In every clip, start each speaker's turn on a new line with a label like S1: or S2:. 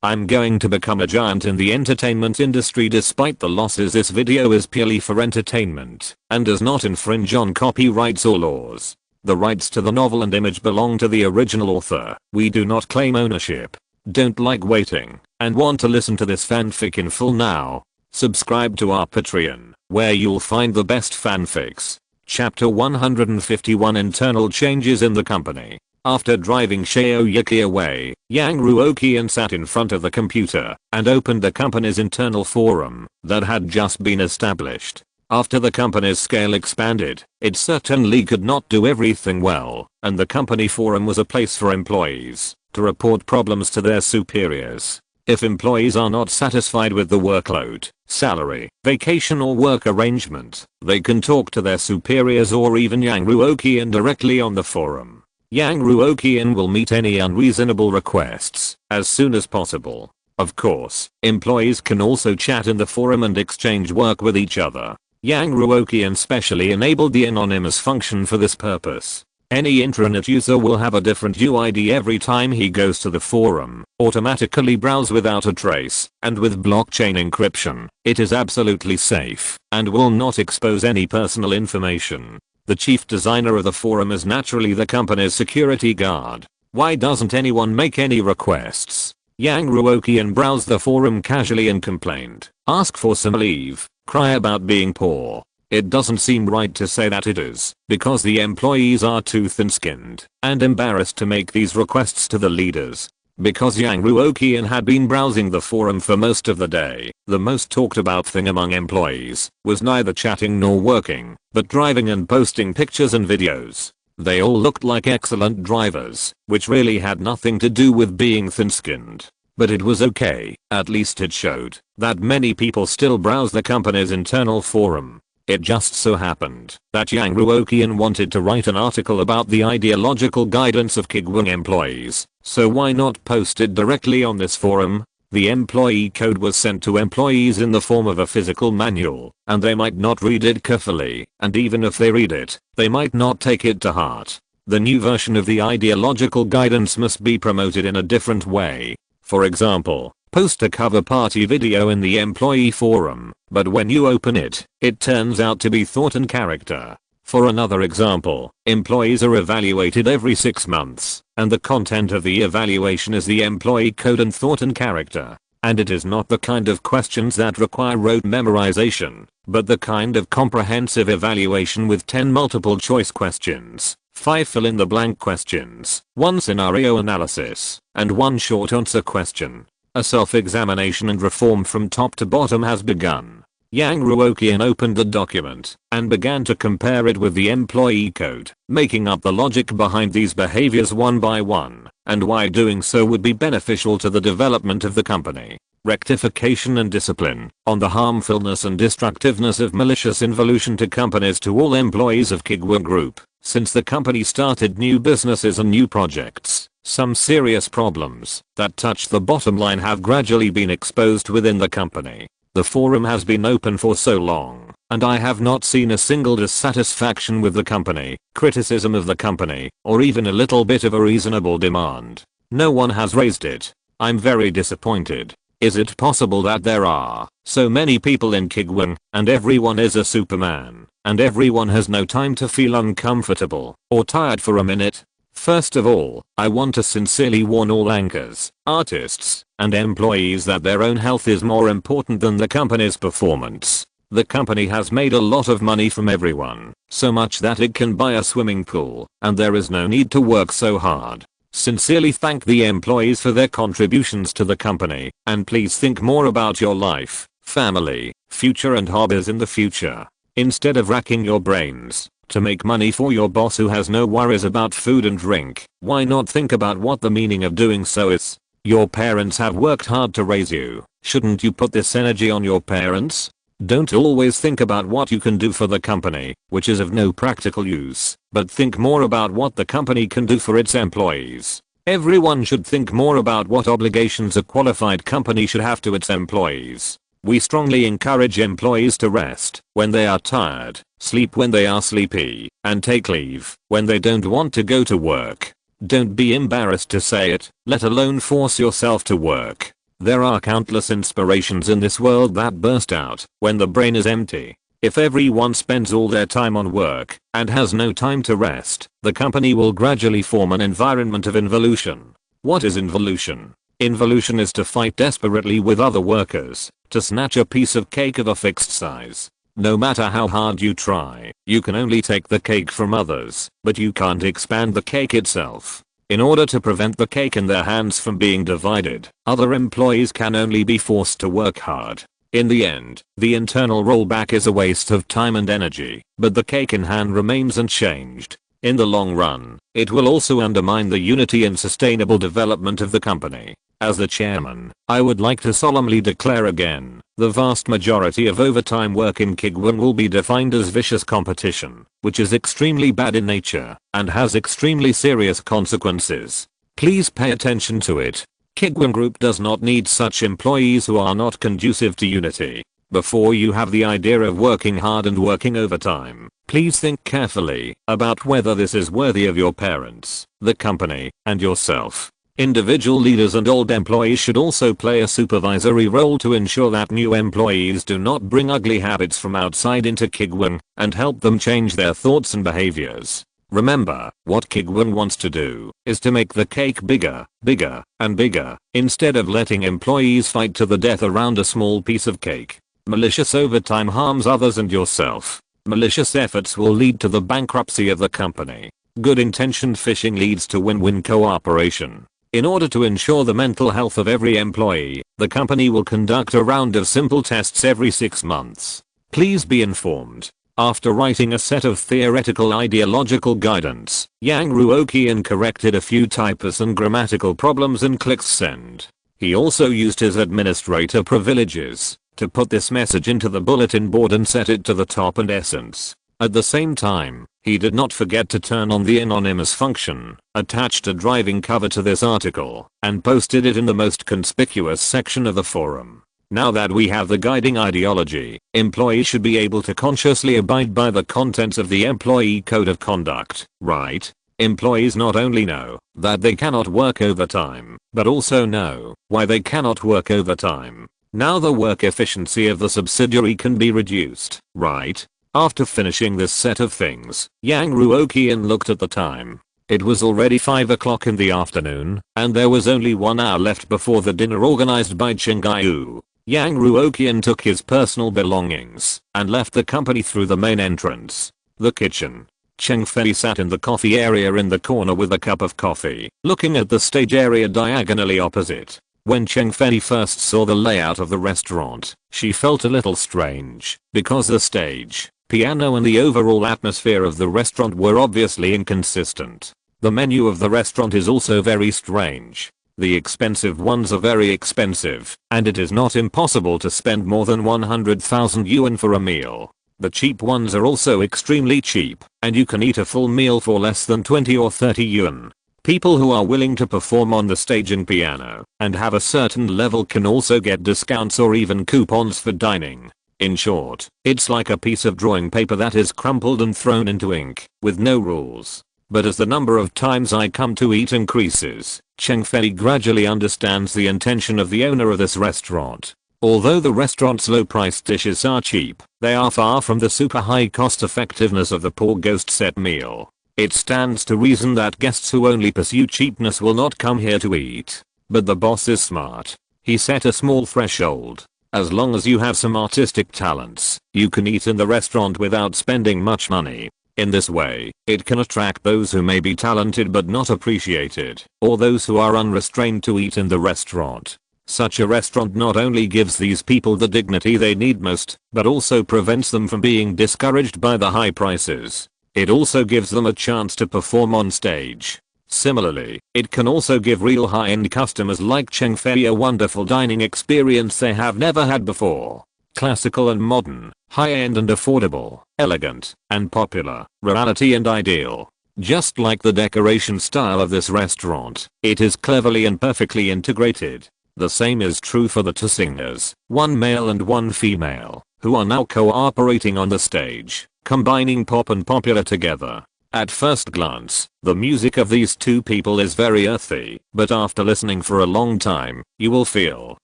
S1: I'm going to become a giant in the entertainment industry despite the losses. This video is purely for entertainment and does not infringe on copyrights or laws. The rights to the novel and image belong to the original author. We do not claim ownership. Don't like waiting and want to listen to this fanfic in full now? Subscribe to our Patreon, where you'll find the best fanfics. Chapter 151 Internal Changes in the Company. After driving Shaoyuki away, Yang Ruoqian sat in front of the computer and opened the company's internal forum that had just been established. After the company's scale expanded, it certainly could not do everything well, and the company forum was a place for employees to report problems to their superiors. If employees are not satisfied with the workload, salary, vacation or work arrangement, they can talk to their superiors or even Yang Ruoqian directly on the forum. Yang Ruoqian will meet any unreasonable requests as soon as possible. Of course, employees can also chat in the forum and exchange work with each other. Yang Ruoqian specially enabled the anonymous function for this purpose. Any intranet user will have a different UID every time he goes to the forum, automatically browse without a trace, and with blockchain encryption, it is absolutely safe and will not expose any personal information. The chief designer of the forum is naturally the company's security guard. Why doesn't anyone make any requests? Yang Ruoqian browsed the forum casually and complained. Ask for some leave, cry about being poor. It doesn't seem right to say that it is, because the employees are too thin-skinned and embarrassed to make these requests to the leaders. Because Yang Ruoqian had been browsing the forum for most of the day, the most talked about thing among employees was neither chatting nor working, but driving and posting pictures and videos. They all looked like excellent drivers, which really had nothing to do with being thin-skinned. But it was okay, at least it showed that many people still browse the company's internal forum. It just so happened that Yang Ruoqian wanted to write an article about the ideological guidance of Kuiguang employees, so why not post it directly on this forum? The employee code was sent to employees in the form of a physical manual, and they might not read it carefully, and even if they read it, they might not take it to heart. The new version of the ideological guidance must be promoted in a different way. For example, post a cover party video in the employee forum, but when you open it, it turns out to be thought and character. For another example, employees are evaluated every 6 months, and the content of the evaluation is the employee code and thought and character. And it is not the kind of questions that require rote memorization, but the kind of comprehensive evaluation with 10 multiple choice questions, 5 fill-in-the-blank questions, 1 scenario analysis, and 1 short answer question. A self-examination and reform from top to bottom has begun. Yang Ruoqian opened the document and began to compare it with the employee code, making up the logic behind these behaviors one by one, and why doing so would be beneficial to the development of the company. Rectification and discipline on the harmfulness and destructiveness of malicious involution to companies to all employees of Kuiguang Group. Since the company started new businesses and new projects, some serious problems that touch the bottom line have gradually been exposed within the company. The forum has been open for so long, and I have not seen a single dissatisfaction with the company, criticism of the company, or even a little bit of a reasonable demand. No one has raised it. I'm very disappointed. Is it possible that there are so many people in Kuiguang, and everyone is a superman, and everyone has no time to feel uncomfortable or tired for a minute? First of all, I want to sincerely warn all anchors, artists, and employees that their own health is more important than the company's performance. The company has made a lot of money from everyone, so much that it can buy a swimming pool, and there is no need to work so hard. Sincerely thank the employees for their contributions to the company, and please think more about your life, family, future and hobbies in the future. Instead of racking your brains to make money for your boss who has no worries about food and drink, why not think about what the meaning of doing so is? Your parents have worked hard to raise you. Shouldn't you put this energy on your parents? Don't always think about what you can do for the company, which is of no practical use, but think more about what the company can do for its employees. Everyone should think more about what obligations a qualified company should have to its employees. We strongly encourage employees to rest when they are tired, sleep when they are sleepy, and take leave when they don't want to go to work. Don't be embarrassed to say it, let alone force yourself to work. There are countless inspirations in this world that burst out when the brain is empty. If everyone spends all their time on work and has no time to rest, the company will gradually form an environment of involution. What is involution? Involution is to fight desperately with other workers to snatch a piece of cake of a fixed size. No matter how hard you try, you can only take the cake from others, but you can't expand the cake itself. In order to prevent the cake in their hands from being divided, other employees can only be forced to work hard. In the end, the internal rollback is a waste of time and energy, but the cake in hand remains unchanged. In the long run, it will also undermine the unity and sustainable development of the company. As the chairman, I would like to solemnly declare again, the vast majority of overtime work in Kuiguang will be defined as vicious competition, which is extremely bad in nature and has extremely serious consequences. Please pay attention to it. Kuiguang Group does not need such employees who are not conducive to unity. Before you have the idea of working hard and working overtime, please think carefully about whether this is worthy of your parents, the company, and yourself. Individual leaders and old employees should also play a supervisory role to ensure that new employees do not bring ugly habits from outside into Kuiguang and help them change their thoughts and behaviors. Remember, what Kuiguang wants to do is to make the cake bigger, bigger, and bigger, instead of letting employees fight to the death around a small piece of cake. Malicious overtime harms others and yourself. Malicious efforts will lead to the bankruptcy of the company. Good intentioned fishing leads to win-win cooperation. In order to ensure the mental health of every employee, the company will conduct a round of simple tests every 6 months. Please be informed. After writing a set of theoretical ideological guidance, Yang Ruoqian corrected a few typos and grammatical problems and clicked send. He also used his administrator privileges to put this message into the bulletin board and set it to the top and essence. At the same time, he did not forget to turn on the anonymous function, attached a driving cover to this article, and posted it in the most conspicuous section of the forum. Now that we have the guiding ideology, employees should be able to consciously abide by the contents of the employee code of conduct, right? Employees not only know that they cannot work overtime, but also know why they cannot work overtime. Now the work efficiency of the subsidiary can be reduced, right? After finishing this set of things, Yang Ruoqian looked at the time. It was already 5 o'clock in the afternoon, and there was only 1 hour left before the dinner organized by Chenggayu. Yang Ruoqian took his personal belongings and left the company through the main entrance. The kitchen. Cheng Fei sat in the coffee area in the corner with a cup of coffee, looking at the stage area diagonally opposite. When Cheng Fei first saw the layout of the restaurant, she felt a little strange, because the stage, piano and the overall atmosphere of the restaurant were obviously inconsistent. The menu of the restaurant is also very strange. The expensive ones are very expensive, and it is not impossible to spend more than 100,000 yuan for a meal. The cheap ones are also extremely cheap, and you can eat a full meal for less than 20 or 30 yuan. People who are willing to perform on the stage and piano and have a certain level can also get discounts or even coupons for dining. In short, it's like a piece of drawing paper that is crumpled and thrown into ink, with no rules. But as the number of times I come to eat increases, Cheng Fei gradually understands the intention of the owner of this restaurant. Although the restaurant's low-priced dishes are cheap, they are far from the super high cost effectiveness of the poor ghost set meal. It stands to reason that guests who only pursue cheapness will not come here to eat. But the boss is smart. He set a small threshold. As long as you have some artistic talents, you can eat in the restaurant without spending much money. In this way, it can attract those who may be talented but not appreciated, or those who are unrestrained to eat in the restaurant. Such a restaurant not only gives these people the dignity they need most, but also prevents them from being discouraged by the high prices. It also gives them a chance to perform on stage. Similarly, it can also give real high-end customers like Cheng Fei a wonderful dining experience they have never had before. Classical and modern, high-end and affordable, elegant and popular, reality and ideal. Just like the decoration style of this restaurant, it is cleverly and perfectly integrated. The same is true for the two singers, one male and one female, who are now cooperating on the stage, combining pop and popular together. At first glance, the music of these two people is very earthy, but after listening for a long time, you will feel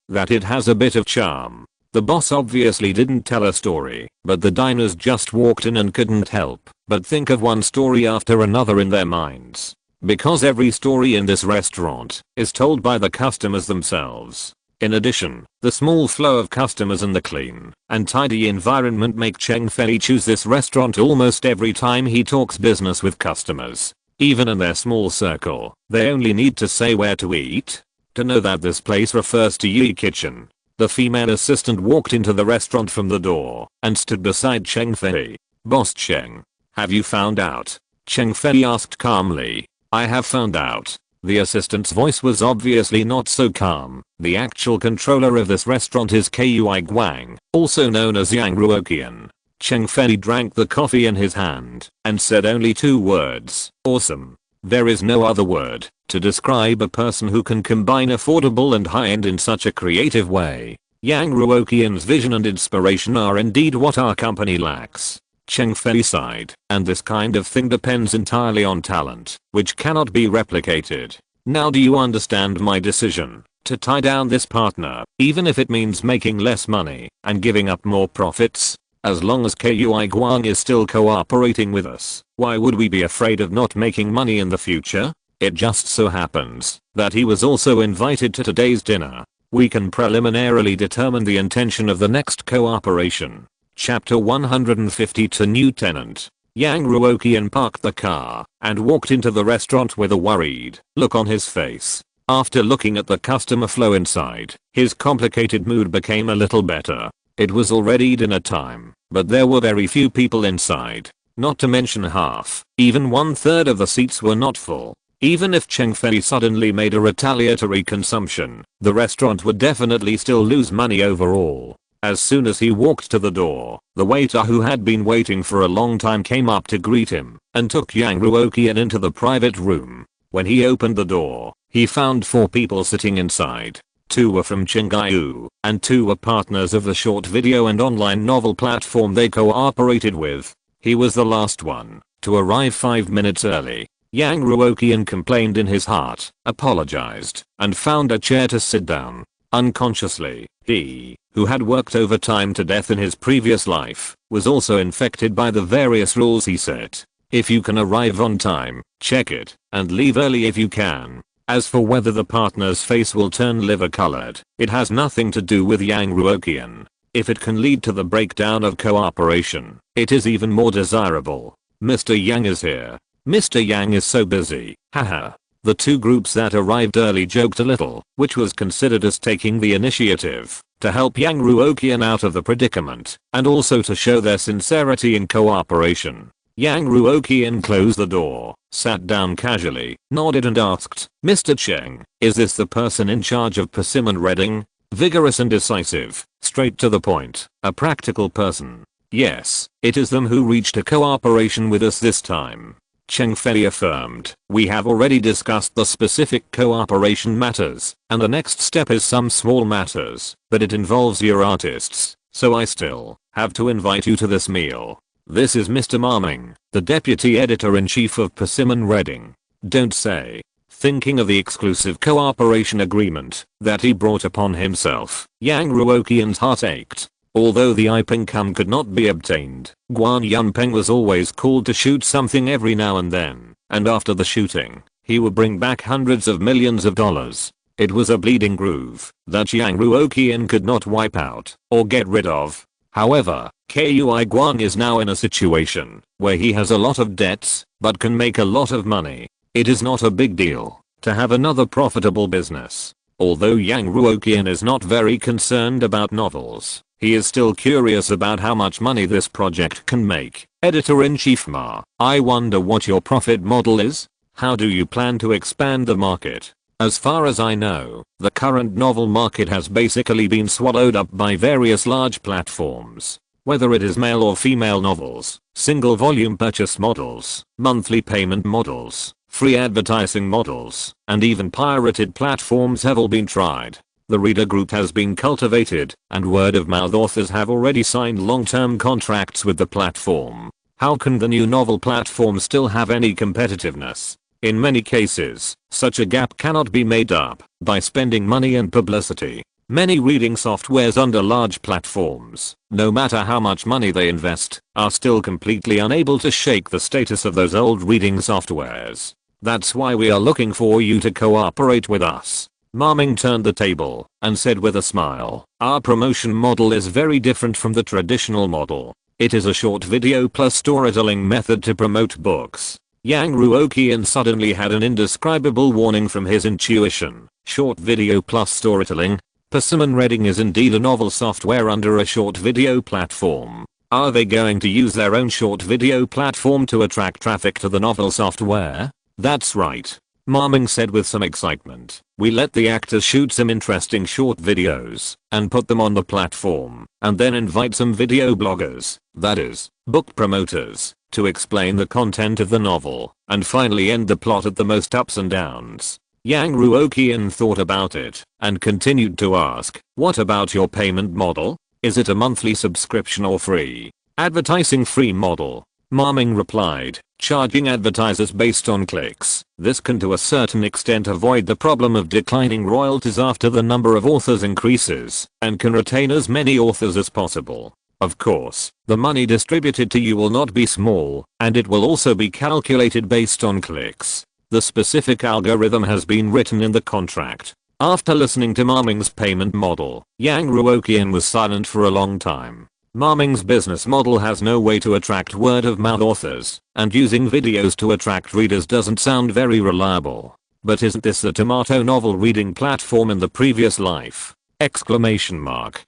S1: that it has a bit of charm. The boss obviously didn't tell a story, but the diners just walked in and couldn't help but think of one story after another in their minds. Because every story in this restaurant is told by the customers themselves. In addition, the small flow of customers and the clean and tidy environment make Cheng Fei choose this restaurant almost every time he talks business with customers. Even in their small circle, they only need to say where to eat to know that this place refers to Yi Kitchen. The female assistant walked into the restaurant from the door and stood beside Cheng Fei. "Boss Cheng, have you found out?" Cheng Fei asked calmly. "I have found out." The assistant's voice was obviously not so calm. The actual controller of this restaurant is Kuiguang, also known as Yang Ruoqian. Cheng Fei drank the coffee in his hand and said only two words: "Awesome." There is no other word to describe a person who can combine affordable and high-end in such a creative way. Yang Ruoqian's vision and inspiration are indeed what our company lacks. Cheng Fei sighed, and this kind of thing depends entirely on talent, which cannot be replicated. "Now do you understand my decision to tie down this partner, even if it means making less money and giving up more profits? As long as Kuiguang is still cooperating with us, why would we be afraid of not making money in the future?" It just so happens that he was also invited to today's dinner. We can preliminarily determine the intention of the next cooperation. Chapter 152 New Tenant. Yang Ruoqian parked the car and walked into the restaurant with a worried look on his face. After looking at the customer flow inside, his complicated mood became a little better. It was already dinner time, but there were very few people inside. Not to mention half, even 1/3 of the seats were not full. Even if Cheng Fei suddenly made a retaliatory consumption, the restaurant would definitely still lose money overall. As soon as he walked to the door, the waiter who had been waiting for a long time came up to greet him and took Yang Ruoqian into the private room. When he opened the door, he found 4 people sitting inside. 2 were from Qinghai and 2 were partners of the short video and online novel platform they cooperated with. He was the last one to arrive 5 minutes early. Yang Ruoqian complained in his heart, apologized, and found a chair to sit down. Unconsciously, he, who had worked overtime to death in his previous life, was also infected by the various rules he set. If you can arrive on time, check it, and leave early if you can. As for whether the partner's face will turn liver colored, it has nothing to do with Yang Ruoqian. If it can lead to the breakdown of cooperation, it is even more desirable. Mr. Yang is here. Mr. Yang is so busy, haha. The 2 groups that arrived early joked a little, which was considered as taking the initiative to help Yang Ruoqian out of the predicament, and also to show their sincerity in cooperation. Yang Ruoqian closed the door, sat down casually, nodded and asked, "Mr. Cheng, is this the person in charge of Persimmon Reading?" Vigorous and decisive, straight to the point, a practical person. "Yes, it is them who reached a cooperation with us this time." Cheng Fei affirmed, "We have already discussed the specific cooperation matters, and the next step is some small matters, but it involves your artists, so I still have to invite you to this meal. This is Mr. Marming, the deputy editor-in-chief of Persimmon Reading." Don't say. Thinking of the exclusive cooperation agreement that he brought upon himself, Yang Ruoqian's heart ached. Although the IP income could not be obtained, Guan Yunpeng was always called to shoot something every now and then, and after the shooting, he would bring back hundreds of millions of dollars. It was a bleeding groove that Yang Ruoqian could not wipe out or get rid of. However, Kuiguang is now in a situation where he has a lot of debts, but can make a lot of money. It is not a big deal to have another profitable business. Although Yang Ruoqian is not very concerned about novels, he is still curious about how much money this project can make. Editor-in-chief Ma, I wonder what your profit model is? How do you plan to expand the market? As far as I know, the current novel market has basically been swallowed up by various large platforms. Whether it is male or female novels, single volume purchase models, monthly payment models, free advertising models, and even pirated platforms have all been tried. The reader group has been cultivated, and word-of-mouth authors have already signed long-term contracts with the platform. How can the new novel platform still have any competitiveness? In many cases, such a gap cannot be made up by spending money and publicity. Many reading softwares under large platforms, no matter how much money they invest, are still completely unable to shake the status of those old reading softwares. That's why we are looking for you to cooperate with us. Ma Ming turned the table and said with a smile, our promotion model is very different from the traditional model. It is a short video plus storytelling method to promote books. Yang Ruoqian suddenly had an indescribable warning from his intuition. Short video plus storytelling? Persimmon Reading is indeed a novel software under a short video platform. Are they going to use their own short video platform to attract traffic to the novel software? That's right. Ma Ming said with some excitement. We let the actors shoot some interesting short videos and put them on the platform and then invite some video bloggers, that is, book promoters, to explain the content of the novel and finally end the plot at the most ups and downs. Yang Ruoqian thought about it and continued to ask, what about your payment model? Is it a monthly subscription or free? Advertising free model. Ma Ming replied, charging advertisers based on clicks. This can to a certain extent avoid the problem of declining royalties after the number of authors increases and can retain as many authors as possible. Of course, the money distributed to you will not be small and it will also be calculated based on clicks. The specific algorithm has been written in the contract. After listening to Ma Ming's payment model, Yang Ruoqian was silent for a long time. Ma Ming's business model has no way to attract word-of-mouth authors, and using videos to attract readers doesn't sound very reliable. But isn't this the tomato novel reading platform in the previous life? Exclamation mark.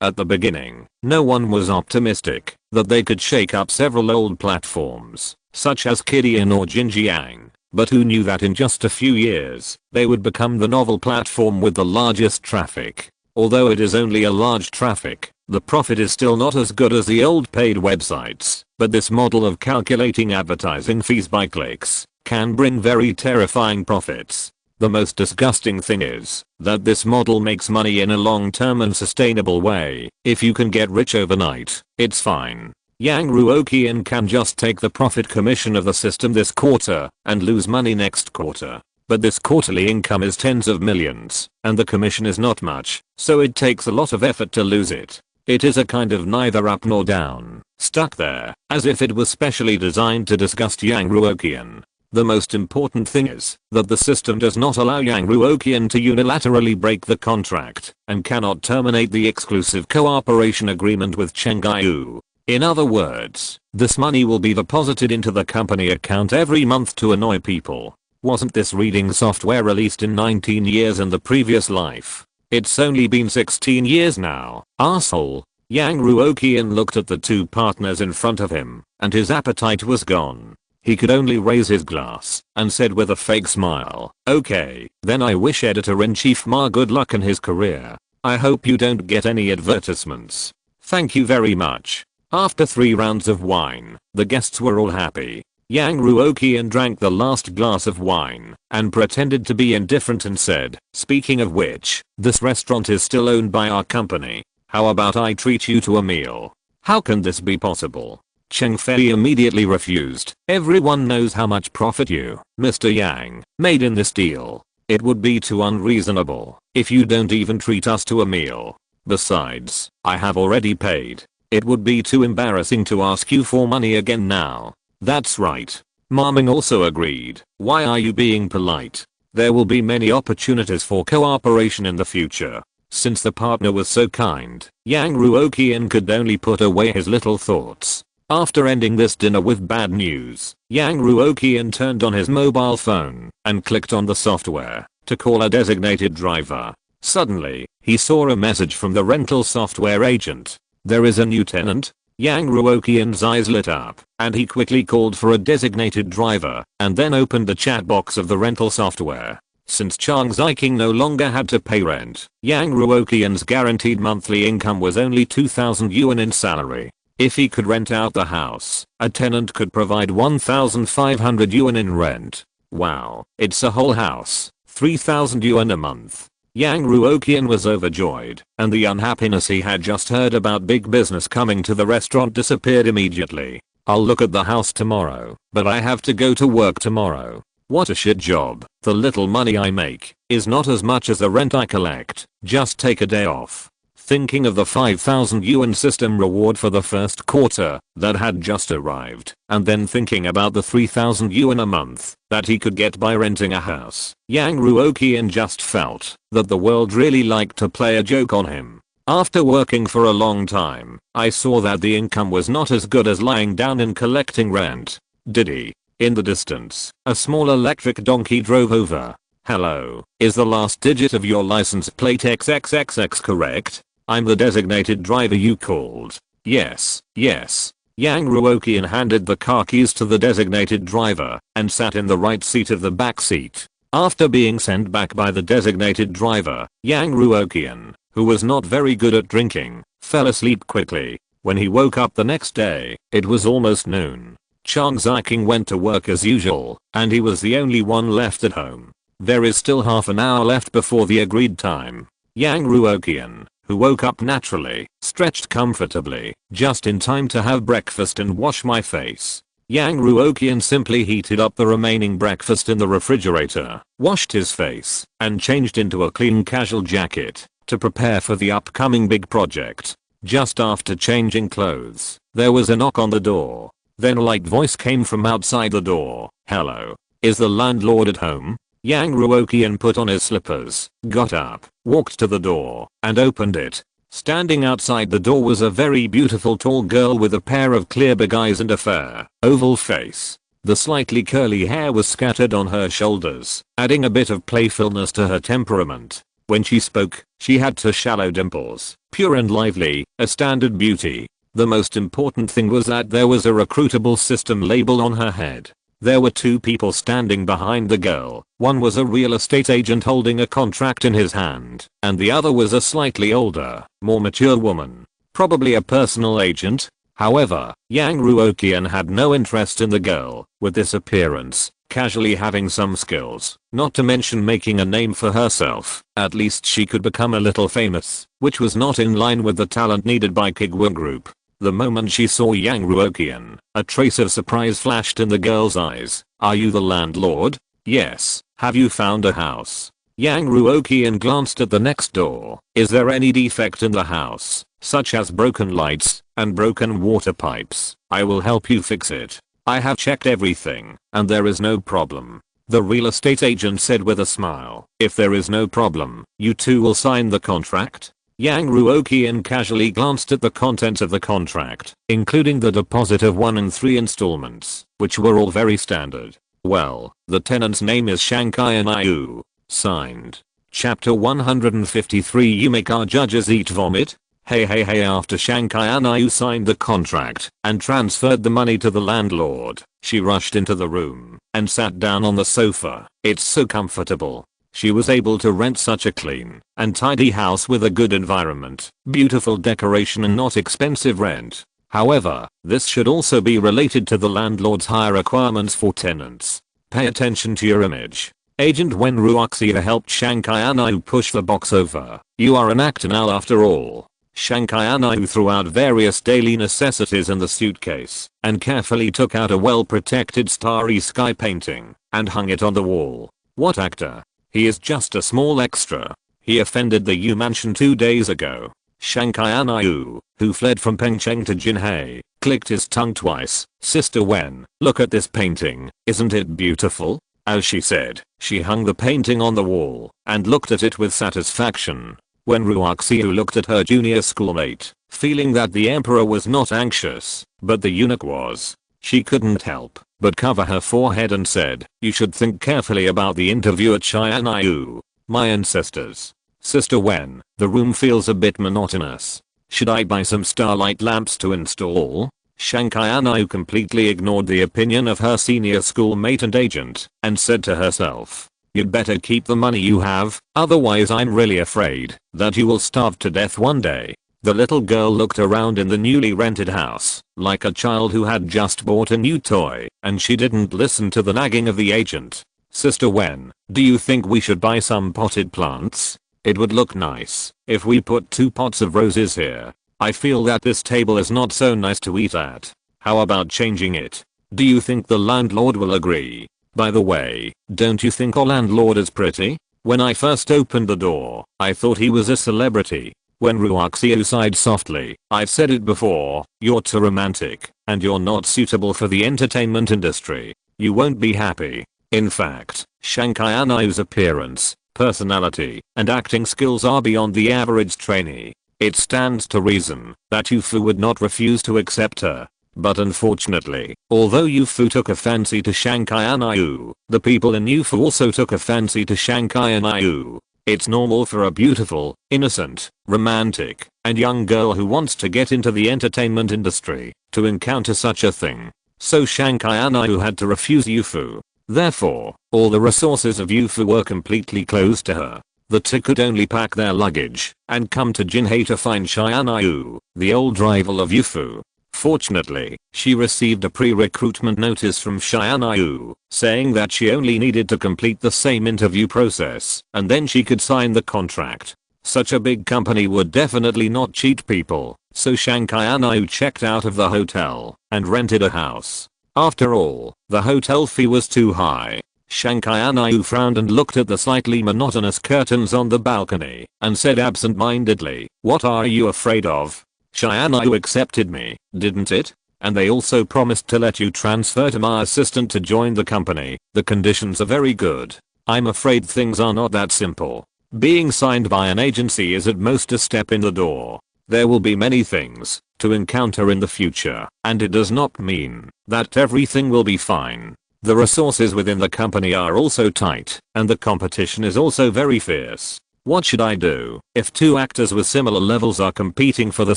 S1: At the beginning, no one was optimistic that they could shake up several old platforms, such as Kuiguang or Jinjiang, but who knew that in just a few years, they would become the novel platform with the largest traffic. Although it is only a large traffic, the profit is still not as good as the old paid websites, but this model of calculating advertising fees by clicks can bring very terrifying profits. The most disgusting thing is that this model makes money in a long-term and sustainable way. If you can get rich overnight, it's fine. Yang Ruoqian can just take the profit commission of the system this quarter and lose money next quarter. But this quarterly income is tens of millions, and the commission is not much, so it takes a lot of effort to lose it. It is a kind of neither up nor down, stuck there, as if it was specially designed to disgust Yang Ruoqian. The most important thing is that the system does not allow Yang Ruoqian to unilaterally break the contract and cannot terminate the exclusive cooperation agreement with Cheng Gaiyu. In other words, this money will be deposited into the company account every month to annoy people. Wasn't this reading software released in 19 years in the previous life? It's only been 16 years now, arsehole. Yang Ruoqian looked at the two partners in front of him, and his appetite was gone. He could only raise his glass and said with a fake smile, okay, then I wish Editor-in-Chief Ma good luck in his career. I hope you don't get any advertisements. Thank you very much. After 3 rounds of wine, the guests were all happy. Yang Ruoqian drank the last glass of wine and pretended to be indifferent and said, speaking of which, this restaurant is still owned by our company. How about I treat you to a meal? How can this be possible? Cheng Fei immediately refused. Everyone knows how much profit you, Mr. Yang, made in this deal. It would be too unreasonable if you don't even treat us to a meal. Besides, I have already paid. It would be too embarrassing to ask you for money again now. That's right. Ma Ming also agreed. Why are you being polite? There will be many opportunities for cooperation in the future. Since the partner was so kind, Yang Ruoqian could only put away his little thoughts. After ending this dinner with bad news, Yang Ruoqian turned on his mobile phone and clicked on the software to call a designated driver. Suddenly, he saw a message from the rental software agent. There is a new tenant. Yang Ruoqian's eyes lit up, and he quickly called for a designated driver, and then opened the chat box of the rental software. Since Chang Ziking no longer had to pay rent, Yang Ruoqian's guaranteed monthly income was only 2,000 yuan in salary. If he could rent out the house, a tenant could provide 1,500 yuan in rent. Wow, it's a whole house, 3,000 yuan a month. Yang Ruoqian was overjoyed, and the unhappiness he had just heard about big business coming to the restaurant disappeared immediately. I'll look at the house tomorrow, but I have to go to work tomorrow. What a shit job. The little money I make is not as much as the rent I collect. Just take a day off. Thinking of the 5,000 yuan system reward for the first quarter that had just arrived, and then thinking about the 3,000 yuan a month that he could get by renting a house, Yang Ruoqian just felt that the world really liked to play a joke on him. After working for a long time, I saw that the income was not as good as lying down and collecting rent. Did he? In the distance, a small electric donkey drove over. Hello, is the last digit of your license plate XXXX correct? I'm the designated driver you called. Yes, yes. Yang Ruoqian handed the car keys to the designated driver and sat in the right seat of the back seat. After being sent back by the designated driver, Yang Ruoqian, who was not very good at drinking, fell asleep quickly. When he woke up the next day, it was almost noon. Chang Ziking went to work as usual, and he was the only one left at home. There is still half an hour left before the agreed time. Yang Ruoqian, who woke up naturally, stretched comfortably, just in time to have breakfast and wash my face. Yang Ruoqian simply heated up the remaining breakfast in the refrigerator, washed his face, and changed into a clean casual jacket to prepare for the upcoming big project. Just after changing clothes, there was a knock on the door. Then a light voice came from outside the door. Hello. Is the landlord at home? Yang Ruoqian put on his slippers, got up, walked to the door, and opened it. Standing outside the door was a very beautiful tall girl with a pair of clear big eyes and a fair, oval face. The slightly curly hair was scattered on her shoulders, adding a bit of playfulness to her temperament. When she spoke, she had two shallow dimples, pure and lively, a standard beauty. The most important thing was that there was a recruitable system label on her head. There were two people standing behind the girl. One was a real estate agent holding a contract in his hand, and the other was a slightly older, more mature woman. Probably a personal agent. However, Yang Ruoqian had no interest in the girl, with this appearance, casually having some skills, not to mention making a name for herself. At least she could become a little famous, which was not in line with the talent needed by Kuiguang Group. The moment she saw Yang Ruoqian, a trace of surprise flashed in the girl's eyes. Are you the landlord? Yes. Have you found a house? Yang Ruoqian glanced at the next door. Is there any defect in the house, such as broken lights and broken water pipes? I will help you fix it. I have checked everything, and there is no problem. The real estate agent said with a smile. If there is no problem, you two will sign the contract? Yang Ruoqian casually glanced at the contents of the contract, including the deposit of 1 and 3 installments, which were all very standard. Well, the tenant's name is Shankai Anayu. Signed. Chapter 153. You make our judges eat vomit? Hey. After Shankai Anayu signed the contract and transferred the money to the landlord, she rushed into the room and sat down on the sofa. It's so comfortable. She was able to rent such a clean and tidy house with a good environment, beautiful decoration and not expensive rent. However, this should also be related to the landlord's higher requirements for tenants. Pay attention to your image. Agent Wen Ruoqian helped Shankai Anayu push the box over. You are an actor now after all. Shankai Anayu threw out various daily necessities in the suitcase and carefully took out a well-protected starry sky painting and hung it on the wall. What actor? He is just a small extra. He offended the Yu mansion 2 days ago. Shankai Anayu, who fled from Pengcheng to Jinhei, clicked his tongue twice. Sister Wen, look at this painting, isn't it beautiful? As she said, she hung the painting on the wall and looked at it with satisfaction. When Ruoqian looked at her junior schoolmate, feeling that the emperor was not anxious, but the eunuch was, she couldn't help but cover her forehead and said, you should think carefully about the interview at Anayu. My ancestors. Sister Wen, the room feels a bit monotonous. Should I buy some starlight lamps to install? Shankai Anayu completely ignored the opinion of her senior schoolmate and agent and said to herself, you'd better keep the money you have, otherwise I'm really afraid that you will starve to death one day. The little girl looked around in the newly rented house, like a child who had just bought a new toy, and she didn't listen to the nagging of the agent. Sister Wen, do you think we should buy some potted plants? It would look nice if we put 2 pots of roses here. I feel that this table is not so nice to eat at. How about changing it? Do you think the landlord will agree? By the way, don't you think our landlord is pretty? When I first opened the door, I thought he was a celebrity. When Ruoqian sighed softly, I've said it before, you're too romantic, and you're not suitable for the entertainment industry. You won't be happy. In fact, Shankayanayu's appearance, personality, and acting skills are beyond the average trainee. It stands to reason that Yufu would not refuse to accept her. But unfortunately, although Yufu took a fancy to Shankayanyu, the people in Yufu also took a fancy to Shankayanyu. It's normal for a beautiful, innocent, romantic, and young girl who wants to get into the entertainment industry to encounter such a thing. So Shankayanyu had to refuse Yufu. Therefore, all the resources of Yufu were completely closed to her. The two could only pack their luggage and come to Jinhei to find Shankayanyu, the old rival of Yufu. Fortunately, she received a pre-recruitment notice from Shankayanyu saying that she only needed to complete the same interview process and then she could sign the contract. Such a big company would definitely not cheat people, so Shankayanyu checked out of the hotel and rented a house. After all, the hotel fee was too high. Shankayanyu frowned and looked at the slightly monotonous curtains on the balcony and said absent-mindedly, "What are you afraid of? Shankayanyu accepted me, didn't it? And they also promised to let you transfer to my assistant to join the company. The conditions are very good. I'm afraid things are not that simple. Being signed by an agency is at most a step in the door. There will be many things to encounter in the future, and it does not mean that everything will be fine. The resources within the company are also tight, and the competition is also very fierce. What should I do if two actors with similar levels are competing for the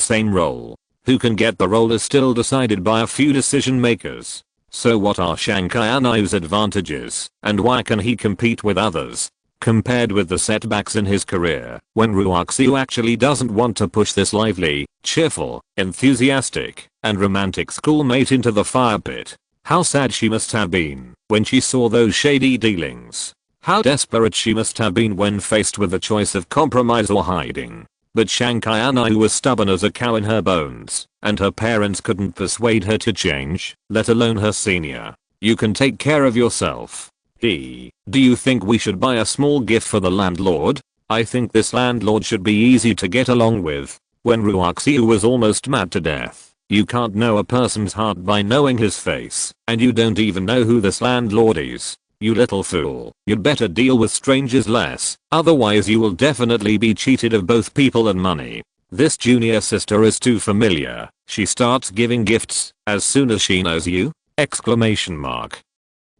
S1: same role? Who can get the role is still decided by a few decision makers. So what are Shankayanyu's advantages, and why can he compete with others? Compared with the setbacks in his career, when Ruoqian actually doesn't want to push this lively, cheerful, enthusiastic, and romantic schoolmate into the fire pit. How sad she must have been when she saw those shady dealings. How desperate she must have been when faced with the choice of compromise or hiding. But Shankayanyu was stubborn as a cow in her bones, and her parents couldn't persuade her to change, let alone her senior. You can take care of yourself. Do you think we should buy a small gift for the landlord? I think this landlord should be easy to get along with. When Ruoqian was almost mad to death. You can't know a person's heart by knowing his face, and you don't even know who this landlord is. You little fool, you'd better deal with strangers less, otherwise you will definitely be cheated of both people and money. This junior sister is too familiar. She starts giving gifts as soon as she knows you! Exclamation mark.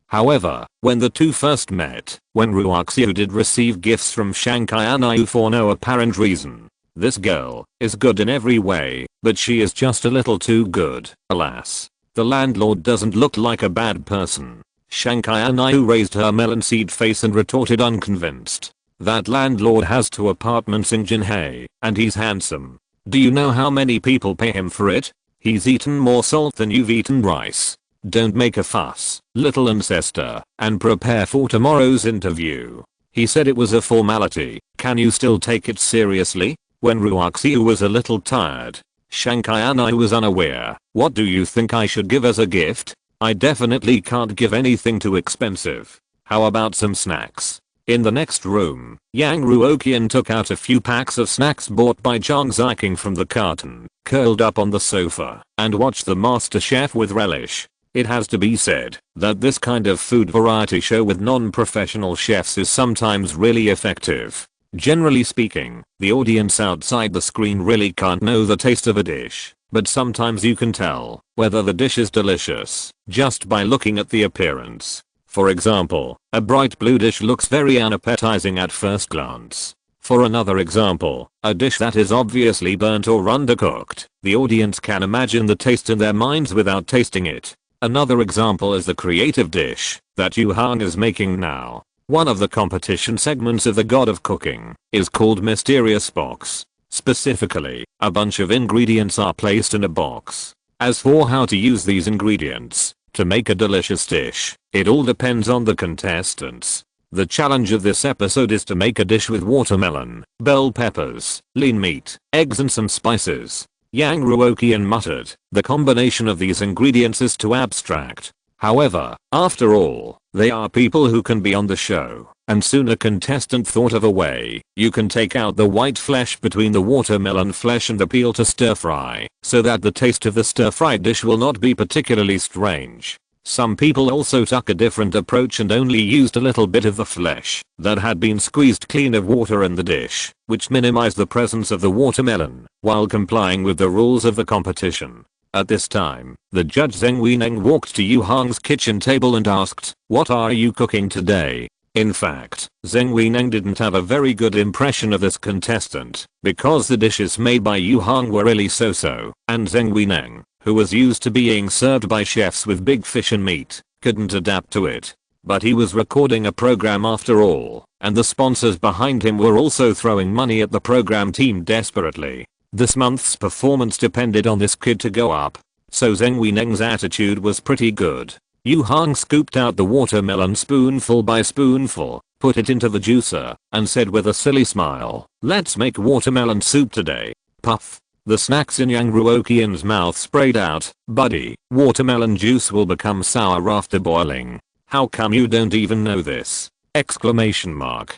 S1: However, when the two first met, when Ruoqian did receive gifts from Shankayanyu for no apparent reason. This girl is good in every way, but she is just a little too good, alas. The landlord doesn't look like a bad person. Shankayanyu raised her melon-seed face and retorted unconvinced. That landlord has 2 apartments in Jinhei, and he's handsome. Do you know how many people pay him for it? He's eaten more salt than you've eaten rice. Don't make a fuss, little ancestor, and prepare for tomorrow's interview. He said it was a formality. Can you still take it seriously? When Ruoqian was a little tired, Shankayanyu was unaware. What do you think I should give as a gift? I definitely can't give anything too expensive. How about some snacks? In the next room, Yang Ruoqian took out a few packs of snacks bought by Zhang Ziking from the carton, curled up on the sofa, and watched the master chef with relish. It has to be said that this kind of food variety show with non-professional chefs is sometimes really effective. Generally speaking, the audience outside the screen really can't know the taste of a dish, but sometimes you can tell whether the dish is delicious just by looking at the appearance. For example, a bright blue dish looks very unappetizing at first glance. For another example, a dish that is obviously burnt or undercooked, the audience can imagine the taste in their minds without tasting it. Another example is the creative dish that Yu Han is making now. One of the competition segments of the God of Cooking is called Mysterious Box. Specifically, a bunch of ingredients are placed in a box. As for how to use these ingredients to make a delicious dish, it all depends on the contestants. The challenge of this episode is to make a dish with watermelon, bell peppers, lean meat, eggs and some spices. Yang Ruoqian muttered. The combination of these ingredients is too abstract. However, after all, they are people who can be on the show, and soon a contestant thought of a way you can take out the white flesh between the watermelon flesh and the peel to stir fry, so that the taste of the stir fried dish will not be particularly strange. Some people also took a different approach and only used a little bit of the flesh that had been squeezed clean of water in the dish, which minimized the presence of the watermelon, while complying with the rules of the competition. At this time, the judge Zheng Weineng walked to Yu Hang's kitchen table and asked, "What are you cooking today?" In fact, Zheng Weineng didn't have a very good impression of this contestant, because the dishes made by Yu Hang were really so-so, and Zheng Weineng, who was used to being served by chefs with big fish and meat, couldn't adapt to it. But he was recording a program after all, and the sponsors behind him were also throwing money at the program team desperately. This month's performance depended on this kid to go up. So Zheng Weineng's attitude was pretty good. Yu Hang scooped out the watermelon spoonful by spoonful, put it into the juicer, and said with a silly smile, "Let's make watermelon soup today." Puff. The snacks in Yang Ruoqian's mouth sprayed out. "Buddy, watermelon juice will become sour after boiling. How come you don't even know this?" Exclamation mark.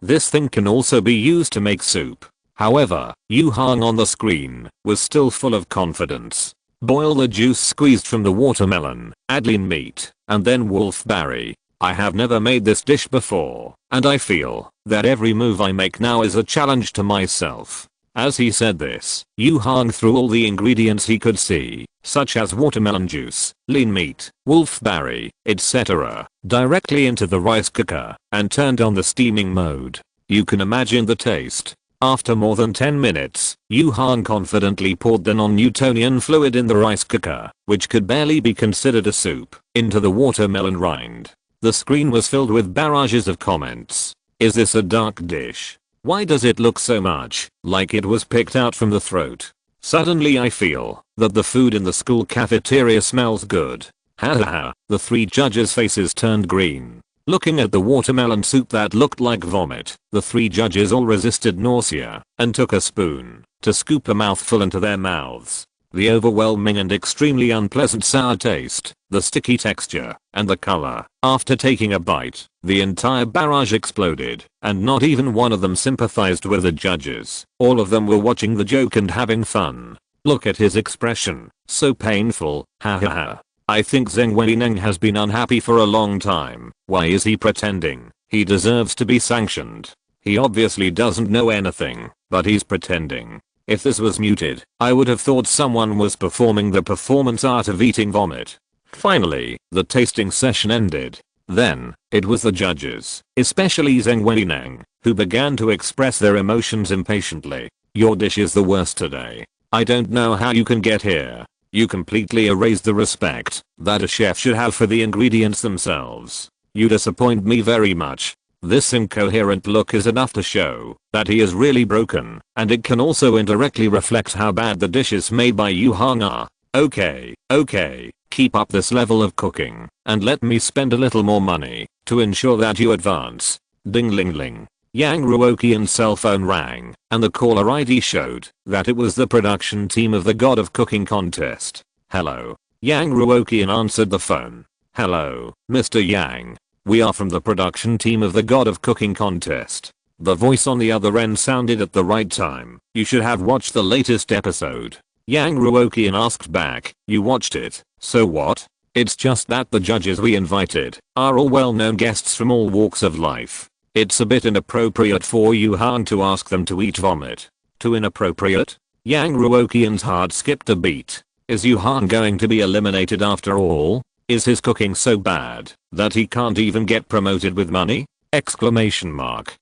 S1: This thing can also be used to make soup. However, Yu Hang on the screen was still full of confidence. Boil the juice squeezed from the watermelon, add lean meat, and then wolfberry. I have never made this dish before, and I feel that every move I make now is a challenge to myself. As he said this, Yu Hang threw all the ingredients he could see, such as watermelon juice, lean meat, wolfberry, etc., directly into the rice cooker, and turned on the steaming mode. You can imagine the taste. After more than 10 minutes, Yu Hang confidently poured the non-Newtonian fluid in the rice cooker, which could barely be considered a soup, into the watermelon rind. The screen was filled with barrages of comments. Is this a dark dish? Why does it look so much like it was picked out from the throat? Suddenly I feel that the food in the school cafeteria smells good. Ha ha ha. The three judges' faces turned green. Looking at the watermelon soup that looked like vomit, the three judges all resisted nausea and took a spoon to scoop a mouthful into their mouths. The overwhelming and extremely unpleasant sour taste, the sticky texture, and the color. After taking a bite, the entire barrage exploded, and not even one of them sympathized with the judges. All of them were watching the joke and having fun. Look at his expression, so painful, ha ha ha. I think Zheng Weineng has been unhappy for a long time. Why is he pretending? He deserves to be sanctioned. He obviously doesn't know anything, but he's pretending. If this was muted, I would have thought someone was performing the performance art of eating vomit. Finally, the tasting session ended. Then, it was the judges, especially Zheng Weineng, who began to express their emotions impatiently. Your dish is the worst today. I don't know how you can get here. You completely erased the respect that a chef should have for the ingredients themselves. You disappoint me very much. This incoherent look is enough to show that he is really broken, and it can also indirectly reflect how bad the dishes made by Yu Hang are. Okay, keep up this level of cooking, and let me spend a little more money to ensure that you advance. Ding ling ling. Yang Ruoqian's cell phone rang, and the caller ID showed that it was the production team of the God of Cooking contest. Hello. Yang Ruoqian answered the phone. Hello, Mr. Yang. We are from the production team of the God of Cooking contest. The voice on the other end sounded at the right time. You should have watched the latest episode. Yang Ruoqian asked back. You watched it, so what? It's just that the judges we invited are all well-known guests from all walks of life. It's a bit inappropriate for Yu Hang to ask them to eat vomit. Too inappropriate? Yang Ruoqian's heart skipped a beat. Is Yu Hang going to be eliminated after all? Is his cooking so bad that he can't even get promoted with money? Exclamation mark.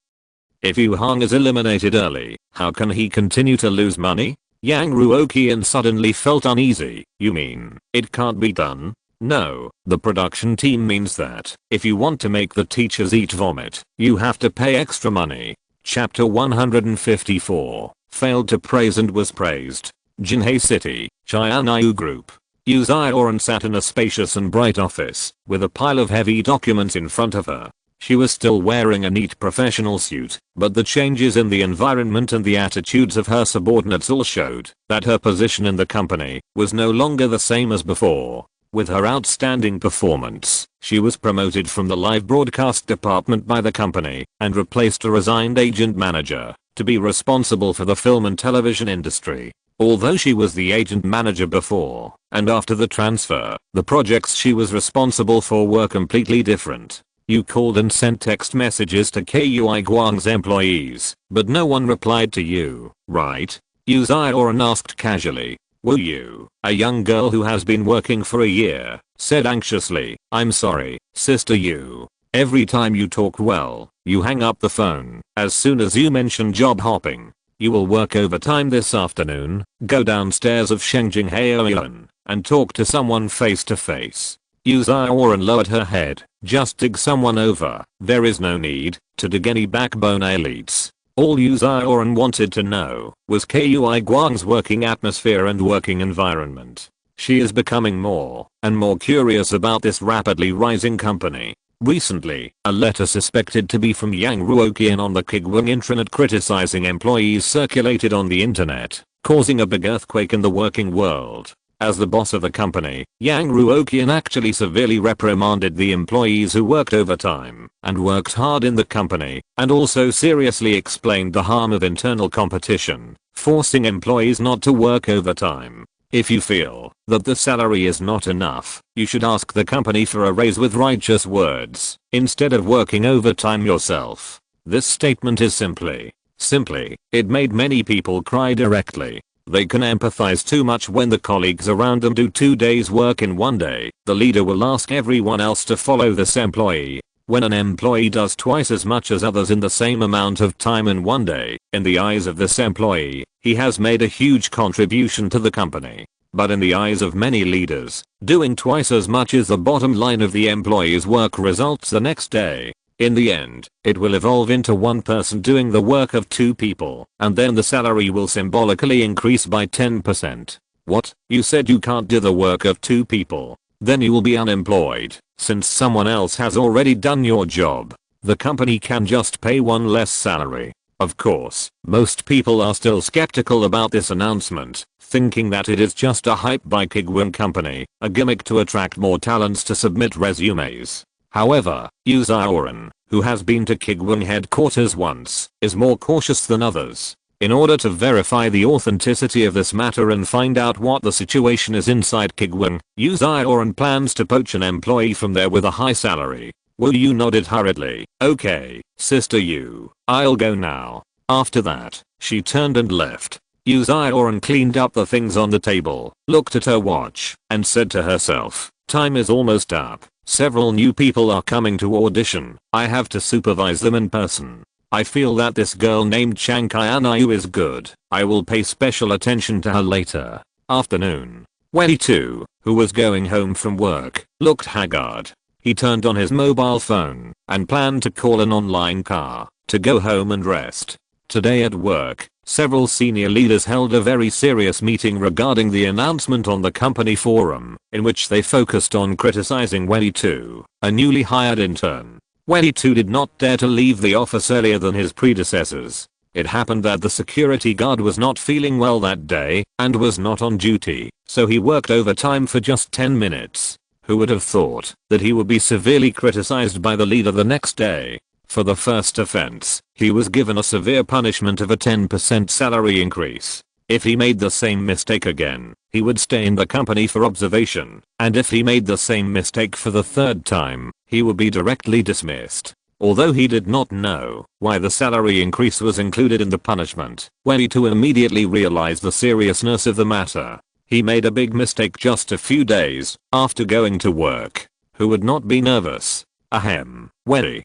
S1: If Yu Hang is eliminated early, how can he continue to lose money? Yang Ruoqian suddenly felt uneasy. You mean, it can't be done? No, the production team means that if you want to make the teachers eat vomit, you have to pay extra money. Chapter 154, failed to praise and was praised. Jinhae City, Chianayu Group. Yu Zioran sat in a spacious and bright office, with a pile of heavy documents in front of her. She was still wearing a neat professional suit, but the changes in the environment and the attitudes of her subordinates all showed that her position in the company was no longer the same as before. With her outstanding performance, she was promoted from the live broadcast department by the company and replaced a resigned agent manager to be responsible for the film and television industry. Although she was the agent manager before and after the transfer, the projects she was responsible for were completely different. You called and sent text messages to Kuiguang's employees, but no one replied to you, right? Yu Zioran asked casually. Will you, a young girl who has been working for a year, said anxiously. I'm sorry, Sister Yu. Every time you talk well, you hang up the phone as soon as you mention job hopping. You will work overtime this afternoon, go downstairs of Shengjing Haoyuan, and talk to someone face to face. Yu Zioran lowered her head. Just dig someone over. There is no need to dig any backbone elites. All Yu Zioran wanted to know was Kuiguang's working atmosphere and working environment. She is becoming more and more curious about this rapidly rising company. Recently, a letter suspected to be from Yang Ruoqian on the Kuiguang intranet criticizing employees circulated on the internet, causing a big earthquake in the working world. As the boss of the company, Yang Ruoqian actually severely reprimanded the employees who worked overtime and worked hard in the company, and also seriously explained the harm of internal competition, forcing employees not to work overtime. If you feel that the salary is not enough, you should ask the company for a raise with righteous words, instead of working overtime yourself. This statement is simply, it made many people cry directly. They can empathize too much when the colleagues around them do 2 days work in 1 day. The leader will ask everyone else to follow this employee. When an employee does twice as much as others in the same amount of time in 1 day, in the eyes of this employee, he has made a huge contribution to the company. But in the eyes of many leaders, doing twice as much as the bottom line of the employee's work results the next day. In the end, it will evolve into one person doing the work of 2 people, and then the salary will symbolically increase by 10%. What? You said you can't do the work of 2 people? Then you will be unemployed, since someone else has already done your job. The company can just pay one less salary. Of course, most people are still skeptical about this announcement, thinking that it is just a hype by Kuiguang company, a gimmick to attract more talents to submit resumes. However, Yu Zioran, who has been to Kuiguang headquarters once, is more cautious than others. In order to verify the authenticity of this matter and find out what the situation is inside Kuiguang, Yu Zioran plans to poach an employee from there with a high salary. Wu Yu nodded hurriedly. Okay, Sister Yu, I'll go now. After that, she turned and left. Yu Zioran cleaned up the things on the table, looked at her watch, and said to herself, time is almost up. Several new people are coming to audition. I have to supervise them in person. I feel that this girl named Anayu is good. I will pay special attention to her later. Afternoon. Wendy too, who was going home from work, looked haggard. He turned on his mobile phone and planned to call an online car to go home and rest. Today at work, several senior leaders held a very serious meeting regarding the announcement on the company forum, in which they focused on criticizing Wendy 2, a newly hired intern. Wendy 2 did not dare to leave the office earlier than his predecessors. It happened that the security guard was not feeling well that day and was not on duty, so he worked overtime for just 10 minutes. Who would have thought that he would be severely criticized by the leader the next day? For the first offense, he was given a severe punishment of a 10% salary increase. If he made the same mistake again, he would stay in the company for observation, and if he made the same mistake for the 3rd time, he would be directly dismissed. Although he did not know why the salary increase was included in the punishment, Wendy too immediately realized the seriousness of the matter. He made a big mistake just a few days after going to work. Who would not be nervous? Ahem, Wendy.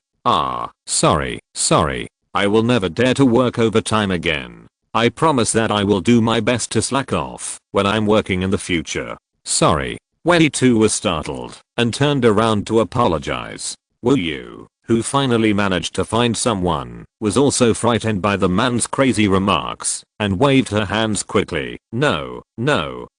S1: Sorry. I will never dare to work overtime again. I promise that I will do my best to slack off when I'm working in the future. Sorry. Wendy too was startled and turned around to apologize. Wu Yu, who finally managed to find someone, was also frightened by the man's crazy remarks and waved her hands quickly. No,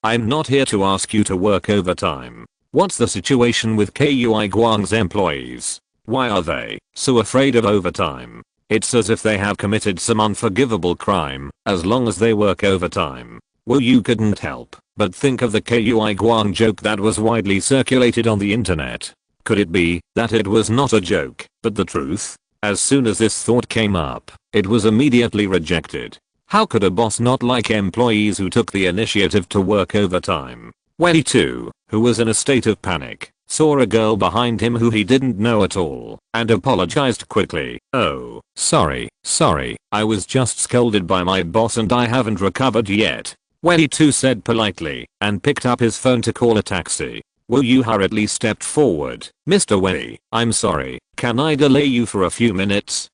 S1: I'm not here to ask you to work overtime. What's the situation with Kuiguang's employees? Why are they so afraid of overtime? It's as if they have committed some unforgivable crime as long as they work overtime. Well, you couldn't help but think of the Kuiguang joke that was widely circulated on the internet. Could it be that it was not a joke, but the truth? As soon as this thought came up, it was immediately rejected. How could a boss not like employees who took the initiative to work overtime? When he too, who was in a state of panic, saw a girl behind him who he didn't know at all, and apologized quickly. "Oh, sorry, I was just scolded by my boss and I haven't recovered yet." Wendy too said politely, and picked up his phone to call a taxi. Will you hurriedly stepped forward. "Mr. Wendy, I'm sorry, can I delay you for a few minutes?"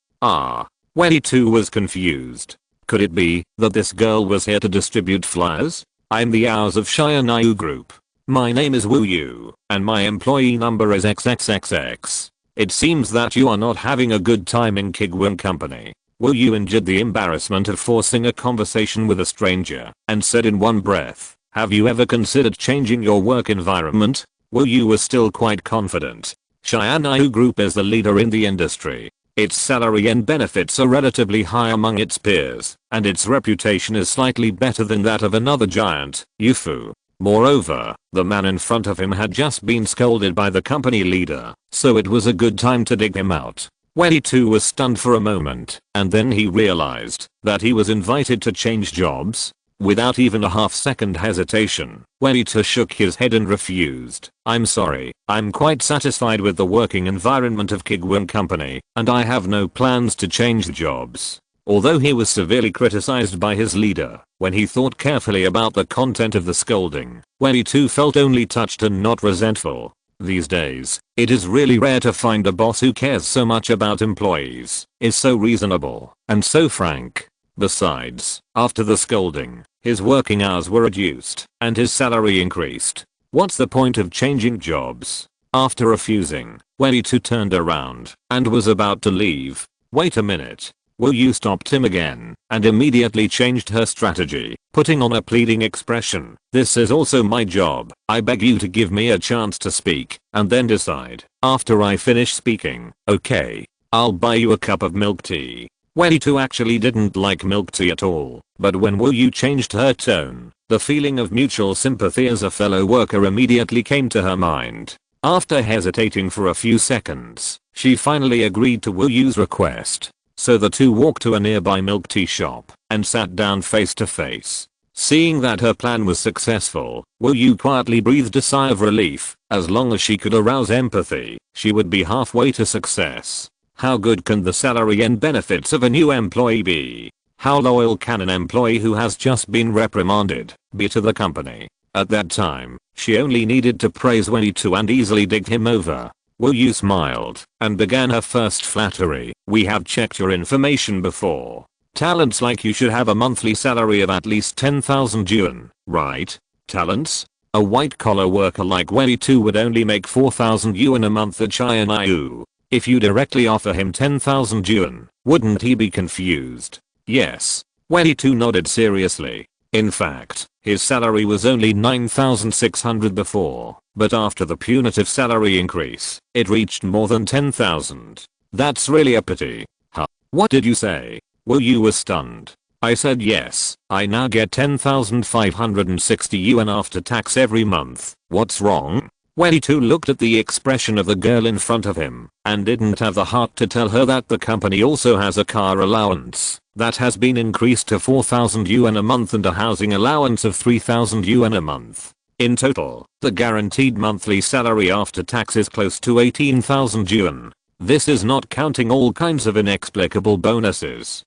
S1: Wendy too was confused. Could it be that this girl was here to distribute flyers? "I'm the Hours of SYNOPSIS group. My name is Wu Yu, and my employee number is XXXX. It seems that you are not having a good time in Kuiguang Company." Wu Yu endured the embarrassment of forcing a conversation with a stranger, and said in one breath, "Have you ever considered changing your work environment?" Wu Yu was still quite confident. SYNOPSIS Group is the leader in the industry. Its salary and benefits are relatively high among its peers, and its reputation is slightly better than that of another giant, Youfu. Moreover, the man in front of him had just been scolded by the company leader, so it was a good time to dig him out. Wendy too was stunned for a moment, and then he realized that he was invited to change jobs. Without even a half-second hesitation, Wendy too shook his head and refused. "I'm sorry, I'm quite satisfied with the working environment of Kuiguang Company, and I have no plans to change jobs." Although he was severely criticized by his leader, when he thought carefully about the content of the scolding, Wendy too felt only touched and not resentful. These days, it is really rare to find a boss who cares so much about employees, is so reasonable, and so frank. Besides, after the scolding, his working hours were reduced, and his salary increased. What's the point of changing jobs? After refusing, Wendy too turned around, and was about to leave. "Wait a minute." Wu Yu stopped him again, and immediately changed her strategy, putting on a pleading expression. "This is also my job. I beg you to give me a chance to speak, and then decide. After I finish speaking, okay, I'll buy you a cup of milk tea." Wendy too actually didn't like milk tea at all, but when Wu Yu changed her tone, the feeling of mutual sympathy as a fellow worker immediately came to her mind. After hesitating for a few seconds, she finally agreed to Wu Yu's request. So the two walked to a nearby milk tea shop and sat down face to face. Seeing that her plan was successful, Wu Yu quietly breathed a sigh of relief. As long as she could arouse empathy, she would be halfway to success. How good can the salary and benefits of a new employee be? How loyal can an employee who has just been reprimanded be to the company? At that time, she only needed to praise Wendy too and easily dig him over. Wu Yu smiled and began her first flattery. "We have checked your information before. Talents like you should have a monthly salary of at least 10,000 yuan, right? Talents? A white-collar worker like Wendy too would only make 4,000 yuan a month at SYNOPSIS. If you directly offer him 10,000 yuan, wouldn't he be confused?" "Yes." Wendy too nodded seriously. In fact, his salary was only 9,600 before, but after the punitive salary increase, it reached more than 10,000. "That's really a pity." "Huh? What did you say?" Wu Yu was stunned. "I said yes, I now get 10,560 yuan after tax every month. What's wrong?" Wendy too looked at the expression of the girl in front of him, and didn't have the heart to tell her that the company also has a car allowance that has been increased to 4,000 yuan a month and a housing allowance of 3,000 yuan a month. In total, the guaranteed monthly salary after tax is close to 18,000 yuan. This is not counting all kinds of inexplicable bonuses.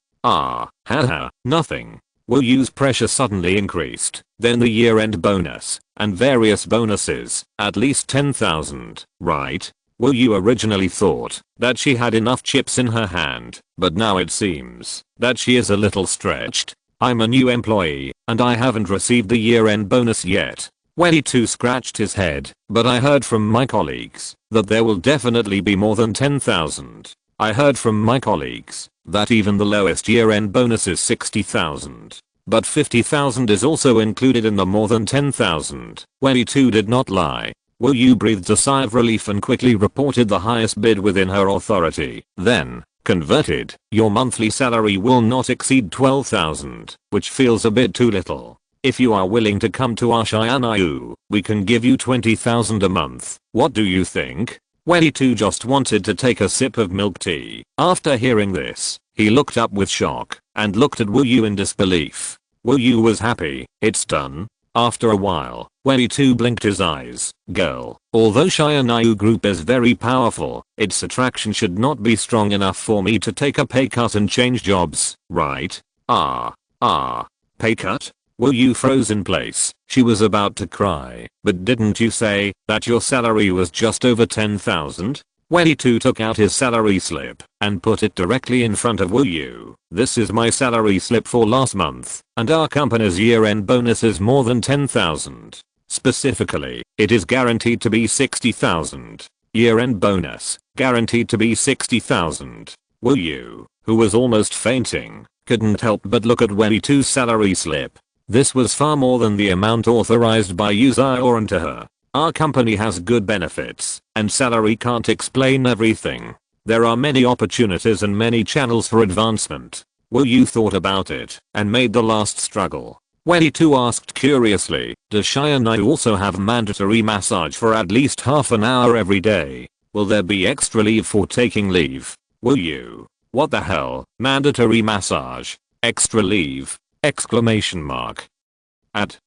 S1: Nothing. Wu Yu's pressure suddenly increased. Then the year-end bonus, and various bonuses, at least 10,000, right? Wu Yu originally thought that she had enough chips in her hand, but now it seems that she is a little stretched. "I'm a new employee, and I haven't received the year-end bonus yet." Wendy too scratched his head, "But I heard from my colleagues that there will definitely be more than 10,000. I heard from my colleagues that even the lowest year-end bonus is 60,000. But 50,000 is also included in the more than 10,000. Wendy too did not lie. Wu Yu breathed a sigh of relief and quickly reported the highest bid within her authority. Then, converted, your monthly salary will not exceed 12,000, which feels a bit too little. If you are willing to come to our Shayanayu, we can give you 20,000 a month. What do you think? Welly too just wanted to take a sip of milk tea. After hearing this, he looked up with shock and looked at Wu Yu in disbelief. Wu Yu was happy. It's done. After a while, Welly too blinked his eyes. Girl, although Shayanayu group is very powerful, its attraction should not be strong enough for me to take a pay cut and change jobs, right? Pay cut? Wu Yu froze in place. She was about to cry. But didn't you say that your salary was just over 10,000? Welly too took out his salary slip and put it directly in front of Wu Yu. This is my salary slip for last month, and our company's year-end bonus is more than 10,000. Specifically, it is guaranteed to be 60,000. Year-end bonus, guaranteed to be 60,000. Wu Yu, who was almost fainting, couldn't help but look at Welly too's salary slip. This was far more than the amount authorized by Uzaoran to her. Our company has good benefits, and salary can't explain everything. There are many opportunities and many channels for advancement. Wu Yu thought about it and made the last struggle. Welly too asked curiously, does Shayanayu also have mandatory massage for at least half an hour every day? Will there be extra leave for taking leave? Wu Yu, what the hell? Mandatory massage? Extra leave? Exclamation mark.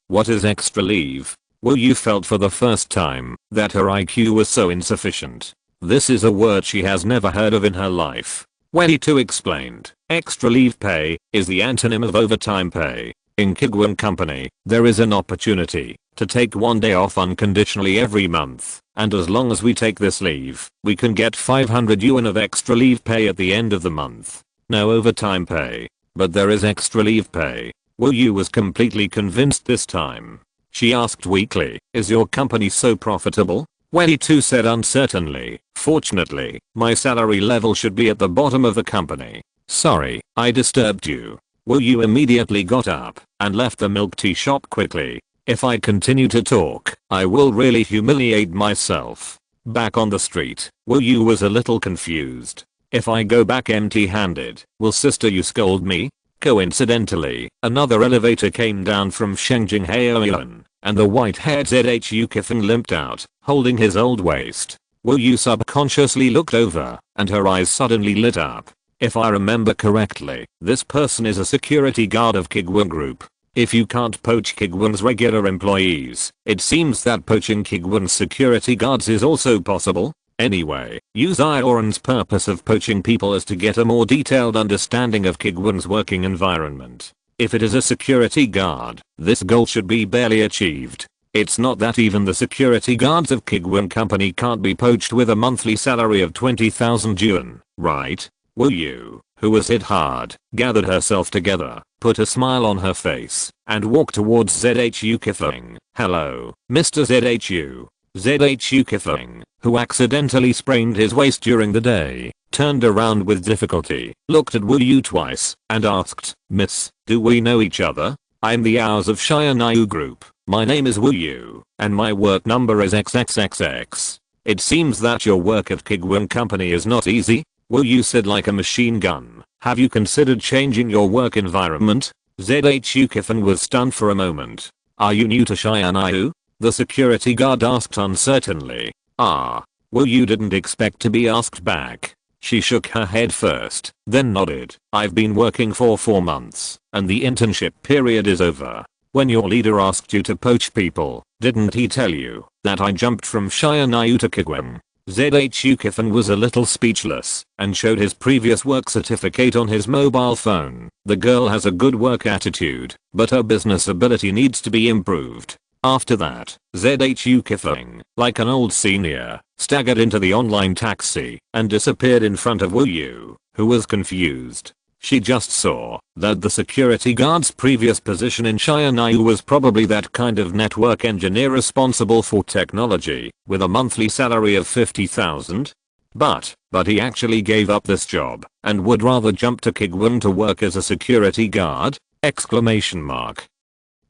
S1: What is extra leave? Wu Yu felt for the first time that her IQ was so insufficient. This is a word she has never heard of in her life. Welly too explained, extra leave pay is the antonym of overtime pay. In Kuiguang Company, there is an opportunity to take one day off unconditionally every month, and as long as we take this leave, we can get 500 yuan of extra leave pay at the end of the month. No overtime pay, but there is extra leave pay. Wu Yu was completely convinced this time. She asked weakly, is your company so profitable? Welly too said uncertainly, fortunately, my salary level should be at the bottom of the company. Sorry, I disturbed you. Wu Yu immediately got up and left the milk tea shop quickly. If I continue to talk, I will really humiliate myself. Back on the street, Wu Yu was a little confused. If I go back empty-handed, will sister you scold me? Coincidentally, another elevator came down from Shengjing Haoyuan, and the white-haired ZHU Kifeng limped out, holding his old waist. Wu Yu subconsciously looked over, and her eyes suddenly lit up. If I remember correctly, this person is a security guard of Kuiguang Group. If you can't poach Kuiguang's regular employees, it seems that poaching Kuiguang's security guards is also possible. Anyway, Uzaoran's purpose of poaching people is to get a more detailed understanding of Kuiguang's working environment. If it is a security guard, this goal should be barely achieved. It's not that even the security guards of Kuiguang Company can't be poached with a monthly salary of 20,000 yuan, right? Wu Yu, who was hit hard, gathered herself together, put a smile on her face, and walked towards ZHU Kifeng. Hello, Mr. ZHU. ZHU Kifeng, who accidentally sprained his waist during the day, turned around with difficulty, looked at Wu Yu twice, and asked, Miss, do we know each other? I'm the Hours of Shayanayu Group. My name is Wu Yu, and my work number is XXXX. It seems that your work at Kuiguang Company is not easy. Wu Yu said like a machine gun. Have you considered changing your work environment? ZHU Kifeng was stunned for a moment. Are you new to Shayanayu? The security guard asked uncertainly. Wu Yu didn't expect to be asked back. She shook her head first, then nodded. I've been working for 4 months, and the internship period is over. When your leader asked you to poach people, didn't he tell you that I jumped from Shayanayu to Kuiguang? ZHU Kifeng was a little speechless and showed his previous work certificate on his mobile phone. The girl has a good work attitude, but her business ability needs to be improved. After that, ZHU Kifeng, like an old senior, staggered into the online taxi and disappeared in front of Wu Yu, who was confused. She just saw that the security guard's previous position in Shayanayu was probably that kind of network engineer responsible for technology, with a monthly salary of 50,000. But he actually gave up this job and would rather jump to Kuiguang to work as a security guard? Exclamation mark.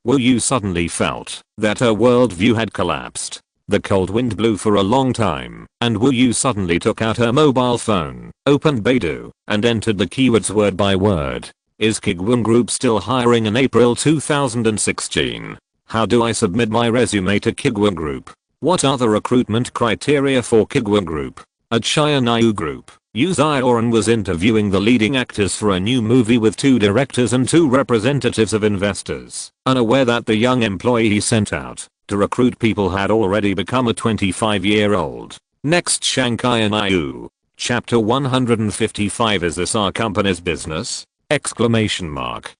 S1: Wu Yu suddenly felt that her worldview had collapsed. The cold wind blew for a long time, and Wu Yu suddenly took out her mobile phone, opened Baidu, and entered the keywords word by word. Is Kuiguang Group still hiring in April 2016? How do I submit my resume to Kuiguang Group? What are the recruitment criteria for Kuiguang Group? At Shayanayu Group, Yu Zioran was interviewing the leading actors for a new movie with 2 directors and 2 representatives of investors, unaware that the young employee he sent out to recruit people had already become a 25-year-old. Next, Shanghai Anayu. Chapter 155. Is this our company's business? Exclamation mark.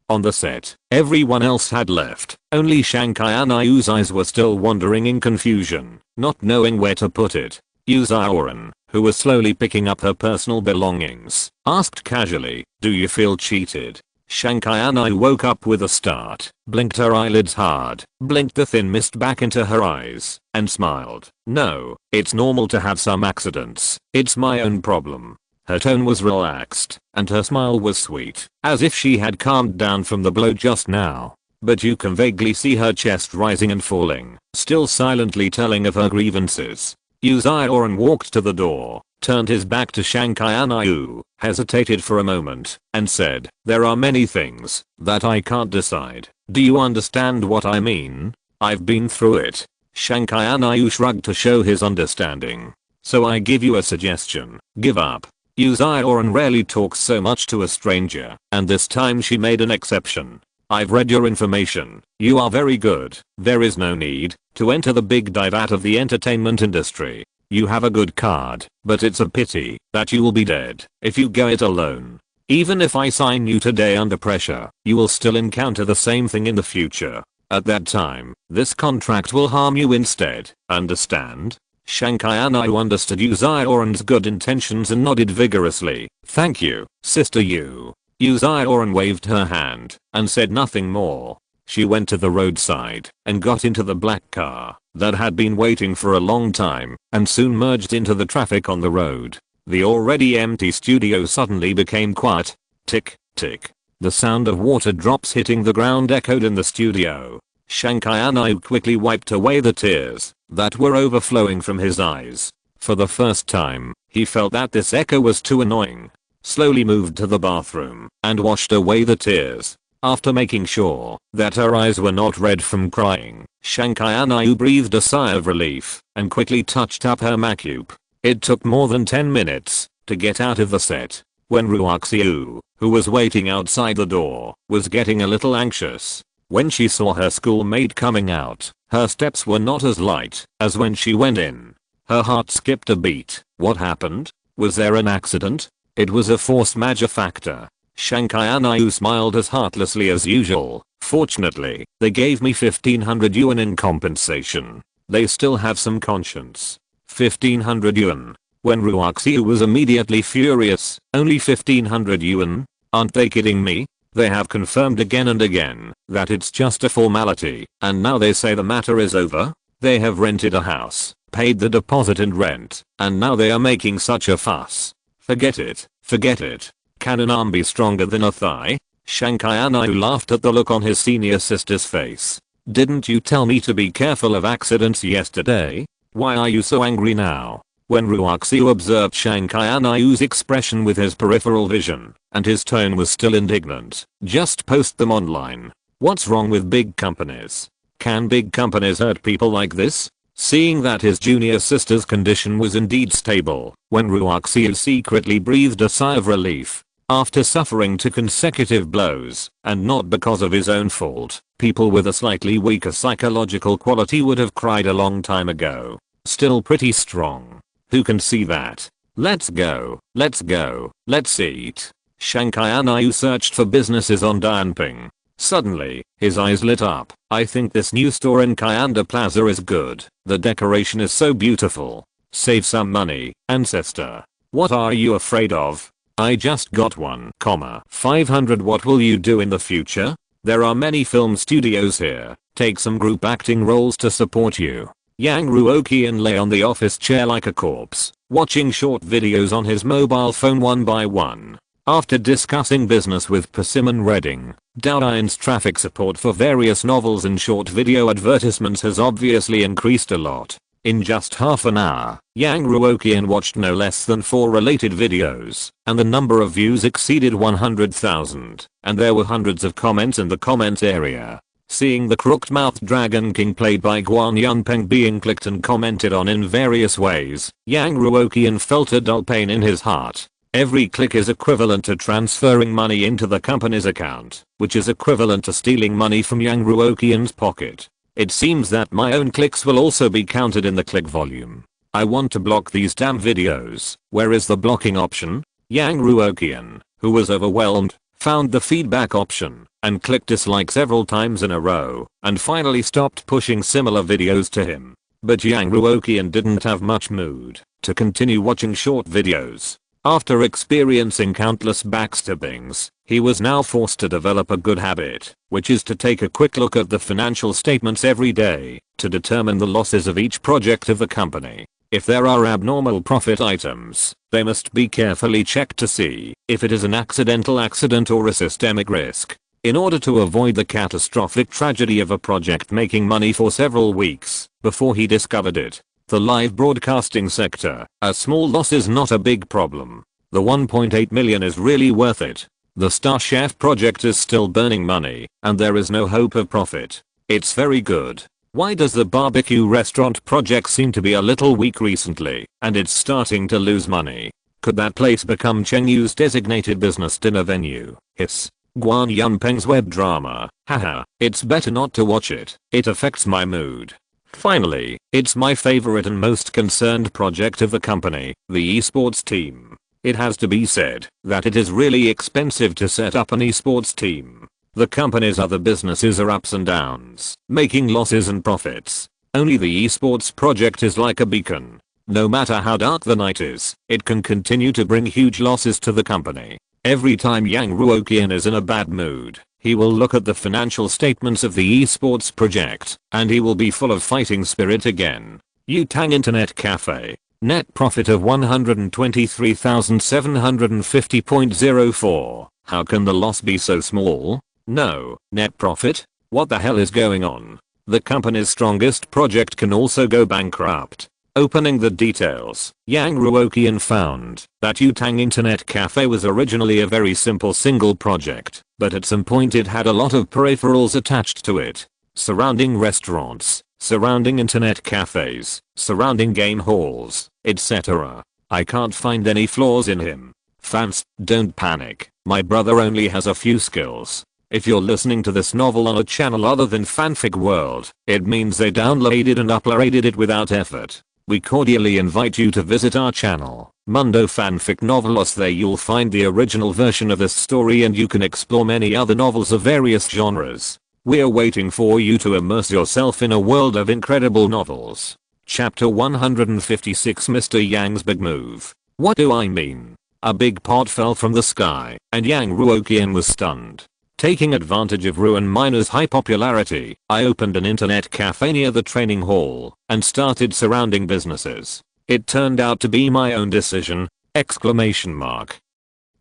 S1: On the set, everyone else had left. Only Shanghai Anayu's eyes were still wandering in confusion, not knowing where to put it. Yu Zioran, who was slowly picking up her personal belongings, asked casually, do you feel cheated? Shanghai Anayu woke up with a start, blinked her eyelids hard, blinked the thin mist back into her eyes, and smiled. No, it's normal to have some accidents. It's my own problem. Her tone was relaxed, and her smile was sweet, as if she had calmed down from the blow just now. But you can vaguely see her chest rising and falling, still silently telling of her grievances. Yu Zioran walked to the door, turned his back to Shanghai Anayu, hesitated for a moment, and said, there are many things that I can't decide. Do you understand what I mean? I've been through it. Shanghai Anayu shrugged to show his understanding. So I give you a suggestion. Give up. Yu Zioran rarely talks so much to a stranger, and this time she made an exception. I've read your information. You are very good. There is no need to enter the big dive out of the entertainment industry. You have a good card, but it's a pity that you will be dead if you go it alone. Even if I sign you today under pressure, you will still encounter the same thing in the future. At that time, this contract will harm you instead. Understand? Shanghai Anayu understood Yu Zioran's good intentions and nodded vigorously. Thank you, Sister Yu. Yu Zioran waved her hand and said nothing more. She went to the roadside and got into the black car that had been waiting for a long time and soon merged into the traffic on the road. The already empty studio suddenly became quiet. Tick, tick. The sound of water drops hitting the ground echoed in the studio. Shanghai Anayu quickly wiped away the tears that were overflowing from his eyes. For the first time, he felt that this echo was too annoying. Slowly moved to the bathroom and washed away the tears. After making sure that her eyes were not red from crying, Shanghai Anayu breathed a sigh of relief and quickly touched up her makeup. It took more than 10 minutes to get out of the set. When Ruoqian, who was waiting outside the door, was getting a little anxious. When she saw her schoolmate coming out, her steps were not as light as when she went in. Her heart skipped a beat. What happened? Was there an accident? It was a force majeure factor. Shanghai Anayu smiled as heartlessly as usual. Fortunately, they gave me 1500 yuan in compensation. They still have some conscience. 1500 yuan. When Ruoqian was immediately furious. Only 1500 yuan? Aren't they kidding me? They have confirmed again and again that it's just a formality, and now they say the matter is over? They have rented a house, paid the deposit and rent, and now they are making such a fuss. Forget it, forget it. Can an arm be stronger than a thigh? Shanghai Anayu laughed at the look on his senior sister's face. Didn't you tell me to be careful of accidents yesterday? Why are you so angry now? When Ruoqian observed Shanghai Anayu's expression with his peripheral vision, and his tone was still indignant. Just post them online. What's wrong with big companies? Can big companies hurt people like this? Seeing that his junior sister's condition was indeed stable, when Ruoqian secretly breathed a sigh of relief. After suffering 2 consecutive blows, and not because of his own fault, people with a slightly weaker psychological quality would have cried a long time ago. Still pretty strong. Who can see that? Let's go, let's go, let's eat. Shanghai Anayu searched for businesses on Dianping. Suddenly, his eyes lit up. I think this new store in Kayanda Plaza is good. The decoration is so beautiful. Save some money, ancestor. What are you afraid of? I just got 1,500. What will you do in the future? There are many film studios here. Take some group acting roles to support you. Yang Ruoqian lay on the office chair like a corpse, watching short videos on his mobile phone one by one. After discussing business with Persimmon Redding, Douyian's traffic support for various novels and short video advertisements has obviously increased a lot. In just half an hour, Yang Ruoqian watched no less than 4 related videos, and the number of views exceeded 100,000, and there were hundreds of comments in the comment area. Seeing the crooked-mouthed Dragon King played by Guan Yunpeng being clicked and commented on in various ways, Yang Ruoqian felt a dull pain in his heart. Every click is equivalent to transferring money into the company's account, which is equivalent to stealing money from Yang Ruoqian's pocket. It seems that my own clicks will also be counted in the click volume. I want to block these damn videos. Where is the blocking option? Yang Ruoqian, who was overwhelmed, found the feedback option and clicked dislike several times in a row and finally stopped pushing similar videos to him. But Yang Ruoqian didn't have much mood to continue watching short videos. After experiencing countless backstabbings, he was now forced to develop a good habit, which is to take a quick look at the financial statements every day to determine the losses of each project of the company. If there are abnormal profit items, they must be carefully checked to see if it is an accidental accident or a systemic risk. In order to avoid the catastrophic tragedy of a project making money for several weeks before he discovered it. The live broadcasting sector, a small loss is not a big problem. The 1.8 million is really worth it. The Star Chef project is still burning money, and there is no hope of profit. It's very good. Why does the barbecue restaurant project seem to be a little weak recently, and it's starting to lose money? Could that place become Chengdu's designated business dinner venue? Hiss. Guan Yunpeng's web drama. Haha, it's better not to watch it. It affects my mood. Finally, it's my favorite and most concerned project of the company, the esports team. It has to be said that it is really expensive to set up an esports team. The company's other businesses are ups and downs, making losses and profits. Only the esports project is like a beacon. No matter how dark the night is, it can continue to bring huge losses to the company. Every time Yang Ruoqian is in a bad mood, he will look at the financial statements of the esports project, and he will be full of fighting spirit again. Yutang Internet Cafe. Net profit of 123,750.04. How can the loss be so small? No, net profit? What the hell is going on? The company's strongest project can also go bankrupt. Opening the details, Yang Ruoqian found that Yutang Internet Cafe was originally a very simple single project, but at some point it had a lot of peripherals attached to it. Surrounding restaurants, surrounding internet cafes, surrounding game halls, etc. I can't find any flaws in him. Fans, don't panic. My brother only has a few skills. If you're listening to this novel on a channel other than Fanfic World, it means they downloaded and uploaded it without effort. We cordially invite you to visit our channel, Mundo Fanfic Novelos. There you'll find the original version of this story and you can explore many other novels of various genres. We're waiting for you to immerse yourself in a world of incredible novels. Chapter 156 Mr. Yang's Big Move. What do I mean? A big pot fell from the sky, and Yang Ruoqian was stunned. Taking advantage of Ruan Miner's high popularity, I opened an internet cafe near the training hall and started surrounding businesses. It turned out to be my own decision! Exclamation mark.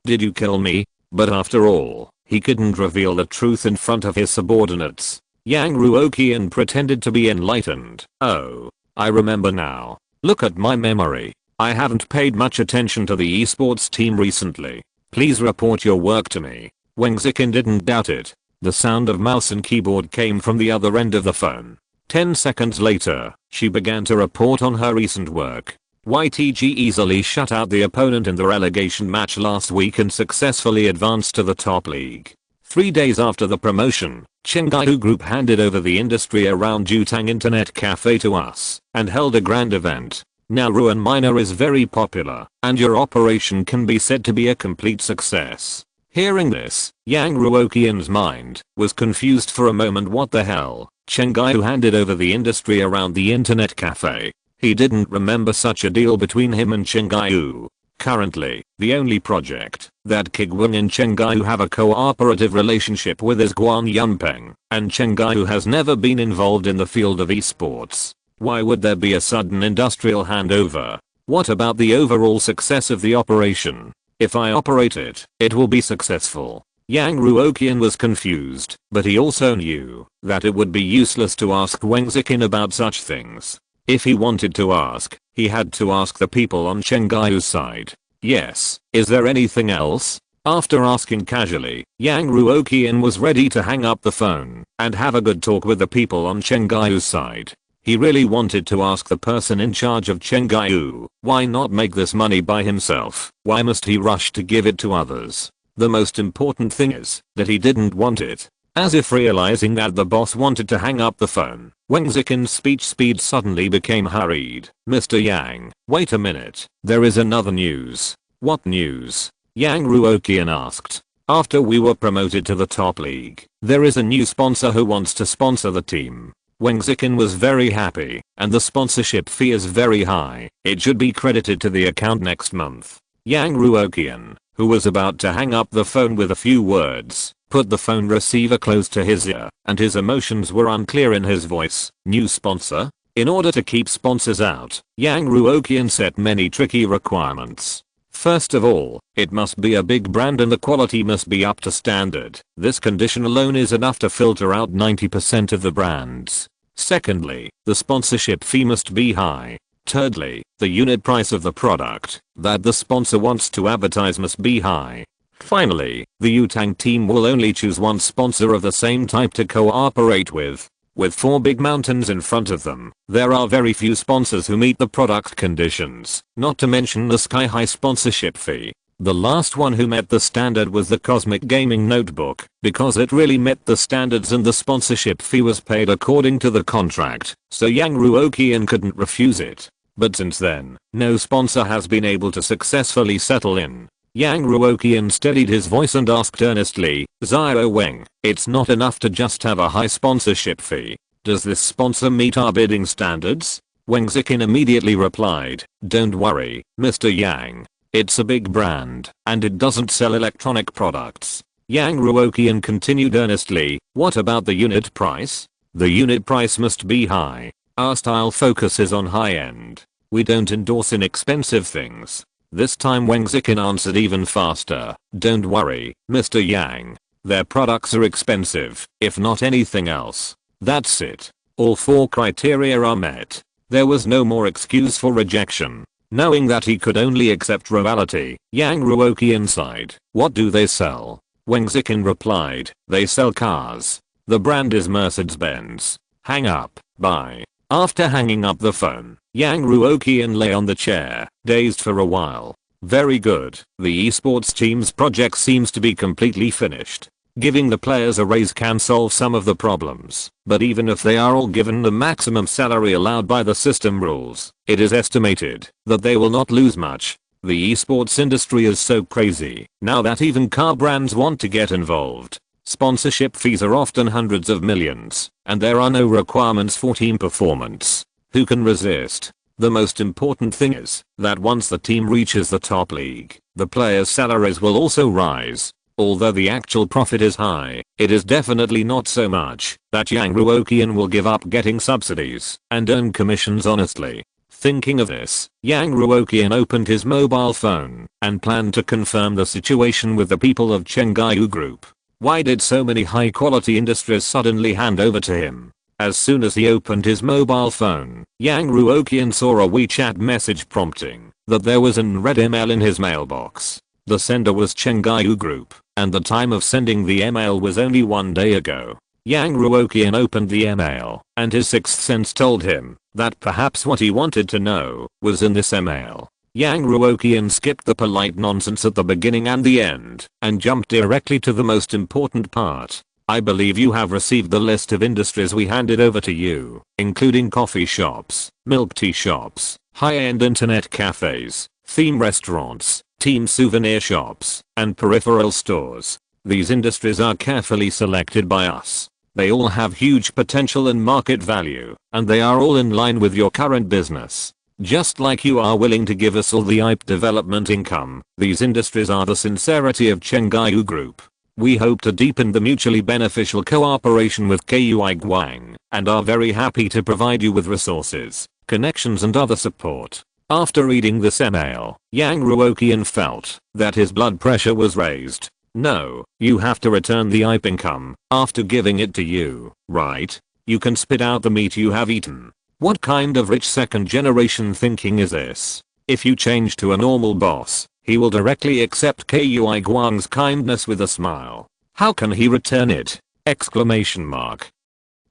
S1: Did you kill me? But after all, he couldn't reveal the truth in front of his subordinates. Yang Ruoqian pretended to be enlightened. Oh, I remember now. Look at my memory. I haven't paid much attention to the esports team recently. Please report your work to me. Wang Zikin didn't doubt it. The sound of mouse and keyboard came from the other end of the phone. 10 seconds later, she began to report on her recent work. YTG easily shut out the opponent in the relegation match last week and successfully advanced to the top league. 3 days after the promotion, Chengdu Group handed over the industry around Yutang Internet Cafe to us and held a grand event. Now Ruan Miner is very popular, and your operation can be said to be a complete success. Hearing this, Yang Ruoqian's mind was confused for a moment. What the hell? Chengdu handed over the industry around the internet cafe. He didn't remember such a deal between him and Chengdu. Currently, the only project that Kuiguang and Chengdu have a cooperative relationship with is Guan Yunpeng, and Chengdu has never been involved in the field of esports. Why would there be a sudden industrial handover? What about the overall success of the operation? If I operate it, it will be successful. Yang Ruoqian was confused, but he also knew that it would be useless to ask Wang Zikin about such things. If he wanted to ask, he had to ask the people on Chen Guiu's side. Yes, is there anything else? After asking casually, Yang Ruoqian was ready to hang up the phone and have a good talk with the people on Chen Guiu's side. He really wanted to ask the person in charge of Chen Guiu, why not make this money by himself? Why must he rush to give it to others? The most important thing is that he didn't want it. As if realizing that the boss wanted to hang up the phone, Wang Zikin's speech speed suddenly became hurried. Mr. Yang, wait a minute, there is another news. What news? Yang Ruoqian asked. After we were promoted to the top league, there is a new sponsor who wants to sponsor the team. Wang Zikin was very happy, and the sponsorship fee is very high. It should be credited to the account next month. Yang Ruoqian, who was about to hang up the phone with a few words, put the phone receiver close to his ear, and his emotions were unclear in his voice. New sponsor? In order to keep sponsors out, Yang Ruoqian set many tricky requirements. First of all, it must be a big brand and the quality must be up to standard. This condition alone is enough to filter out 90% of the brands. Secondly, the sponsorship fee must be high. Thirdly, the unit price of the product that the sponsor wants to advertise must be high. Finally, the Yutang team will only choose one sponsor of the same type to cooperate with. With 4 big mountains in front of them, there are very few sponsors who meet the product conditions, not to mention the sky-high sponsorship fee. The last one who met the standard was the Cosmic Gaming Notebook, because it really met the standards and the sponsorship fee was paid according to the contract, so Yang Ruoqian couldn't refuse it. But since then, no sponsor has been able to successfully settle in. Yang Ruoqian steadied his voice and asked earnestly, Xiao Weng, it's not enough to just have a high sponsorship fee. Does this sponsor meet our bidding standards? Wang Zikin immediately replied, don't worry, Mr. Yang. It's a big brand, and it doesn't sell electronic products. Yang Ruoqian continued earnestly, what about the unit price? The unit price must be high. Our style focuses on high end. We don't endorse inexpensive things. This time Wang Zikin answered even faster, don't worry, Mr. Yang. Their products are expensive, if not anything else. That's it. All 4 criteria are met. There was no more excuse for rejection. Knowing that he could only accept reality, Yang Ruoqian sighed, what do they sell? Wang Zikin replied, they sell cars. The brand is Mercedes-Benz. Hang up, bye. After hanging up the phone, Yang Ruoqian lay on the chair, dazed for a while. Very good, the esports team's project seems to be completely finished. Giving the players a raise can solve some of the problems, but even if they are all given the maximum salary allowed by the system rules, it is estimated that they will not lose much. The esports industry is so crazy now that even car brands want to get involved. Sponsorship fees are often hundreds of millions, and there are no requirements for team performance. Who can resist? The most important thing is that once the team reaches the top league, the players' salaries will also rise. Although the actual profit is high, it is definitely not so much that Yang Ruoqian will give up getting subsidies and earn commissions honestly. Thinking of this, Yang Ruoqian opened his mobile phone and planned to confirm the situation with the people of Chen Guiu Group. Why did so many high quality industries suddenly hand over to him? As soon as he opened his mobile phone, Yang Ruoqian saw a WeChat message prompting that there was an unread email in his mailbox. The sender was Chen Guiu Group, and the time of sending the email was only 1 day ago. Yang Ruoqian opened the email, and his sixth sense told him that perhaps what he wanted to know was in this email. Yang Ruoqian skipped the polite nonsense at the beginning and the end, and jumped directly to the most important part. I believe you have received the list of industries we handed over to you, including coffee shops, milk tea shops, high-end internet cafes, theme restaurants, team souvenir shops, and peripheral stores. These industries are carefully selected by us. They all have huge potential and market value, and they are all in line with your current business. Just like you are willing to give us all the IP development income, these industries are the sincerity of Chen Guiu Group. We hope to deepen the mutually beneficial cooperation with Kuiguang, and are very happy to provide you with resources, connections and other support. After reading this email, Yang Ruoqian felt that his blood pressure was raised. No, you have to return the IP income after giving it to you, right? You can spit out the meat you have eaten. What kind of rich second generation thinking is this? If you change to a normal boss, he will directly accept Kuiguang's kindness with a smile. How can he return it? Exclamation mark.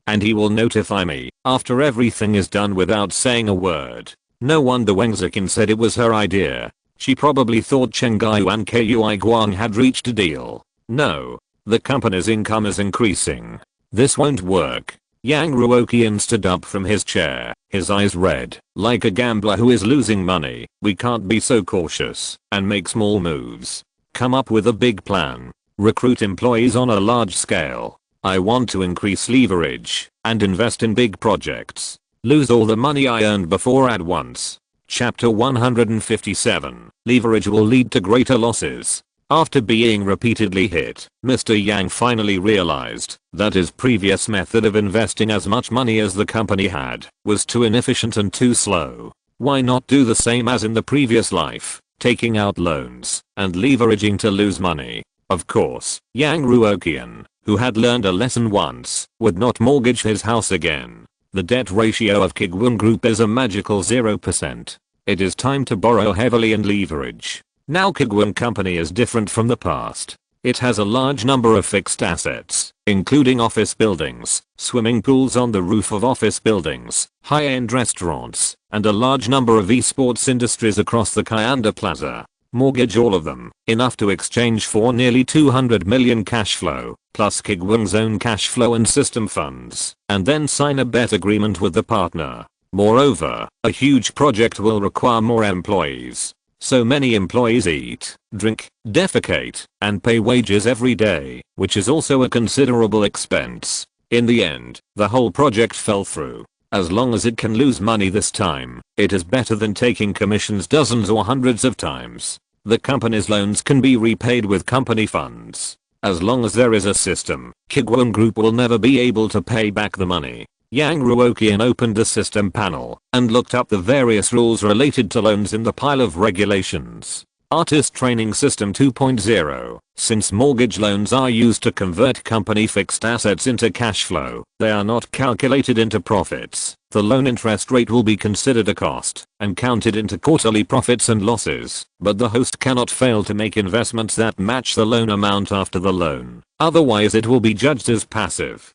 S1: And he will notify me after everything is done without saying a word. No wonder Wang Ziqin said it was her idea. She probably thought Chengyu and Kuiguang had reached a deal. No. The company's income is increasing. This won't work. Yang Ruoqian stood up from his chair, his eyes red, like a gambler who is losing money. We can't be so cautious and make small moves. Come up with a big plan. Recruit employees on a large scale. I want to increase leverage and invest in big projects. Lose all the money I earned before at once. Chapter 157. Leverage will lead to greater losses. After being repeatedly hit, Mr. Yang finally realized that his previous method of investing as much money as the company had was too inefficient and too slow. Why not do the same as in the previous life, taking out loans and leveraging to lose money? Of course, Yang Ruoqian, who had learned a lesson once, would not mortgage his house again. The debt ratio of Kuiguang Group is a magical 0%. It is time to borrow heavily and leverage. Now Kuiguang Company is different from the past. It has a large number of fixed assets, including office buildings, swimming pools on the roof of office buildings, high-end restaurants, and a large number of esports industries across the Kayanda Plaza. Mortgage all of them, enough to exchange for nearly 200 million cash flow, plus Kuiguang's own cash flow and system funds, and then sign a bet agreement with the partner. Moreover, a huge project will require more employees. So many employees eat, drink, defecate, and pay wages every day, which is also a considerable expense. In the end, the whole project fell through. As long as it can lose money this time, it is better than taking commissions dozens or hundreds of times. The company's loans can be repaid with company funds. As long as there is a system, Kuiguang Group will never be able to pay back the money. Yang Ruoqian opened the system panel and looked up the various rules related to loans in the pile of regulations. Artist Training System 2.0. Since mortgage loans are used to convert company fixed assets into cash flow, they are not calculated into profits. The loan interest rate will be considered a cost and counted into quarterly profits and losses, but the host cannot fail to make investments that match the loan amount after the loan. Otherwise it will be judged as passive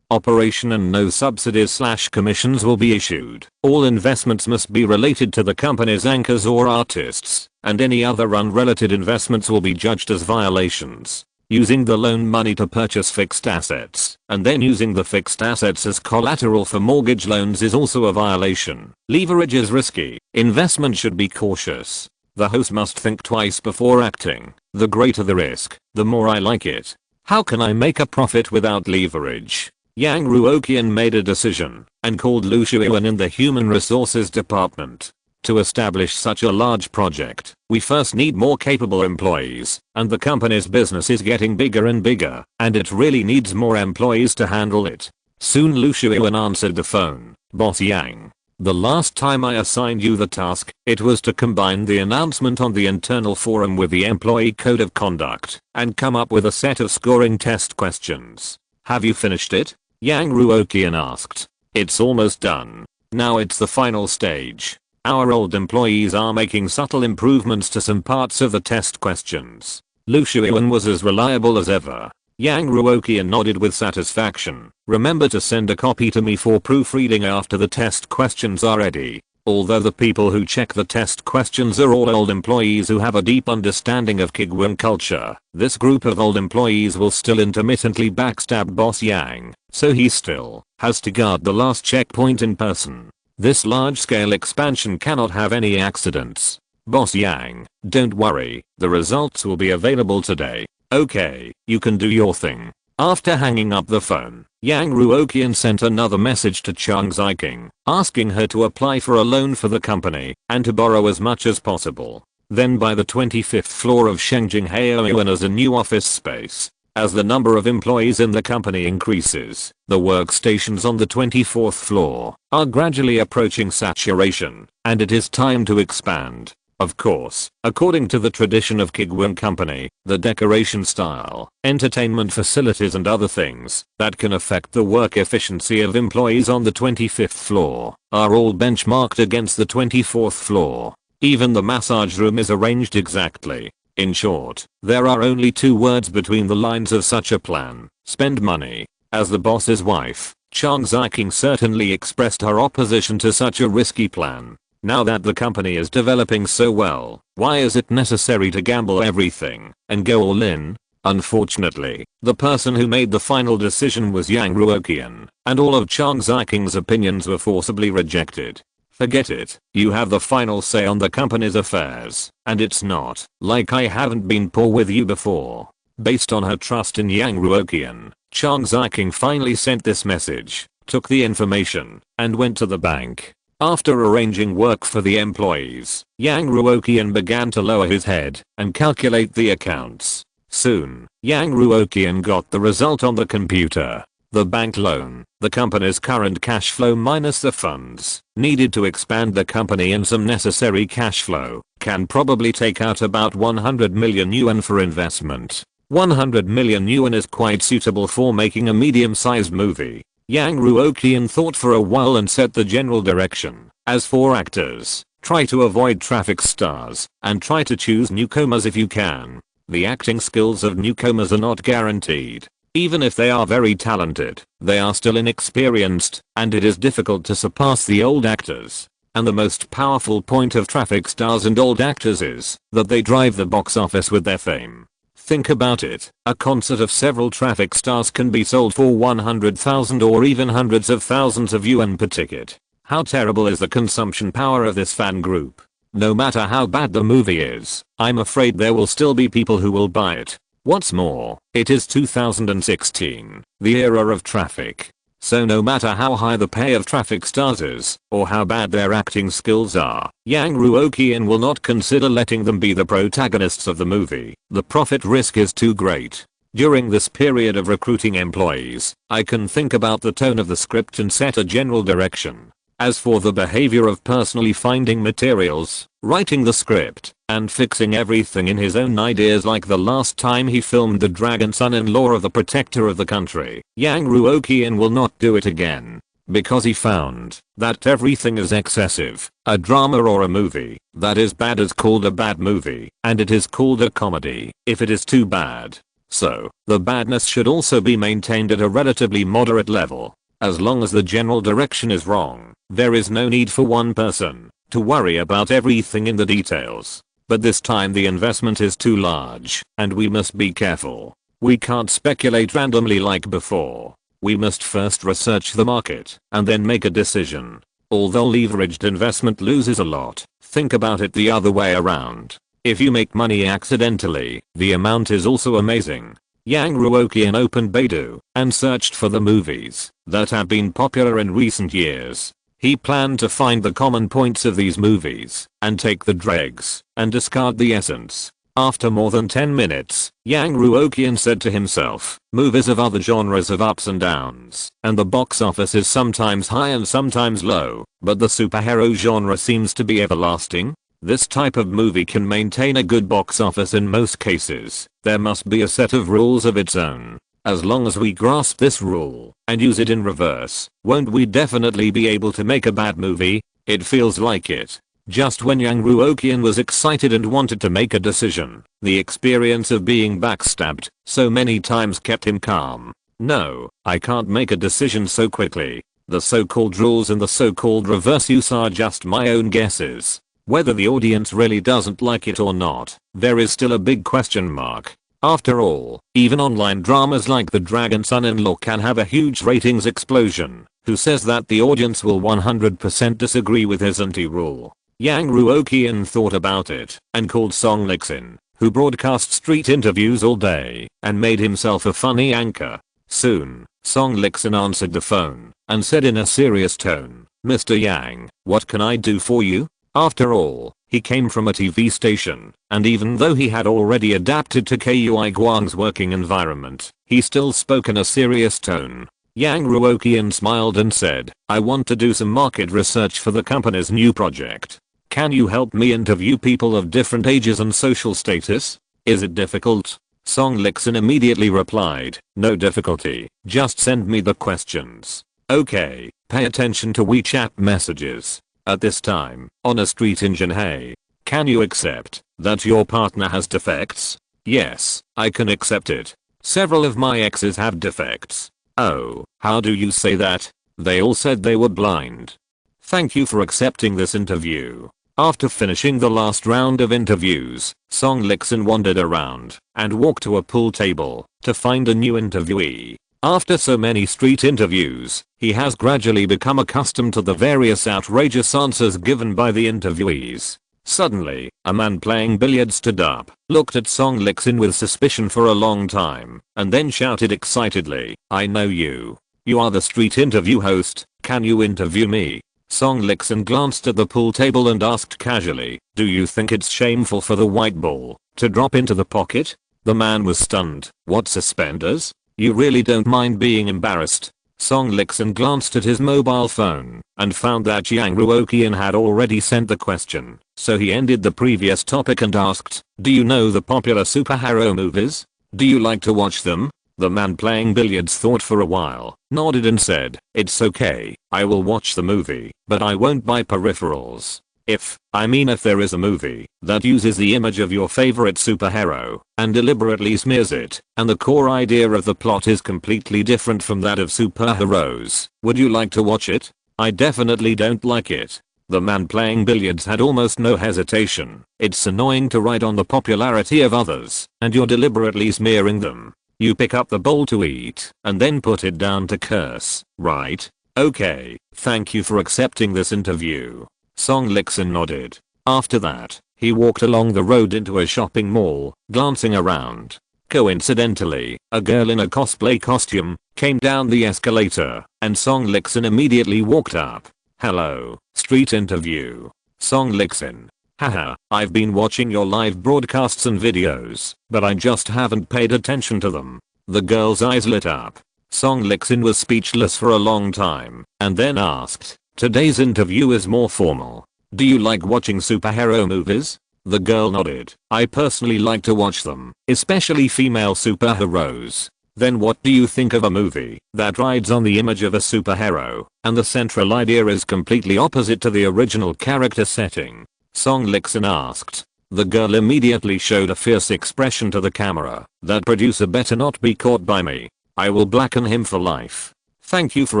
S1: operation and no subsidies/commissions will be issued. All investments must be related to the company's anchors or artists, and any other unrelated investments will be judged as violations. Using the loan money to purchase fixed assets, and then using the fixed assets as collateral for mortgage loans is also a violation. Leverage is risky. Investment should be cautious. The host must think twice before acting. The greater the risk, the more I like it. How can I make a profit without leverage? Yang Ruoqian made a decision and called Lu Shuiwen in the Human Resources Department. To establish such a large project, we first need more capable employees, and the company's business is getting bigger and bigger, and it really needs more employees to handle it. Soon Lu Shuiwen answered the phone. Boss Yang, the last time I assigned you the task, it was to combine the announcement on the internal forum with the employee code of conduct, and come up with a set of scoring test questions. Have you finished it? Yang Ruoqian asked. It's almost done. Now it's the final stage. Our old employees are making subtle improvements to some parts of the test questions. Lu Shuiwen was as reliable as ever. Yang Ruoqian nodded with satisfaction. Remember to send a copy to me for proofreading after the test questions are ready. Although the people who check the test questions are all old employees who have a deep understanding of Kuiguang culture, this group of old employees will still intermittently backstab Boss Yang, so he still has to guard the last checkpoint in person. This large-scale expansion cannot have any accidents. Boss Yang, don't worry, the results will be available today. Okay, you can do your thing. After hanging up the phone, Yang Ruoqian sent another message to Chang Ziqing, asking her to apply for a loan for the company and to borrow as much as possible. Then buy the 25th floor of Shengjing Haoyuan as a new office space. As the number of employees in the company increases, the workstations on the 24th floor are gradually approaching saturation, and it is time to expand. Of course, according to the tradition of Kuiguang Company, the decoration style, entertainment facilities and other things that can affect the work efficiency of employees on the 25th floor are all benchmarked against the 24th floor. Even the massage room is arranged exactly. In short, there are only two words between the lines of such a plan: spend money. As the boss's wife, Chang Ziqing certainly expressed her opposition to such a risky plan. Now that the company is developing so well, why is it necessary to gamble everything and go all in? Unfortunately, the person who made the final decision was Yang Ruoqian, and all of Chang Ziqing's opinions were forcibly rejected. Forget it, you have the final say on the company's affairs, and it's not like I haven't been poor with you before. Based on her trust in Yang Ruoqian, Chang Ziqing finally sent this message, took the information, and went to the bank. After arranging work for the employees, Yang Ruoqian began to lower his head and calculate the accounts. Soon, Yang Ruoqian got the result on the computer. The bank loan, the company's current cash flow minus the funds needed to expand the company and some necessary cash flow, can probably take out about 100 million yuan for investment. 100 million yuan is quite suitable for making a medium-sized movie. Yang Ruoqian thought for a while and set the general direction. As for actors, try to avoid traffic stars and try to choose newcomers if you can. The acting skills of newcomers are not guaranteed. Even if they are very talented, they are still inexperienced, and it is difficult to surpass the old actors. And the most powerful point of traffic stars and old actors is that they drive the box office with their fame. Think about it, a concert of several traffic stars can be sold for 100,000 or even hundreds of thousands of yuan per ticket. How terrible is the consumption power of this fan group? No matter how bad the movie is, I'm afraid there will still be people who will buy it. What's more, it is 2016, the era of traffic. So no matter how high the pay of traffic stars is, or how bad their acting skills are, Yang Ruoqian will not consider letting them be the protagonists of the movie. The profit risk is too great. During this period of recruiting employees, I can think about the tone of the script and set a general direction. As for the behavior of personally finding materials, writing the script, and fixing everything in his own ideas like the last time he filmed the dragon son-in-law of the protector of the country, Yang Ruoqian will not do it again. Because he found that everything is excessive. A drama or a movie that is bad is called a bad movie, and it is called a comedy if it is too bad. So, the badness should also be maintained at a relatively moderate level. As long as the general direction is wrong, there is no need for one person to worry about everything in the details. But this time the investment is too large, and we must be careful. We can't speculate randomly like before. We must first research the market and then make a decision. Although leveraged investment loses a lot, think about it the other way around. If you make money accidentally, the amount is also amazing. Yang Ruoqian opened Baidu and searched for the movies that have been popular in recent years. He planned to find the common points of these movies and take the dregs and discard the essence. After more than 10 minutes, Yang Ruoqian said to himself, movies of other genres have ups and downs, and the box office is sometimes high and sometimes low, but the superhero genre seems to be everlasting. This type of movie can maintain a good box office in most cases. There must be a set of rules of its own. As long as we grasp this rule and use it in reverse, won't we definitely be able to make a bad movie? It feels like it. Just when Yang Ruoqian was excited and wanted to make a decision, the experience of being backstabbed so many times kept him calm. No, I can't make a decision so quickly. The so-called rules and the so-called reverse use are just my own guesses. Whether the audience really doesn't like it or not, there is still a big question mark. After all, even online dramas like The Dragon Son-in-Law can have a huge ratings explosion. Who says that the audience will 100% disagree with his anti-rule? Yang Ruoqian thought about it and called Song Lixin, who broadcast street interviews all day and made himself a funny anchor. Soon, Song Lixin answered the phone and said in a serious tone, Mr. Yang, what can I do for you? After all, he came from a TV station, and even though he had already adapted to Kuiguang's working environment, he still spoke in a serious tone. Yang Ruoqian smiled and said, "I want to do some market research for the company's new project. Can you help me interview people of different ages and social status? Is it difficult?" Song Lixin immediately replied, "No difficulty, just send me the questions." Okay, pay attention to WeChat messages. At this time, on a street in Jinhei. Can you accept that your partner has defects? Yes, I can accept it. Several of my exes have defects. Oh, how do you say that? They all said they were blind. Thank you for accepting this interview. After finishing the last round of interviews, Song Lixin wandered around and walked to a pool table to find a new interviewee. After so many street interviews, he has gradually become accustomed to the various outrageous answers given by the interviewees. Suddenly, a man playing billiards stood up, looked at Song Lixin with suspicion for a long time, and then shouted excitedly, "I know you. You are the street interview host, can you interview me?" Song Lixin glanced at the pool table and asked casually, "Do you think it's shameful for the white ball to drop into the pocket?" The man was stunned. "What, suspenders? You really don't mind being embarrassed?" Song Lixin glanced at his mobile phone and found that Yang Ruoqian had already sent the question, so he ended the previous topic and asked, "Do you know the popular superhero movies? Do you like to watch them?" The man playing billiards thought for a while, nodded and said, "It's okay, I will watch the movie, but I won't buy peripherals. If there is a movie that uses the image of your favorite superhero and deliberately smears it, and the core idea of the plot is completely different from that of superheroes, would you like to watch it?" "I definitely don't like it." The man playing billiards had almost no hesitation. "It's annoying to ride on the popularity of others, and you're deliberately smearing them. You pick up the bowl to eat, and then put it down to curse, right? Okay, thank you for accepting this interview." Song Lixin nodded. After that, he walked along the road into a shopping mall, glancing around. Coincidentally, a girl in a cosplay costume came down the escalator, and Song Lixin immediately walked up. "Hello, street interview." Song Lixin. "Haha, I've been watching your live broadcasts and videos, but I just haven't paid attention to them." The girl's eyes lit up. Song Lixin was speechless for a long time, and then asked, "Today's interview is more formal. Do you like watching superhero movies?" The girl nodded. "I personally like to watch them, especially female superheroes." "Then what do you think of a movie that rides on the image of a superhero, and the central idea is completely opposite to the original character setting?" Song Lixin asked. The girl immediately showed a fierce expression to the camera. "That producer better not be caught by me. I will blacken him for life. Thank you for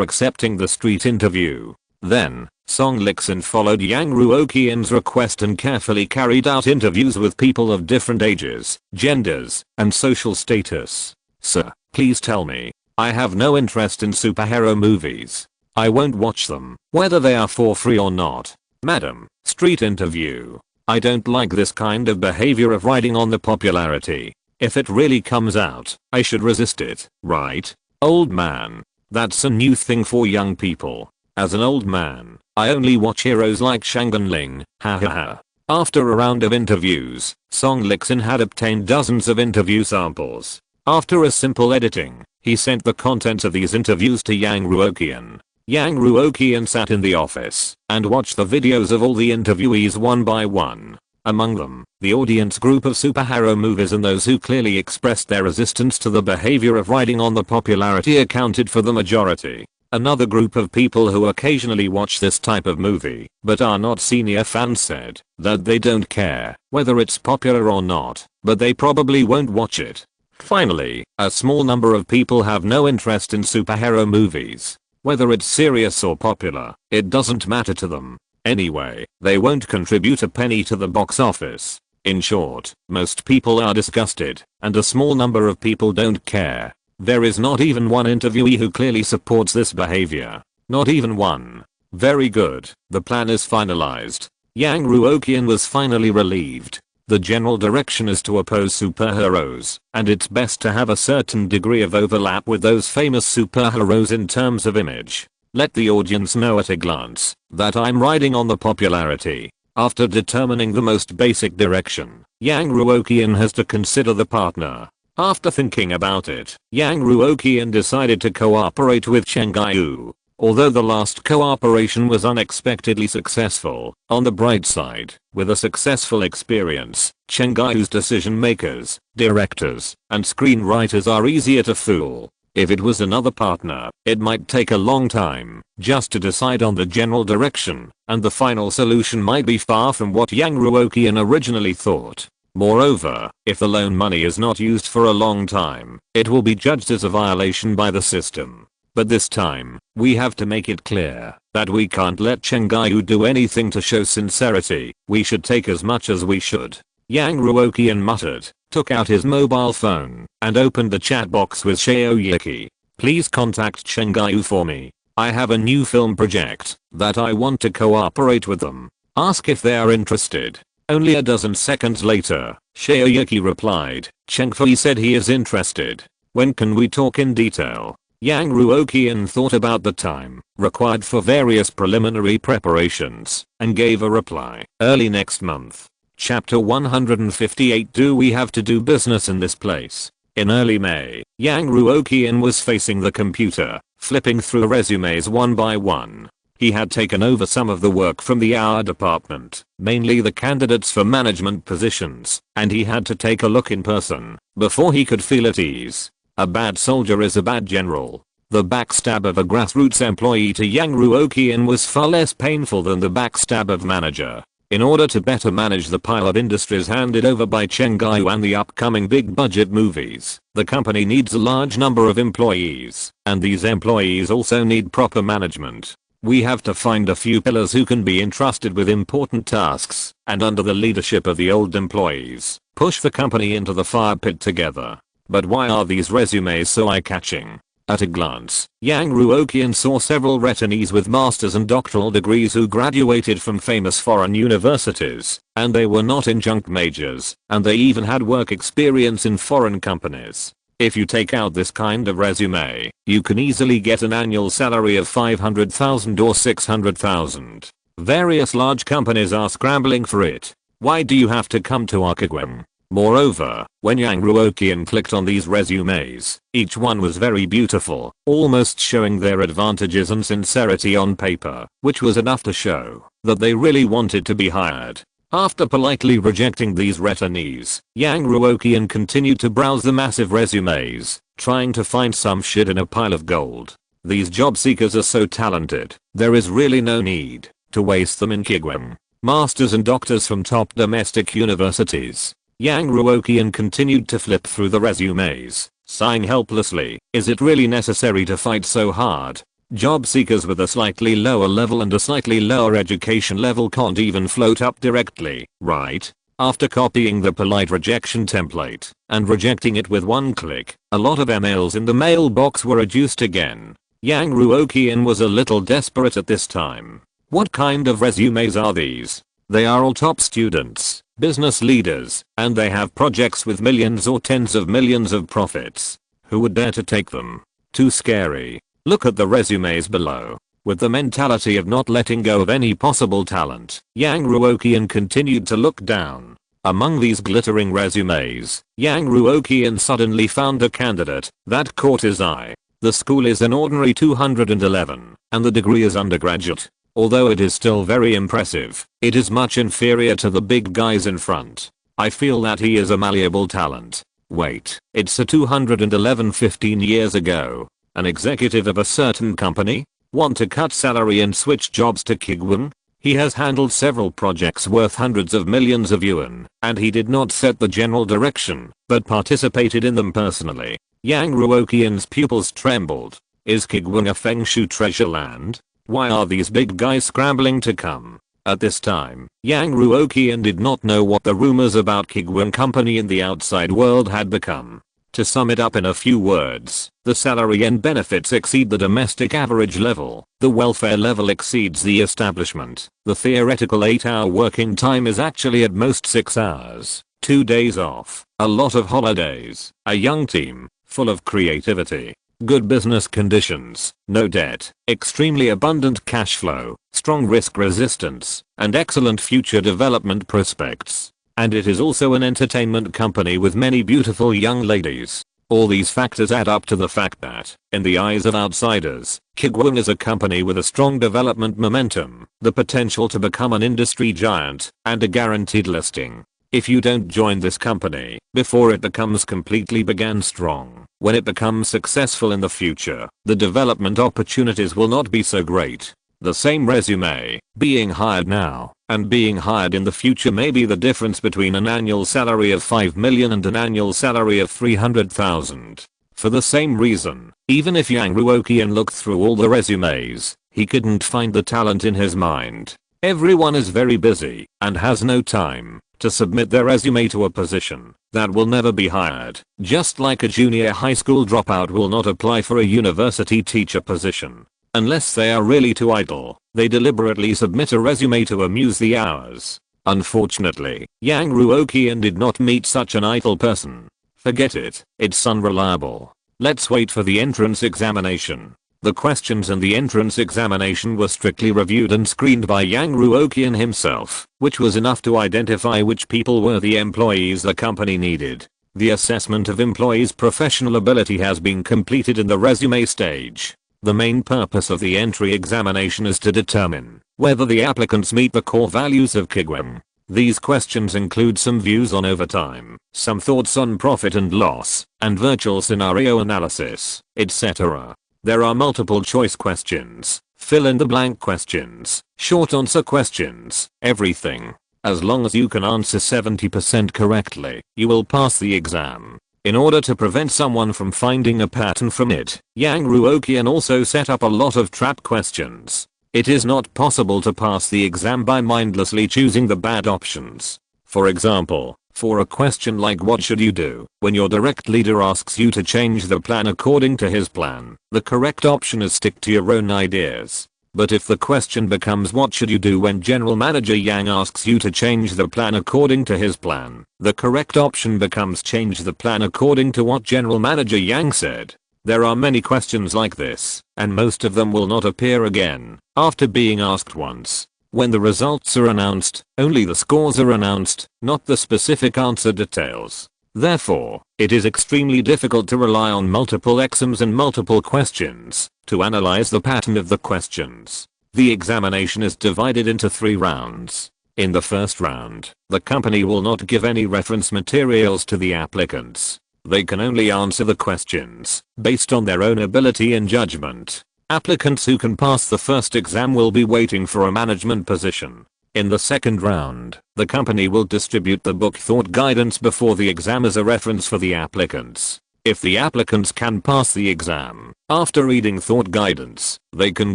S1: accepting the street interview." Then, Song Lixin followed Yang Ruoqian's request and carefully carried out interviews with people of different ages, genders, and social status. "Sir, please tell me. I have no interest in superhero movies. I won't watch them, whether they are for free or not." "Madam, street interview. I don't like this kind of behavior of riding on the popularity. If it really comes out, I should resist it, right?" "Old man. That's a new thing for young people. As an old man, I only watch heroes like Shanganling, hahaha." After a round of interviews, Song Lixin had obtained dozens of interview samples. After a simple editing, he sent the contents of these interviews to Yang Ruoqian. Yang Ruoqian sat in the office and watched the videos of all the interviewees one by one. Among them, the audience group of superhero movies and those who clearly expressed their resistance to the behavior of riding on the popularity accounted for the majority. Another group of people who occasionally watch this type of movie, but are not senior fans, said that they don't care whether it's popular or not, but they probably won't watch it. Finally, a small number of people have no interest in superhero movies. Whether it's serious or popular, it doesn't matter to them. Anyway, they won't contribute a penny to the box office. In short, most people are disgusted, and a small number of people don't care. There is not even one interviewee who clearly supports this behavior. Not even one. Very good, the plan is finalized. Yang Ruoqian was finally relieved. The general direction is to oppose superheroes, and it's best to have a certain degree of overlap with those famous superheroes in terms of image. Let the audience know at a glance that I'm riding on the popularity. After determining the most basic direction, Yang Ruoqian has to consider the partner. After thinking about it, Yang Ruoqian decided to cooperate with Chen Guiyu. Although the last cooperation was unexpectedly successful, on the bright side, with a successful experience, Chen Guiyu's decision makers, directors, and screenwriters are easier to fool. If it was another partner, it might take a long time just to decide on the general direction, and the final solution might be far from what Yang Ruoqian originally thought. Moreover, if the loan money is not used for a long time, it will be judged as a violation by the system. But this time, we have to make it clear that we can't let Chen Guiyu do anything to show sincerity. We should take as much as we should. Yang Ruoqian muttered, took out his mobile phone, and opened the chat box with Shaoyuki. Please contact Chen Guiyu for me. I have a new film project that I want to cooperate with them. Ask if they are interested. Only a dozen seconds later, Shaoyuki replied, Chen Fei said he is interested. When can we talk in detail? Yang Ruoqian thought about the time required for various preliminary preparations and gave a reply. Early next month. Chapter 158. Do we have to do business in this place? In early May, Yang Ruoqian was facing the computer, flipping through resumes one by one. He had taken over some of the work from the HR department, mainly the candidates for management positions, and he had to take a look in person before he could feel at ease. A bad soldier is a bad general. The backstab of a grassroots employee to Yang Ruoqian was far less painful than the backstab of manager. In order to better manage the pile of industries handed over by Chen Guiyu and the upcoming big budget movies, the company needs a large number of employees, and these employees also need proper management. We have to find a few pillars who can be entrusted with important tasks, and under the leadership of the old employees, push the company into the fire pit together. But why are these resumes so eye-catching? At a glance, Yang Ruoqian saw several retinees with masters and doctoral degrees who graduated from famous foreign universities, and they were not adjunct majors, and they even had work experience in foreign companies. If you take out this kind of resume, you can easily get an annual salary of 500,000 or 600,000. Various large companies are scrambling for it. Why do you have to come to Kuiguang? Moreover, when Yang Ruoqian clicked on these resumes, each one was very beautiful, almost showing their advantages and sincerity on paper, which was enough to show that they really wanted to be hired. After politely rejecting these retinees, Yang Ruoqian continued to browse the massive resumes, trying to find some shit in a pile of gold. These job seekers are so talented, there is really no need to waste them in Kuiguang. Masters and doctors from top domestic universities. Yang Ruoqian continued to flip through the resumes, sighing helplessly. Is it really necessary to fight so hard? Job seekers with a slightly lower level and a slightly lower education level can't even float up directly, right? After copying the polite rejection template and rejecting it with one click, a lot of emails in the mailbox were reduced again. Yang Ruoqian was a little desperate at this time. What kind of resumes are these? They are all top students, business leaders, and they have projects with millions or tens of millions of profits. Who would dare to take them? Too scary. Look at the resumes below. With the mentality of not letting go of any possible talent, Yang Ruoqian continued to look down. Among these glittering resumes, Yang Ruoqian suddenly found a candidate that caught his eye. The school is an ordinary 211, and the degree is undergraduate. Although it is still very impressive, it is much inferior to the big guys in front. I feel that he is a malleable talent. Wait, it's a 211 15 years ago. An executive of a certain company? Want to cut salary and switch jobs to Kuiguang? He has handled several projects worth hundreds of millions of yuan, and he did not set the general direction, but participated in them personally. Yang Ruoqian's pupils trembled. Is Kuiguang a Feng Shui treasure land? Why are these big guys scrambling to come? At this time, Yang Ruoqian did not know what the rumors about Kuiguang company in the outside world had become. To sum it up in a few words, the salary and benefits exceed the domestic average level, the welfare level exceeds the establishment, the theoretical 8-hour working time is actually at most 6 hours, 2 days off, a lot of holidays, a young team, full of creativity. Good business conditions, no debt, extremely abundant cash flow, strong risk resistance, and excellent future development prospects. And it is also an entertainment company with many beautiful young ladies. All these factors add up to the fact that, in the eyes of outsiders, Kuiguang is a company with a strong development momentum, the potential to become an industry giant, and a guaranteed listing. If you don't join this company before it becomes completely began strong, when it becomes successful in the future, the development opportunities will not be so great. The same resume, being hired now, and being hired in the future may be the difference between an annual salary of 5 million and an annual salary of 300,000. For the same reason, even if Yang Ruoqian looked through all the resumes, he couldn't find the talent in his mind. Everyone is very busy and has no time to submit their resume to a position that will never be hired, just like a junior high school dropout will not apply for a university teacher position. Unless they are really too idle, they deliberately submit a resume to amuse the hours. Unfortunately, Yang Ruoqian did not meet such an idle person. Forget it, it's unreliable. Let's wait for the entrance examination. The questions in the entrance examination were strictly reviewed and screened by Yang Ruoqian himself, which was enough to identify which people were the employees the company needed. The assessment of employees' professional ability has been completed in the resume stage. The main purpose of the entry examination is to determine whether the applicants meet the core values of Kuiguang. These questions include some views on overtime, some thoughts on profit and loss, and virtual scenario analysis, etc. There are multiple choice questions, fill in the blank questions, short answer questions, everything. As long as you can answer 70% correctly, you will pass the exam. In order to prevent someone from finding a pattern from it, Yang Ruoqian also set up a lot of trap questions. It is not possible to pass the exam by mindlessly choosing the bad options. For example, for a question like what should you do when your direct leader asks you to change the plan according to his plan, the correct option is stick to your own ideas. But if the question becomes what should you do when General Manager Yang asks you to change the plan according to his plan, the correct option becomes change the plan according to what General Manager Yang said. There are many questions like this, and most of them will not appear again after being asked once. When the results are announced, only the scores are announced, not the specific answer details. Therefore, it is extremely difficult to rely on multiple exams and multiple questions to analyze the pattern of the questions. The examination is divided into 3 rounds. In the first round, the company will not give any reference materials to the applicants. They can only answer the questions based on their own ability and judgment. Applicants who can pass the first exam will be waiting for a management position. In the second round, the company will distribute the book Thought Guidance before the exam as a reference for the applicants. If the applicants can pass the exam, after reading Thought Guidance, they can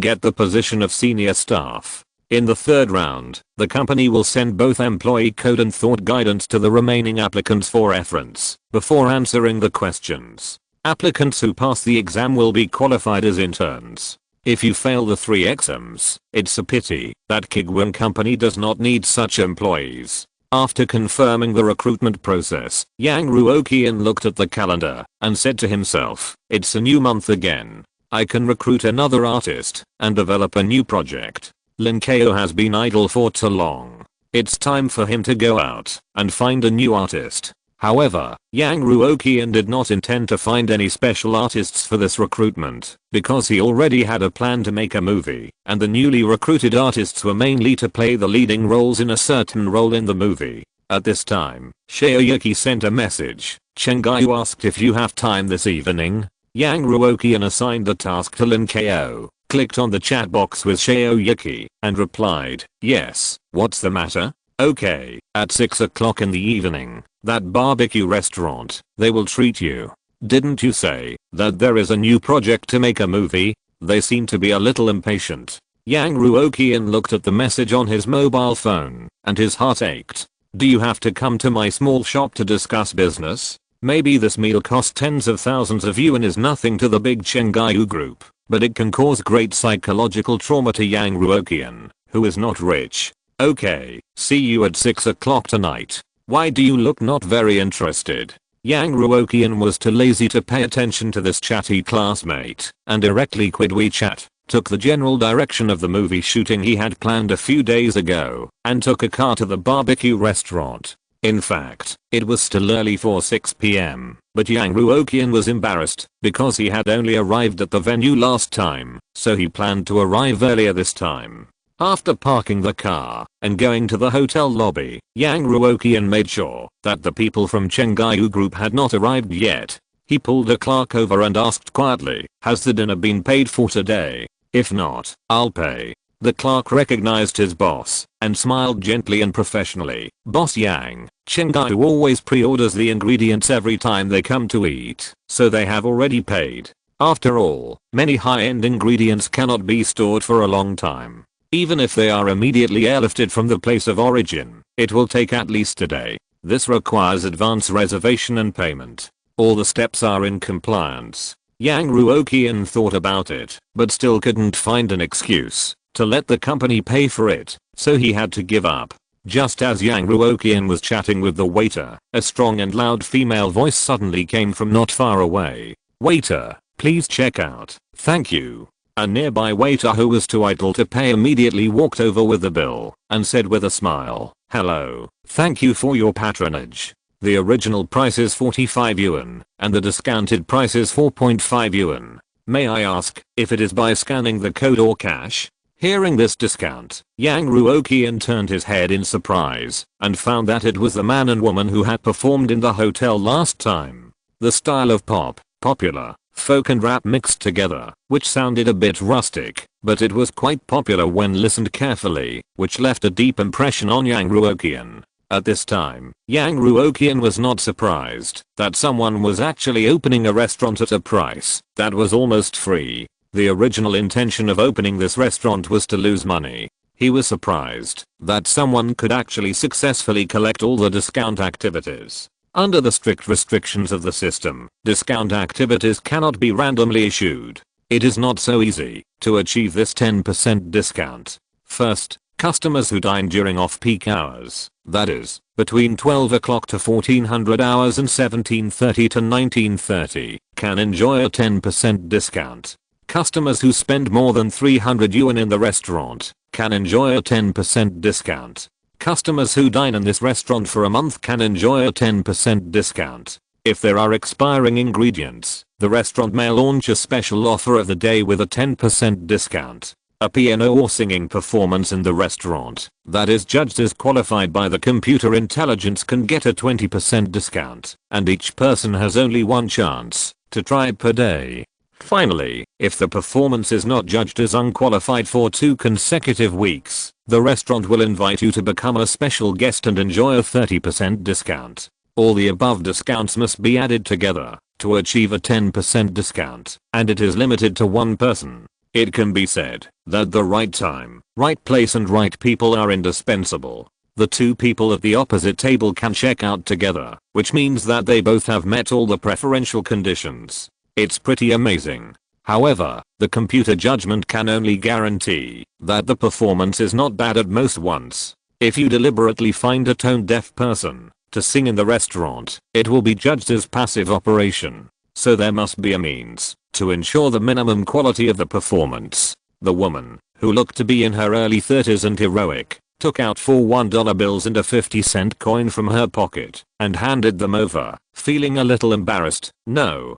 S1: get the position of senior staff. In the third round, the company will send both Employee Code and Thought Guidance to the remaining applicants for reference before answering the questions. Applicants who pass the exam will be qualified as interns. If you fail the 3 exams, it's a pity that Kuiguang company does not need such employees. After confirming the recruitment process, Yang Ruoqian looked at the calendar and said to himself, it's a new month again. I can recruit another artist and develop a new project. Lin Kao has been idle for too long. It's time for him to go out and find a new artist. However, Yang Ruoqian did not intend to find any special artists for this recruitment, because he already had a plan to make a movie, and the newly recruited artists were mainly to play the leading roles in a certain role in the movie. At this time, Shaoyuki sent a message. Chengayu asked if you have time this evening. Yang Ruoqian assigned the task to Lin Kao, clicked on the chat box with Shaoyuki, and replied, yes, what's the matter? Okay, at 6 o'clock in the evening, that barbecue restaurant, they will treat you. Didn't you say that there is a new project to make a movie? They seem to be a little impatient. Yang Ruoqian looked at the message on his mobile phone, and his heart ached. Do you have to come to my small shop to discuss business? Maybe this meal costs tens of thousands of yuan is nothing to the big Chengayu group, but it can cause great psychological trauma to Yang Ruoqian, who is not rich. Okay, see you at 6 o'clock tonight. Why do you look not very interested? Yang Ruoqian was too lazy to pay attention to this chatty classmate and directly quit WeChat, took the general direction of the movie shooting he had planned a few days ago, and took a car to the barbecue restaurant. In fact, it was still early for 6 p.m., but Yang Ruoqian was embarrassed because he had only arrived at the venue last time, so he planned to arrive earlier this time. After parking the car and going to the hotel lobby, Yang Ruoqian made sure that the people from Chengaiyu group had not arrived yet. He pulled a clerk over and asked quietly, "Has the dinner been paid for today? If not, I'll pay." The clerk recognized his boss and smiled gently and professionally. "Boss Yang, Chengaiyu always pre-orders the ingredients every time they come to eat, so they have already paid. After all, many high-end ingredients cannot be stored for a long time. Even if they are immediately airlifted from the place of origin, it will take at least a day. This requires advance reservation and payment. All the steps are in compliance." Yang Ruoqian thought about it, but still couldn't find an excuse to let the company pay for it, so he had to give up. Just as Yang Ruoqian was chatting with the waiter, a strong and loud female voice suddenly came from not far away. "Waiter, please check out, thank you." A nearby waiter who was too idle to pay immediately walked over with the bill and said with a smile, "Hello, thank you for your patronage. The original price is 45 yuan, and the discounted price is 4.5 yuan. May I ask if it is by scanning the code or cash?" Hearing this discount, Yang Ruoqian turned his head in surprise and found that it was the man and woman who had performed in the hotel last time. The style of popular, folk and rap mixed together, which sounded a bit rustic, but it was quite popular when listened carefully, which left a deep impression on Yang Ruoqian. At this time, Yang Ruoqian was not surprised that someone was actually opening a restaurant at a price that was almost free. The original intention of opening this restaurant was to lose money. He was surprised that someone could actually successfully collect all the discount activities. Under the strict restrictions of the system, discount activities cannot be randomly issued. It is not so easy to achieve this 10% discount. First, customers who dine during off-peak hours, that is, between 12 o'clock to 1400 hours and 17:30 to 19:30, can enjoy a 10% discount. Customers who spend more than 300 yuan in the restaurant can enjoy a 10% discount. Customers who dine in this restaurant for a month can enjoy a 10% discount. If there are expiring ingredients, the restaurant may launch a special offer of the day with a 10% discount. A piano or singing performance in the restaurant that is judged as qualified by the computer intelligence can get a 20% discount, and each person has only one chance to try per day. Finally, if the performance is not judged as unqualified for 2 consecutive weeks, the restaurant will invite you to become a special guest and enjoy a 30% discount. All the above discounts must be added together to achieve a 10% discount, and it is limited to one person. It can be said that the right time, right place and right people are indispensable. The two people at the opposite table can check out together, which means that they both have met all the preferential conditions. It's pretty amazing. However, the computer judgment can only guarantee that the performance is not bad at most once. If you deliberately find a tone-deaf person to sing in the restaurant, it will be judged as passive operation. So there must be a means to ensure the minimum quality of the performance. The woman, who looked to be in her early 30s and heroic, took out 4 $1 bills and a 50-cent coin from her pocket and handed them over, feeling a little embarrassed. No,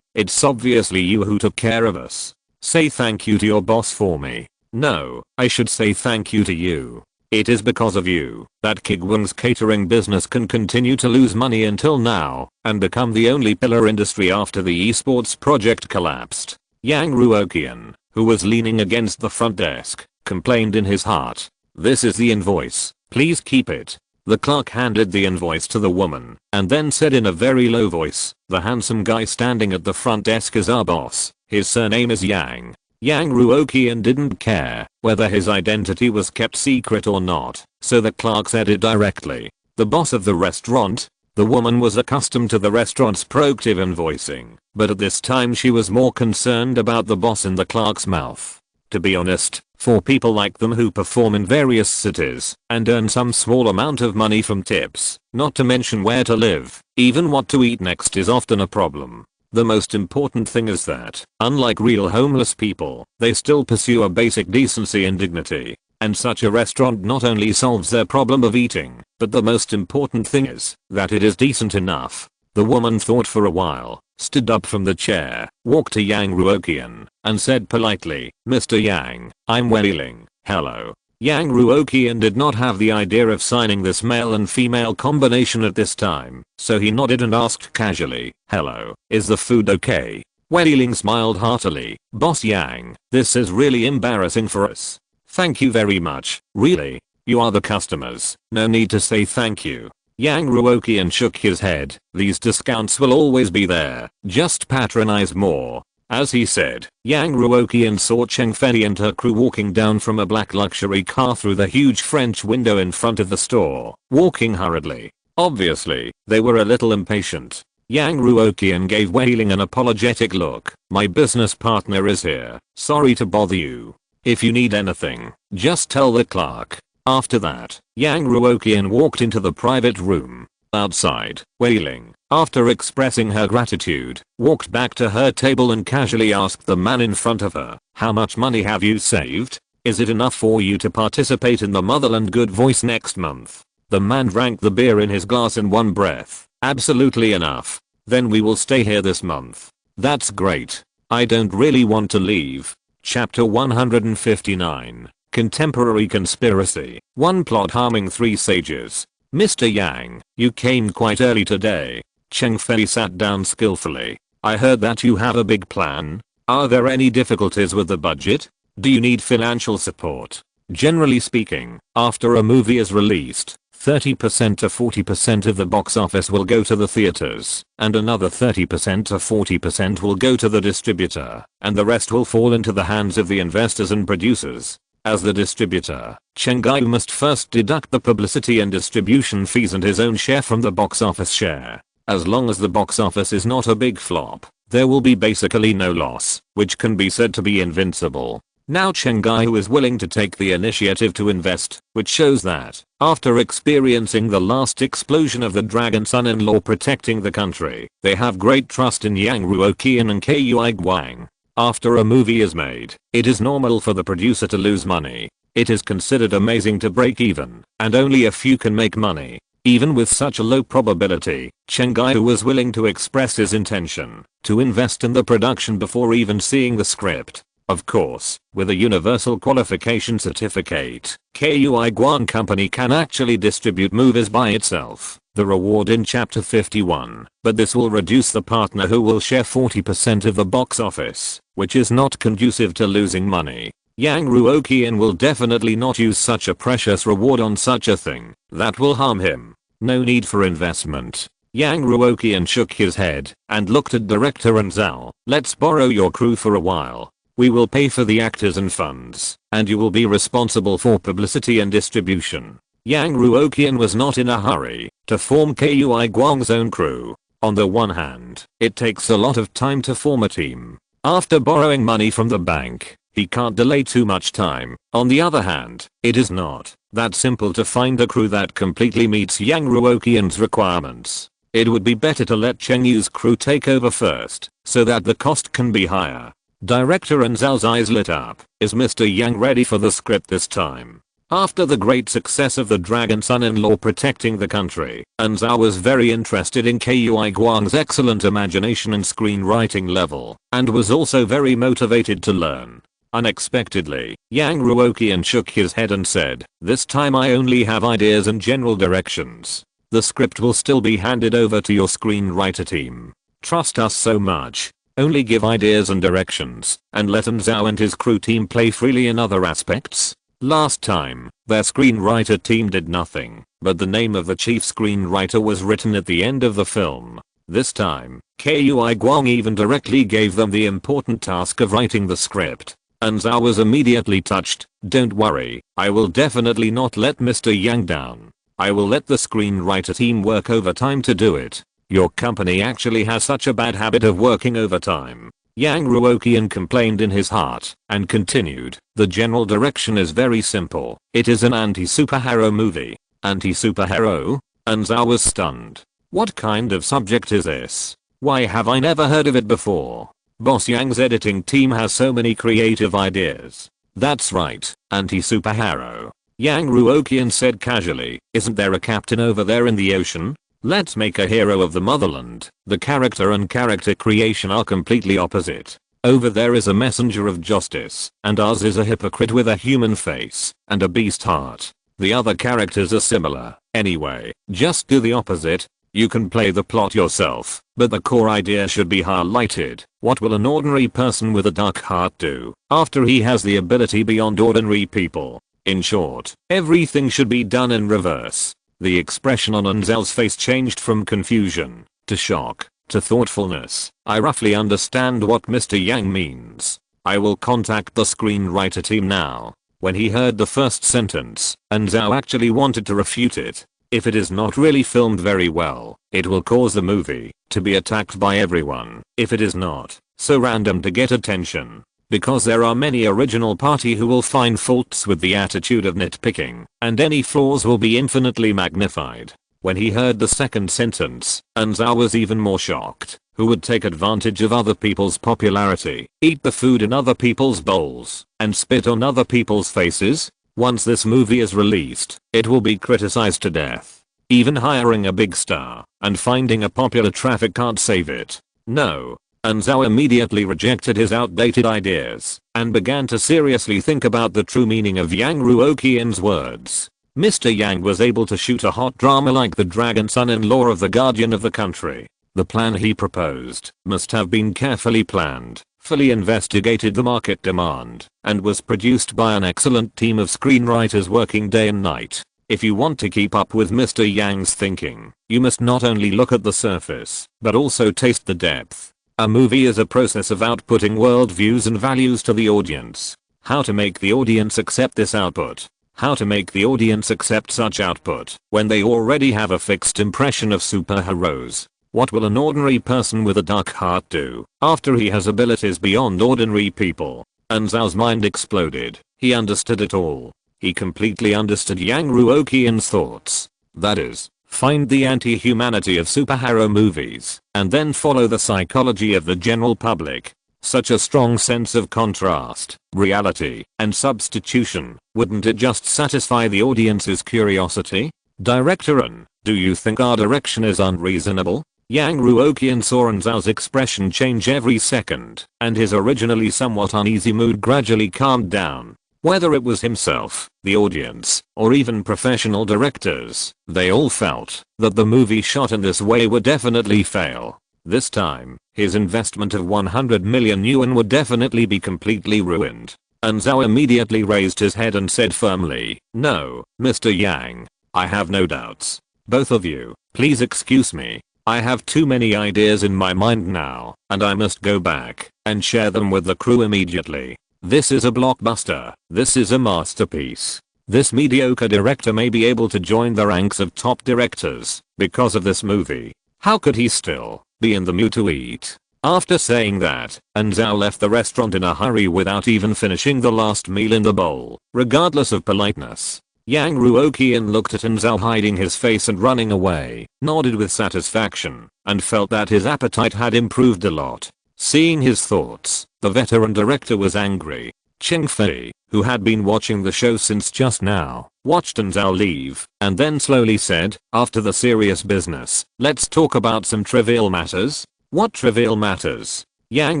S1: it's obviously you who took care of us. Say thank you to your boss for me." "No, I should say thank you to you. It is because of you that Kuiguang's catering business can continue to lose money until now and become the only pillar industry after the esports project collapsed." Yang Ruoqian, who was leaning against the front desk, complained in his heart. "This is the invoice, please keep it." The clerk handed the invoice to the woman and then said in a very low voice, "The handsome guy standing at the front desk is our boss. His surname is Yang." Yang Ruoqian didn't care whether his identity was kept secret or not, so the clerk said it directly. The boss of the restaurant? The woman was accustomed to the restaurant's proactive invoicing, but at this time she was more concerned about the boss in the clerk's mouth. To be honest, For people like them who perform in various cities and earn some small amount of money from tips, not to mention where to live, even what to eat next is often a problem. The most important thing is that, unlike real homeless people, they still pursue a basic decency and dignity. And such a restaurant not only solves their problem of eating, but the most important thing is that it is decent enough. The woman thought for a while, stood up from the chair, walked to Yang Ruoqian, and said politely, "Mr. Yang, I'm Weiling, hello." Yang Ruoqian did not have the idea of signing this male and female combination at this time, so he nodded and asked casually, "Hello, is the food okay?" Weiling smiled heartily, "Boss Yang, this is really embarrassing for us." "Thank you very much, really. You are the customers, no need to say thank you." Yang Ruoqian shook his head, "These discounts will always be there, just patronize more." As he said, Yang Ruoqian saw Cheng Fei and her crew walking down from a black luxury car through the huge French window in front of the store, walking hurriedly. Obviously, they were a little impatient. Yang Ruoqian gave Weiling an apologetic look. "My business partner is here, sorry to bother you. If you need anything, just tell the clerk." After that, Yang Ruoqian walked into the private room. Outside, Weiling, after expressing her gratitude, walked back to her table and casually asked the man in front of her, "How much money have you saved? Is it enough for you to participate in the Motherland Good Voice next month?" The man drank the beer in his glass in one breath. "Absolutely enough. Then we will stay here this month." "That's great. I don't really want to leave." Chapter 159. Contemporary Conspiracy. One plot harming three sages. "Mr. Yang, you came quite early today." Cheng Fei sat down skillfully. "I heard that you have a big plan. Are there any difficulties with the budget? Do you need financial support?" Generally speaking, after a movie is released, 30% to 40% of the box office will go to the theaters, and another 30% to 40% will go to the distributor, and the rest will fall into the hands of the investors and producers. As the distributor, Cheng Gai must first deduct the publicity and distribution fees and his own share from the box office share. As long as the box office is not a big flop, there will be basically no loss, which can be said to be invincible. Now Cheng Gai is willing to take the initiative to invest, which shows that, after experiencing the last explosion of the dragon son-in-law protecting the country, they have great trust in Yang Ruoqian and Kuiguang. After a movie is made, it is normal for the producer to lose money. It is considered amazing to break even, and only a few can make money. Even with such a low probability, Cheng Gai was willing to express his intention to invest in the production before even seeing the script. Of course, with a universal qualification certificate, Kuiguang Company can actually distribute movies by itself, the reward in Chapter 51, but this will reduce the partner who will share 40% of the box office, which is not conducive to losing money. Yang Ruoqian will definitely not use such a precious reward on such a thing, that will harm him. No need for investment. Yang Ruoqian shook his head and looked at director Zhao. "Let's borrow your crew for a while. We will pay for the actors and funds, and you will be responsible for publicity and distribution." Yang Ruoqian was not in a hurry to form Kuiguang's own crew. On the one hand, it takes a lot of time to form a team. After borrowing money from the bank, he can't delay too much time. On the other hand, it is not that simple to find a crew that completely meets Yang Ruoqian's requirements. It would be better to let Cheng Yu's crew take over first, so that the cost can be higher. Director Zhao's eyes lit up. "Is Mr. Yang ready for the script this time?" After the great success of the dragon son-in-law protecting the country, Zhao was very interested in Kuiguang's excellent imagination and screenwriting level, and was also very motivated to learn. Unexpectedly, Yang Ruoqian shook his head and said, "This time I only have ideas and general directions. The script will still be handed over to your screenwriter team. Trust us so much. Only give ideas and directions, and let Zhao and his crew team play freely in other aspects." Last time, their screenwriter team did nothing, but the name of the chief screenwriter was written at the end of the film. This time, Kuiguang even directly gave them the important task of writing the script. Zhao was immediately touched. "Don't worry, I will definitely not let Mr. Yang down. I will let the screenwriter team work overtime to do it. Your company actually has such a bad habit of working overtime. Yang Ruoqian complained in his heart, and continued, the general direction is very simple. It is an anti-superhero movie. Anti-superhero? And Zhao was stunned. What kind of subject is this? Why have I never heard of it before? Boss Yang's editing team has so many creative ideas. That's right, anti-superhero. Yang Ruoqian said casually, isn't there a captain over there in the ocean? Let's make a hero of the motherland. The character and character creation are completely opposite. Over there is a messenger of justice, and ours is a hypocrite with a human face and a beast heart. The other characters are similar. Anyway, just do the opposite. You can play the plot yourself, but the core idea should be highlighted. What will an ordinary person with a dark heart do after he has the ability beyond ordinary people? In short, everything should be done in reverse. The expression on Anzal's face changed from confusion to shock to thoughtfulness. I roughly understand what Mr. Yang means. I will contact the screenwriter team now. When he heard the first sentence, Anzal actually wanted to refute it. If it is not really filmed very well, it will cause the movie to be attacked by everyone. If it is not so random to get attention. Because there are many original party who will find faults with the attitude of nitpicking, and any flaws will be infinitely magnified. When he heard the second sentence, Anzal was even more shocked. Who would take advantage of other people's popularity, eat the food in other people's bowls, and spit on other people's faces? Once this movie is released, it will be criticized to death. Even hiring a big star and finding a popular traffic can't save it. No. Anzal immediately rejected his outdated ideas and began to seriously think about the true meaning of Yang Ruoqian's words. Mr. Yang was able to shoot a hot drama like the dragon son-in-law of the guardian of the country. The plan he proposed must have been carefully planned, fully investigated the market demand, and was produced by an excellent team of screenwriters working day and night. If you want to keep up with Mr. Yang's thinking, you must not only look at the surface, but also taste the depth. A movie is a process of outputting worldviews and values to the audience. How to make the audience accept this output. How to make the audience accept such output when they already have a fixed impression of superheroes. What will an ordinary person with a dark heart do after he has abilities beyond ordinary people? Anzal's mind exploded. He understood it all. He completely understood Yang Ruoqian's thoughts. That is, find the anti-humanity of superhero movies, and then follow the psychology of the general public. Such a strong sense of contrast, reality, and substitution, wouldn't it just satisfy the audience's curiosity? Director An, do you think our direction is unreasonable? Yang Ruoqian saw Anzal's expression change every second, and his originally somewhat uneasy mood gradually calmed down. Whether it was himself, the audience, or even professional directors, they all felt that the movie shot in this way would definitely fail. This time, his investment of 100 million yuan would definitely be completely ruined. Anzal immediately raised his head and said firmly, "No, Mr. Yang. I have no doubts. Both of you, please excuse me. I have too many ideas in my mind now, and I must go back and share them with the crew immediately. This is a blockbuster. This is a masterpiece. This mediocre director may be able to join the ranks of top directors because of this movie. How could he still be in the mood to eat?" After saying that, Anzal left the restaurant in a hurry without even finishing the last meal in the bowl, regardless of politeness. Yang Ruoqian looked at Anzal hiding his face and running away, nodded with satisfaction, and felt that his appetite had improved a lot. Seeing his thoughts, the veteran director was angry. Cheng Fei, who had been watching the show since just now, watched Anzal leave, and then slowly said, "After the serious business, let's talk about some trivial matters." "What trivial matters?" Yang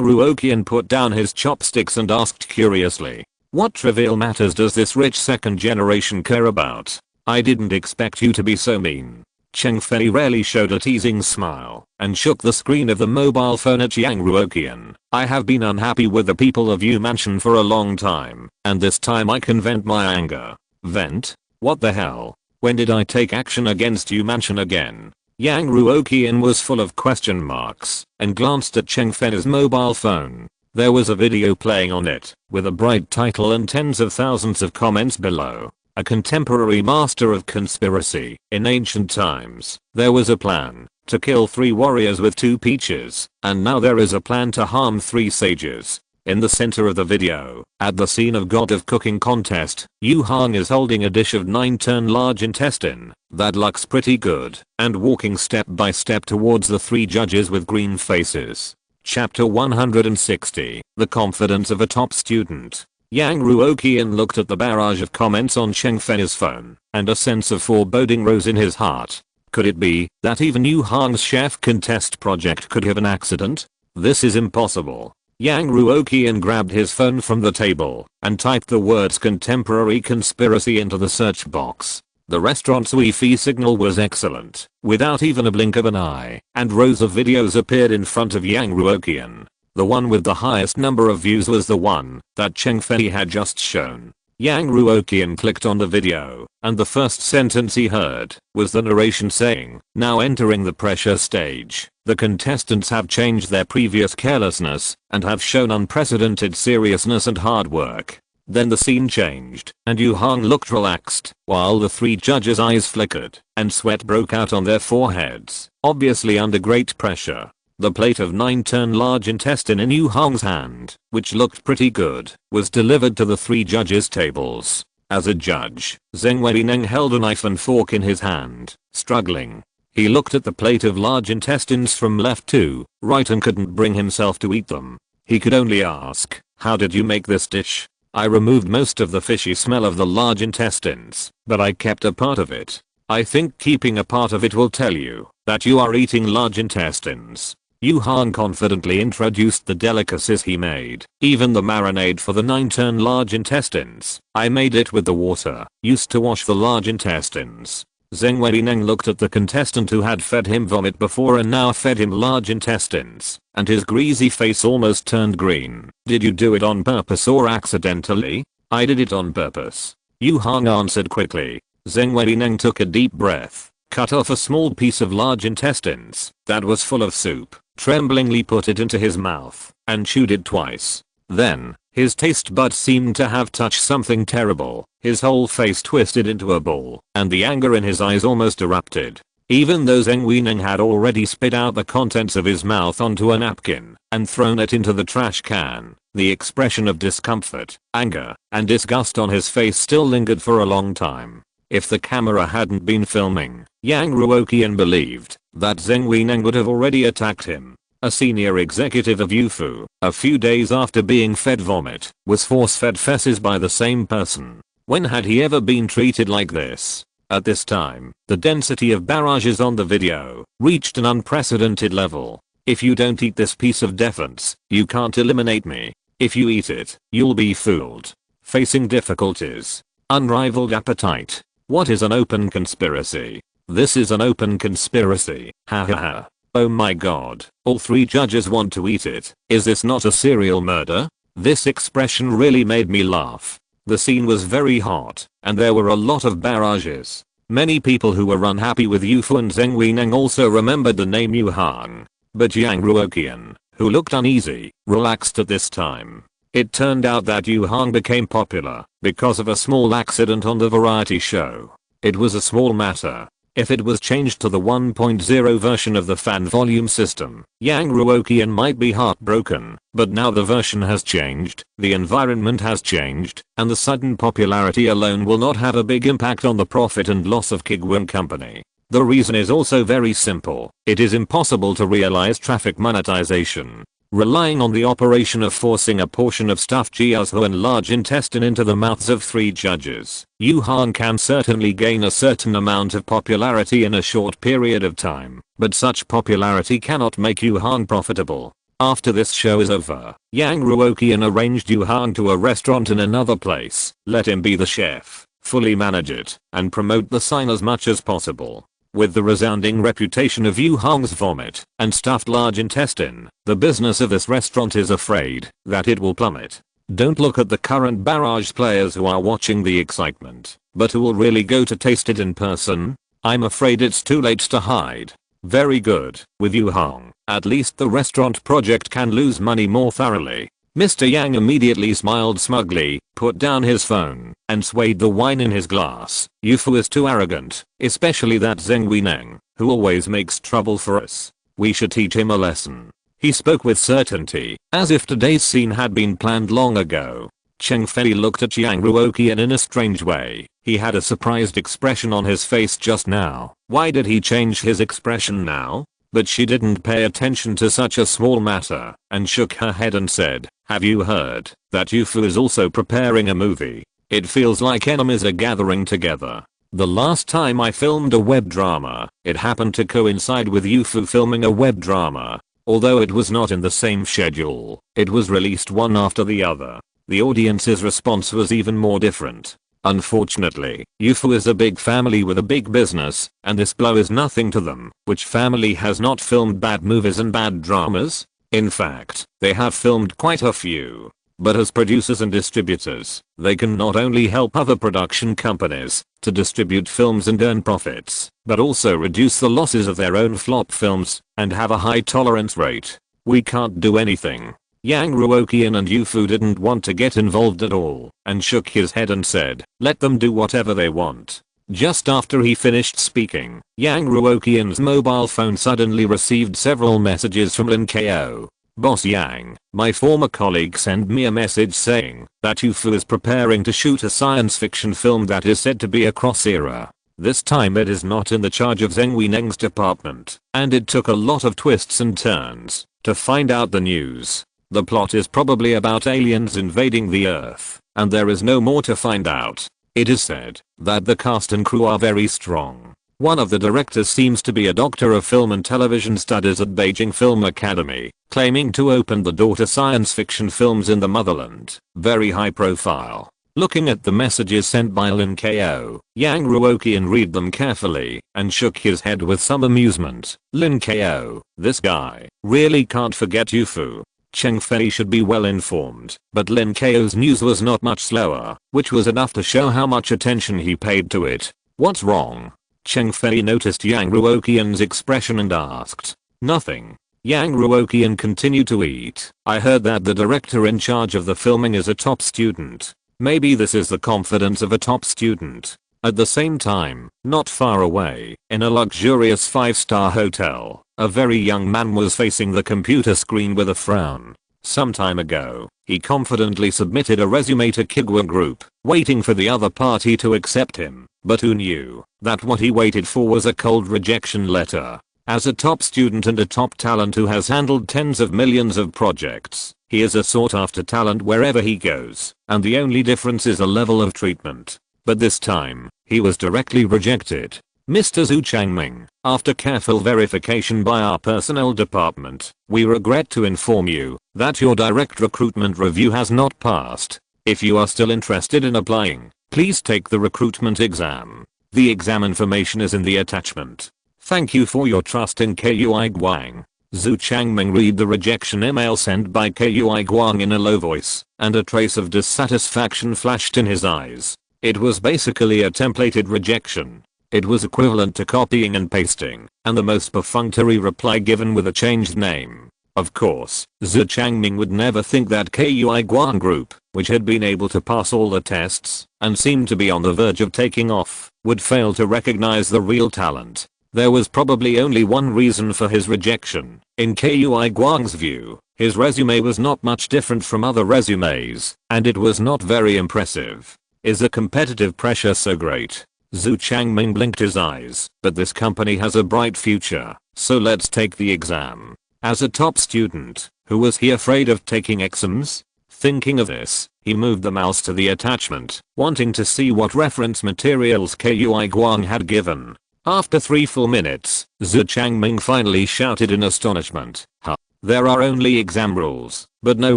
S1: Ruoqian put down his chopsticks and asked curiously. "What trivial matters does this rich second generation care about? I didn't expect you to be so mean." Cheng Fei rarely showed a teasing smile and shook the screen of the mobile phone at Yang Ruoqian. "I have been unhappy with the people of Yu Mansion for a long time, and this time I can vent my anger." "Vent? What the hell? When did I take action against Yu Mansion again?" Yang Ruoqian was full of question marks and glanced at Cheng Fei's mobile phone. There was a video playing on it, with a bright title and tens of thousands of comments below. a contemporary master of conspiracy. In ancient times, there was a plan to kill 3 warriors with 2 peaches, and now there is a plan to harm 3 sages. In the center of the video, at the scene of God of Cooking contest, Yu Hang is holding a dish of 9-turn large intestine that looks pretty good and walking step by step towards the 3 judges with green faces. Chapter 160, The Confidence of a Top Student. Yang Ruoqian looked at the barrage of comments on Cheng Fei's phone, and a sense of foreboding rose in his heart. Could it be that even Yu Hang's chef contest project could have an accident? This is impossible. Yang Ruoqian grabbed his phone from the table and typed the words contemporary conspiracy into the search box. The restaurant's Wi-Fi signal was excellent, without even a blink of an eye, and rows of videos appeared in front of Yang Ruoqian. The one with the highest number of views was the one that Cheng Fei had just shown. Yang Ruoqian clicked on the video, and the first sentence he heard was the narration saying, "Now entering the pressure stage, the contestants have changed their previous carelessness and have shown unprecedented seriousness and hard work." Then the scene changed, and Yu Hang looked relaxed, while the 3 judges' eyes flickered, and sweat broke out on their foreheads, obviously under great pressure. The plate of 9-turn large intestine in Yu Hang's hand, which looked pretty good, was delivered to the 3 judges' tables. As a judge, Zheng Weilingeng held a knife and fork in his hand, struggling. He looked at the plate of large intestines from left to right and couldn't bring himself to eat them. He could only ask, "How did you make this dish?" "I removed most of the fishy smell of the large intestines, but I kept a part of it." "I think keeping a part of it will tell you that you are eating large intestines." Yu Hang confidently introduced the delicacies he made, even the marinade for the 9-turn large intestines. "I made it with the water used to wash the large intestines." Zheng Weilingeng looked at the contestant who had fed him vomit before and now fed him large intestines, and his greasy face almost turned green. "Did you do it on purpose or accidentally?" "I did it on purpose," Yu Hang answered quickly. Zheng Weilingeng took a deep breath, cut off a small piece of large intestines that was full of soup, tremblingly put it into his mouth, and chewed it twice. Then, his taste buds seemed to have touched something terrible. His whole face twisted into a ball, and the anger in his eyes almost erupted. Even though Zheng Weilingeng had already spit out the contents of his mouth onto a napkin and thrown it into the trash can, the expression of discomfort, anger, and disgust on his face still lingered for a long time. If the camera hadn't been filming, Yang Ruoqian believed that Zheng Weilingeng would have already attacked him. A senior executive of Youfu, a few days after being fed vomit, was force-fed feces by the same person. When had he ever been treated like this? At this time, the density of barrages on the video reached an unprecedented level. "If you don't eat this piece of defense, you can't eliminate me. If you eat it, you'll be fooled." Facing difficulties. Unrivaled appetite. What is an open conspiracy? This is an open conspiracy. Ha ha ha. Oh my god, all 3 judges want to eat it. Is this not a serial murder? This expression really made me laugh. The scene was very hot, and there were a lot of barrages. Many people who were unhappy with Youfu and Zheng Weilingeng also remembered the name Yu Hang. But Yang Ruoqian, who looked uneasy, relaxed at this time. It turned out that Yu Hang became popular because of a small accident on the variety show. It was a small matter. If it was changed to the 1.0 version of the fan volume system, Yang Ruoqian might be heartbroken, but now the version has changed, the environment has changed, and the sudden popularity alone will not have a big impact on the profit and loss of Kuiguang Company. The reason is also very simple. It is impossible to realize traffic monetization relying on the operation of forcing a portion of stuffed jiaohu and large intestine into the mouths of 3 judges. Yu Hang can certainly gain a certain amount of popularity in a short period of time, but such popularity cannot make Yu Hang profitable. After this show is over, Yang Ruoqian arranged Yu Hang to a restaurant in another place, let him be the chef, fully manage it, and promote the sign as much as possible. With the resounding reputation of Yu Hang's vomit and stuffed large intestine, the business of this restaurant is afraid that it will plummet. Don't look at the current barrage players who are watching the excitement, but who will really go to taste it in person. I'm afraid it's too late to hide. Very good. With Yu Hang, at least the restaurant project can lose money more thoroughly. Mr. Yang immediately smiled smugly, put down his phone, and swayed the wine in his glass. Yufu is too arrogant, especially that Zheng Weineng, who always makes trouble for us. We should teach him a lesson. He spoke with certainty, as if today's scene had been planned long ago. Cheng Fei looked at Yang Ruoqian in a strange way. He had a surprised expression on his face just now. Why did he change his expression now? But she didn't pay attention to such a small matter, and shook her head and said, "Have you heard that Yufu is also preparing a movie? It feels like enemies are gathering together. The last time I filmed a web drama, it happened to coincide with Yufu filming a web drama. Although it was not in the same schedule, it was released one after the other. The audience's response was even more different. Unfortunately, Yufu is a big family with a big business, and this blow is nothing to them. Which family has not filmed bad movies and bad dramas? In fact, they have filmed quite a few. But as producers and distributors, they can not only help other production companies to distribute films and earn profits, but also reduce the losses of their own flop films and have a high tolerance rate. We can't do anything." Yang Ruoqian and Yufu didn't want to get involved at all, and shook his head and said, "Let them do whatever they want." Just after he finished speaking, Yang Ruoqian's mobile phone suddenly received several messages from Lin Ko. "Boss Yang, my former colleague sent me a message saying that Yufu is preparing to shoot a science fiction film that is said to be a cross-era. This time it is not in the charge of Zheng Weineng's department, and it took a lot of twists and turns to find out the news. The plot is probably about aliens invading the Earth, and there is no more to find out. It is said that the cast and crew are very strong. One of the directors seems to be a doctor of film and television studies at Beijing Film Academy, claiming to open the door to science fiction films in the motherland. Very high profile." Looking at the messages sent by Lin Ko, Yang Ruoqian read them carefully and shook his head with some amusement. Lin Ko, this guy really can't forget Yufu. Cheng Fei should be well informed, but Lin Ko's news was not much slower, which was enough to show how much attention he paid to it. "What's wrong?" Cheng Fei noticed Yang Ruoqian's expression and asked. "Nothing." Yang Ruoqian continued to eat. "I heard that the director in charge of the filming is a top student. Maybe this is the confidence of a top student." At the same time, not far away, in a luxurious 5-star hotel, a very young man was facing the computer screen with a frown. Some time ago, he confidently submitted a resume to Kuiguang Group, waiting for the other party to accept him, but who knew that what he waited for was a cold rejection letter. As a top student and a top talent who has handled tens of millions of projects, he is a sought-after talent wherever he goes, and the only difference is a level of treatment. But this time, he was directly rejected. "Mr. Zhu Changming, after careful verification by our personnel department, we regret to inform you that your direct recruitment review has not passed. If you are still interested in applying, please take the recruitment exam. The exam information is in the attachment. Thank you for your trust in Kuiguang." Zhu Changming read the rejection email sent by Kuiguang in a low voice, and a trace of dissatisfaction flashed in his eyes. It was basically a templated rejection. It was equivalent to copying and pasting, and the most perfunctory reply given with a changed name. Of course, Zhu Changming would never think that Kuiguang Group, which had been able to pass all the tests, and seemed to be on the verge of taking off, would fail to recognize the real talent. There was probably only one reason for his rejection. In Kuiguang's view, his resume was not much different from other resumes, and it was not very impressive. Is the competitive pressure so great? Zhu Changming blinked his eyes, but this company has a bright future, so let's take the exam. As a top student, who was he afraid of taking exams? Thinking of this, he moved the mouse to the attachment, wanting to see what reference materials Kuiguang had given. After 3 full minutes, Zhu Changming finally shouted in astonishment, "Huh? There are only exam rules, but no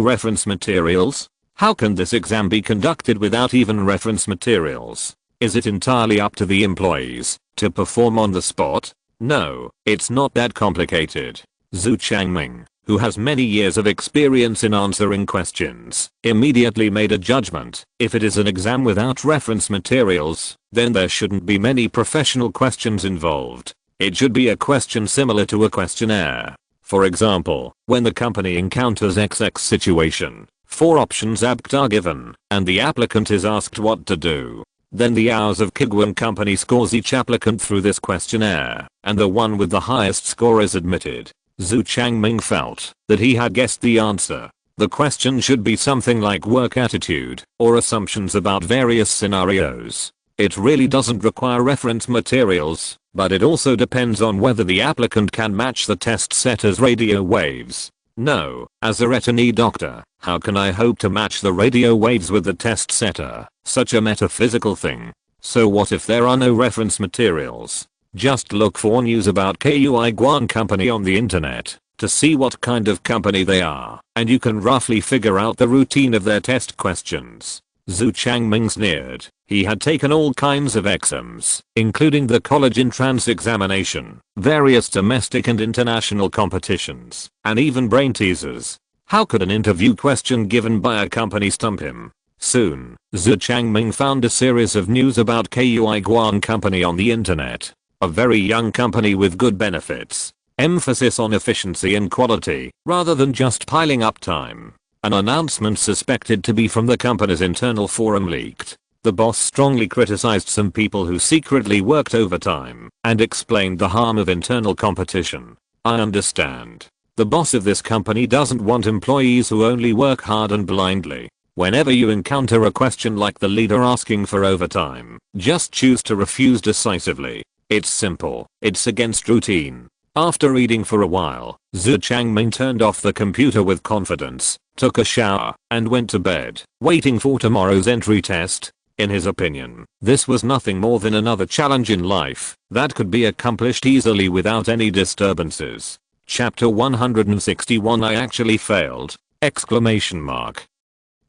S1: reference materials? How can this exam be conducted without even reference materials? Is it entirely up to the employees to perform on the spot? No, it's not that complicated." Zhu Changming, who has many years of experience in answering questions, immediately made a judgment. If it is an exam without reference materials, then there shouldn't be many professional questions involved. It should be a question similar to a questionnaire. For example, when the company encounters XX situation, 4 options are given, and the applicant is asked what to do. Then the hours of Kuiguang company scores each applicant through this questionnaire, and the one with the highest score is admitted. Zhu Changming felt that he had guessed the answer. The question should be something like work attitude, or assumptions about various scenarios. It really doesn't require reference materials, but it also depends on whether the applicant can match the test setter's radio waves. No, as a retinue doctor, how can I hope to match the radio waves with the test setter? Such a metaphysical thing. So what if there are no reference materials? Just look for news about Kuiguang company on the internet to see what kind of company they are, and you can roughly figure out the routine of their test questions. Zhu Changming sneered. He had taken all kinds of exams, including the college entrance examination, various domestic and international competitions, and even brain teasers. How could an interview question given by a company stump him? Soon, Zhu Changming found a series of news about Kuiguang company on the internet. A very young company with good benefits. Emphasis on efficiency and quality, rather than just piling up time. An announcement suspected to be from the company's internal forum leaked. The boss strongly criticized some people who secretly worked overtime, and explained the harm of internal competition. I understand. The boss of this company doesn't want employees who only work hard and blindly. Whenever you encounter a question like the leader asking for overtime, just choose to refuse decisively. It's simple. It's against routine. After reading for a while, Zhu Changming turned off the computer with confidence, took a shower, and went to bed, waiting for tomorrow's entry test. In his opinion, this was nothing more than another challenge in life that could be accomplished easily without any disturbances. Chapter 161 I actually failed! Exclamation mark.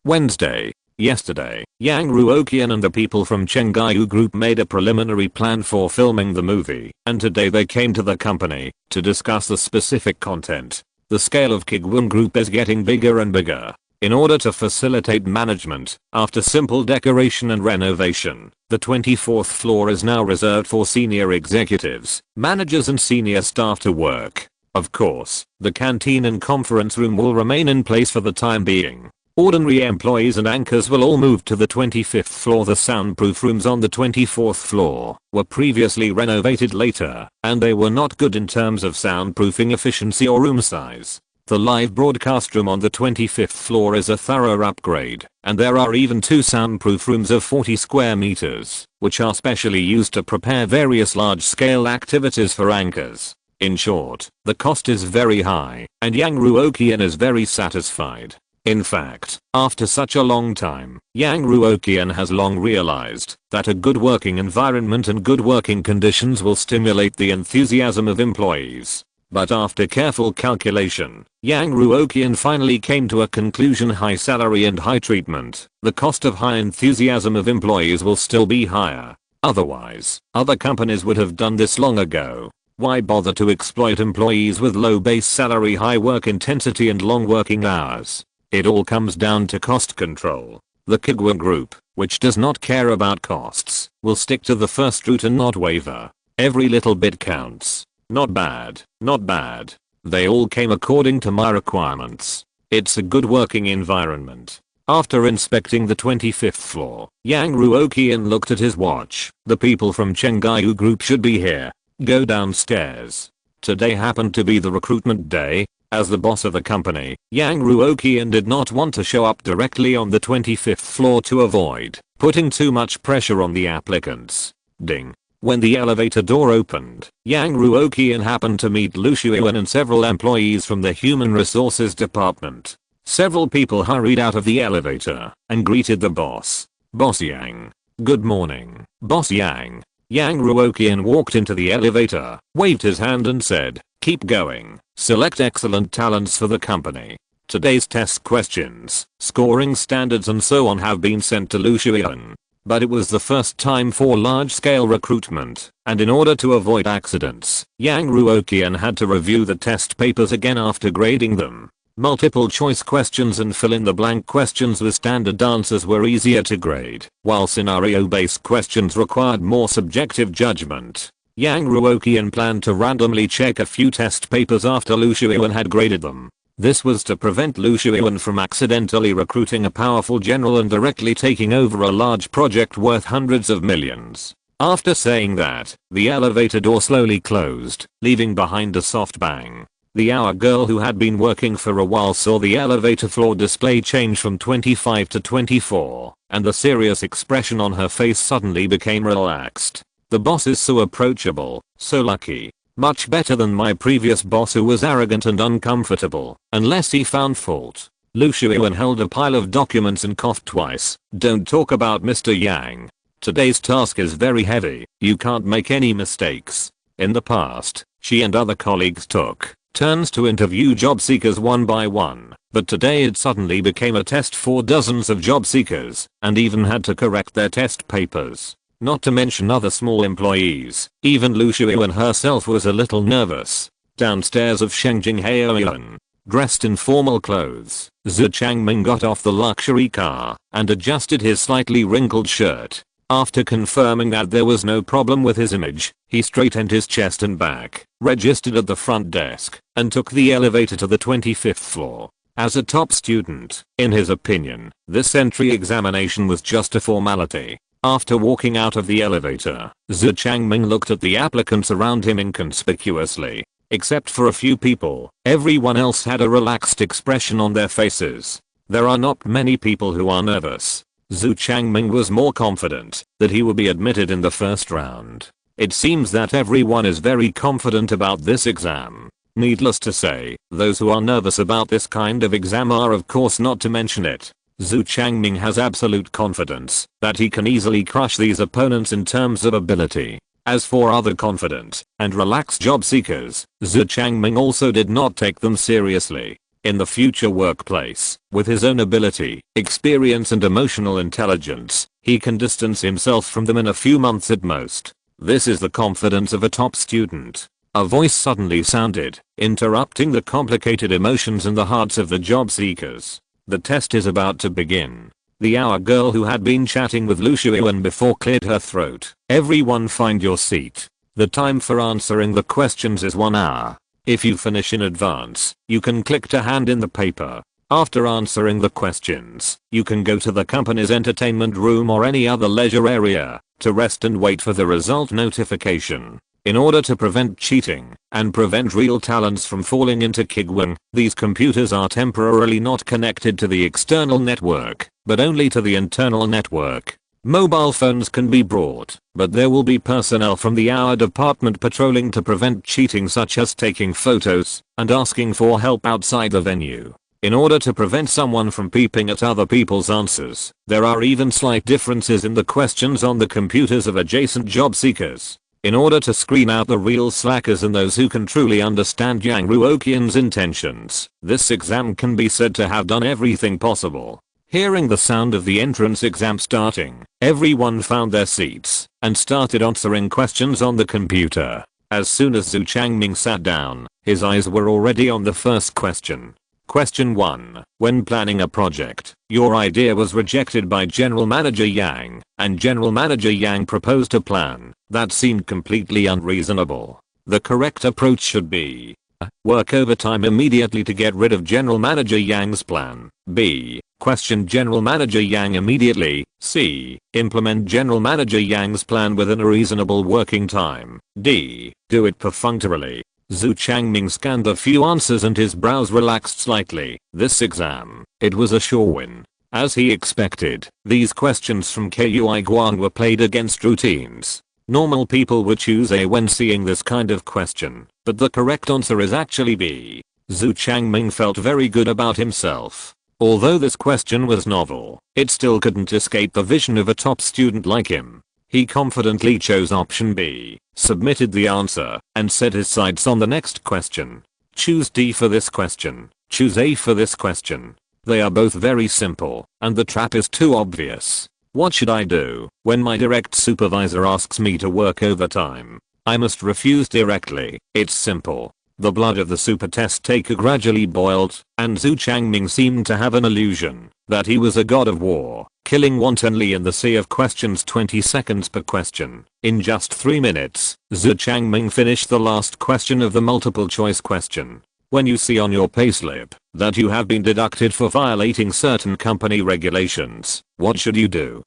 S1: Wednesday. Yesterday, Yang Ruoqian and the people from Chengaiyu Group made a preliminary plan for filming the movie, and today they came to the company to discuss the specific content. The scale of Kuiguang Group is getting bigger and bigger. In order to facilitate management, after simple decoration and renovation, the 24th floor is now reserved for senior executives, managers and senior staff to work. Of course, the canteen and conference room will remain in place for the time being. Ordinary employees and anchors will all move to the 25th floor. The soundproof rooms on the 24th floor were previously renovated later, and they were not good in terms of soundproofing efficiency or room size. The live broadcast room on the 25th floor is a thorough upgrade, and there are even 2 soundproof rooms of 40 square meters, which are specially used to prepare various large-scale activities for anchors. In short, the cost is very high, and Yang Ruoqian is very satisfied. In fact, after such a long time, Yang Ruoqian has long realized that a good working environment and good working conditions will stimulate the enthusiasm of employees. But after careful calculation, Yang Ruoqian finally came to a conclusion: high salary and high treatment. The cost of high enthusiasm of employees will still be higher. Otherwise, other companies would have done this long ago. Why bother to exploit employees with low base salary, high work intensity and long working hours? It all comes down to cost control. The Kuiguang Group, which does not care about costs, will stick to the first route and not waver. Every little bit counts. Not bad, not bad. They all came according to my requirements. It's a good working environment. After inspecting the 25th floor, Yang Ruoqian looked at his watch. The people from Chengaiyu Group should be here. Go downstairs. Today happened to be the recruitment day. As the boss of the company, Yang Ruoqian did not want to show up directly on the 25th floor to avoid putting too much pressure on the applicants. Ding. When the elevator door opened, Yang Ruoqian happened to meet Lu Xuan and several employees from the Human Resources Department. Several people hurried out of the elevator and greeted the boss. Boss Yang. Good morning, Boss Yang. Yang Ruoqian walked into the elevator, waved his hand and said, "Keep going. Select excellent talents for the company." Today's test questions, scoring standards and so on have been sent to Lu Xuan. But it was the first time for large-scale recruitment, and in order to avoid accidents, Yang Ruoqian had to review the test papers again after grading them. Multiple choice questions and fill-in-the-blank questions with standard answers were easier to grade, while scenario-based questions required more subjective judgment. Yang Ruoqian planned to randomly check a few test papers after Lu Xuan had graded them. This was to prevent Ruoqian from accidentally recruiting a powerful general and directly taking over a large project worth hundreds of millions. After saying that, the elevator door slowly closed, leaving behind a soft bang. The hour girl who had been working for a while saw the elevator floor display change from 25 to 24, and the serious expression on her face suddenly became relaxed. The boss is so approachable, so lucky. Much better than my previous boss who was arrogant and uncomfortable, unless he found fault. Ruoqian held a pile of documents and coughed twice. Don't talk about Mr. Yang. Today's task is very heavy, you can't make any mistakes. In the past, she and other colleagues took turns to interview job seekers one by one, but today it suddenly became a test for dozens of job seekers, and even had to correct their test papers. Not to mention other small employees. Even Ruoqian herself was a little nervous. Downstairs of Shengjing Haoyuan, dressed in formal clothes, Zhu Changming got off the luxury car and adjusted his slightly wrinkled shirt. After confirming that there was no problem with his image, he straightened his chest and back, registered at the front desk, and took the elevator to the 25th floor. As a top student, in his opinion, this entry examination was just a formality. After walking out of the elevator, Zhu Changming looked at the applicants around him inconspicuously. Except for a few people, everyone else had a relaxed expression on their faces. There are not many people who are nervous. Zhu Changming was more confident that he would be admitted in the first round. It seems that everyone is very confident about this exam. Needless to say, those who are nervous about this kind of exam are of course not to mention it. Zhu Changming has absolute confidence that he can easily crush these opponents in terms of ability. As for other confident and relaxed job seekers, Zhu Changming also did not take them seriously. In the future workplace, with his own ability, experience and emotional intelligence, he can distance himself from them in a few months at most. This is the confidence of a top student. A voice suddenly sounded, interrupting the complicated emotions in the hearts of the job seekers. The test is about to begin. The hour girl who had been chatting with Ruoqian before cleared her throat. Everyone find your seat. The time for answering the questions is 1 hour. If you finish in advance, you can click to hand in the paper. After answering the questions, you can go to the company's entertainment room or any other leisure area to rest and wait for the result notification. In order to prevent cheating and prevent real talents from falling into Kuiguang, these computers are temporarily not connected to the external network, but only to the internal network. Mobile phones can be brought, but there will be personnel from the our department patrolling to prevent cheating, such as taking photos and asking for help outside the venue. In order to prevent someone from peeping at other people's answers, there are even slight differences in the questions on the computers of adjacent job seekers. In order to screen out the real slackers and those who can truly understand Yang Ruoqian's intentions, this exam can be said to have done everything possible. Hearing the sound of the entrance exam starting, everyone found their seats and started answering questions on the computer. As soon as Zhu Changming sat down, his eyes were already on the first question. Question 1. When planning a project, your idea was rejected by General Manager Yang, and General Manager Yang proposed a plan that seemed completely unreasonable. The correct approach should be a. Work overtime immediately to get rid of General Manager Yang's plan. B. Question General Manager Yang immediately. C. Implement General Manager Yang's plan within a reasonable working time. D. Do it perfunctorily. Zhu Changming scanned the few answers and his brows relaxed slightly. This exam, it was a sure win. As he expected, these questions from Kuiguang were played against routines. Normal people would choose A when seeing this kind of question, but the correct answer is actually B. Zhu Changming felt very good about himself. Although this question was novel, it still couldn't escape the vision of a top student like him. He confidently chose option B, submitted the answer, and set his sights on the next question. Choose D for this question. Choose A for this question. They are both very simple, and the trap is too obvious. What should I do when my direct supervisor asks me to work overtime? I must refuse directly. It's simple. The blood of the super test taker gradually boiled, and Zhu Changming seemed to have an illusion that he was a god of war, killing wantonly in the sea of questions 20 seconds per question. In just 3 minutes, Zhu Changming finished the last question of the multiple choice question. When you see on your payslip that you have been deducted for violating certain company regulations, what should you do?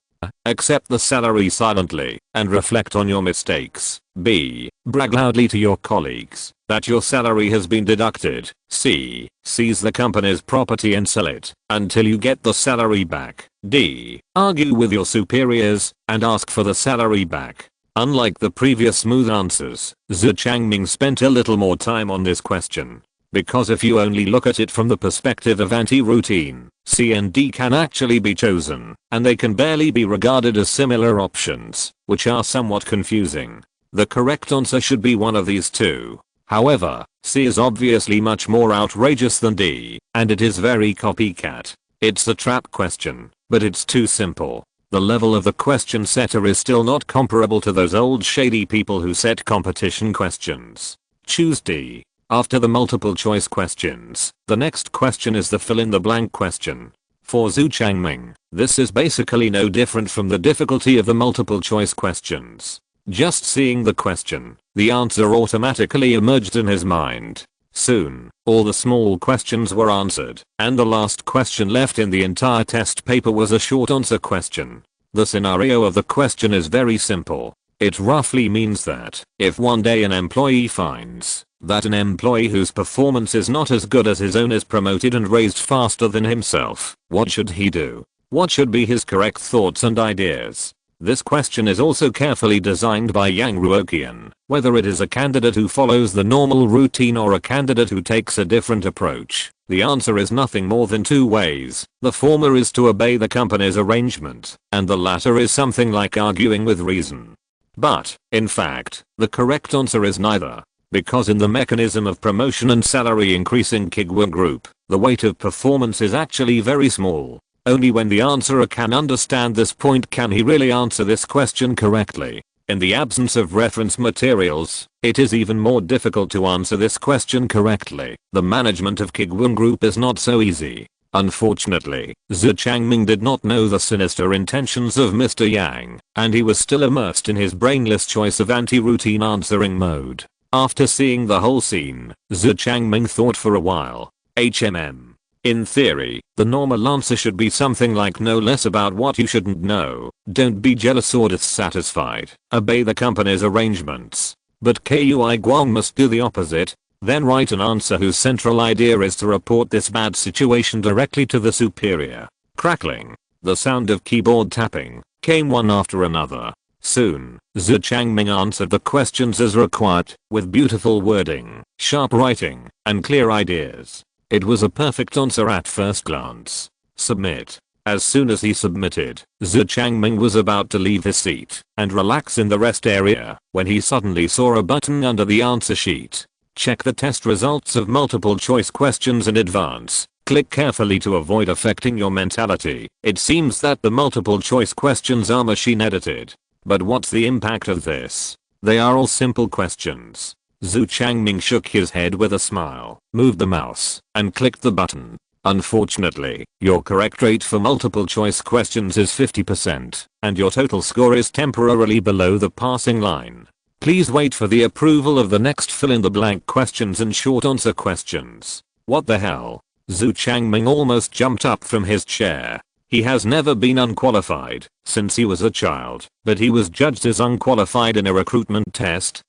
S1: Accept the salary silently and reflect on your mistakes. B. Brag loudly to your colleagues that your salary has been deducted. C. Seize the company's property and sell it until you get the salary back. D. Argue with your superiors and ask for the salary back. Unlike the previous smooth answers, Zhu Changming spent a little more time on this question. Because if you only look at it from the perspective of anti-routine, C and D can actually be chosen, and they can barely be regarded as similar options, which are somewhat confusing. The correct answer should be one of these two. However, C is obviously much more outrageous than D, and it is very copycat. It's a trap question, but it's too simple. The level of the question setter is still not comparable to those old shady people who set competition questions. Choose D. After the multiple choice questions, the next question is the fill-in-the-blank question. For Zhu Changming, this is basically no different from the difficulty of the multiple choice questions. Just seeing the question, the answer automatically emerged in his mind. Soon, all the small questions were answered, and the last question left in the entire test paper was a short answer question. The scenario of the question is very simple. It roughly means that, if one day an employee finds that an employee whose performance is not as good as his own is promoted and raised faster than himself, what should he do? What should be his correct thoughts and ideas? This question is also carefully designed by Yang Ruoqian, whether it is a candidate who follows the normal routine or a candidate who takes a different approach. The answer is nothing more than two ways. The former is to obey the company's arrangement, and the latter is something like arguing with reason. But, in fact, the correct answer is neither. Because in the mechanism of promotion and salary increase in Kuiguang Group, the weight of performance is actually very small. Only when the answerer can understand this point can he really answer this question correctly. In the absence of reference materials, it is even more difficult to answer this question correctly. The management of Kuiguang Group is not so easy. Unfortunately, Zhu Changming did not know the sinister intentions of Mr. Yang, and he was still immersed in his brainless choice of anti-routine answering mode. After seeing the whole scene, Zhu Changming thought for a while. In theory, the normal answer should be something like know less about what you shouldn't know, don't be jealous or dissatisfied, obey the company's arrangements. But Kuiguang must do the opposite, then write an answer whose central idea is to report this bad situation directly to the superior. Crackling. The sound of keyboard tapping came one after another. Soon, Zhu Changming answered the questions as required, with beautiful wording, sharp writing, and clear ideas. It was a perfect answer at first glance. Submit. As soon as he submitted, Zhu Changming was about to leave his seat and relax in the rest area when he suddenly saw a button under the answer sheet. Check the test results of multiple choice questions in advance. Click carefully to avoid affecting your mentality. It seems that the multiple choice questions are machine edited. But what's the impact of this? They are all simple questions. Zhu Changming shook his head with a smile, moved the mouse, and clicked the button. Unfortunately, your correct rate for multiple choice questions is 50%, and your total score is temporarily below the passing line. Please wait for the approval of the next fill-in-the-blank questions and short answer questions. What the hell? Zhu Changming almost jumped up from his chair. He has never been unqualified since he was a child, but he was judged as unqualified in a recruitment test!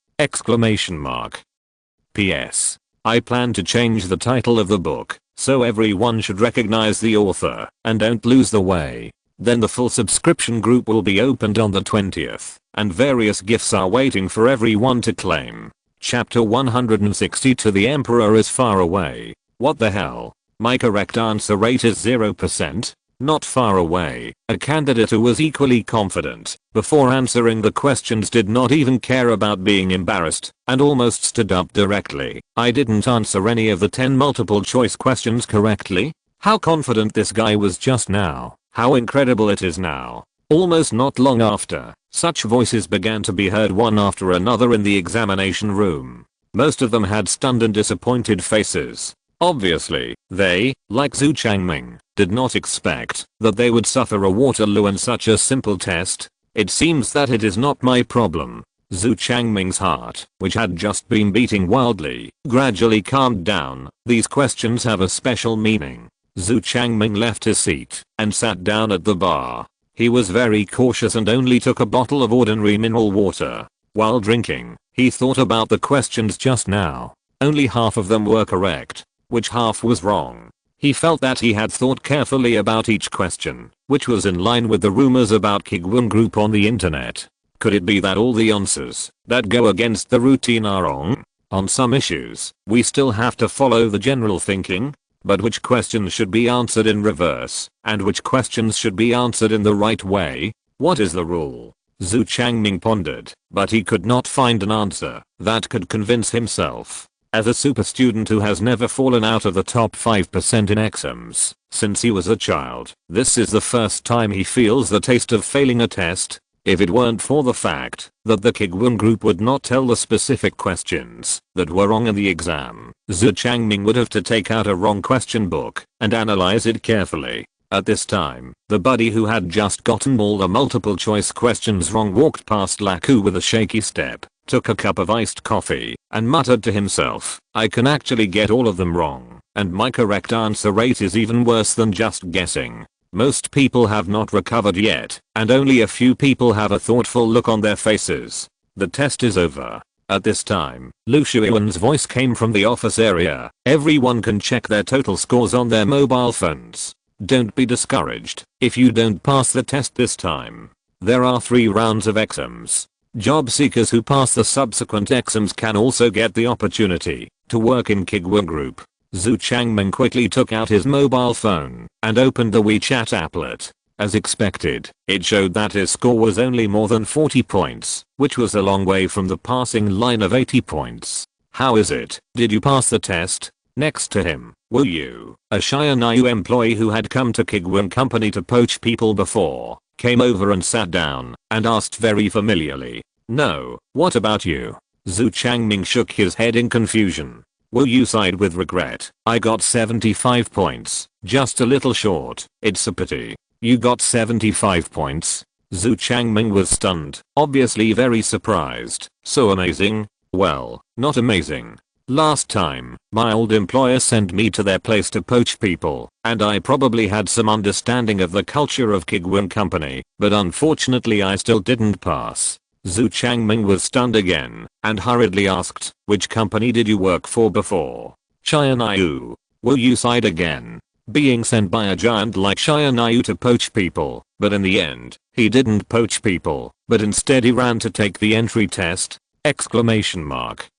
S1: PS. I plan to change the title of the book, so everyone should recognize the author and don't lose the way. Then the full subscription group will be opened on the 20th, and various gifts are waiting for everyone to claim. Chapter 160 To the Emperor is Far Away. What the hell? My correct answer rate is 0%. Not far away. A candidate who was equally confident before answering the questions did not even care about being embarrassed and almost stood up directly. I didn't answer any of the 10 multiple choice questions correctly. How confident this guy was just now. How incredible it is now. Almost not long after, such voices began to be heard one after another in the examination room. Most of them had stunned and disappointed faces. Obviously, they, like Zhu Changming, did not expect that they would suffer a Waterloo in such a simple test. It seems that it is not my problem. Zhu Changming's heart, which had just been beating wildly, gradually calmed down. These questions have a special meaning. Zhu Changming left his seat and sat down at the bar. He was very cautious and only took a bottle of ordinary mineral water. While drinking, he thought about the questions just now. Only half of them were correct. Which half was wrong? He felt that he had thought carefully about each question, which was in line with the rumors about Kuiguang Group on the internet. Could it be that all the answers that go against the routine are wrong? On some issues, we still have to follow the general thinking. But which questions should be answered in reverse, and which questions should be answered in the right way? What is the rule? Zhu Changming pondered, but he could not find an answer that could convince himself. As a super student who has never fallen out of the top 5% in exams since he was a child, this is the first time he feels the taste of failing a test. If it weren't for the fact that the Kuiguang Group would not tell the specific questions that were wrong in the exam, Zhu Changming would have to take out a wrong question book and analyze it carefully. At this time, the buddy who had just gotten all the multiple choice questions wrong walked past Laku with a shaky step, took a cup of iced coffee, and muttered to himself, "I can actually get all of them wrong, and my correct answer rate is even worse than just guessing. Most people have not recovered yet, and only a few people have a thoughtful look on their faces. The test is over." At this time, Lu Shuiwen's voice came from the office area. Everyone can check their total scores on their mobile phones. Don't be discouraged if you don't pass the test this time. There are 3 rounds of exams. Job seekers who pass the subsequent exams can also get the opportunity to work in Kuiguang Group. Zhu Changming quickly took out his mobile phone and opened the WeChat applet. As expected, it showed that his score was only more than 40 points, which was a long way from the passing line of 80 points. "How is it? Did you pass the test?" Next to him, Wu Yu, a SYNOPSIS employee who had come to Kuiguang Company to poach people before, came over and sat down and asked very familiarly, "No, what about you?" Zhu Changming shook his head in confusion. Wu Yu sighed with regret. "I got 75 points, just a little short. It's a pity." "You got 75 points?" Zhu Changming was stunned, obviously very surprised. "So amazing?" "Well, not amazing. Last time, my old employer sent me to their place to poach people, and I probably had some understanding of the culture of Kuiguang Company, but unfortunately I still didn't pass." Zhu Changming was stunned again and hurriedly asked, "Which company did you work for before?" "SYNOPSIS." Wu Yu sighed again. Being sent by a giant like SYNOPSIS to poach people, but in the end, he didn't poach people, but instead he ran to take the entry test! Exclamation mark.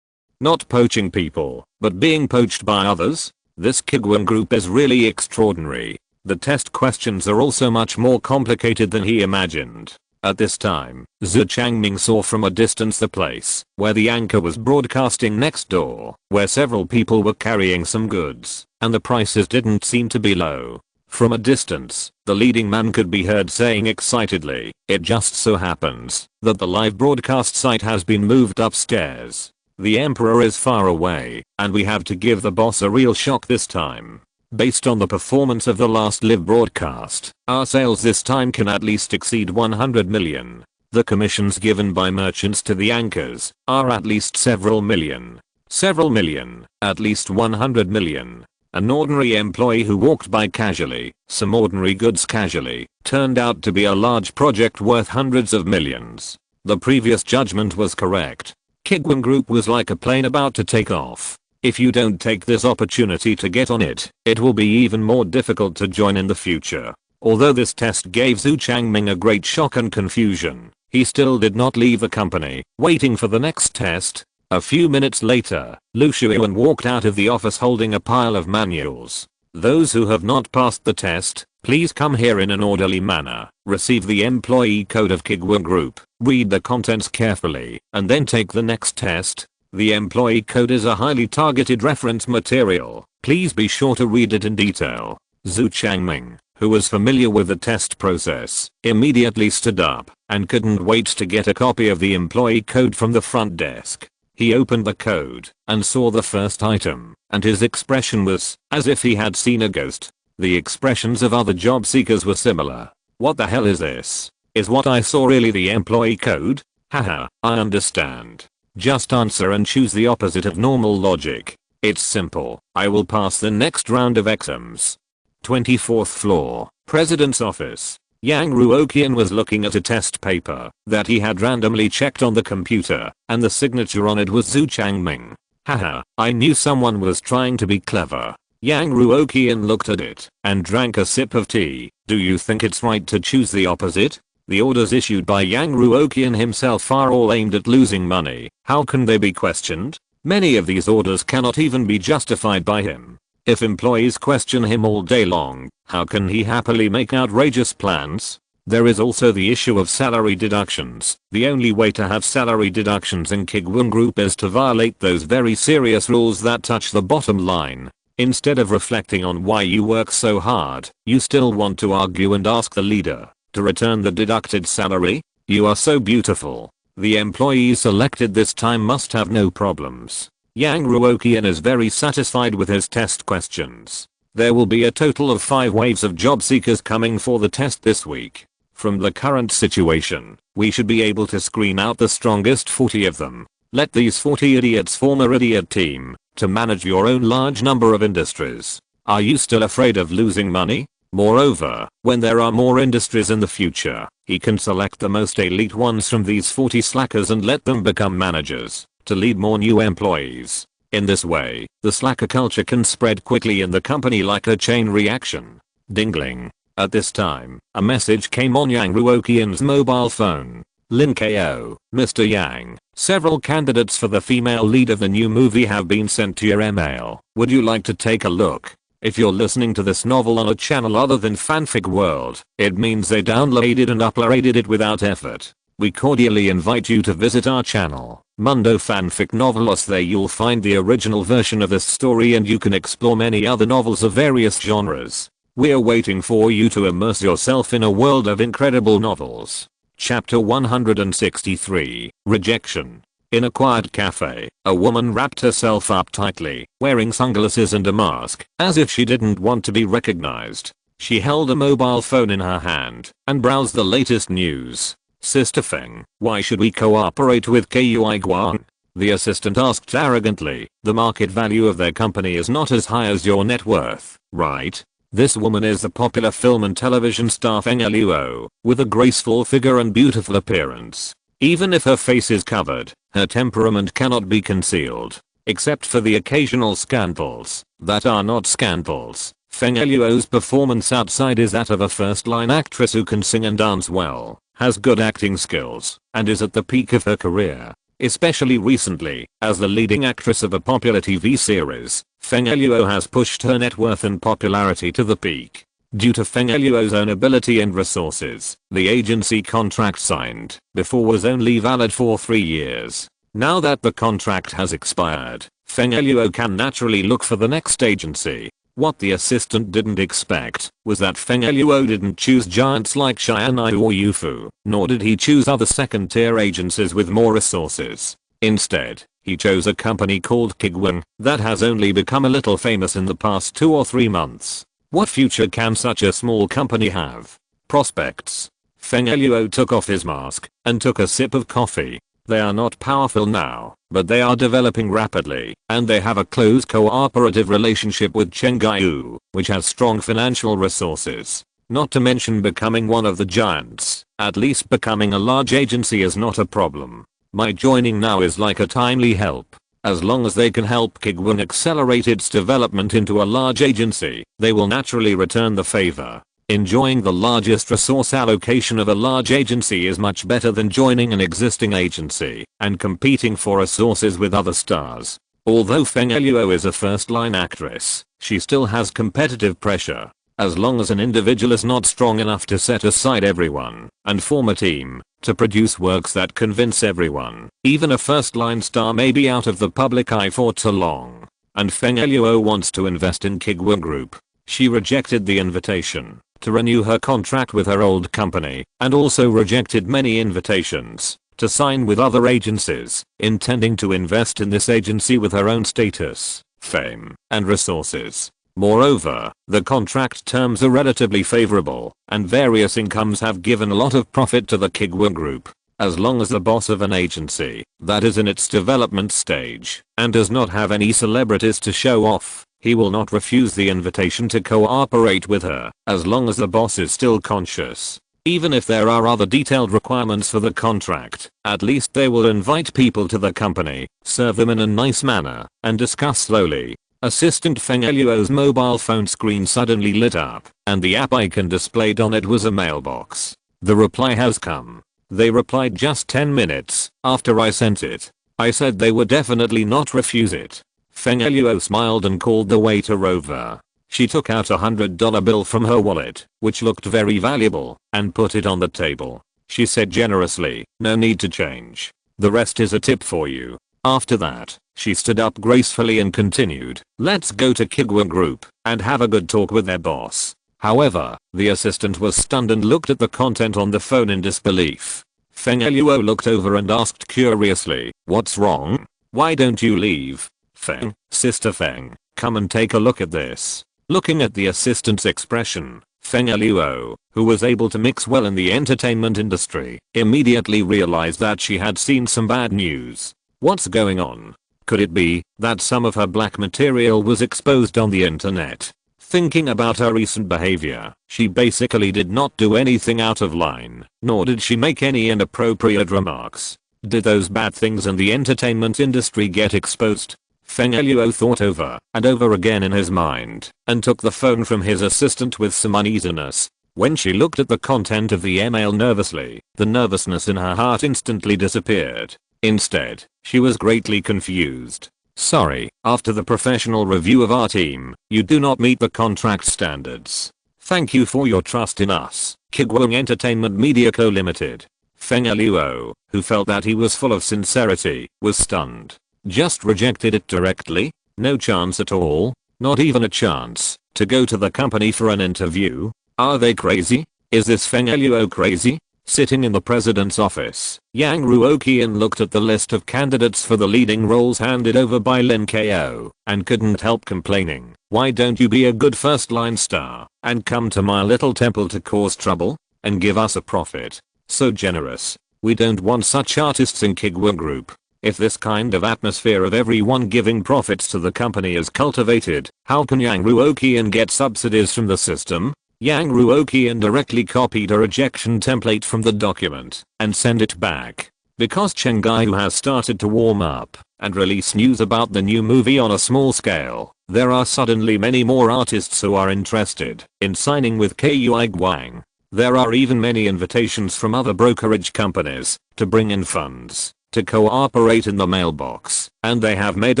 S1: Not poaching people, but being poached by others? This Kuiguang Group is really extraordinary. The test questions are also much more complicated than he imagined. At this time, Zhu Changming saw from a distance the place where the anchor was broadcasting next door, where several people were carrying some goods, and the prices didn't seem to be low. From a distance, the leading man could be heard saying excitedly, "It just so happens that the live broadcast site has been moved upstairs. The emperor is far away, and we have to give the boss a real shock this time. Based on the performance of the last live broadcast, our sales this time can at least exceed 100 million. The commissions given by merchants to the anchors are at least several million. Several million, at least 100 million. An ordinary employee who walked by casually, some ordinary goods casually, turned out to be a large project worth hundreds of millions. The previous judgment was correct. Kuiguang Group was like a plane about to take off. If you don't take this opportunity to get on it, it will be even more difficult to join in the future." Although this test gave Zhu Changming a great shock and confusion, he still did not leave the company, waiting for the next test. A few minutes later, Lu Shuiwen walked out of the office holding a pile of manuals. "Those who have not passed the test, please come here in an orderly manner, receive the employee code of Kuiguang Group, read the contents carefully, and then take the next test. The employee code is a highly targeted reference material. Please be sure to read it in detail." Zhu Changming, who was familiar with the test process, immediately stood up and couldn't wait to get a copy of the employee code from the front desk. He opened the code and saw the first item, and his expression was as if he had seen a ghost. The expressions of other job seekers were similar. "What the hell is this? Is what I saw really the employee code? Haha, I understand. Just answer and choose the opposite of normal logic. It's simple. I will pass the next round of exams. 24th floor, President's office. Yang Ruoqian was looking at a test paper that he had randomly checked on the computer, and the signature on it was Zhu Changming. Haha, I knew someone was trying to be clever. Yang Ruoqian looked at it and drank a sip of tea. Do you think it's right to choose the opposite? The orders issued by Yang Ruoqian himself are all aimed at losing money. How can they be questioned? Many of these orders cannot even be justified by him. If employees question him all day long, how can he happily make outrageous plans? There is also the issue of salary deductions. The only way to have salary deductions in Kuiguang Group is to violate those very serious rules that touch the bottom line. Instead of reflecting on why you work so hard, you still want to argue and ask the leader to return the deducted salary? You are so beautiful. The employee selected this time must have no problems. Yang Ruoqian is very satisfied with his test questions. There will be a total of 5 waves of job seekers coming for the test this week. From the current situation, we should be able to screen out the strongest 40 of them. Let these 40 idiots form a idiot team to manage your own large number of industries. Are you still afraid of losing money? Moreover, when there are more industries in the future, he can select the most elite ones from these 40 slackers and let them become managers to lead more new employees. In this way, the slacker culture can spread quickly in the company like a chain reaction. Dingling. At this time, a message came on Yang Ruoqian's mobile phone. Lin Ko, Mr. Yang, several candidates for the female lead of the new movie have been sent to your email. Would you like to take a look? If you're listening to this novel on a channel other than Fanfic World, it means they downloaded and uploaded it without effort. We cordially invite you to visit our channel, Mundo Fanfic Novelos. There you'll find the original version of this story and you can explore many other novels of various genres. We're waiting for you to immerse yourself in a world of incredible novels. Chapter 163, Rejection. In a quiet cafe, a woman wrapped herself up tightly, wearing sunglasses and a mask, as if she didn't want to be recognized. She held a mobile phone in her hand and browsed the latest news. Sister Feng, why should we cooperate with Kuiguang? The assistant asked arrogantly. The market value of their company is not as high as your net worth, right? This woman is the popular film and television star Feng Luo, with a graceful figure and beautiful appearance. Even if her face is covered, her temperament cannot be concealed. Except for the occasional scandals that are not scandals, Feng Luo's performance outside is that of a first-line actress who can sing and dance well, has good acting skills, and is at the peak of her career. Especially recently, as the leading actress of a popular TV series, Feng Luo has pushed her net worth and popularity to the peak. Due to Feng Luo's own ability and resources, the agency contract signed before was only valid for 3 years. Now that the contract has expired, Feng Luo can naturally look for the next agency. What the assistant didn't expect was that Feng Luo didn't choose giants like Xianai or Yufu, nor did he choose other second-tier agencies with more resources. Instead, he chose a company called Kuiguang that has only become a little famous in the past 2 or 3 months. What future can such a small company have? Prospects. Feng Luo took off his mask and took a sip of coffee. They are not powerful now, but they are developing rapidly, and they have a close cooperative relationship with Chengdu, which has strong financial resources. Not to mention becoming one of the giants. At least becoming a large agency is not a problem. My joining now is like a timely help. As long as they can help Kuiguang accelerate its development into a large agency, they will naturally return the favor. Enjoying the largest resource allocation of a large agency is much better than joining an existing agency and competing for resources with other stars. Although Feng Luo is a first-line actress, she still has competitive pressure. As long as an individual is not strong enough to set aside everyone and form a team to produce works that convince everyone, even a first-line star may be out of the public eye for too long. And Feng Luo wants to invest in Kuiguang Group. She rejected the invitation to renew her contract with her old company, and also rejected many invitations to sign with other agencies, intending to invest in this agency with her own status, fame, and resources. Moreover, the contract terms are relatively favorable, and various incomes have given a lot of profit to the Kuiguang Group. as long as the boss of an agency that is in its development stage and does not have any celebrities to show off, he will not refuse the invitation to cooperate with her as long as the boss is still conscious. Even if there are other detailed requirements for the contract, at least they will invite people to the company, serve them in a nice manner, and discuss slowly. Assistant Feng Eluo's mobile phone screen suddenly lit up, and the app icon displayed on it was a mailbox. The reply has come. They replied just 10 minutes after I sent it. I said they would definitely not refuse it. Feng Eluo smiled and called the waiter over. She took out a $100 bill from her wallet, which looked very valuable, and put it on the table. She said generously, "No need to change. The rest is a tip for you." After that, she stood up gracefully and continued, "Let's go to Kuiguang Group and have a good talk with their boss." However, the assistant was stunned and looked at the content on the phone in disbelief. Feng Eluo looked over and asked curiously, "What's wrong? Why don't you leave? Feng, Sister Feng, come and take a look at this." Looking at the assistant's expression, Feng Eluo, who was able to mix well in the entertainment industry, immediately realized that she had seen some bad news. What's going on? Could it be that some of her black material was exposed on the internet? Thinking about her recent behavior, she basically did not do anything out of line, nor did she make any inappropriate remarks. Did those bad things in the entertainment industry get exposed? Feng Eluo thought over and over again in his mind and took the phone from his assistant with some uneasiness. When she looked at the content of the email nervously, the nervousness in her heart instantly disappeared. Instead, she was greatly confused. "Sorry, after the professional review of our team, you do not meet the contract standards. Thank you for your trust in us, Kuiguang Entertainment Media Co. Limited." Feng Eluo, who felt that he was full of sincerity, was stunned. Just rejected it directly? No chance at all? Not even a chance to go to the company for an interview? Are they crazy? Is this Feng Eluo crazy? Sitting in the president's office, Yang Ruoqian looked at the list of candidates for the leading roles handed over by Lin Ko and couldn't help complaining. "Why don't you be a good first-line star and come to my little temple to cause trouble and give us a profit? So generous. We don't want such artists in Kuiguang Group." If this kind of atmosphere of everyone giving profits to the company is cultivated, how can Yang Ruoqian get subsidies from the system? Yang Ruoqian directly copied a rejection template from the document and sent it back. Because Chengaihu has started to warm up and release news about the new movie on a small scale, there are suddenly many more artists who are interested in signing with Kuiguang. There are even many invitations from other brokerage companies to bring in funds to cooperate in the mailbox, and they have made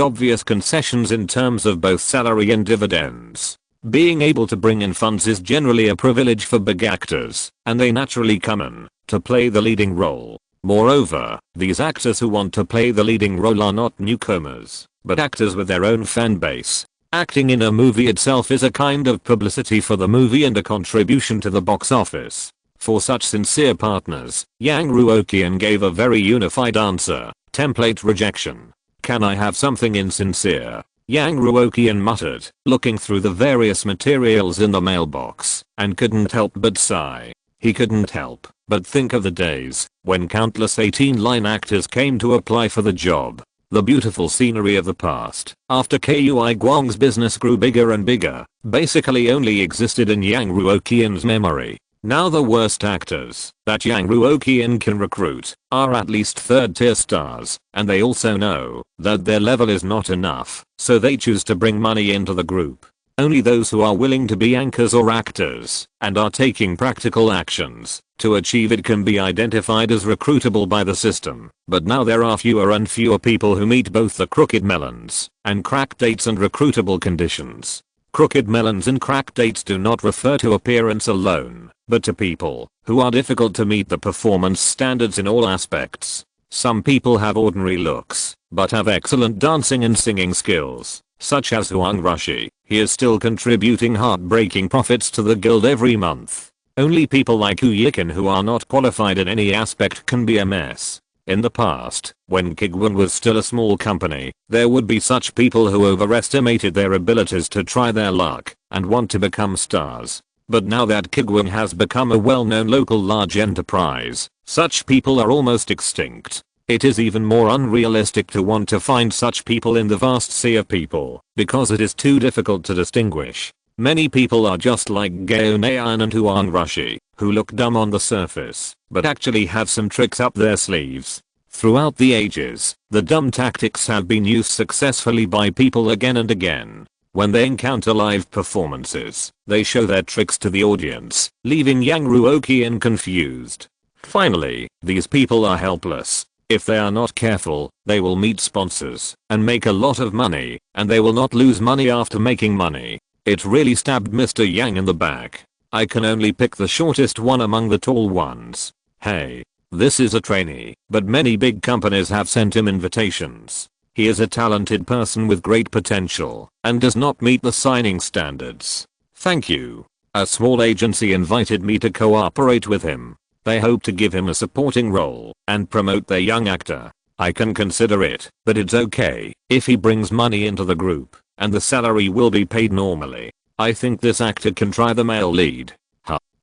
S1: obvious concessions in terms of both salary and dividends. Being able to bring in funds is generally a privilege for big actors, and they naturally come in to play the leading role. Moreover, these actors who want to play the leading role are not newcomers, but actors with their own fan base. Acting in a movie itself is a kind of publicity for the movie and a contribution to the box office. For such sincere partners, Yang Ruoqian gave a very unified answer: template rejection. "Can I have something insincere?" Yang Ruoqian muttered, looking through the various materials in the mailbox, and couldn't help but sigh. He couldn't help but think of the days when countless 18-line actors came to apply for the job. The beautiful scenery of the past, after Kuiguang's business grew bigger and bigger, basically only existed in Yang Ruoqian's memory. Now the worst actors that Yang Ruoqian can recruit are at least third-tier stars, and they also know that their level is not enough, so they choose to bring money into the group. Only those who are willing to be anchors or actors and are taking practical actions to achieve it can be identified as recruitable by the system. But now there are fewer and fewer people who meet both the crooked melons and crack dates and recruitable conditions. Crooked melons and crack dates do not refer to appearance alone, but to people who are difficult to meet the performance standards in all aspects. Some people have ordinary looks, but have excellent dancing and singing skills, such as Huang Rushi. He is still contributing heartbreaking profits to the guild every month. Only people like Kuiguang who are not qualified in any aspect can be a mess. In the past, when Kuiguang was still a small company, there would be such people who overestimated their abilities to try their luck and want to become stars. But now that Kuiguang has become a well-known local large enterprise, Such people are almost extinct. It is even more unrealistic to want to find such people in the vast sea of people, because it is too difficult to distinguish. Many people are just like Gaonayan and Huang Rushi, who look dumb on the surface, but actually have some tricks up their sleeves. Throughout the ages, the dumb tactics have been used successfully by people again and again. When they encounter live performances, they show their tricks to the audience, leaving young Ruoqian confused. Finally, these people are helpless. If they are not careful, they will meet sponsors and make a lot of money, and they will not lose money after making money. It really stabbed Mr. Yang in the back. I can only pick the shortest one among the tall ones. Hey. This is a trainee, but many big companies have sent him invitations. He is a talented person with great potential, and does not meet the signing standards. Thank you. A small agency invited me to cooperate with him. They hope to give him a supporting role, and promote their young actor. I can consider it, but it's okay, if he brings money into the group, and the salary will be paid normally. I think this actor can try the male lead.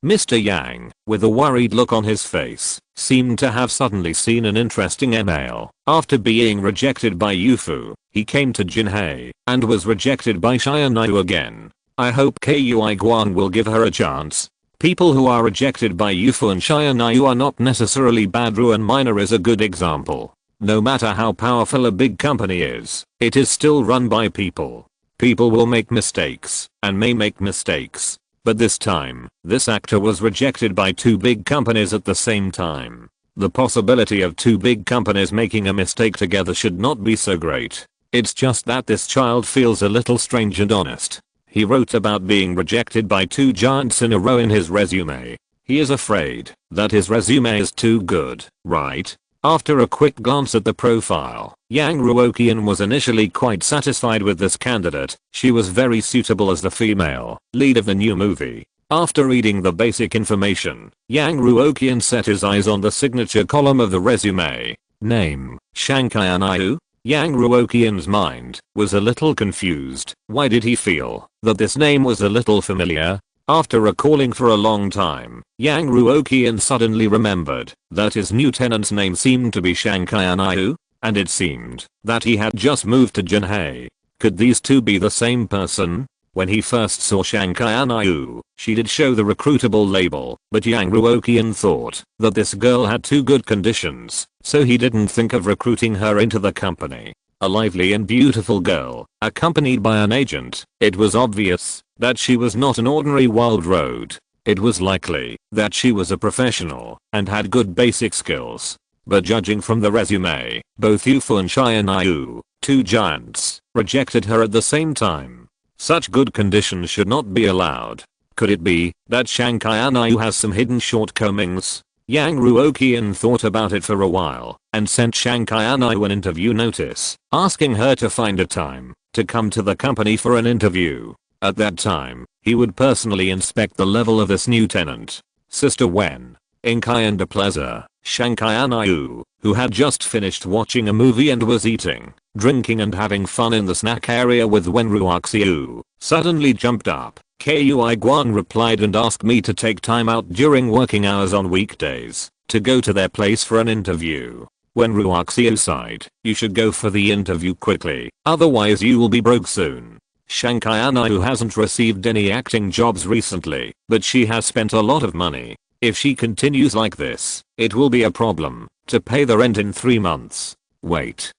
S1: Mr. Yang, with a worried look on his face, seemed to have suddenly seen an interesting email. After being rejected by Yufu, he came to Jinhei, and was rejected by Xianyu again. I hope Kuiguang will give her a chance. People who are rejected by Yufu and Xianyu are not necessarily bad. Ruan Minor is a good example. No matter how powerful a big company is, it is still run by people. People will make mistakes, and may make mistakes. But this time, this actor was rejected by two big companies at the same time. The possibility of two big companies making a mistake together should not be so great. It's just that this child feels a little strange and honest. He wrote about being rejected by two giants in a row in his resume. He is afraid that his resume is too good, right? After a quick glance at the profile, Yang Ruoqian was initially quite satisfied with this candidate. She was very suitable as the female lead of the new movie. After reading the basic information, Yang Ruoqian set his eyes on the signature column of the resume. Name, Xianyu. Yang Ruoqian's mind was a little confused. Why did he feel that this name was a little familiar? After recalling for a long time, Yang Ruoqian suddenly remembered that his new tenant's name seemed to be Xianyu, and it seemed that he had just moved to Jinhei. Could these two be the same person? When he first saw Xianyu, she did show the recruitable label, but Yang Ruoqian thought that this girl had too good conditions, so he didn't think of recruiting her into the company. A lively and beautiful girl, accompanied by an agent. It was obvious that she was not an ordinary wild road. It was likely that she was a professional and had good basic skills. But judging from the resume, both Yufu and Xianyu, two giants, rejected her at the same time. Such good conditions should not be allowed. Could it be that Xianyu has some hidden shortcomings? Yang Ruoqian thought about it for a while and sent Xianyu an interview notice, asking her to find a time to come to the company for an interview. At that time, he would personally inspect the level of this new tenant. Sister Wen, in Kayanda Plaza, Xianyu, who had just finished watching a movie and was eating, drinking and having fun in the snack area with Wen Ruoqian, suddenly jumped up. Kuiguang replied and asked me to take time out during working hours on weekdays to go to their place for an interview. When Ruoqian sighed, you should go for the interview quickly, otherwise you will be broke soon. Xianyu hasn't received any acting jobs recently, but she has spent a lot of money. If she continues like this, it will be a problem to pay the rent in 3 months. Wait,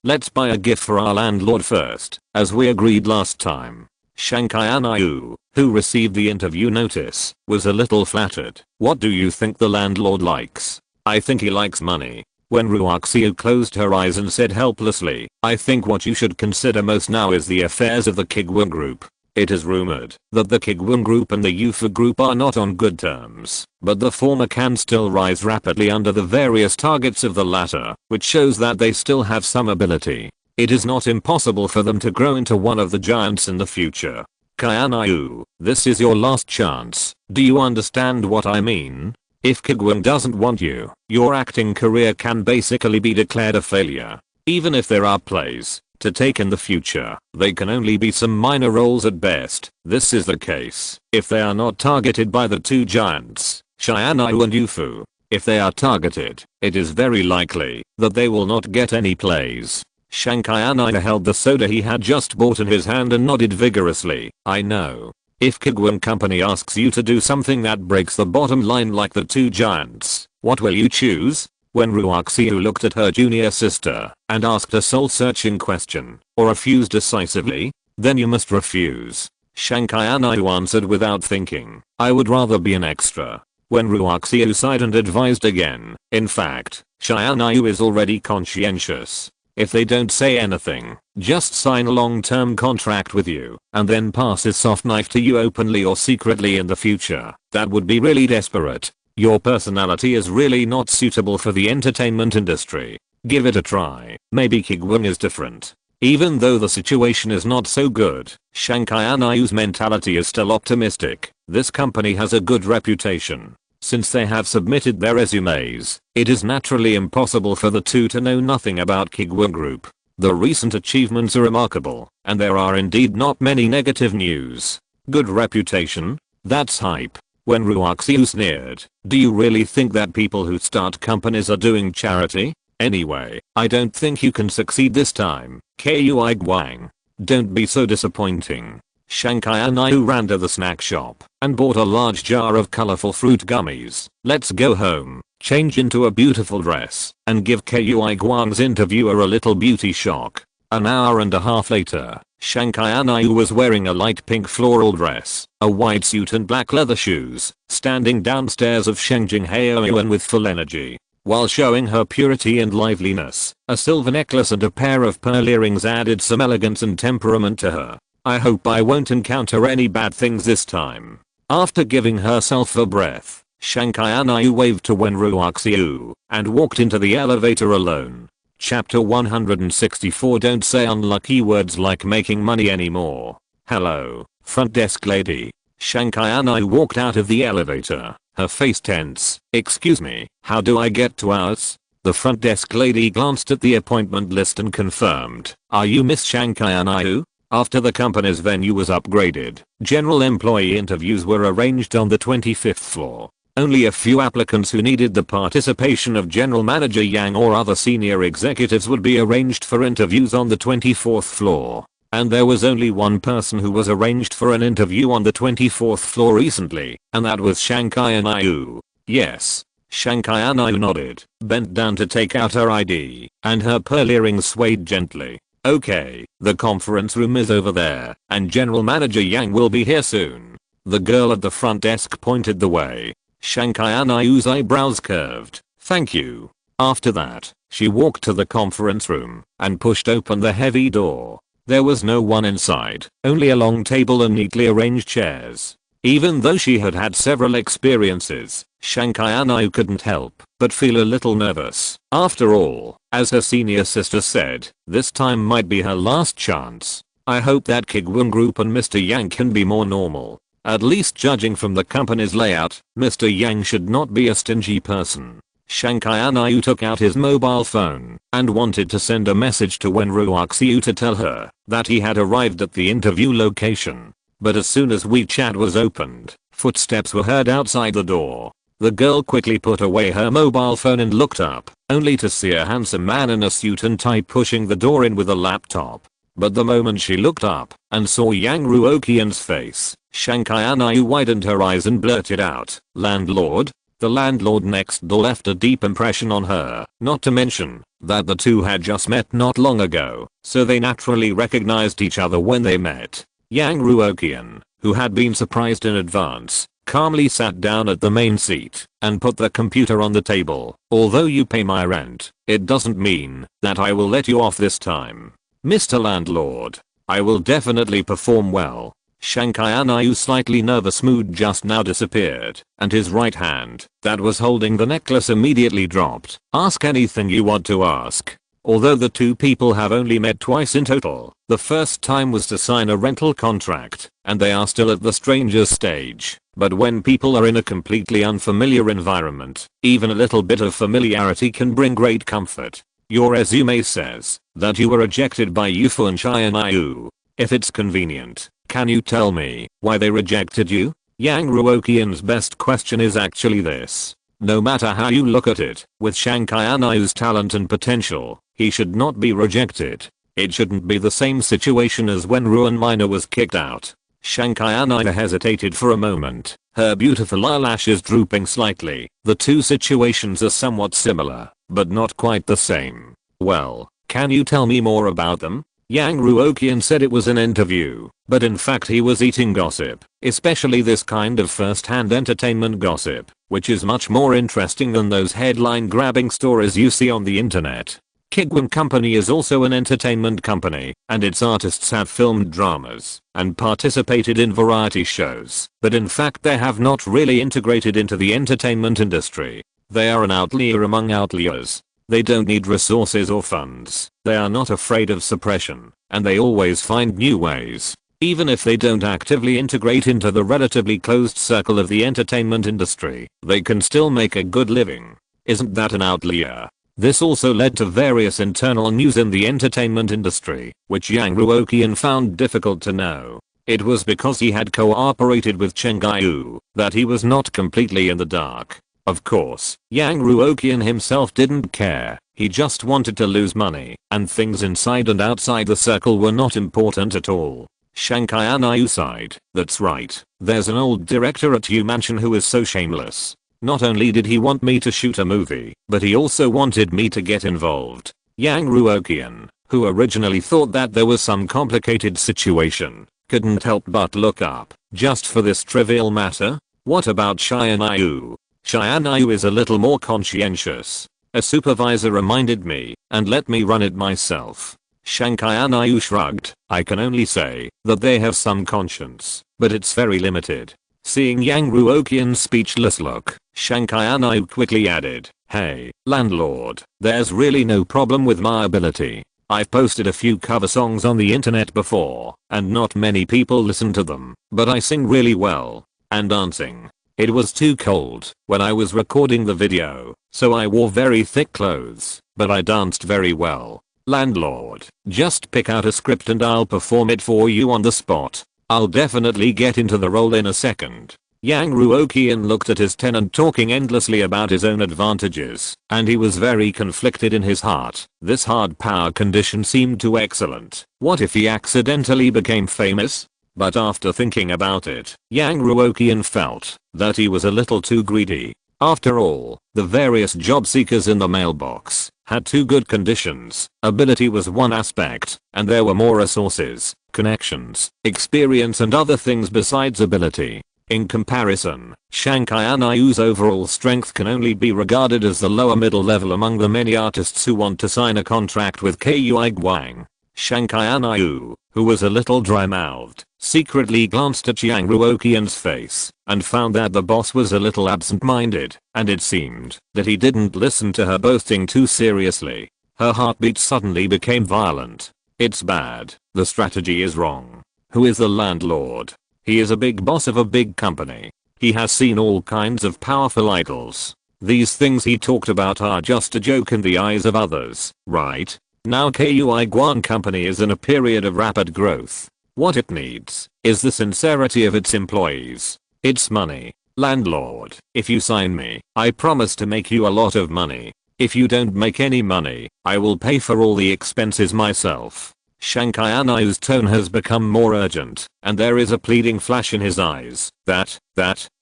S1: let's buy a gift for our landlord first, as we agreed last time. Xianyu, who received the interview notice, was a little flattered. What do you think the landlord likes? I think he likes money. When Ruoqian closed her eyes and said helplessly, I think what you should consider most now is the affairs of the Kuiguang group. It is rumored that the Kuiguang group and the Yufu group are not on good terms, but the former can still rise rapidly under the various targets of the latter, which shows that they still have some ability. It is not impossible for them to grow into one of the giants in the future. Xianyu, this is your last chance. Do you understand what I mean? If Kuiguang doesn't want you, your acting career can basically be declared a failure. Even if there are plays to take in the future, they can only be some minor roles at best. This is the case if they are not targeted by the two giants, Xianyu and Yufu. If they are targeted, it is very likely that they will not get any plays. Shankai held the soda he had just bought in his hand and nodded vigorously. I know. If Kuiguang Company asks you to do something that breaks the bottom line like the two giants, what will you choose? When Ruoqian looked at her junior sister and asked a soul-searching question, or refused decisively, then you must refuse. Shankai answered without thinking, I would rather be an extra. When Ruoqian sighed and advised again, in fact, Xianyu is already conscientious. If they don't say anything, just sign a long-term contract with you, and then pass his soft knife to you openly or secretly in the future. That would be really desperate. Your personality is really not suitable for the entertainment industry. Give it a try. Maybe Kuiguang is different. Even though the situation is not so good, Shankai's mentality is still optimistic. This company has a good reputation. Since they have submitted their resumes, it is naturally impossible for the two to know nothing about Kuiguang Group. The recent achievements are remarkable, and there are indeed not many negative news. Good reputation? That's hype. When Ruoqian sneered, do you really think that people who start companies are doing charity? Anyway, I don't think you can succeed this time, Kuiguang. Don't be so disappointing. Shankai ran to the snack shop and bought a large jar of colorful fruit gummies. Let's go home, change into a beautiful dress, and give Kuiguang's interviewer a little beauty shock. An hour and a half later, Shankai was wearing a light pink floral dress, a white suit and black leather shoes, standing downstairs of Shengjing Haoyuan with full energy. While showing her purity and liveliness, a silver necklace and a pair of pearl earrings added some elegance and temperament to her. I hope I won't encounter any bad things this time. After giving herself a breath, Shankai waved to Ruoqian and walked into the elevator alone. Chapter 164. Don't say unlucky words like making money anymore. Hello, front desk lady. Shankai walked out of the elevator, her face tense. Excuse me, how do I get to ours? The front desk lady glanced at the appointment list and confirmed. Are you Miss Shankai? After the company's venue was upgraded, general employee interviews were arranged on the 25th floor. Only a few applicants who needed the participation of General Manager Yang or other senior executives would be arranged for interviews on the 24th floor. And there was only one person who was arranged for an interview on the 24th floor recently, and that was Shankai. Yes. Shankai nodded, bent down to take out her ID, and her pearl earrings swayed gently. Okay, the conference room is over there, and General Manager Yang will be here soon. The girl at the front desk pointed the way. Shankai's eyebrows curved. Thank you. After that, she walked to the conference room and pushed open the heavy door. There was no one inside, only a long table and neatly arranged chairs. Even though she had had several experiences, Shankai couldn't help but feel a little nervous. After all, as her senior sister said, this time might be her last chance. I hope that Kuiguang Group and Mr. Yang can be more normal. At least judging from the company's layout, Mr. Yang should not be a stingy person. Shankai took out his mobile phone and wanted to send a message to Ruoqian to tell her that he had arrived at the interview location. But as soon as WeChat was opened, footsteps were heard outside the door. The girl quickly put away her mobile phone and looked up, only to see a handsome man in a suit and tie pushing the door in with a laptop. But the moment she looked up and saw Yang Ruoqian's face, Shankai widened her eyes and blurted out, "Landlord?" The landlord next door left a deep impression on her, not to mention that the two had just met not long ago, so they naturally recognized each other when they met. Yang Ruoqian, who had been surprised in advance, calmly sat down at the main seat and put the computer on the table. Although you pay my rent, it doesn't mean that I will let you off this time. Mr. Landlord, I will definitely perform well. Shankai's slightly nervous mood just now disappeared, and his right hand, that was holding the necklace, immediately dropped. Ask anything you want to ask. Although the two people have only met twice in total, the first time was to sign a rental contract, and they are still at the stranger's stage. But when people are in a completely unfamiliar environment, even a little bit of familiarity can bring great comfort. Your resume says that you were rejected by Yufu and Xianyu. If it's convenient, can you tell me why they rejected you? Yang Ruoqian's best question is actually this. No matter how you look at it, with Shanghai Anayu's talent and potential, he should not be rejected. It shouldn't be the same situation as when Ruoqian Minor was kicked out. Shanghai Anayu hesitated for a moment, her beautiful eyelashes drooping slightly. The two situations are somewhat similar, but not quite the same. Well, can you tell me more about them? Yang Ruoqian said it was an interview, but in fact he was eating gossip, especially this kind of first-hand entertainment gossip, which is much more interesting than those headline-grabbing stories you see on the internet. Kuiguang Company is also an entertainment company, and its artists have filmed dramas and participated in variety shows, but in fact they have not really integrated into the entertainment industry. They are an outlier among outliers. They don't need resources or funds, they are not afraid of suppression, and they always find new ways. Even if they don't actively integrate into the relatively closed circle of the entertainment industry, they can still make a good living. Isn't that an outlier? This also led to various internal news in the entertainment industry, which Yang Ruoqian found difficult to know. It was because he had cooperated with Cheng Gaiyu that he was not completely in the dark. Of course, Yang Ruoqian himself didn't care, he just wanted to lose money, and things inside and outside the circle were not important at all. Shanghai Anayu sighed. That's right, there's an old director at U Mansion who is so shameless. Not only did he want me to shoot a movie, but he also wanted me to get involved. Yang Ruoqian, who originally thought that there was some complicated situation, couldn't help but look up. Just for this trivial matter? What about Shai Anayu? Shai Anayu is a little more conscientious. A supervisor reminded me, and let me run it myself. Shanghai Anayu shrugged. I can only say that they have some conscience, but it's very limited. Seeing Yang Ruoqian's speechless look, Shanghai Anayu quickly added, hey, landlord, there's really no problem with my ability. I've posted a few cover songs on the internet before, and not many people listen to them, but I sing really well. And dancing. It was too cold when I was recording the video, so I wore very thick clothes, but I danced very well. Landlord, just pick out a script and I'll perform it for you on the spot. I'll definitely get into the role in a second. Yang Ruoqian looked at his tenant talking endlessly about his own advantages, and he was very conflicted in his heart. This hard power condition seemed too excellent. What if he accidentally became famous? But after thinking about it, Yang Ruoqian felt that he was a little too greedy. After all, the various job seekers in the mailbox had two good conditions. Ability was one aspect, and there were more resources, connections, experience and other things besides ability. In comparison, Shanghai Anayu's overall strength can only be regarded as the lower middle level among the many artists who want to sign a contract with Kuiguang. Shanghai Anayu, who was a little dry-mouthed, secretly glanced at Yang Ruoqian's face and found that the boss was a little absent-minded, and it seemed that he didn't listen to her boasting too seriously. Her heartbeat suddenly became violent. It's bad. The strategy is wrong. Who is the landlord? He is a big boss of a big company. He has seen all kinds of powerful idols. These things he talked about are just a joke in the eyes of others, right? Now Kuiguang Company is in a period of rapid growth. What it needs is the sincerity of its employees. It's money. Landlord, if you sign me, I promise to make you a lot of money. If you don't make any money, I will pay for all the expenses myself. Shanghai Anayu's tone has become more urgent, and there is a pleading flash in his eyes.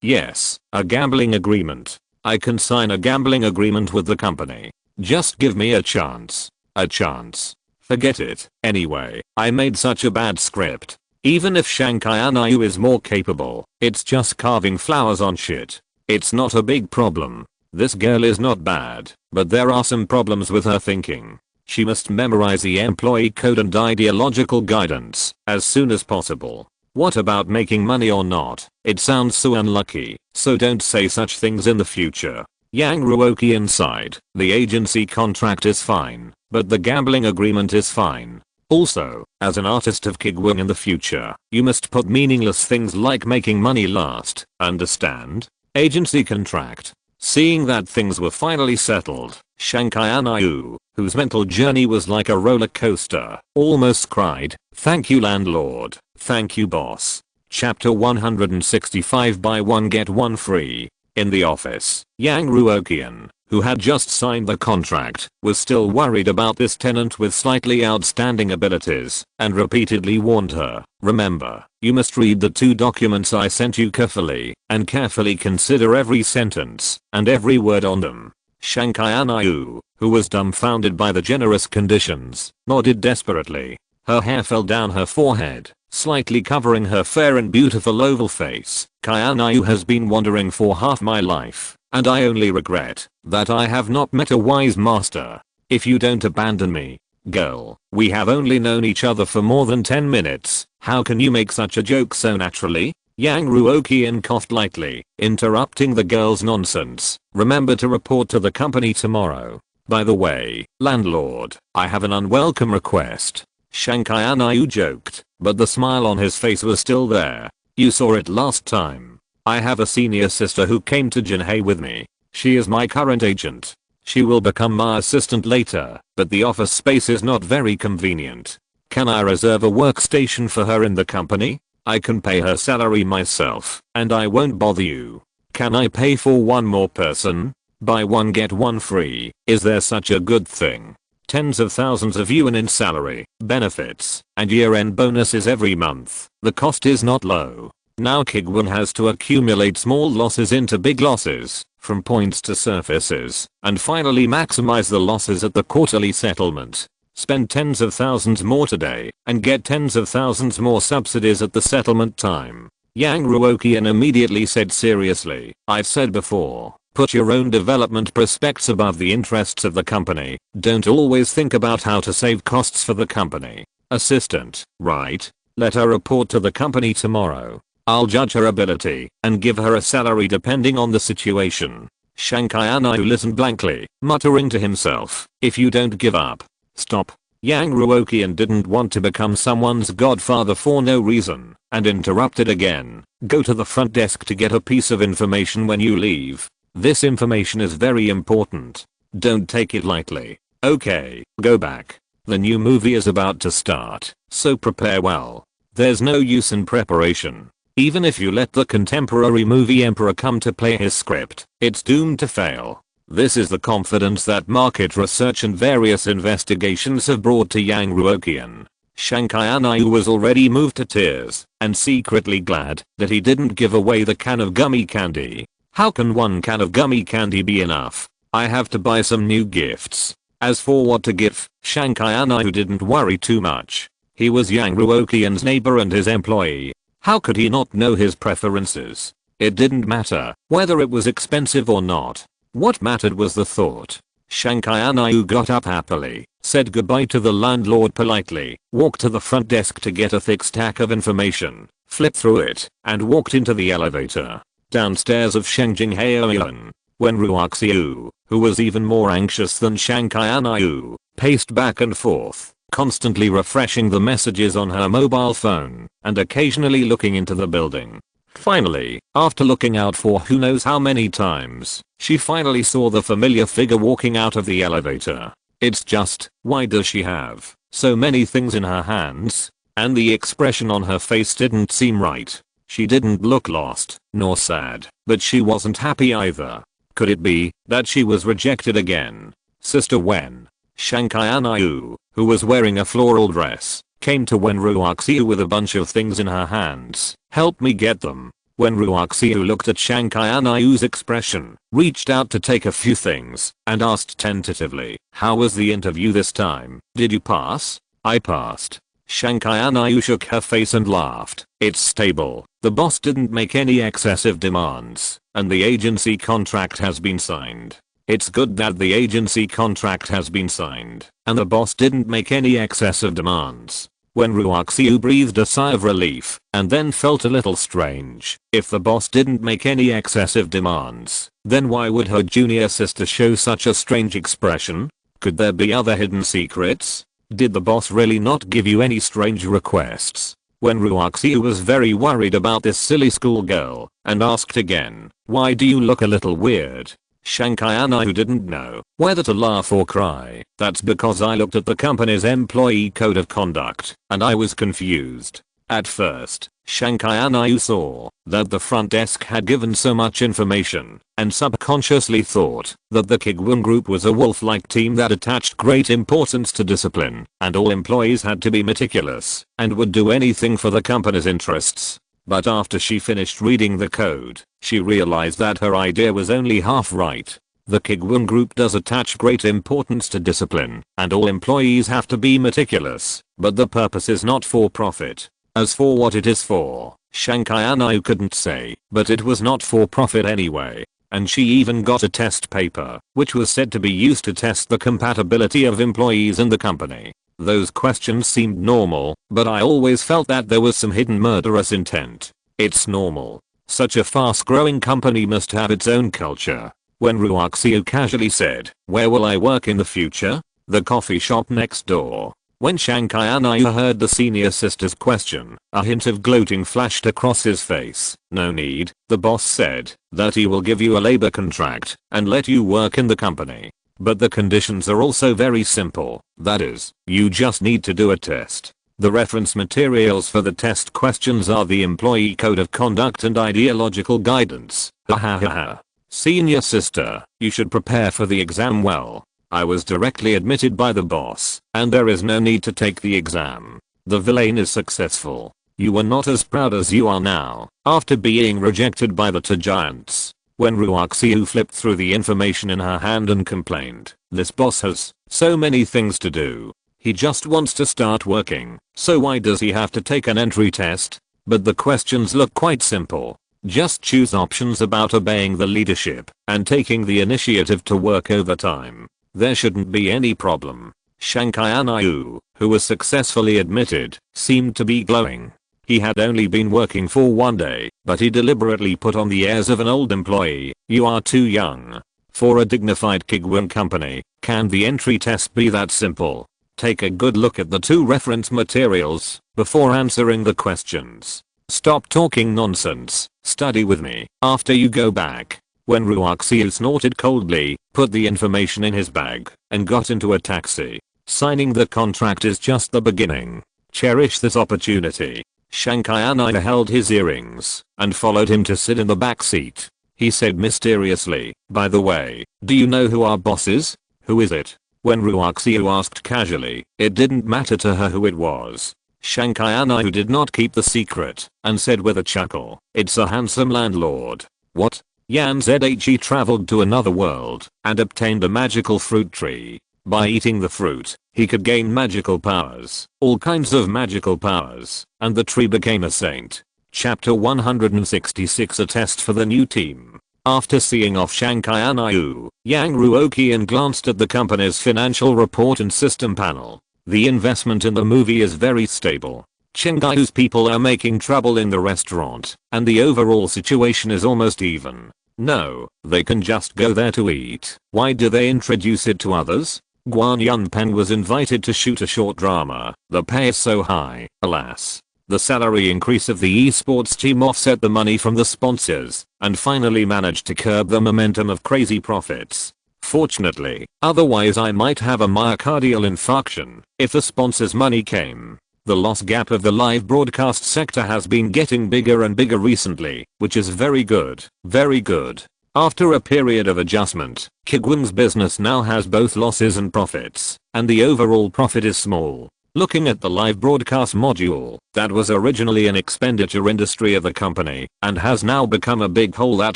S1: Yes, a gambling agreement. I can sign a gambling agreement with the company. Just give me a chance. A chance. Forget it. Anyway, I made such a bad script. Even if Shanghai Anayu is more capable, it's just carving flowers on shit. It's not a big problem. This girl is not bad, but there are some problems with her thinking. She must memorize the employee code and ideological guidance as soon as possible. What about making money or not? It sounds so unlucky, so don't say such things in the future. Yang Ruoqian sighed. The agency contract is fine, but the gambling agreement is fine. Also, as an artist of Kuiguang in the future, you must put meaningless things like making money last, understand? Agency contract. Seeing that things were finally settled, Shanghai Anayu, whose mental journey was like a roller coaster, almost cried, "Thank you landlord, thank you boss." Chapter 165 Buy one get one free. In the office, Yang Ruoqian, who had just signed the contract, was still worried about this tenant with slightly outstanding abilities, and repeatedly warned her, "Remember, you must read the 2 documents I sent you carefully, and carefully consider every sentence, and every word on them." Shankayanаю, who was dumbfounded by the generous conditions, nodded desperately. Her hair fell down her forehead, slightly covering her fair and beautiful oval face. "Kayanayu has been wandering for half my life, and I only regret that I have not met a wise master. If you don't abandon me, girl, we have only known each other for more than 10 minutes. How can you make such a joke so naturally?" Yang Ruoqian coughed lightly, interrupting the girl's nonsense. "Remember to report to the company tomorrow. By the way, landlord, I have an unwelcome request." Shankayanаю joked, but the smile on his face was still there. "You saw it last time. I have a senior sister who came to Jinhei with me. She is my current agent. She will become my assistant later, but the office space is not very convenient. Can I reserve a workstation for her in the company? I can pay her salary myself, and I won't bother you. Can I pay for one more person? Buy one get one free. Is there such a good thing? Tens of thousands of yuan in salary, benefits, and year-end bonuses every month. The cost is not low. Now Kuiguang has to accumulate small losses into big losses, from points to surfaces, and finally maximize the losses at the quarterly settlement. Spend tens of thousands more today, and get tens of thousands more subsidies at the settlement time." Yang Ruoqian immediately said seriously, "I've said before, put your own development prospects above the interests of the company. Don't always think about how to save costs for the company. Assistant, right? Let her report to the company tomorrow. I'll judge her ability and give her a salary depending on the situation." Shankayanаю listened blankly, muttering to himself, "If you don't give up, stop." Yang Ruoqian didn't want to become someone's godfather for no reason, and interrupted again. "Go to the front desk to get a piece of information when you leave. This information is very important. Don't take it lightly. Okay, go back. The new movie is about to start, so prepare well. There's no use in preparation. Even if you let the contemporary movie emperor come to play his script, it's doomed to fail." This is the confidence that market research and various investigations have brought to Yang Ruoqian. Shankayanаю was already moved to tears, and secretly glad that he didn't give away the can of gummy candy. "How can one can of gummy candy be enough? I have to buy some new gifts." As for what to give, Shankayanаю didn't worry too much. He was Yang Ruoqian's neighbor and his employee. How could he not know his preferences? It didn't matter whether it was expensive or not. What mattered was the thought. Shankayanаю got up happily, said goodbye to the landlord politely, walked to the front desk to get a thick stack of information, flipped through it, and walked into the elevator. Downstairs of Shengjingheoyuan, when Ruoqian, who was even more anxious than Shankayanаю, paced back and forth, constantly refreshing the messages on her mobile phone, and occasionally looking into the building. Finally, after looking out for who knows how many times, she finally saw the familiar figure walking out of the elevator. It's just, why does she have so many things in her hands? And the expression on her face didn't seem right. She didn't look lost, nor sad, but she wasn't happy either. Could it be that she was rejected again? Sister Wen. Shankayanаю, who was wearing a floral dress, came to Wen Ruoqian with a bunch of things in her hands. "Help me get them." When Ruoqian looked at Shankayanayu's expression, reached out to take a few things, and asked tentatively, "How was the interview this time? Did you pass?" "I passed." Shankayanаю shook her face and laughed. "It's stable. The boss didn't make any excessive demands, and the agency contract has been signed." It's good that the agency contract has been signed, and the boss didn't make any excessive demands. When Ruoqian breathed a sigh of relief, and then felt a little strange. If the boss didn't make any excessive demands, then why would her junior sister show such a strange expression? Could there be other hidden secrets? Did the boss really not give you any strange requests? When Ruoqian was very worried about this silly schoolgirl, and asked again, "Why do you look a little weird?" Shankayanаю didn't know whether to laugh or cry. "That's because I looked at the company's employee code of conduct, and I was confused." At first, Shankai Anayu saw that the front desk had given so much information and subconsciously thought that the Kuiguang group was a wolf-like team that attached great importance to discipline and all employees had to be meticulous and would do anything for the company's interests. But after she finished reading the code, she realized that her idea was only half right. The Kuiguang group does attach great importance to discipline and all employees have to be meticulous, but the purpose is not for profit. As for what it is for, Shankai Anayu couldn't say, but it was not for profit anyway. And she even got a test paper, which was said to be used to test the compatibility of employees in the company. Those questions seemed normal, but I always felt that there was some hidden murderous intent. It's normal. Such a fast-growing company must have its own culture. When Ruoqian casually said, "Where will I work in the future?" The coffee shop next door. When Shankai Anayu heard the senior sister's question, a hint of gloating flashed across his face. "No need," the boss said, "that he will give you a labor contract and let you work in the company. But the conditions are also very simple. That is, you just need to do a test. The reference materials for the test questions are the employee code of conduct and ideological guidance." Ha ha ha ha. "Senior sister, you should prepare for the exam well. I was directly admitted by the boss, and there is no need to take the exam. The villain is successful. You were not as proud as you are now, after being rejected by the two giants." When Ruoqian flipped through the information in her hand and complained, "This boss has so many things to do. He just wants to start working, so why does he have to take an entry test? But the questions look quite simple. Just choose options about obeying the leadership and taking the initiative to work overtime. There shouldn't be any problem." Shankai Anayu, who was successfully admitted, seemed to be glowing. He had only been working for one day, but he deliberately put on the airs of an old employee. "You are too young. For a dignified Kuiguang company, can the entry test be that simple? Take a good look at the two reference materials before answering the questions. Stop talking nonsense, study with me after you go back." When Ruoqian snorted coldly, put the information in his bag, and got into a taxi. Signing the contract is just the beginning. Cherish this opportunity. Shankai Anayu held his earrings and followed him to sit in the back seat. He said mysteriously, "By the way, do you know who our boss is?" "Who is it?" When Ruoqian asked casually, it didn't matter to her who it was. Shankai Anayu did not keep the secret and said with a chuckle, "It's a handsome landlord." "What?" Yan Zhe traveled to another world and obtained a magical fruit tree. By eating the fruit, he could gain magical powers, all kinds of magical powers, and the tree became a saint. Chapter 166, a test for the new team. After seeing off Shankai Anayu, Yang Ruoqian glanced at the company's financial report and system panel. The investment in the movie is very stable. Chenggai's people are making trouble in the restaurant, and the overall situation is almost even. No, they can just go there to eat. Why do they introduce it to others? Guan Yunpan was invited to shoot a short drama. The pay is so high, alas. The salary increase of the esports team offset the money from the sponsors, and finally managed to curb the momentum of crazy profits. Fortunately, otherwise I might have a myocardial infarction if the sponsors' money came. The loss gap of the live broadcast sector has been getting bigger and bigger recently, which is very good, very good. After a period of adjustment, Kuiguang's business now has both losses and profits, and the overall profit is small. Looking at the live broadcast module, that was originally an expenditure industry of the company, and has now become a big hole that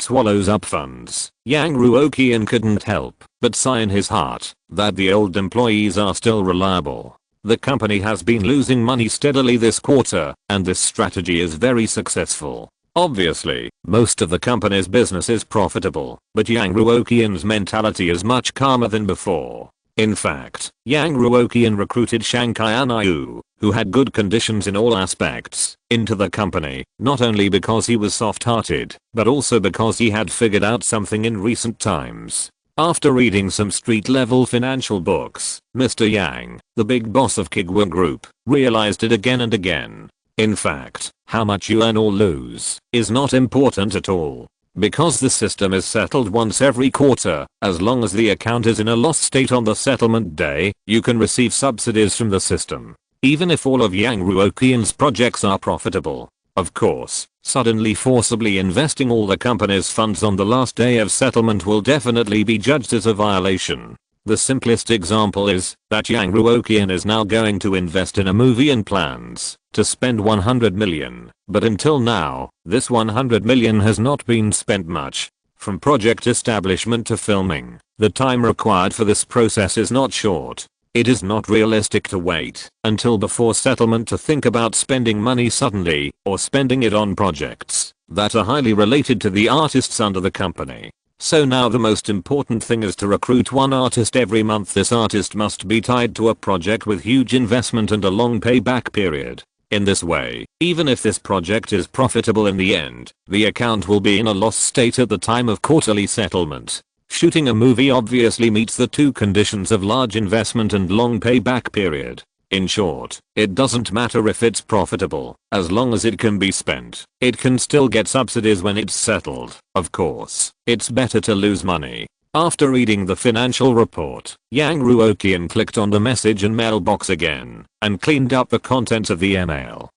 S1: swallows up funds. Yang Ruoqian couldn't help but sigh in his heart that the old employees are still reliable. The company has been losing money steadily this quarter, and this strategy is very successful. Obviously, most of the company's business is profitable, but Yang Ruoqian's mentality is much calmer than before. In fact, Yang Ruoqian recruited Shankai Anayu, who had good conditions in all aspects, into the company, not only because he was soft-hearted, but also because he had figured out something in recent times. After reading some street-level financial books, Mr. Yang, the big boss of Kuiguang Group, realized it again and again. In fact, how much you earn or lose is not important at all. Because the system is settled once every quarter, as long as the account is in a loss state on the settlement day, you can receive subsidies from the system. even if all of Yang Ruoqian's projects are profitable. Of course, suddenly forcibly investing all the company's funds on the last day of settlement will definitely be judged as a violation. The simplest example is that Yang Ruoqian is now going to invest in a movie and plans to spend 100 million, but until now, this 100 million has not been spent much. From project establishment to filming, the time required for this process is not short. It is not realistic to wait until before settlement to think about spending money suddenly or spending it on projects that are highly related to the artists under the company. So now the most important thing is to recruit one artist every month. This artist must be tied to a project with huge investment and a long payback period. In this way, even if this project is profitable in the end, the account will be in a loss state at the time of quarterly settlement. Shooting a movie obviously meets the two conditions of large investment and long payback period. In short, it doesn't matter if it's profitable, as long as it can be spent. It can still get subsidies when it's settled. Of course, it's better to lose money. After reading the financial report, Yang Ruoqian clicked on the message and mailbox again, and cleaned up the contents of the email.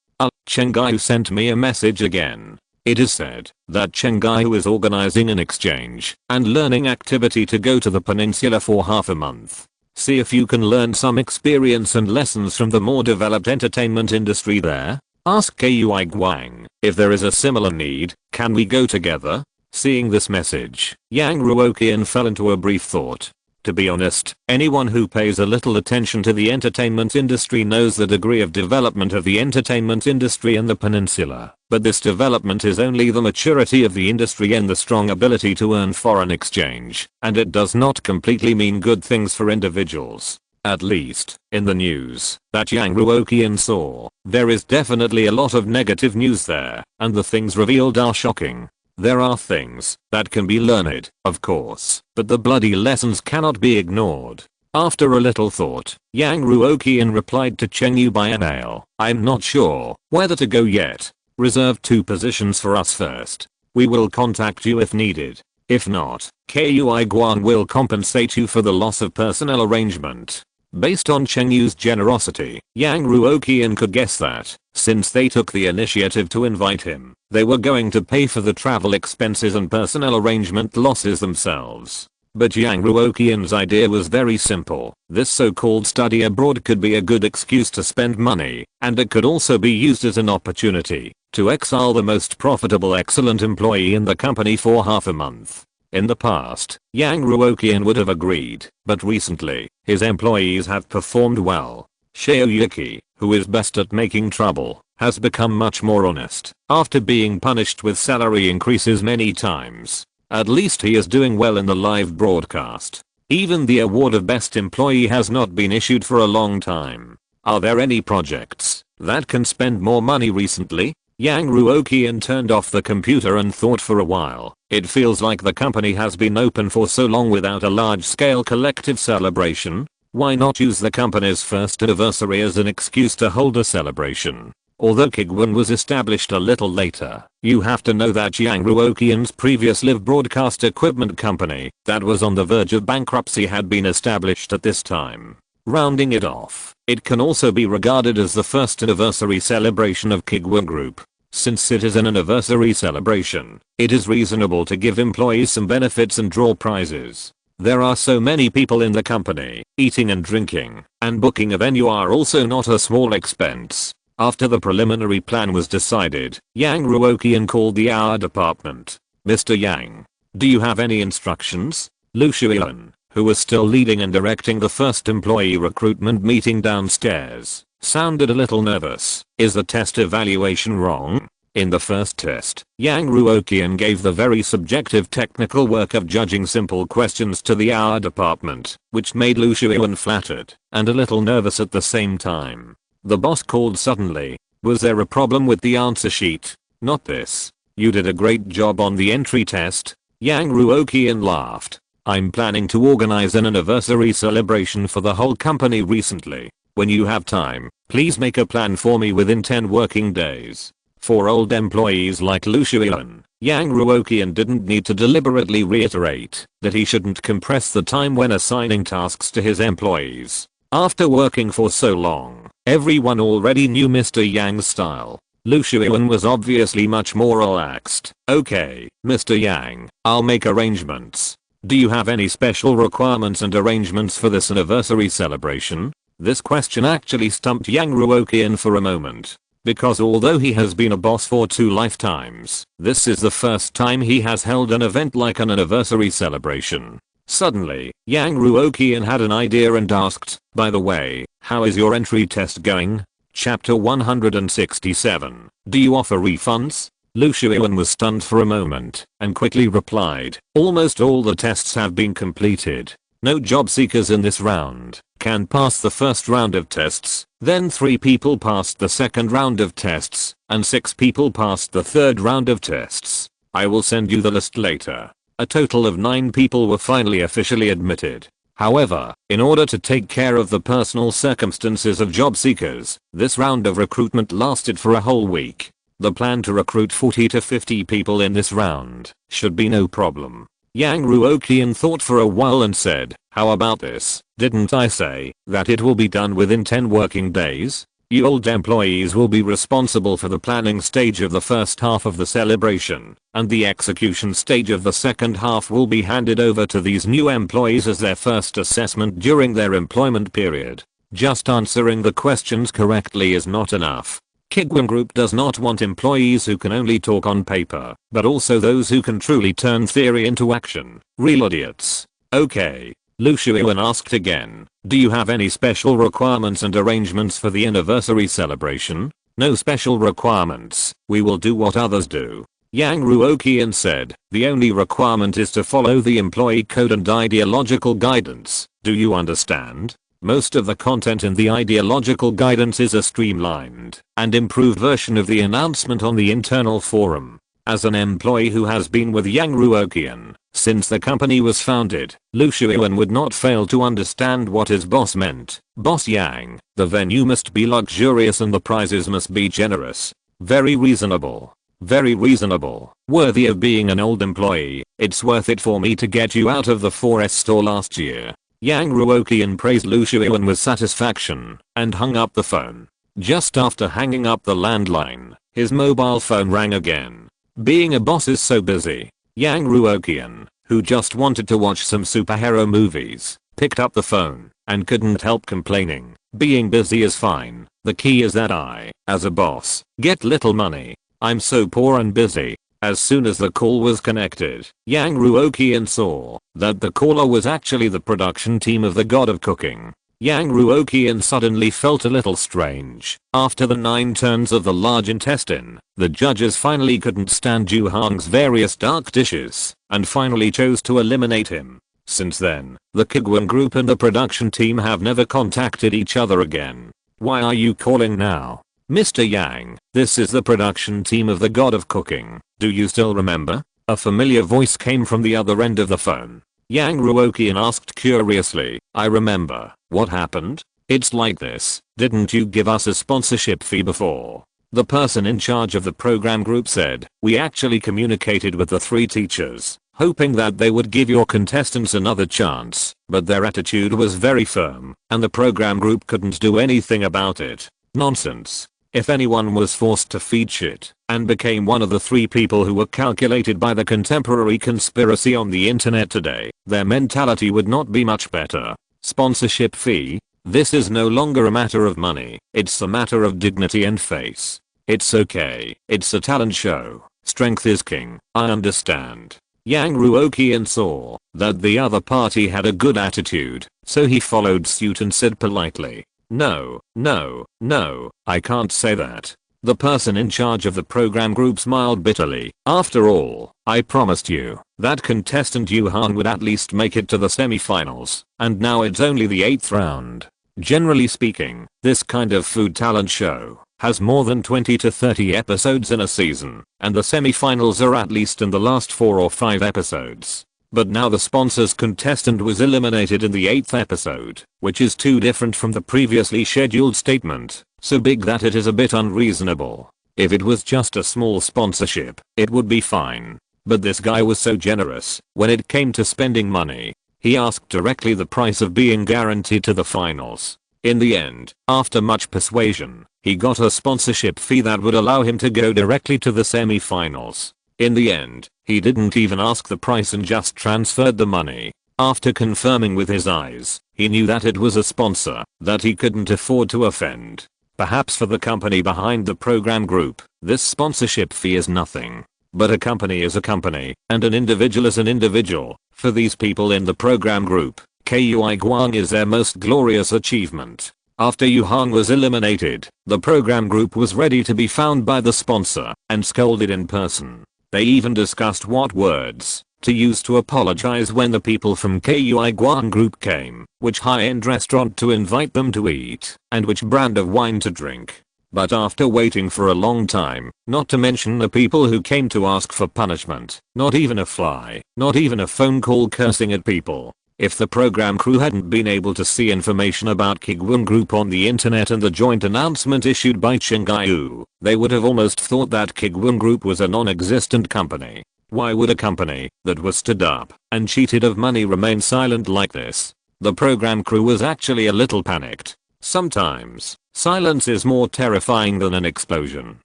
S1: Cheng Gai sent me a message again. It is said that Cheng Gai is organizing an exchange and learning activity to go to the peninsula for half a month. See if you can learn some experience and lessons from the more developed entertainment industry there. Ask Kuiguang if there is a similar need. Can we go together? Seeing this message, Yang Ruoqian fell into a brief thought. To be honest, anyone who pays a little attention to the entertainment industry knows the degree of development of the entertainment industry in the peninsula. But this development is only the maturity of the industry and the strong ability to earn foreign exchange, and it does not completely mean good things for individuals. At least, in the news that Yang Ruoqian saw, there is definitely a lot of negative news there, and the things revealed are shocking. There are things that can be learned, of course, but the bloody lessons cannot be ignored. After a little thought, Yang Ruoqian replied to Cheng Yu by email, I'm not sure whether to go yet. Reserve 2 positions for us first. We will contact you if needed. If not, Kuiguang will compensate you for the loss of personnel arrangement. Based on Cheng Yu's generosity, Yang Ruoqian could guess that, since they took the initiative to invite him, they were going to pay for the travel expenses and personnel arrangement losses themselves. But Yang Ruoqian's idea was very simple. This so-called study abroad could be a good excuse to spend money, and it could also be used as an opportunity to exile the most profitable excellent employee in the company for half a month. In the past, Yang Ruoqian would have agreed, but recently, his employees have performed well. Xiao Yuki, who is best at making trouble, has become much more honest after being punished with salary increases many times. At least he is doing well in the live broadcast. Even the award of best employee has not been issued for a long time. Are there any projects that can spend more money recently? Yang Ruoqian turned off the computer and thought for a while. It feels like the company has been open for so long without a large-scale collective celebration. Why not use the company's first anniversary as an excuse to hold a celebration? Although Kuiguang was established a little later, you have to know that Yang Ruoqian's previous live broadcast equipment company that was on the verge of bankruptcy had been established at this time. Rounding it off, it can also be regarded as the first anniversary celebration of Kuiguang Group. Since it is an anniversary celebration, it is reasonable to give employees some benefits and draw prizes. There are so many people in the company, eating and drinking, and booking a venue are also not a small expense. After the preliminary plan was decided, Yang Ruoqian called the HR department. Mr. Yang, do you have any instructions? Ruoqian, who was still leading and directing the first employee recruitment meeting downstairs, sounded a little nervous. Is the test evaluation wrong? In the first test, Yang Ruoqian gave the very subjective technical work of judging simple questions to the HR department, which made Ruoqian flattered and a little nervous at the same time. The boss called suddenly. Was there a problem with the answer sheet? Not this. You did a great job on the entry test. Yang Ruoqian laughed. I'm planning to organize an anniversary celebration for the whole company recently. When you have time, please make a plan for me within 10 working days. For old employees like Ruoqian, Yang Ruoqian didn't need to deliberately reiterate that he shouldn't compress the time when assigning tasks to his employees. After working for so long, everyone already knew Mr. Yang's style. Lu Shuyan was obviously much more relaxed. "Okay, Mr. Yang, I'll make arrangements. Do you have any special requirements and arrangements for this anniversary celebration?" This question actually stumped Yang Ruoqian for a moment. Because although he has been a boss for 2 lifetimes, this is the first time he has held an event like an anniversary celebration. Suddenly, Yang Ruoqian had an idea and asked, "By the way, how is your entry test going?" Chapter 167. Do you offer refunds? Lu Shuyan was stunned for a moment and quickly replied, "Almost all the tests have been completed. No job seekers in this round can pass the first round of tests, then 3 people passed the second round of tests, and 6 people passed the third round of tests. I will send you the list later." A total of 9 people were finally officially admitted. However, in order to take care of the personal circumstances of job seekers, this round of recruitment lasted for a whole week. The plan to recruit 40 to 50 people in this round should be no problem. Yang Ruoqian thought for a while and said, "How about this? Didn't I say that it will be done within 10 working days? You old employees will be responsible for the planning stage of the first half of the celebration, and the execution stage of the second half will be handed over to these new employees as their first assessment during their employment period. Just answering the questions correctly is not enough. Kuiguang Group does not want employees who can only talk on paper, but also those who can truly turn theory into action. Real idiots." "Okay." Lu Shuyan asked again, "Do you have any special requirements and arrangements for the anniversary celebration?" "No special requirements, we will do what others do." Yang Ruoqian said, "The only requirement is to follow the employee code and ideological guidance. Do you understand? Most of the content in the ideological guidance is a streamlined and improved version of the announcement on the internal forum." As an employee who has been with Yang Ruoqian since the company was founded, Lu Shuyan would not fail to understand what his boss meant. "Boss Yang, the venue must be luxurious and the prizes must be generous. Very reasonable. Very reasonable. Worthy of being an old employee. It's worth it for me to get you out of the 4S store last year." Yang Ruoqian praised Lu Shuyan with satisfaction and hung up the phone. Just after hanging up the landline, his mobile phone rang again. Being a boss is so busy. Yang Ruoqian, who just wanted to watch some superhero movies, picked up the phone and couldn't help complaining. "Being busy is fine. The key is that I, as a boss, get little money. I'm so poor and busy." As soon as the call was connected, Yang Ruoqian saw that the caller was actually the production team of the God of Cooking. Yang Ruoqian suddenly felt a little strange. After the 9 turns of the large intestine, the judges finally couldn't stand Ju Hong's various dark dishes and finally chose to eliminate him. Since then, the Kuiguang Group and the production team have never contacted each other again. "Why are you calling now? Mr. Yang, this is the production team of the God of Cooking. Do you still remember?" A familiar voice came from the other end of the phone. Yang Ruoqian asked curiously, "I remember. What happened?" "It's like this. Didn't you give us a sponsorship fee before?" The person in charge of the program group said, "We actually communicated with the 3 teachers, hoping that they would give your contestants another chance, but their attitude was very firm, and the program group couldn't do anything about it." Nonsense. If anyone was forced to feed shit and became one of the 3 people who were calculated by the contemporary conspiracy on the internet today, their mentality would not be much better. Sponsorship fee? This is no longer a matter of money, it's a matter of dignity and face. It's okay, it's a talent show. Strength is king, I understand. Yang Ruoqian saw that the other party had a good attitude, so he followed suit and said politely, "No, no, no, I can't say that." The person in charge of the program group smiled bitterly. "After all, I promised you that contestant Yuhan would at least make it to the semi-finals, and now it's only the 8th round. Generally speaking, this kind of food talent show has more than 20 to 30 episodes in a season, and the semi-finals are at least in the last 4 or 5 episodes. But now the sponsor's contestant was eliminated in the 8th episode, which is too different from the previously scheduled statement, so big that it is a bit unreasonable. If it was just a small sponsorship, it would be fine. But this guy was so generous when it came to spending money. He asked directly the price of being guaranteed to the finals. In the end, after much persuasion, he got a sponsorship fee that would allow him to go directly to the semi-finals. In the end, he didn't even ask the price and just transferred the money. After confirming with his eyes, he knew that it was a sponsor that he couldn't afford to offend. Perhaps for the company behind the program group, this sponsorship fee is nothing. But a company is a company, and an individual is an individual. For these people in the program group, Kuiguang is their most glorious achievement. After Yu Hong was eliminated, the program group was ready to be found by the sponsor and scolded in person. They even discussed what words to use to apologize when the people from Kuiguang group came, which high-end restaurant to invite them to eat, and which brand of wine to drink. But after waiting for a long time, not to mention the people who came to ask for punishment, not even a fly, not even a phone call cursing at people. If the program crew hadn't been able to see information about Kuiguang Group on the internet and the joint announcement issued by Chenggaiu, they would have almost thought that Kuiguang Group was a non-existent company. Why would a company that was stood up and cheated of money remain silent like this? The program crew was actually a little panicked. Sometimes, silence is more terrifying than an explosion.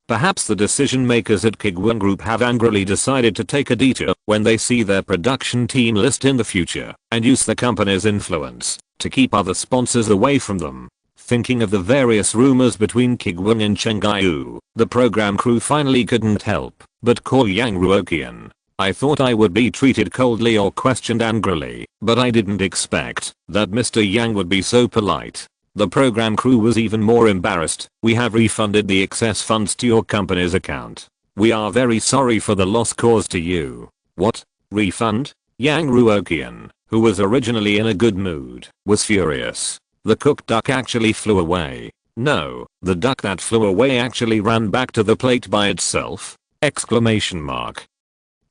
S1: Perhaps the decision makers at Kuiguang Group have angrily decided to take a detour when they see their production team list in the future and use the company's influence to keep other sponsors away from them. Thinking of the various rumors between Kuiguang and Chenggaiu, the program crew finally couldn't help but call Yang Ruoqian. I thought I would be treated coldly or questioned angrily, but I didn't expect that Mr. Yang would be so polite. The program crew was even more embarrassed. We have refunded the excess funds to your company's account. We are very sorry for the loss caused to you. What? Refund? Yang Ruoqian, who was originally in a good mood, was furious. The cooked duck actually flew away. No, the duck that flew away actually ran back to the plate by itself. Exclamation mark.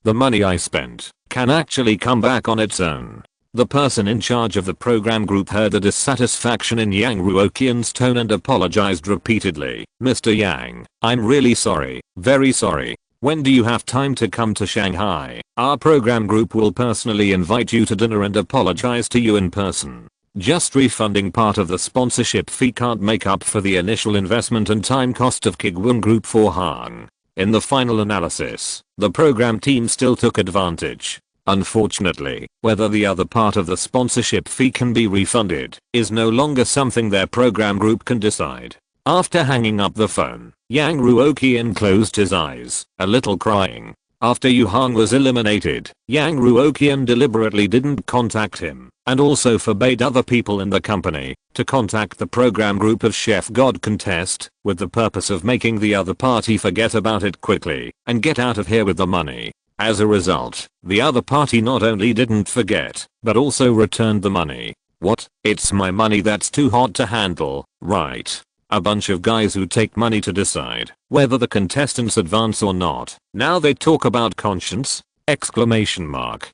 S1: The money I spent can actually come back on its own. The person in charge of the program group heard the dissatisfaction in Yang Ruoqian's tone and apologized repeatedly. Mr. Yang, I'm really sorry, very sorry. When do you have time to come to Shanghai? Our program group will personally invite you to dinner and apologize to you in person. Just refunding part of the sponsorship fee can't make up for the initial investment and time cost of Kuiguang Group for Han. In the final analysis, the program team still took advantage. Unfortunately, whether the other part of the sponsorship fee can be refunded is no longer something their program group can decide. After hanging up the phone, Yang Ruoqian closed his eyes, a little crying. After Yu Hong was eliminated, Yang Ruoqian deliberately didn't contact him, and also forbade other people in the company to contact the program group of Chef God Contest, with the purpose of making the other party forget about it quickly and get out of here with the money. As a result, the other party not only didn't forget, but also returned the money. What? It's my money that's too hard to handle, right? A bunch of guys who take money to decide whether the contestants advance or not. Now they talk about conscience? Exclamation mark.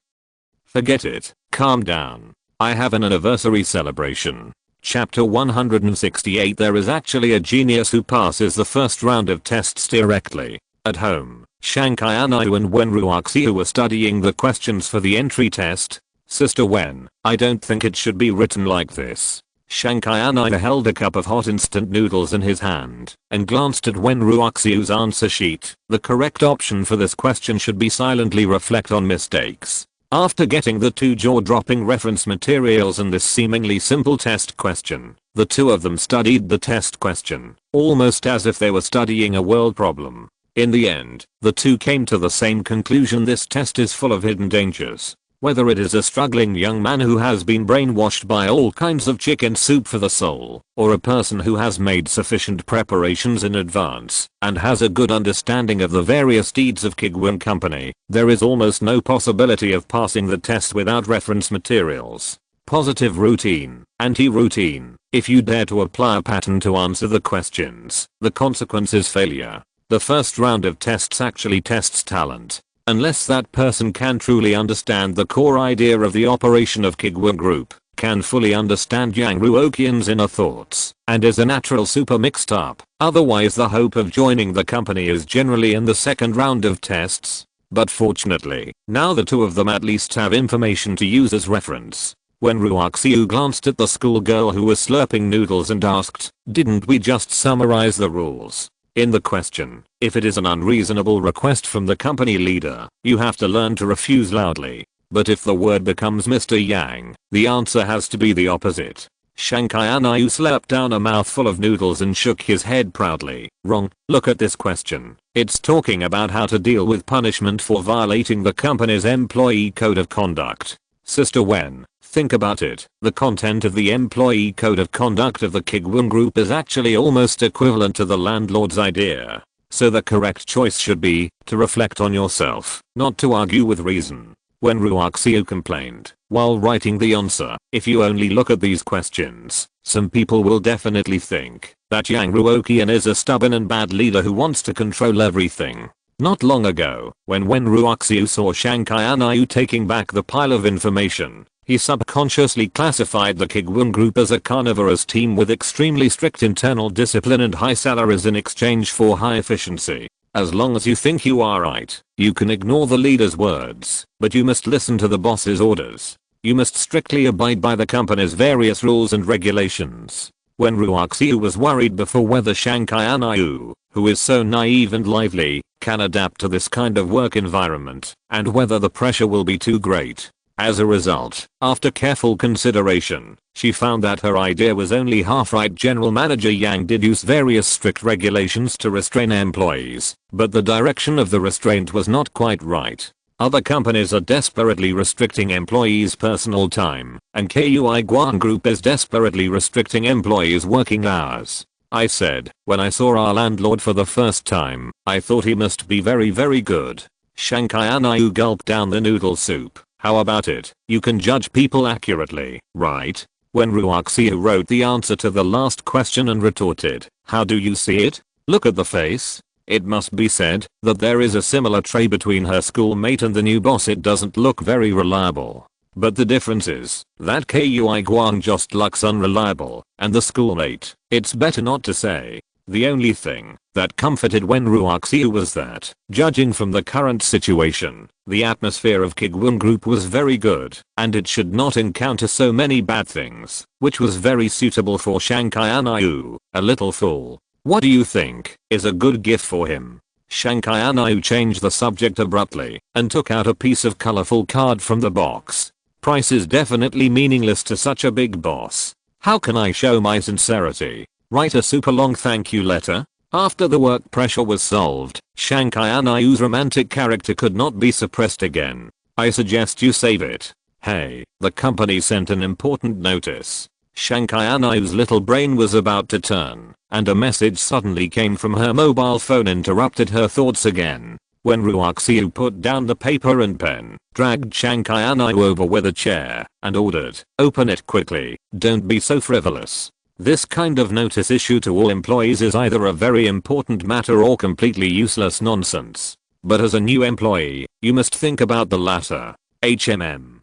S1: Forget it, calm down. I have an anniversary celebration. Chapter 168. There is actually a genius who passes the first round of tests directly. At home, Shanghai and Wen Ruoqian were studying the questions for the entry test. Sister Wen, I don't think it should be written like this. Shanghai held a cup of hot instant noodles in his hand and glanced at Wen Ruoqian's answer sheet. The correct option for this question should be silently reflect on mistakes. After getting the two jaw-dropping reference materials and this seemingly simple test question, the two of them studied the test question, almost as if they were studying a world problem. In the end, the two came to the same conclusion: this test is full of hidden dangers. Whether it is a struggling young man who has been brainwashed by all kinds of chicken soup for the soul, or a person who has made sufficient preparations in advance and has a good understanding of the various deeds of Kuiguang Company, there is almost no possibility of passing the test without reference materials. Positive routine, anti-routine. If you dare to apply a pattern to answer the questions, the consequence is failure. The first round of tests actually tests talent. Unless that person can truly understand the core idea of the operation of Kuiguang Group, can fully understand Yang Ruoqian's inner thoughts, and is a natural super mixed up, otherwise the hope of joining the company is generally in the second round of tests. But fortunately, now the two of them at least have information to use as reference. when Ruoqian glanced at the schoolgirl who was slurping noodles and asked, "Didn't we just summarize the rules?" In the question, if it is an unreasonable request from the company leader, you have to learn to refuse loudly. But if the word becomes Mr. Yang, the answer has to be the opposite. Shankai slapped down a mouthful of noodles and shook his head proudly. Wrong, look at this question. It's talking about how to deal with punishment for violating the company's employee code of conduct. Sister Wen, think about it. The content of the employee code of conduct of the Kuiguang group is actually almost equivalent to the landlord's idea. So the correct choice should be to reflect on yourself, not to argue with reason. When Ruoqian complained, while writing the answer, if you only look at these questions, some people will definitely think that Yang Ruoqian is a stubborn and bad leader who wants to control everything. Not long ago, when Ruoqian saw Shankai taking back the pile of information, he subconsciously classified the Kuiguang group as a carnivorous team with extremely strict internal discipline and high salaries in exchange for high efficiency. As long as you think you are right, you can ignore the leader's words, but you must listen to the boss's orders. You must strictly abide by the company's various rules and regulations. When Ruoqian was worried before whether Shankai, who is so naive and lively, can adapt to this kind of work environment, and whether the pressure will be too great. As a result, after careful consideration, she found that her idea was only half right. General Manager Yang did use various strict regulations to restrain employees, but the direction of the restraint was not quite right. Other companies are desperately restricting employees' personal time, and Kuiguang Group is desperately restricting employees' working hours. I said, when I saw our landlord for the first time, I thought he must be very very good. Shankai gulped down the noodle soup. How about it? You can judge people accurately, right? When Ruoqian wrote the answer to the last question and retorted, how do you see it? Look at the face. It must be said that there is a similar trait between her schoolmate and the new boss. It doesn't look very reliable. But the difference is that Kuiguang just looks unreliable, and the schoolmate, it's better not to say. The only thing that comforted when Ruoqian was that, judging from the current situation, the atmosphere of Kuiguang Group was very good, and it should not encounter so many bad things, which was very suitable for Shankai, a little fool. What do you think is a good gift for him? Shankai changed the subject abruptly, and took out a piece of colorful card from the box. Price is definitely meaningless to such a big boss. How can I show my sincerity? Write a super long thank you letter? After the work pressure was solved, Shankai romantic character could not be suppressed again. I suggest you save it. Hey, the company sent an important notice. Shankai little brain was about to turn, and a message suddenly came from her mobile phone interrupted her thoughts again. When Ruoqian put down the paper and pen, dragged Shankai over with a chair, and ordered, open it quickly, don't be so frivolous. This kind of notice issue to all employees is either a very important matter or completely useless nonsense. But as a new employee, you must think about the latter. HMM.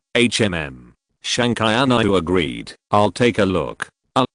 S1: Shankai agreed. I'll take a look.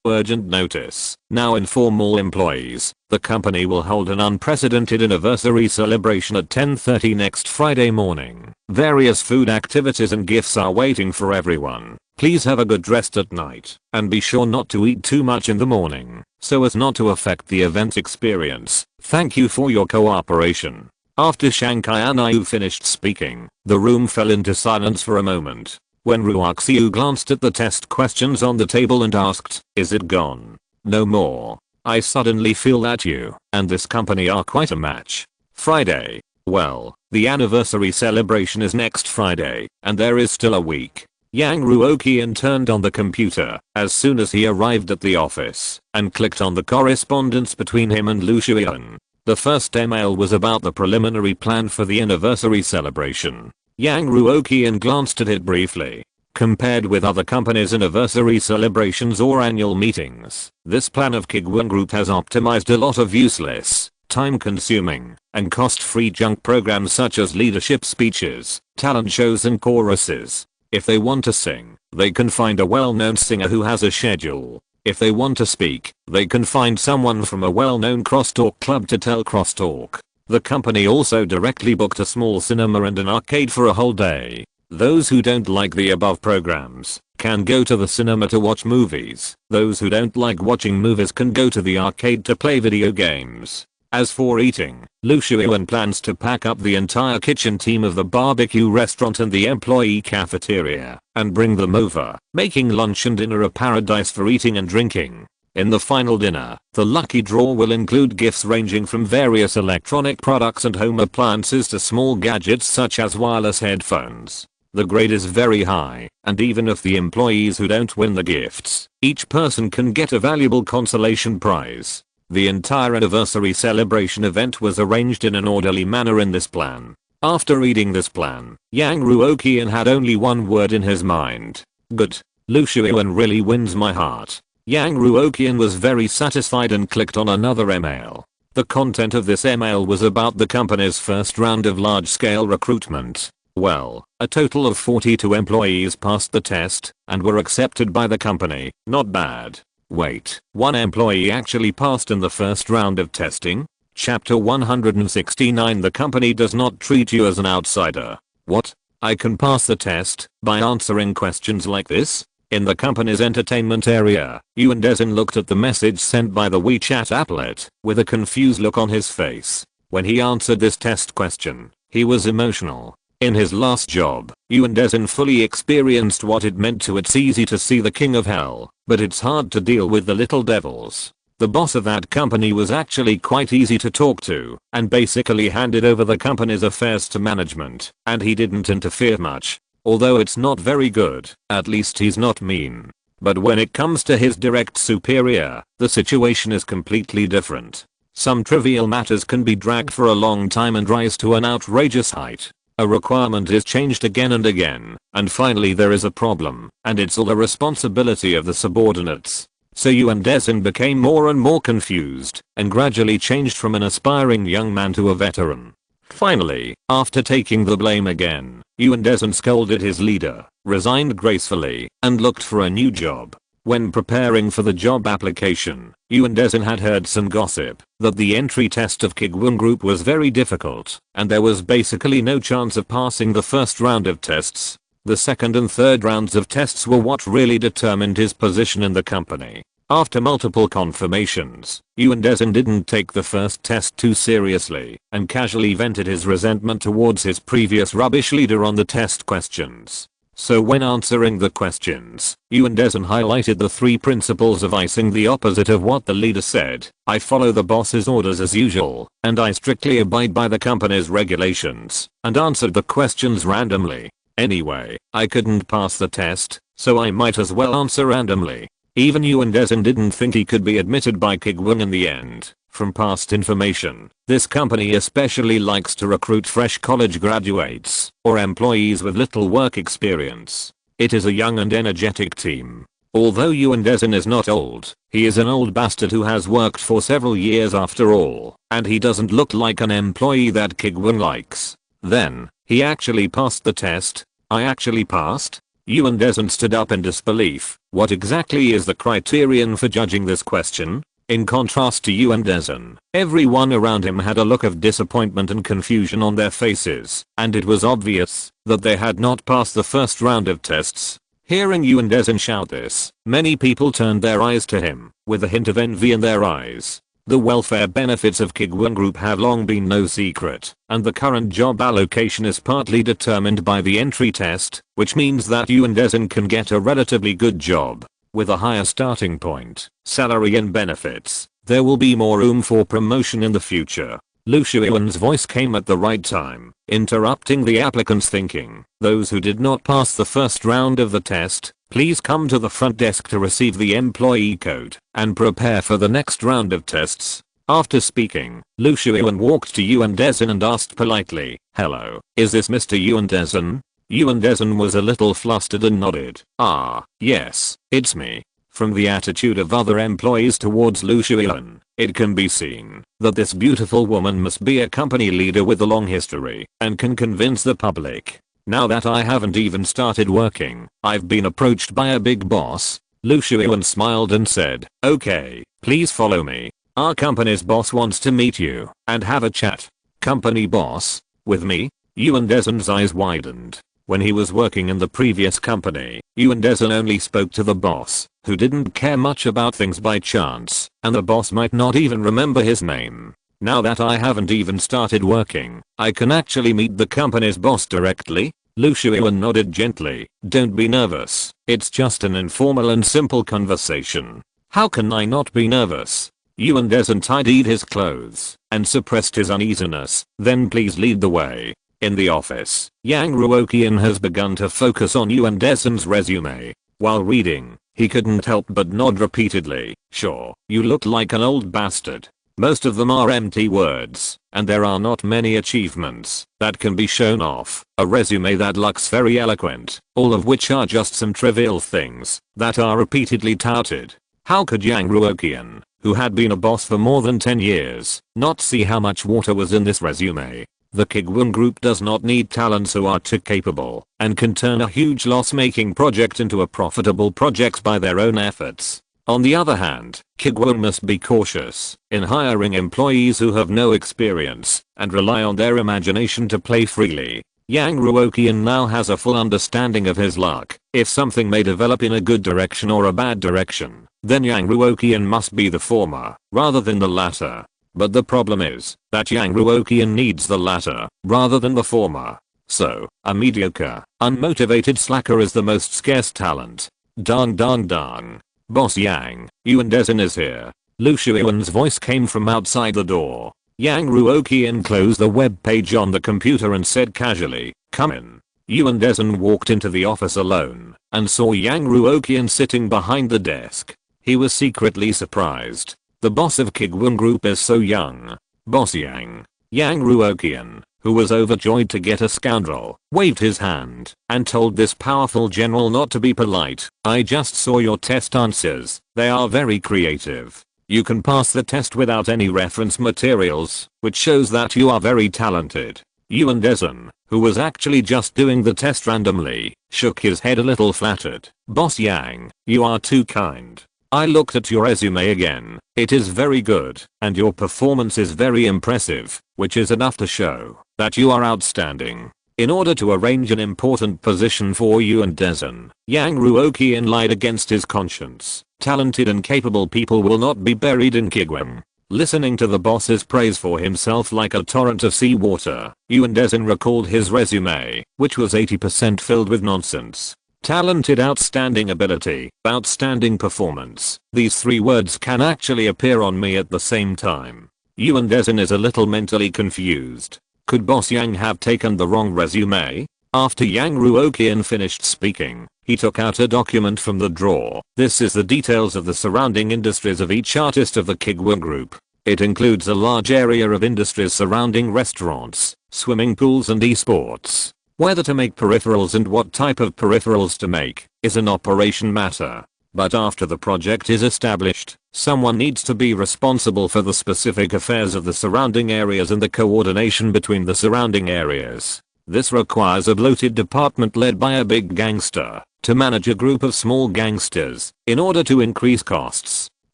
S1: Urgent notice. Now inform all employees. The company will hold an unprecedented anniversary celebration at 10:30 next Friday morning. Various food activities and gifts are waiting for everyone. Please have a good rest at night, and be sure not to eat too much in the morning, so as not to affect the event experience. Thank you for your cooperation. After Shankai finished speaking, the room fell into silence for a moment. When Ruoqian glanced at the test questions on the table and asked, is it gone? No more. I suddenly feel that you and this company are quite a match. Friday. Well, the anniversary celebration is next Friday, and there is still a week. Yang Ruoqian turned on the computer as soon as he arrived at the office and clicked on the correspondence between him and Ruoqian. The first email was about the preliminary plan for the anniversary celebration. Yang Ruoqian glanced at it briefly. Compared with other companies' anniversary celebrations or annual meetings, this plan of Kuiguang Group has optimized a lot of useless, time-consuming, and cost-free junk programs such as leadership speeches, talent shows and choruses. If they want to sing, they can find a well-known singer who has a schedule. If they want to speak, they can find someone from a well-known crosstalk club to tell crosstalk. The company also directly booked a small cinema and an arcade for a whole day. Those who don't like the above programs can go to the cinema to watch movies. Those who don't like watching movies can go to the arcade to play video games. As for eating, Ruoqian plans to pack up the entire kitchen team of the barbecue restaurant and the employee cafeteria and bring them over, making lunch and dinner a paradise for eating and drinking. In the final dinner, the lucky draw will include gifts ranging from various electronic products and home appliances to small gadgets such as wireless headphones. The grade is very high, and even if the employees who don't win the gifts, each person can get a valuable consolation prize. The entire anniversary celebration event was arranged in an orderly manner in this plan. After reading this plan, Yang Ruoqian had only one word in his mind. Good. Ruoqian really wins my heart. Yang Ruoqian was very satisfied and clicked on another email. The content of this email was about the company's first round of large-scale recruitment. Well, a total of 42 employees passed the test and were accepted by the company. Not bad. Wait, one employee actually passed in the first round of testing? Chapter 169. The company does not treat you as an outsider. What? I can pass the test by answering questions like this? In the company's entertainment area, Undisputed looked at the message sent by the WeChat applet with a confused look on his face. When he answered this test question, he was emotional. In his last job, Undisputed fully experienced what it meant to it's easy to see the king of hell, but it's hard to deal with the little devils. The boss of that company was actually quite easy to talk to and basically handed over the company's affairs to management, and he didn't interfere much. Although it's not very good, at least he's not mean. But when it comes to his direct superior, the situation is completely different. Some trivial matters can be dragged for a long time and rise to an outrageous height. A requirement is changed again and again, and finally there is a problem, and it's all the responsibility of the subordinates. So Undisputed became more and more confused, and gradually changed from an aspiring young man to a veteran. Finally, after taking the blame again, Undisputed scolded his leader, resigned gracefully, and looked for a new job. When preparing for the job application, Undisputed had heard some gossip that the entry test of Kuiguang Group was very difficult, and there was basically no chance of passing the first round of tests. The second and third rounds of tests were what really determined his position in the company. After multiple confirmations, Undisputed didn't take the first test too seriously and casually vented his resentment towards his previous rubbish leader on the test questions. So when answering the questions, Undisputed highlighted the 3 principles of icing the opposite of what the leader said. I follow the boss's orders as usual, and I strictly abide by the company's regulations, and answered the questions randomly. Anyway, I couldn't pass the test, so I might as well answer randomly. Even Undisputed didn't think he could be admitted by Kuiguang in the end. From past information, this company especially likes to recruit fresh college graduates or employees with little work experience. It is a young and energetic team. Although Undisputed is not old, he is an old bastard who has worked for several years after all, and he doesn't look like an employee that Kuiguang likes. Then, he actually passed the test. I actually passed? Undisputed stood up in disbelief. What exactly is the criterion for judging this question? In contrast to Undisputed, everyone around him had a look of disappointment and confusion on their faces, and it was obvious that they had not passed the first round of tests. Hearing Undisputed shout this, many people turned their eyes to him, with a hint of envy in their eyes. The welfare benefits of Kuiguang Group have long been no secret, and the current job allocation is partly determined by the entry test, which means that Undisputed can get a relatively good job. With a higher starting point, salary and benefits, there will be more room for promotion in the future. Ruoqian's voice came at the right time, interrupting the applicant's thinking. Those who did not pass the first round of the test, please come to the front desk to receive the employee code and prepare for the next round of tests. After speaking, Ruoqian walked to Undisputed and asked politely, "Hello, is this Mr. Undisputed?" Undisputed was a little flustered and nodded. "Ah, yes, it's me." From the attitude of other employees towards Ruoqian, it can be seen that this beautiful woman must be a company leader with a long history and can convince the public. Now that I haven't even started working, I've been approached by a big boss. Ruoqian smiled and said, "Okay, please follow me. Our company's boss wants to meet you and have a chat." Company boss? With me? Undisputed eyes widened. When he was working in the previous company, Yuan Dezen only spoke to the boss, who didn't care much about things by chance, and the boss might not even remember his name. Now that I haven't even started working, I can actually meet the company's boss directly? Ruoqian nodded gently. Don't be nervous, it's just an informal and simple conversation. How can I not be nervous? Yuan Dezen tidied his clothes and suppressed his uneasiness. Then please lead the way. In the office, Yang Ruoqian has begun to focus on Yuan Dezen's resume. While reading, he couldn't help but nod repeatedly. Sure, you look like an old bastard. Most of them are empty words, and there are not many achievements that can be shown off. A resume that looks very eloquent, all of which are just some trivial things that are repeatedly touted. How could Yang Ruoqian, who had been a boss for more than 10 years, not see how much water was in this resume? The Kuiguang Group does not need talents who are too capable and can turn a huge loss-making project into a profitable project by their own efforts. On the other hand, Kuiguang must be cautious in hiring employees who have no experience and rely on their imagination to play freely. Yang Ruoqian now has a full understanding of his luck. If something may develop in a good direction or a bad direction, then Yang Ruoqian must be the former rather than the latter. But the problem is that Yang Ruoqian needs the latter rather than the former. So, a mediocre, unmotivated slacker is the most scarce talent. Dang dang dang. Boss Yang, Yuan Dezen is here. Ruoqian's voice came from outside the door. Yang Ruoqian closed the web page on the computer and said casually, come in. Yuan Dezen walked into the office alone and saw Yang Ruoqian sitting behind the desk. He was secretly surprised. The boss of Kuiguang Group is so young. Boss Yang. Yang Ruoqian, who was overjoyed to get a scoundrel, waved his hand and told this powerful general not to be polite. I just saw your test answers. They are very creative. You can pass the test without any reference materials, which shows that you are very talented. Yuan Dezen, who was actually just doing the test randomly, shook his head a little flattered. Boss Yang, you are too kind. I looked at your resume again. It is very good, and your performance is very impressive, which is enough to show that you are outstanding. In order to arrange an important position for Yuan Dezen, Yang Ruoqian lied against his conscience. Talented and capable people will not be buried in Kuiguang. Listening to the boss's praise for himself like a torrent of seawater, Yuan Dezen recalled his resume, which was 80% filled with nonsense. Talented, outstanding ability, outstanding performance. These three words can actually appear on me at the same time. Yuan Dezen is a little mentally confused. Could Boss Yang have taken the wrong resume? After Yang Ruoqian finished speaking, he took out a document from the drawer. This is the details of the surrounding industries of each artist of the Kuiguang Group. It includes a large area of industries surrounding restaurants, swimming pools and esports. Whether to make peripherals and what type of peripherals to make is an operation matter. But after the project is established, someone needs to be responsible for the specific affairs of the surrounding areas and the coordination between the surrounding areas. This requires a bloated department led by a big gangster to manage a group of small gangsters in order to increase costs.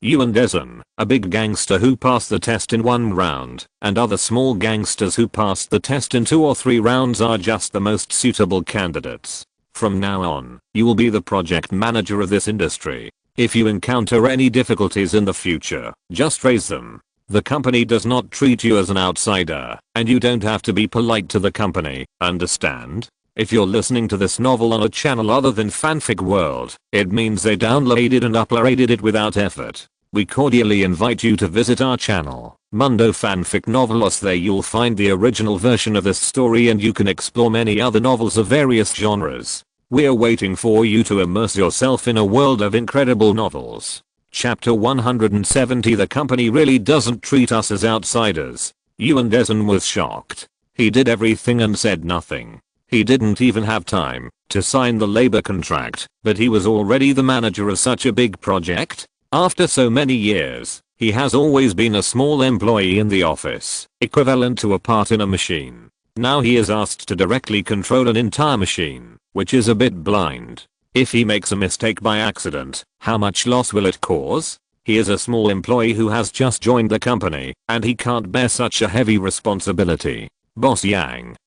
S1: Yuan Dezen, a big gangster who passed the test in one round, and other small gangsters who passed the test in 2 or 3 rounds are just the most suitable candidates. From now on, you will be the project manager of this industry. If you encounter any difficulties in the future, just raise them. The company does not treat you as an outsider, and you don't have to be polite to the company, understand? If you're listening to this novel on a channel other than Fanfic World, it means they downloaded and uploaded it without effort. We cordially invite you to visit our channel, Mundo Fanfic Novelos. There you'll find the original version of this story and you can explore many other novels of various genres. We're waiting for you to immerse yourself in a world of incredible novels. Chapter 170. The company really doesn't treat us as outsiders. Yuan Dezen was shocked. He did everything and said nothing. He didn't even have time to sign the labor contract, but he was already the manager of such a big project? After so many years, he has always been a small employee in the office, equivalent to a part in a machine. Now he is asked to directly control an entire machine, which is a bit blind. If he makes a mistake by accident, how much loss will it cause? He is a small employee who has just joined the company, and he can't bear such a heavy responsibility. Boss Yang,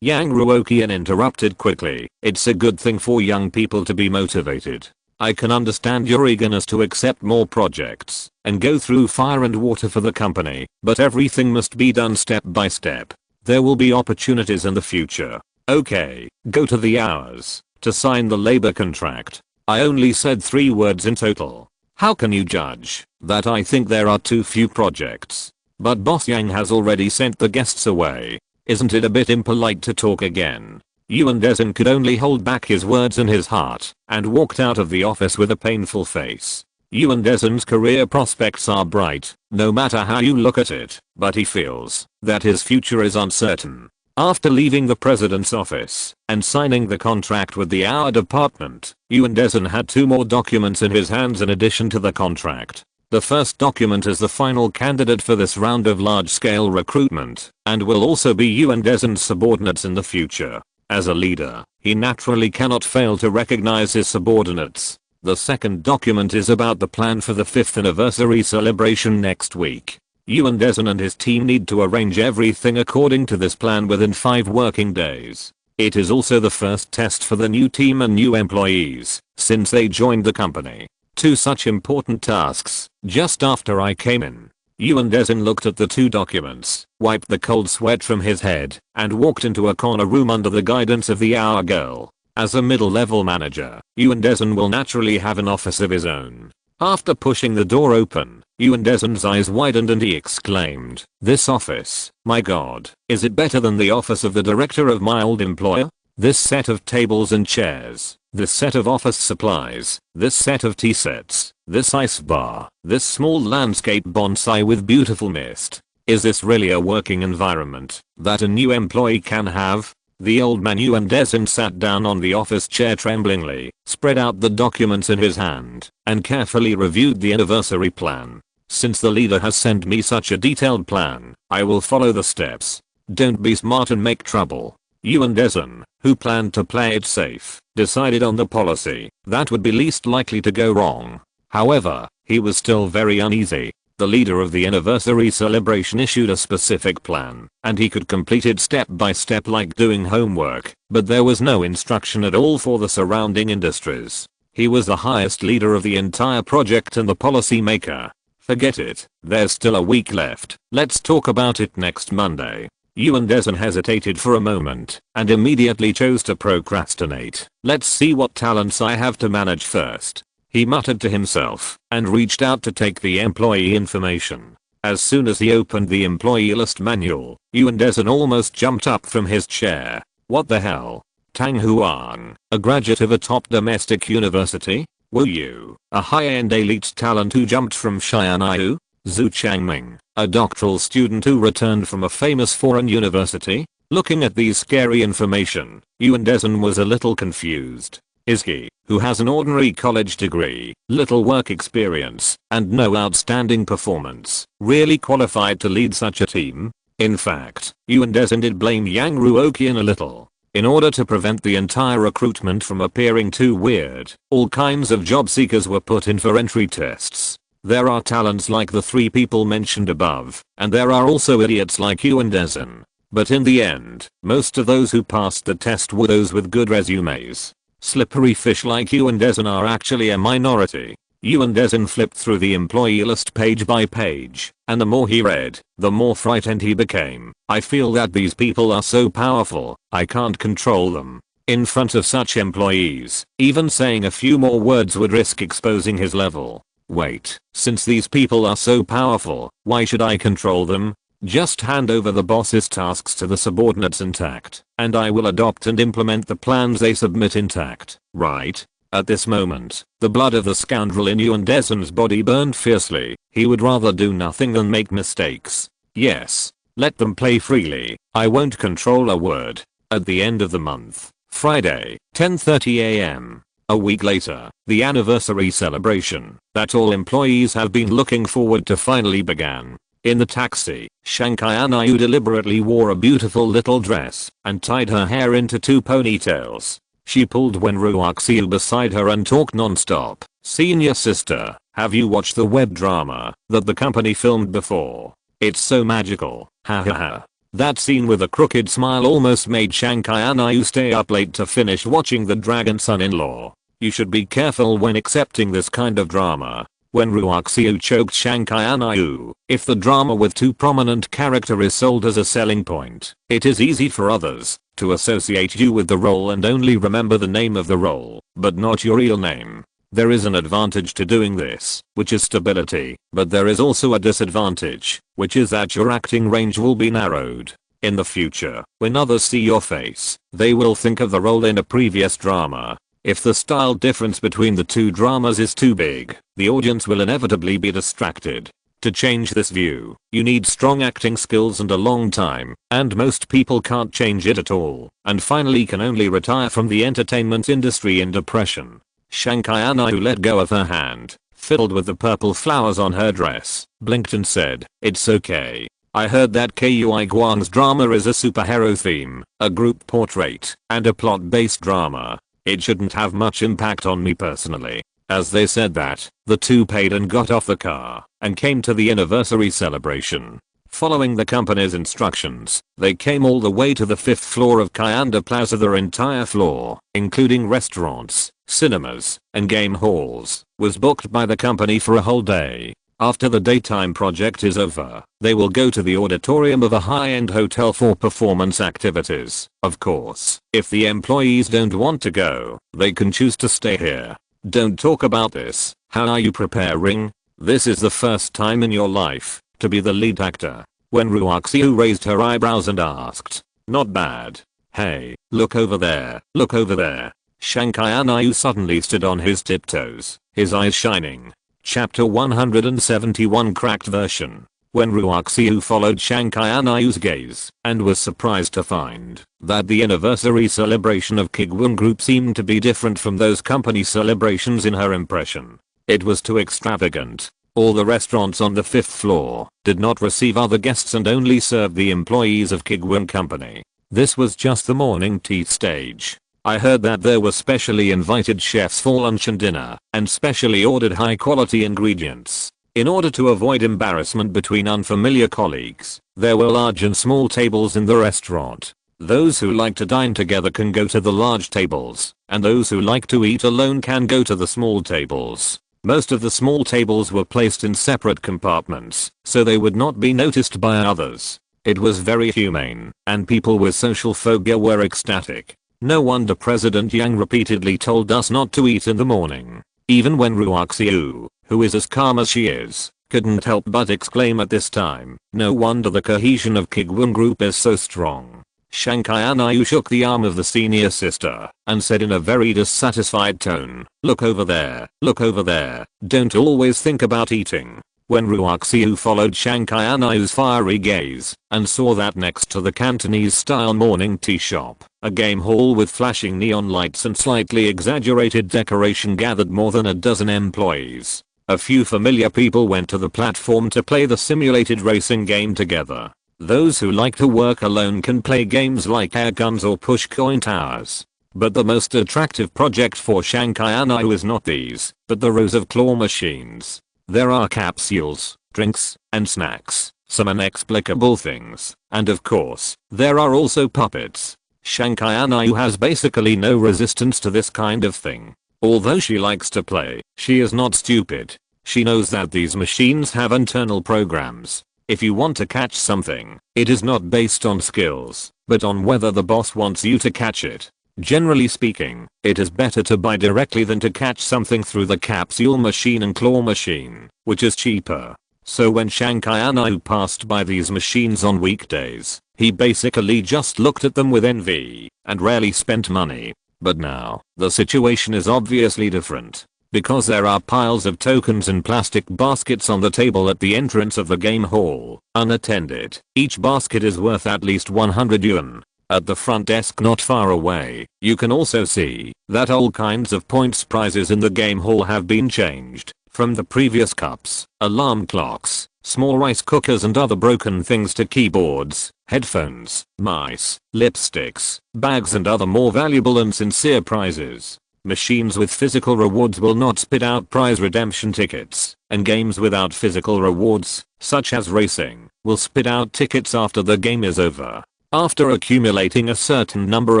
S1: Yang Ruoqian interrupted quickly. It's a good thing for young people to be motivated. I can understand your eagerness to accept more projects and go through fire and water for the company, but everything must be done step by step. There will be opportunities in the future. Okay, go to the hours to sign the labor contract. I only said 3 words in total. How can you judge that I think there are too few projects? But Boss Yang has already sent the guests away. Isn't it a bit impolite to talk again? Yuan Dezhen could only hold back his words in his heart and walked out of the office with a painful face. Yuan Dezhen's career prospects are bright, no matter how you look at it, but he feels that his future is uncertain. After leaving the president's office and signing the contract with the Hour Department, Yuan Dezhen had 2 more documents in his hands in addition to the contract. The first document is the final candidate for this round of large-scale recruitment and will also be Yuan Dezhen's subordinates in the future. As a leader, he naturally cannot fail to recognize his subordinates. The second document is about the plan for the 5th anniversary celebration next week. Yuan Dezhen and his team need to arrange everything according to this plan within 5 working days. It is also the first test for the new team and new employees since they joined the company. 2 such important tasks just after I came in. Yuan Dezhen looked at the 2 documents, wiped the cold sweat from his head, and walked into a corner room under the guidance of the hour girl. As a middle-level manager, Yuan Dezhen will naturally have an office of his own. After pushing the door open, Yuan Dezhen's eyes widened and he exclaimed, "This office, my god, is it better than the office of the director of my old employer? This set of tables and chairs, this set of office supplies, this set of tea sets, this ice bar, this small landscape bonsai with beautiful mist. Is this really a working environment that a new employee can have?" The old man Yuan Dezhen sat down on the office chair tremblingly, spread out the documents in his hand, and carefully reviewed the anniversary plan. "Since the leader has sent me such a detailed plan, I will follow the steps. Don't be smart and make trouble." Yuan Dezhen, who planned to play it safe, decided on the policy that would be least likely to go wrong. However, he was still very uneasy. The leader of the anniversary celebration issued a specific plan, and he could complete it step by step like doing homework, but there was no instruction at all for the surrounding industries. He was the highest leader of the entire project and the policy maker. "Forget it, there's still a week left, let's talk about it next Monday." Yuan Dezhen hesitated for a moment and immediately chose to procrastinate. "Let's see what talents I have to manage first," he muttered to himself and reached out to take the employee information. As soon as he opened the employee list manual, Yuan Dezhen almost jumped up from his chair. What the hell? Tang Huang, a graduate of a top domestic university? Wu Yu, a high-end elite talent who jumped from Xianyu? Zhu Changming, a doctoral student who returned from a famous foreign university? Looking at these scary information, Yuan Dezhen was a little confused. Is he, who has an ordinary college degree, little work experience, and no outstanding performance, really qualified to lead such a team? In fact, Yuan Dezhen did blame Yang Ruoqian a little. In order to prevent the entire recruitment from appearing too weird, all kinds of job seekers were put in for entry tests. There are talents like the 3 people mentioned above, and there are also idiots like Yuan Dezhen. But in the end, most of those who passed the test were those with good resumes. Slippery fish like Yuan Dezhen are actually a minority. Yuan Dezhen flipped through the employee list page by page, and the more he read, the more frightened he became. "I feel that these people are so powerful, I can't control them." In front of such employees, even saying a few more words would risk exposing his level. Wait, since these people are so powerful, why should I control them? Just hand over the boss's tasks to the subordinates intact, and I will adopt and implement the plans they submit intact, right? At this moment, the blood of the scoundrel in Yuan Dezhen's body burned fiercely. He would rather do nothing than make mistakes. Yes, let them play freely, I won't control a word. At the end of the month, Friday, 10:30 AM. A week later, the anniversary celebration that all employees have been looking forward to finally began. In the taxi, Xianyu deliberately wore a beautiful little dress and tied her hair into 2 ponytails. She pulled when Ruoqian beside her and talked non-stop. "Senior sister, have you watched the web drama that the company filmed before? It's so magical, ha ha ha." That scene with a crooked smile almost made Shankai Anayu stay up late to finish watching The Dragon Son-in-Law. You should be careful when accepting this kind of drama. When Ruoqian choked Shankai Anayu, if the drama with too prominent character is sold as a selling point, it is easy for others to associate you with the role and only remember the name of the role, but not your real name. There is an advantage to doing this, which is stability, but there is also a disadvantage, which is that your acting range will be narrowed. In the future, when others see your face, they will think of the role in a previous drama. If the style difference between the two dramas is too big, the audience will inevitably be distracted. To change this view, you need strong acting skills and a long time, and most people can't change it at all, and finally can only retire from the entertainment industry in depression. Shankai Anayu let go of her hand, fiddled with the purple flowers on her dress, blinked and said, "It's okay. I heard that Kuiguang's drama is a superhero theme, a group portrait, and a plot-based drama. It shouldn't have much impact on me personally." As they said that, the two paid and got off the car, and came to the anniversary celebration. Following the company's instructions, they came all the way to the 5th floor of Kyanda Plaza. Their entire floor, including restaurants, cinemas, and game halls, was booked by the company for a whole day. After the daytime project is over, they will go to the auditorium of a high-end hotel for performance activities. Of course, if the employees don't want to go, they can choose to stay here. Don't talk about this. How are you preparing? This is the first time in your life to be the lead actor. When Ruoqian raised her eyebrows and asked, "Not bad. Hey, look over there, look over there." Shankai Anayu suddenly stood on his tiptoes, his eyes shining. Chapter 171 Cracked Version. When Ruoqian followed Shankai Anayu's gaze and was surprised to find that the anniversary celebration of Kuiguang Group seemed to be different from those company celebrations in her impression. It was too extravagant. All the restaurants on the 5th floor did not receive other guests and only served the employees of Kuiguang Company. This was just the morning tea stage. I heard that there were specially invited chefs for lunch and dinner, and specially ordered high quality ingredients. In order to avoid embarrassment between unfamiliar colleagues, there were large and small tables in the restaurant. Those who like to dine together can go to the large tables, and those who like to eat alone can go to the small tables. Most of the small tables were placed in separate compartments, so they would not be noticed by others. It was very humane, and people with social phobia were ecstatic. No wonder President Yang repeatedly told us not to eat in the morning. Even when Ruoqian, who is as calm as she is, couldn't help but exclaim at this time, "No wonder the cohesion of Kuiguang Group is so strong." Shankai Anayu shook the arm of the senior sister and said in a very dissatisfied tone, "Look over there, look over there. Don't always think about eating." When Ruoqian followed Shankai Anayu's fiery gaze and saw that next to the Cantonese-style morning tea shop, a game hall with flashing neon lights and slightly exaggerated decoration gathered more than a dozen employees. A few familiar people went to the platform to play the simulated racing game together. Those who like to work alone can play games like air guns or push coin towers. But the most attractive project for Shankai Anayu is not these, but the rows of claw machines. There are capsules, drinks, and snacks, some inexplicable things, and of course, there are also puppets. Shankai Anayu has basically no resistance to this kind of thing. Although she likes to play, she is not stupid. She knows that these machines have internal programs. If you want to catch something, it is not based on skills, but on whether the boss wants you to catch it. Generally speaking, it is better to buy directly than to catch something through the capsule machine and claw machine, which is cheaper. So when Shankai Anayu passed by these machines on weekdays, he basically just looked at them with envy and rarely spent money. But now, the situation is obviously different. Because there are piles of tokens in plastic baskets on the table at the entrance of the game hall, unattended. Each basket is worth at least 100 yuan. At the front desk not far away, you can also see that all kinds of points prizes in the game hall have been changed. From the previous cups, alarm clocks, small rice cookers and other broken things to keyboards, headphones, mice, lipsticks, bags and other more valuable and sincere prizes. Machines with physical rewards will not spit out prize redemption tickets, and games without physical rewards, such as racing, will spit out tickets after the game is over. After accumulating a certain number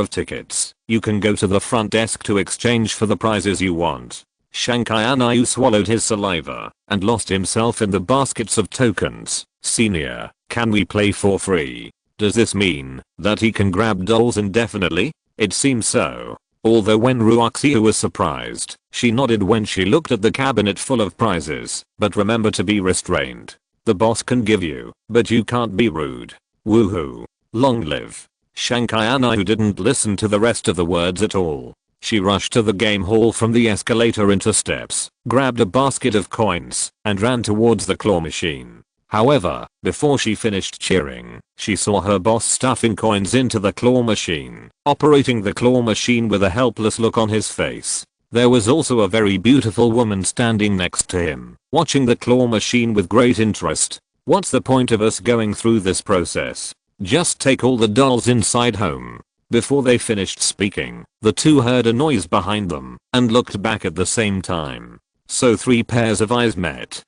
S1: of tickets, you can go to the front desk to exchange for the prizes you want. Shankai swallowed his saliva and lost himself in the baskets of tokens. Senior, can we play for free? Does this mean that he can grab dolls indefinitely? It seems so. Although when Ruoqian was surprised, she nodded when she looked at the cabinet full of prizes. But remember to be restrained. The boss can give you, but you can't be rude. Woohoo. Long live Shankai, who didn't listen to the rest of the words at all. She rushed to the game hall from the escalator into steps, grabbed a basket of coins, and ran towards the claw machine. However, before she finished cheering, she saw her boss stuffing coins into the claw machine, operating the claw machine with a helpless look on his face. There was also a very beautiful woman standing next to him, watching the claw machine with great interest. What's the point of us going through this process? Just take all the dolls inside home. Before they finished speaking, the two heard a noise behind them and looked back at the same time. So 3 pairs of eyes met.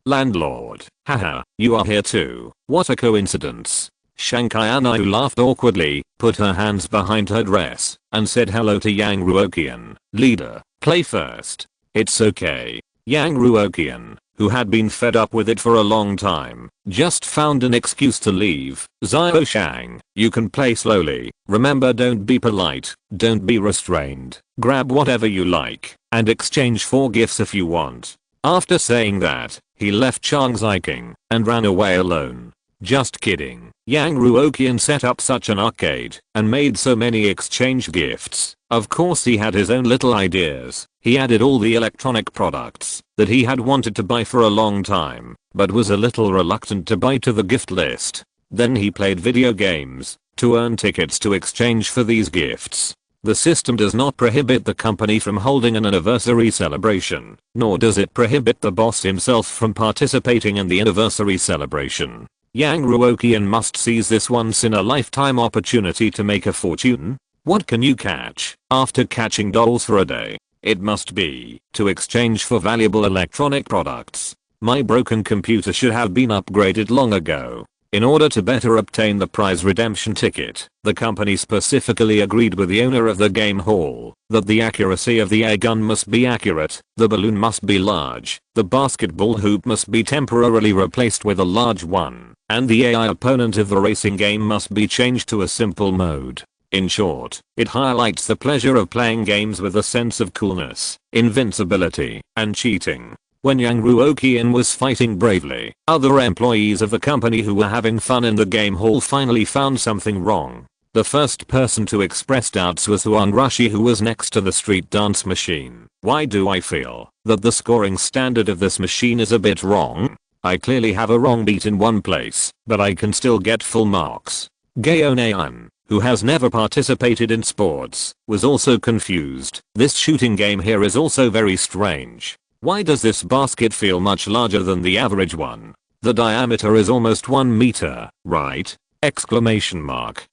S1: Landlord, haha, you are here too. What a coincidence. Shankai, who laughed awkwardly, put her hands behind her dress and said hello to Yang Ruoqian. Leader, play first. It's okay. Yang Ruoqian, who had been fed up with it for a long time, just found an excuse to leave. Zio Shang, you can play slowly. Remember, don't be polite, don't be restrained. Grab whatever you like and exchange for gifts if you want. After saying that, he left Chang Ziking and ran away alone. Just kidding. Yang Ruoqian set up such an arcade and made so many exchange gifts. Of course he had his own little ideas. He added all the electronic products that he had wanted to buy for a long time, but was a little reluctant to buy to the gift list. Then he played video games to earn tickets to exchange for these gifts. The system does not prohibit the company from holding an anniversary celebration, nor does it prohibit the boss himself from participating in the anniversary celebration. Yang Ruoqian must seize this once-in-a-lifetime opportunity to make a fortune. What can you catch after catching dolls for a day? It must be to exchange for valuable electronic products. My broken computer should have been upgraded long ago. In order to better obtain the prize redemption ticket, the company specifically agreed with the owner of the game hall that the accuracy of the air gun must be accurate, the balloon must be large, the basketball hoop must be temporarily replaced with a large one, and the AI opponent of the racing game must be changed to a simple mode. In short, it highlights the pleasure of playing games with a sense of coolness, invincibility, and cheating. When Yang Ruoqian was fighting bravely, other employees of the company who were having fun in the game hall finally found something wrong. The first person to express doubts was Huang Rushi, who was next to the street dance machine. Why do I feel that the scoring standard of this machine is a bit wrong? I clearly have a wrong beat in one place, but I can still get full marks. Gaonayan, who has never participated in sports, was also confused. This shooting game here is also very strange. Why does this basket feel much larger than the average one? The diameter is almost 1 meter, right? Exclamation mark.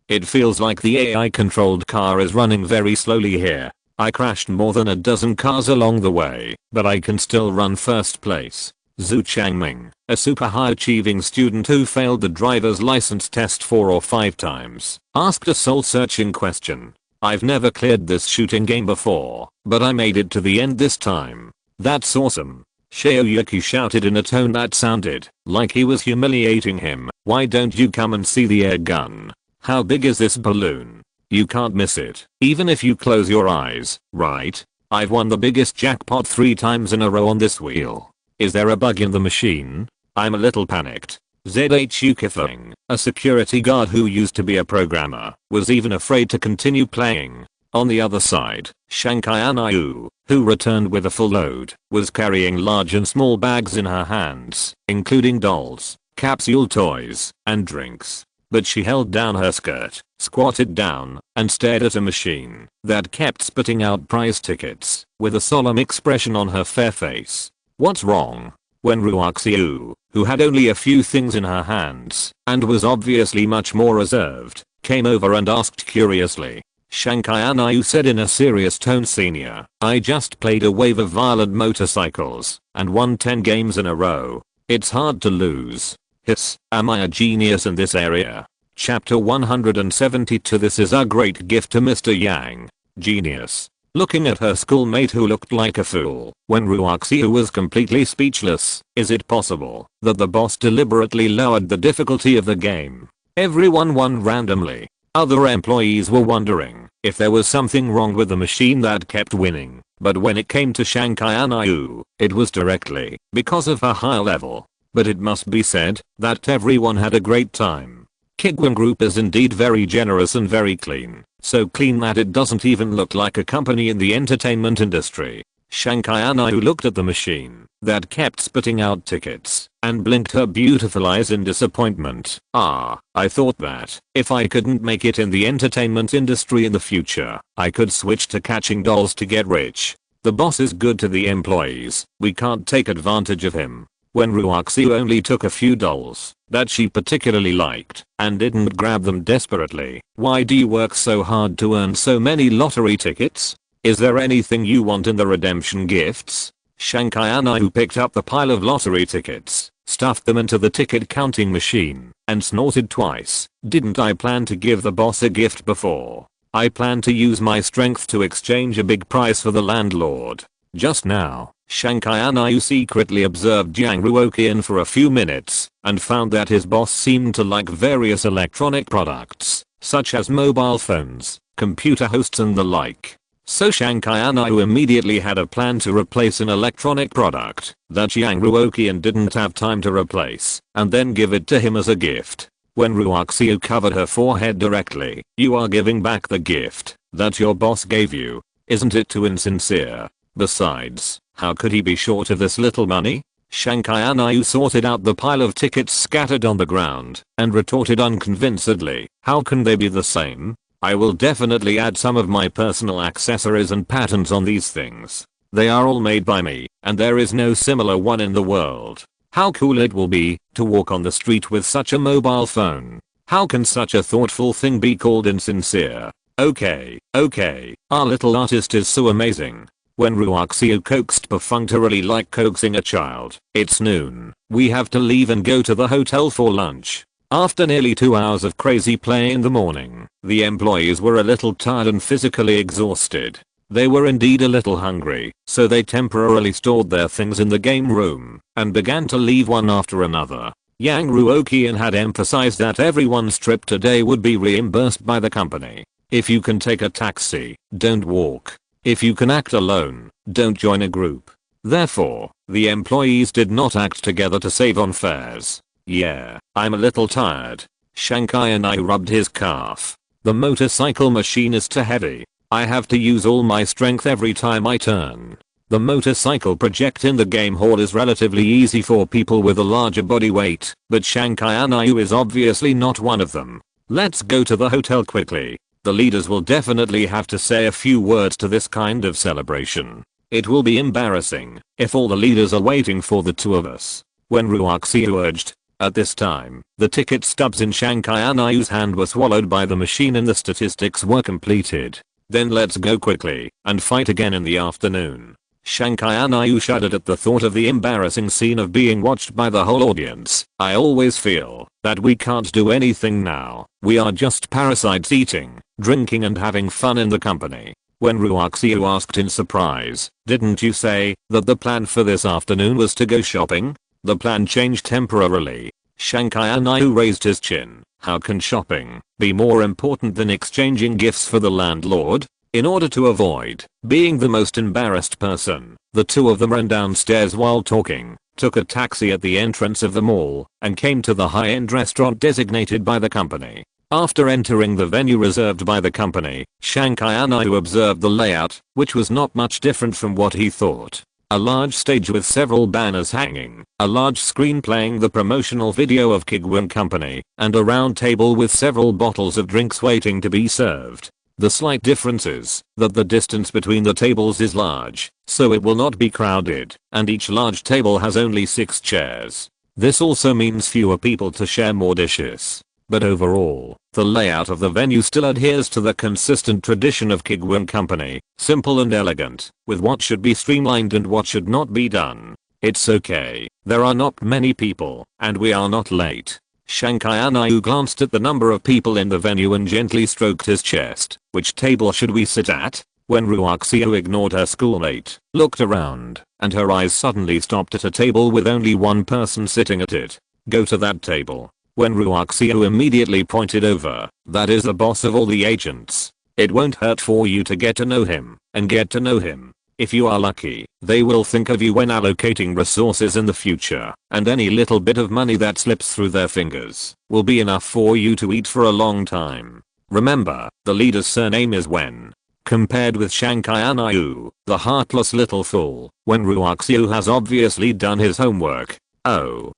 S1: It feels like the AI controlled car is running very slowly here. I crashed more than a dozen cars along the way, but I can still run first place. Zhu Changming, a super high achieving student who failed the driver's license test 4 or 5 times, asked a soul searching question. I've never cleared this shooting game before, but I made it to the end this time. That's awesome. Xiaoyuki shouted in a tone that sounded like he was humiliating him. Why don't you come and see the air gun? How big is this balloon? You can't miss it, even if you close your eyes, right? I've won the biggest jackpot 3 times in a row on this wheel. Is there a bug in the machine? I'm a little panicked. ZHU Kifeng, a security guard who used to be a programmer, was even afraid to continue playing. On the other side, Shankai Anayu, who returned with a full load, was carrying large and small bags in her hands, including dolls, capsule toys, and drinks. But she held down her skirt, squatted down, and stared at a machine that kept spitting out prize tickets, with a solemn expression on her fair face. What's wrong? When Ruoqian, who had only a few things in her hands, and was obviously much more reserved, came over and asked curiously. Shankai Anayu said in a serious tone. Senior, I just played a wave of violent motorcycles and won 10 games in a row. It's hard to lose. Hiss, am I a genius in this area? Chapter 172. This is a great gift to Mr. Yang. Genius. Looking at her schoolmate who looked like a fool when Ruoqian was completely speechless, is it possible that the boss deliberately lowered the difficulty of the game? Everyone won randomly. Other employees were wondering if there was something wrong with the machine that kept winning, but when it came to Shankai Anayu, it was directly because of her high level. But it must be said that everyone had a great time. Kuiguang Group is indeed very generous and very clean, so clean that it doesn't even look like a company in the entertainment industry. Shankai Anayu looked at the machine that kept spitting out tickets and blinked her beautiful eyes in disappointment. I thought that if I couldn't make it in the entertainment industry in the future, I could switch to catching dolls to get rich. The boss is good to the employees, we can't take advantage of him. When Ruoqian only took a few dolls that she particularly liked and didn't grab them desperately. Why do you work so hard to earn so many lottery tickets? Is there anything you want in the redemption gifts? Shankai Anayu picked up the pile of lottery tickets, stuffed them into the ticket counting machine, and snorted twice. Didn't I plan to give the boss a gift before? I plan to use my strength to exchange a big prize for the landlord. Just now, Shankai Anayu secretly observed Yang Ruoqian for a few minutes and found that his boss seemed to like various electronic products, such as mobile phones, computer hosts and the like. So Shankai Anayu immediately had a plan to replace an electronic product that Yang Ruoqian didn't have time to replace and then give it to him as a gift. When Ruoqian covered her forehead directly, you are giving back the gift that your boss gave you. Isn't it too insincere? Besides, how could he be short of this little money? Shankai Anayu sorted out the pile of tickets scattered on the ground and retorted unconvincedly, how can they be the same? I will definitely add some of my personal accessories and patents on these things. They are all made by me, and there is no similar one in the world. How cool it will be to walk on the street with such a mobile phone. How can such a thoughtful thing be called insincere? Okay, our little artist is so amazing. When Ruoqian coaxed perfunctorily like coaxing a child, it's noon. We have to leave and go to the hotel for lunch. After nearly 2 hours of crazy play in the morning, the employees were a little tired and physically exhausted. They were indeed a little hungry, so they temporarily stored their things in the game room and began to leave one after another. Yang Ruoqian had emphasized that everyone's trip today would be reimbursed by the company. If you can take a taxi, don't walk. If you can act alone, don't join a group. Therefore, the employees did not act together to save on fares. Yeah, I'm a little tired. Shankai Anayu rubbed his calf. The motorcycle machine is too heavy. I have to use all my strength every time I turn. The motorcycle project in the game hall is relatively easy for people with a larger body weight, but Shankai Anayu is obviously not one of them. Let's go to the hotel quickly. The leaders will definitely have to say a few words to this kind of celebration. It will be embarrassing if all the leaders are waiting for the two of us. When Ruoqian urged, at this time, the ticket stubs in Shankai Anayu's hand were swallowed by the machine and the statistics were completed. Then let's go quickly and fight again in the afternoon. Shankai Anayu shuddered at the thought of the embarrassing scene of being watched by the whole audience. I always feel that we can't do anything now. We are just parasites eating, drinking and having fun in the company. When Ruoqian asked in surprise, didn't you say that the plan for this afternoon was to go shopping? The plan changed temporarily. Shankai Anayu raised his chin. How can shopping be more important than exchanging gifts for the landlord? In order to avoid being the most embarrassed person, the two of them ran downstairs while talking, took a taxi at the entrance of the mall, and came to the high-end restaurant designated by the company. After entering the venue reserved by the company, Shankai Anayu observed the layout, which was not much different from what he thought. A large stage with several banners hanging, a large screen playing the promotional video of Kuiguang Company, and a round table with several bottles of drinks waiting to be served. The slight difference is that the distance between the tables is large, so it will not be crowded, and each large table has only 6 chairs. This also means fewer people to share more dishes. but overall, the layout of the venue still adheres to the consistent tradition of Kuiguang Company, simple and elegant, with what should be streamlined and what should not be done. It's okay, there are not many people, and we are not late. Shanghai Anayu glanced at the number of people in the venue and gently stroked his chest. Which table should we sit at? When Ruoqian ignored her schoolmate, looked around, and her eyes suddenly stopped at a table with only one person sitting at it. Go to that table. When Ruoqian immediately pointed over, that is the boss of all the agents. It won't hurt for you to get to know him, and get to know him. If you are lucky, they will think of you when allocating resources in the future, and any little bit of money that slips through their fingers will be enough for you to eat for a long time. Remember, the leader's surname is Wen. Compared with Shanghai Anayu, the heartless little fool, Wen Ruoqian has obviously done his homework. Oh,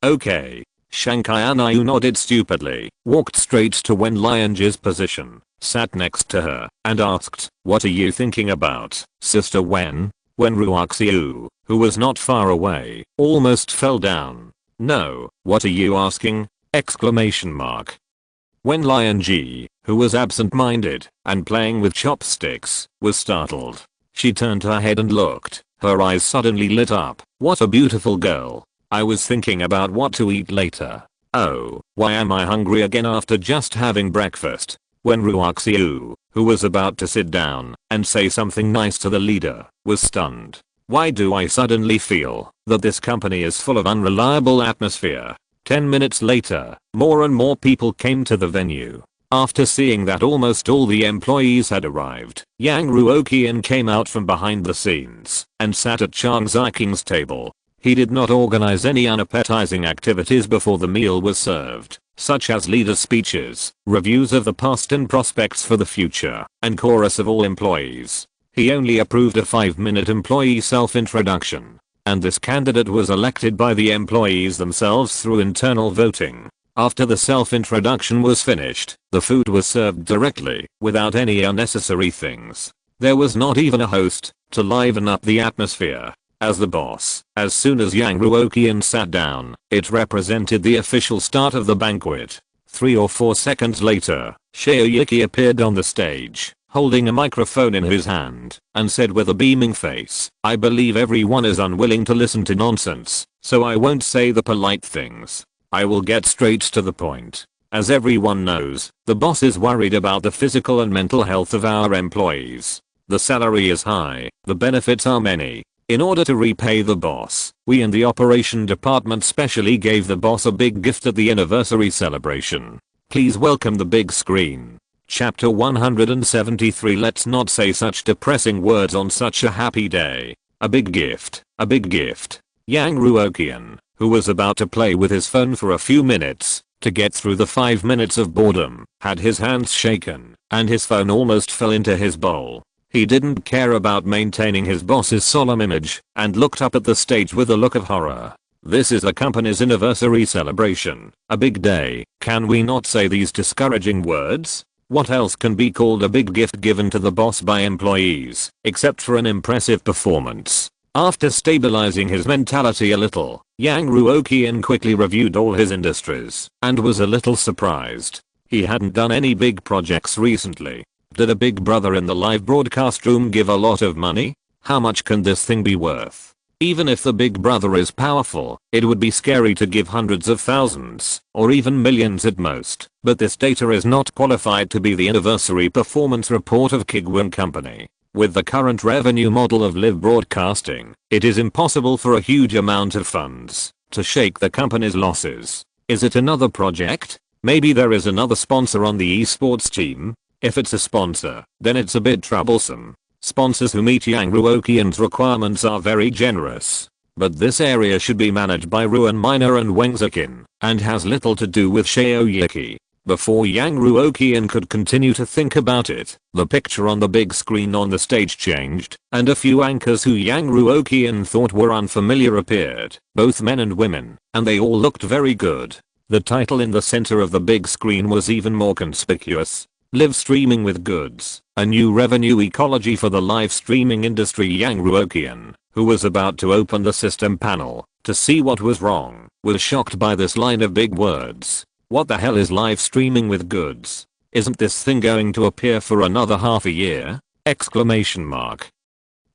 S1: okay. Shanghai Anayu nodded stupidly, walked straight to Wen Lianji's position, sat next to her, and asked, "What are you thinking about, Sister Wen?" Wen Ruoqian, who was not far away, almost fell down. "No, what are you asking?" Exclamation mark. Wen Lianji, who was absent-minded and playing with chopsticks, was startled. She turned her head and looked, her eyes suddenly lit up. "What a beautiful girl. I was thinking about what to eat later. Oh, why am I hungry again after just having breakfast?" When Ruoqian, who was about to sit down and say something nice to the leader, was stunned. Why do I suddenly feel that this company is full of unreliable atmosphere? 10 minutes later, more and more people came to the venue. After seeing that almost all the employees had arrived, Yang Ruoqian came out from behind the scenes and sat at Chang Ziking's table. He did not organize any unappetizing activities before the meal was served, such as leader speeches, reviews of the past and prospects for the future, and chorus of all employees. He only approved a 5-minute employee self-introduction, and this candidate was elected by the employees themselves through internal voting. After the self-introduction was finished, the food was served directly, without any unnecessary things. There was not even a host to liven up the atmosphere. As the boss, as soon as Yang Ruoqian sat down, it represented the official start of the banquet. 3 or 4 seconds later, Shaoyuki appeared on the stage, holding a microphone in his hand, and said with a beaming face, "I believe everyone is unwilling to listen to nonsense, so I won't say the polite things. I will get straight to the point. As everyone knows, the boss is worried about the physical and mental health of our employees. The salary is high, the benefits are many. In order to repay the boss, we in the operation department specially gave the boss a big gift at the anniversary celebration. Please welcome the big screen." Chapter 173. Let's not say such depressing words on such a happy day. A big gift, a big gift. Yang Ruoqian, who was about to play with his phone for a few minutes to get through the 5 minutes of boredom, had his hands shaken, and his phone almost fell into his bowl. He didn't care about maintaining his boss's solemn image, and looked up at the stage with a look of horror. This is the company's anniversary celebration, a big day. Can we not say these discouraging words? What else can be called a big gift given to the boss by employees, except for an impressive performance? After stabilizing his mentality a little, Yang Ruoqian quickly reviewed all his industries, and was a little surprised. He hadn't done any big projects recently. Did a big brother in the live broadcast room give a lot of money? How much can this thing be worth? Even if the big brother is powerful, it would be scary to give hundreds of thousands, or even millions at most. But this data is not qualified to be the anniversary performance report of Kuiguang Company. With the current revenue model of live broadcasting, it is impossible for a huge amount of funds to shake the company's losses. Is it another project? Maybe there is another sponsor on the esports team? If it's a sponsor, then it's a bit troublesome. Sponsors who meet Yang Ruoqian's requirements are very generous. But this area should be managed by Ruan Minor and Wang Zikin, and has little to do with Shaoyuki. Before Yang Ruoqian could continue to think about it, the picture on the big screen on the stage changed, and a few anchors who Yang Ruoqian thought were unfamiliar appeared, both men and women, and they all looked very good. The title in the center of the big screen was even more conspicuous. Live streaming with goods, a new revenue ecology for the live streaming industry. Yang Ruoqian, who was about to open the system panel to see what was wrong, was shocked by this line of big words. What the hell is live streaming with goods? Isn't this thing going to appear for another half a year? Exclamation mark.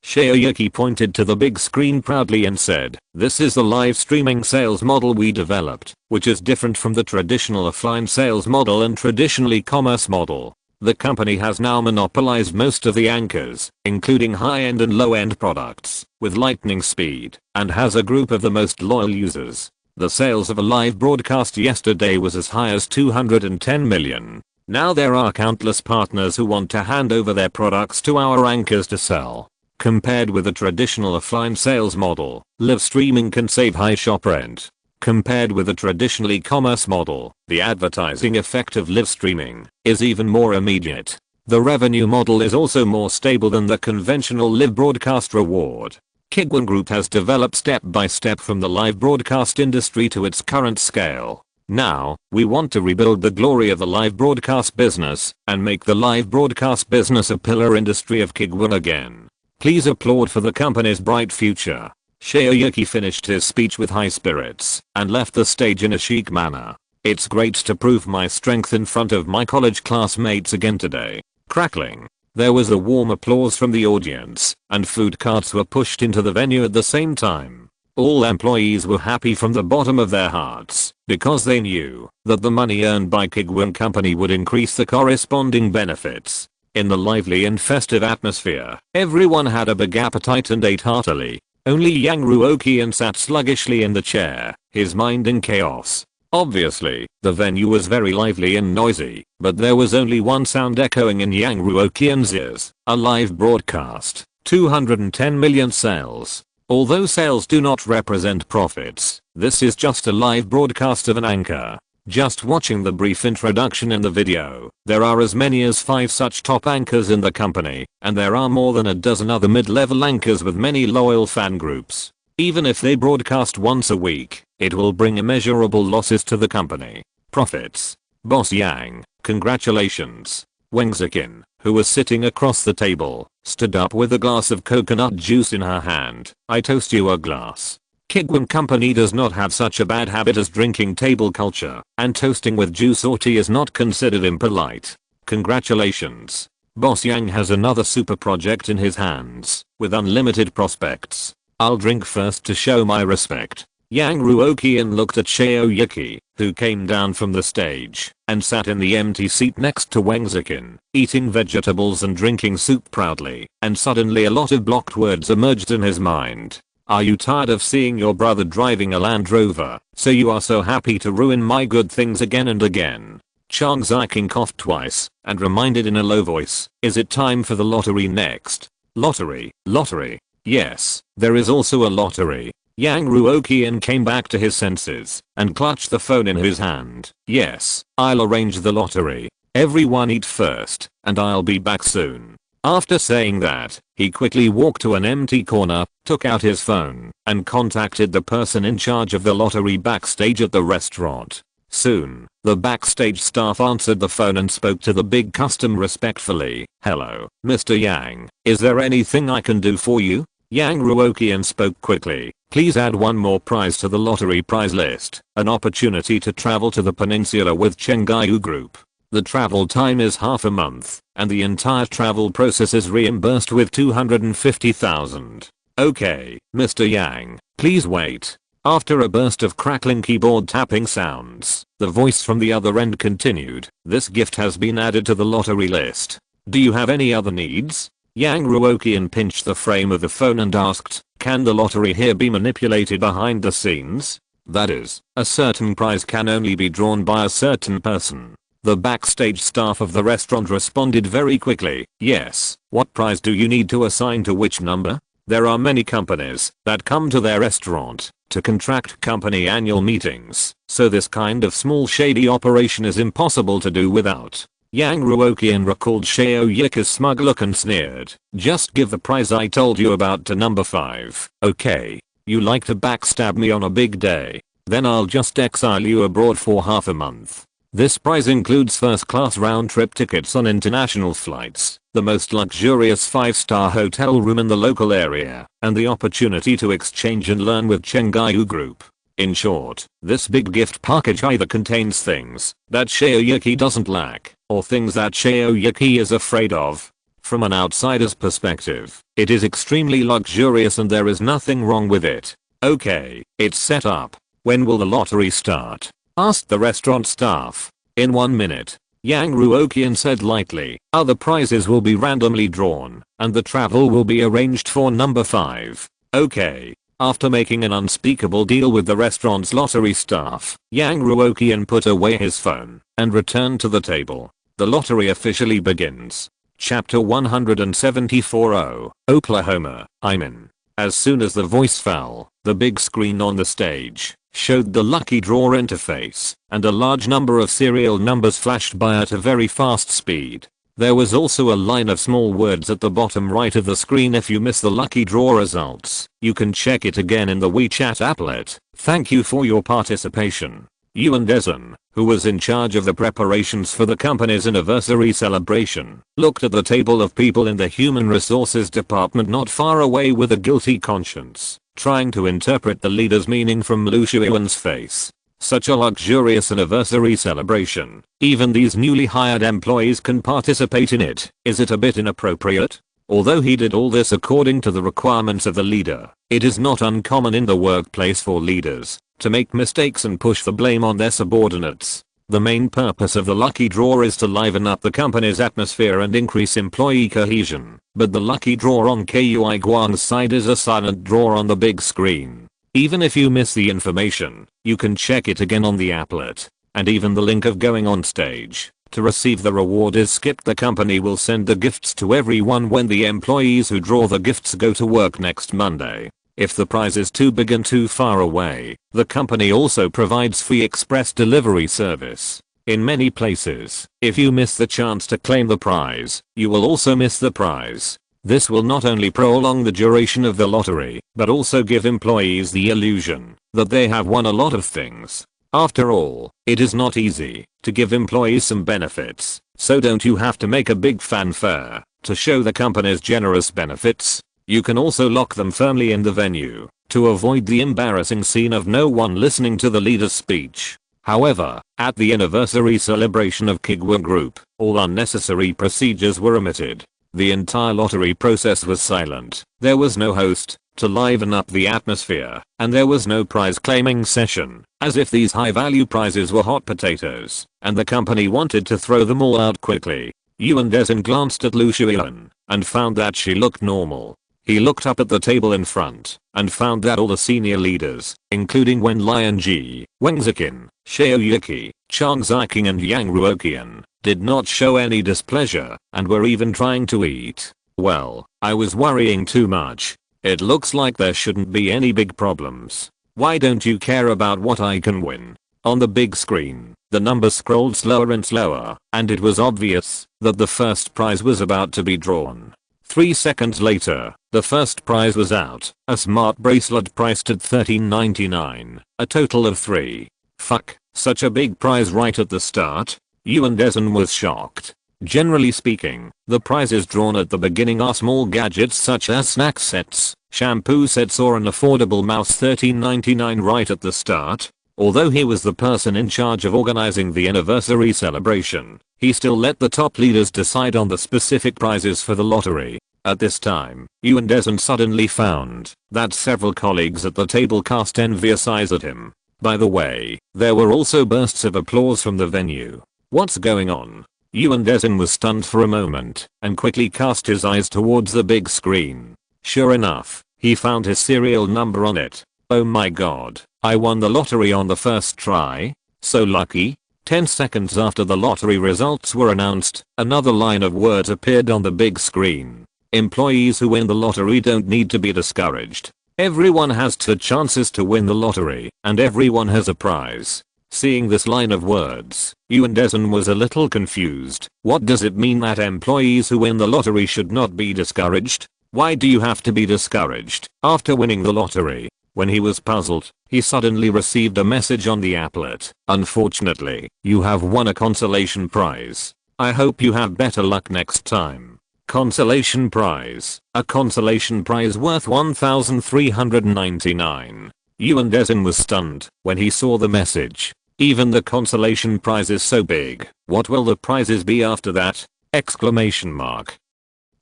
S1: Shaoyuki pointed to the big screen proudly and said, "This is the live streaming sales model we developed, which is different from the traditional offline sales model and traditional e-commerce model. The company has now monopolized most of the anchors, including high-end and low-end products, with lightning speed, and has a group of the most loyal users. The sales of a live broadcast yesterday was as high as 210 million. Now there are countless partners who want to hand over their products to our anchors to sell. Compared with a traditional offline sales model, live streaming can save high shop rent. Compared with a traditional e-commerce model, the advertising effect of live streaming is even more immediate. The revenue model is also more stable than the conventional live broadcast reward. Kuiguang Group has developed step by step from the live broadcast industry to its current scale. Now, we want to rebuild the glory of the live broadcast business and make the live broadcast business a pillar industry of Kuiguang again. Please applaud for the company's bright future." Shaoyuki finished his speech with high spirits and left the stage in a chic manner. "It's great to prove my strength in front of my college classmates again today." Crackling. There was a warm applause from the audience, and food carts were pushed into the venue at the same time. All employees were happy from the bottom of their hearts, because they knew that the money earned by Kuiguang Company would increase the corresponding benefits. In the lively and festive atmosphere, everyone had a big appetite and ate heartily. Only young Ruoqian sat sluggishly in the chair, his mind in chaos. Obviously, the venue was very lively and noisy, but there was only one sound echoing in young Ruoqian's ears: a live broadcast. 210 million sales. Although sales do not represent profits, this is just a live broadcast of an anchor. Just watching the brief introduction in the video, there are as many as 5 such top anchors in the company, and there are more than a dozen other mid-level anchors with many loyal fan groups. Even if they broadcast once a week, it will bring immeasurable losses to the company. Profits. Boss Yang, congratulations. Wangzikin, who was sitting across the table, stood up with a glass of coconut juice in her hand. "I toast you a glass." Kuiguang Company does not have such a bad habit as drinking table culture, and toasting with juice or tea is not considered impolite. Congratulations. Boss Yang has another super project in his hands, with unlimited prospects. I'll drink first to show my respect. Yang Ruoqian looked at Shaoyuki, who came down from the stage, and sat in the empty seat next to Wangzikin, eating vegetables and drinking soup proudly, and suddenly a lot of blocked words emerged in his mind. "Are you tired of seeing your brother driving a Land Rover, so you are so happy to ruin my good things again and again?" Chang Ziking coughed twice, and reminded in a low voice, "Is it time for the lottery next?" "Lottery, lottery. Yes, there is also a lottery." Yang Ruoqian came back to his senses, and clutched the phone in his hand. "Yes, I'll arrange the lottery. Everyone eat first, and I'll be back soon." After saying that, he quickly walked to an empty corner, took out his phone, and contacted the person in charge of the lottery backstage at the restaurant. Soon, the backstage staff answered the phone and spoke to the big customer respectfully. "Hello, Mr. Yang, is there anything I can do for you?" Yang Ruoqian spoke quickly. "Please add one more prize to the lottery prize list, an opportunity to travel to the peninsula with Kuiguang Group. The travel time is half a month, and the entire travel process is reimbursed with 250,000. "Okay, Mr. Yang, please wait." After a burst of crackling keyboard tapping sounds, the voice from the other end continued, "This gift has been added to the lottery list. Do you have any other needs?" Yang Ruoqian pinched the frame of the phone and asked, "Can the lottery here be manipulated behind the scenes? That is, a certain prize can only be drawn by a certain person." The backstage staff of the restaurant responded very quickly, "Yes, what prize do you need to assign to which number?" There are many companies that come to their restaurant to contract company annual meetings, so this kind of small shady operation is impossible to do without. Yang Ruoqian recalled Shaoyuki's smug look and sneered, "Just give the prize I told you about to number 5, okay? You like to backstab me on a big day? Then I'll just exile you abroad for half a month. This prize includes first-class round-trip tickets on international flights, the most luxurious 5-star hotel room in the local area, and the opportunity to exchange and learn with Kuiguang Group. In short, this big gift package either contains things that Shaoyuki doesn't lack, or things that Shaoyuki is afraid of. From an outsider's perspective, it is extremely luxurious and there is nothing wrong with it. Okay, it's set up. When will the lottery start? Asked the restaurant staff. In 1 minute. Yang Ruoqian said lightly. Other prizes will be randomly drawn, and the travel will be arranged for number 5. Okay. After making an unspeakable deal with the restaurant's lottery staff, Yang Ruoqian put away his phone and returned to the table. The lottery officially begins. Chapter 174. Oklahoma, I'm in. As soon as the voice fell, the big screen on the stage showed the lucky draw interface, and a large number of serial numbers flashed by at a very fast speed. There was also a line of small words at the bottom right of the screen. If you miss the lucky draw results, you can check it again in the WeChat applet. Thank you for your participation. Yuan Dezhen, who was in charge of the preparations for the company's anniversary celebration, looked at the table of people in the human resources department not far away with a guilty conscience, trying to interpret the leader's meaning from Lu Shuiwen's face. Such a luxurious anniversary celebration, even these newly hired employees can participate in it. Is it a bit inappropriate? Although he did all this according to the requirements of the leader, it is not uncommon in the workplace for leaders to make mistakes and push the blame on their subordinates. The main purpose of the lucky draw is to liven up the company's atmosphere and increase employee cohesion, but the lucky draw on Kuiguang's side is a silent draw on the big screen. Even if you miss the information, you can check it again on the applet, and even the link of going on stage to receive the reward is skipped. The company will send the gifts to everyone when the employees who draw the gifts go to work next Monday. If the prize is too big and too far away, the company also provides free express delivery service. In many places, if you miss the chance to claim the prize, you will also miss the prize. This will not only prolong the duration of the lottery, but also give employees the illusion that they have won a lot of things. After all, it is not easy to give employees some benefits, so don't you have to make a big fanfare to show the company's generous benefits? You can also lock them firmly in the venue to avoid the embarrassing scene of no one listening to the leader's speech. However, at the anniversary celebration of Kuiguang Group, all unnecessary procedures were omitted. The entire lottery process was silent. There was no host to liven up the atmosphere, and there was no prize claiming session, as if these high-value prizes were hot potatoes, and the company wanted to throw them all out quickly. Yuan Dezhen glanced at Lu Shuiwen and found that she looked normal. He looked up at the table in front and found that all the senior leaders, including Wen Lianji, Wang Ziqin, Shaoyuki, Chang Ziqing and Yang Ruoqian, did not show any displeasure and were even trying to eat. Well, I was worrying too much. It looks like there shouldn't be any big problems. Why don't you care about what I can win? On the big screen, the numbers scrolled slower and slower, and it was obvious that the first prize was about to be drawn. 3 seconds later, the first prize was out, a smart bracelet priced at $13.99, a total of 3. Fuck, such a big prize right at the start? Yuan Dezhen was shocked. Generally speaking, the prizes drawn at the beginning are small gadgets such as snack sets, shampoo sets or an affordable mouse. $13.99 right at the start. Although he was the person in charge of organizing the anniversary celebration, he still let the top leaders decide on the specific prizes for the lottery. At this time, Yuan Dezhen suddenly found that several colleagues at the table cast envious eyes at him. By the way, there were also bursts of applause from the venue. What's going on? Yuan Dezhen was stunned for a moment and quickly cast his eyes towards the big screen. Sure enough, he found his serial number on it. Oh my god, I won the lottery on the first try? So lucky? 10 seconds after the lottery results were announced, another line of words appeared on the big screen. Employees who win the lottery don't need to be discouraged. Everyone has 2 chances to win the lottery, and everyone has a prize. Seeing this line of words, Yuan Dezhen was a little confused. What does it mean that employees who win the lottery should not be discouraged? Why do you have to be discouraged after winning the lottery? When he was puzzled, he suddenly received a message on the applet. Unfortunately, you have won a consolation prize. I hope you have better luck next time. Consolation prize. A consolation prize worth $1,399. Yuan Dezin was stunned when he saw the message. Even the consolation prize is so big. What will the prizes be after that? Exclamation mark.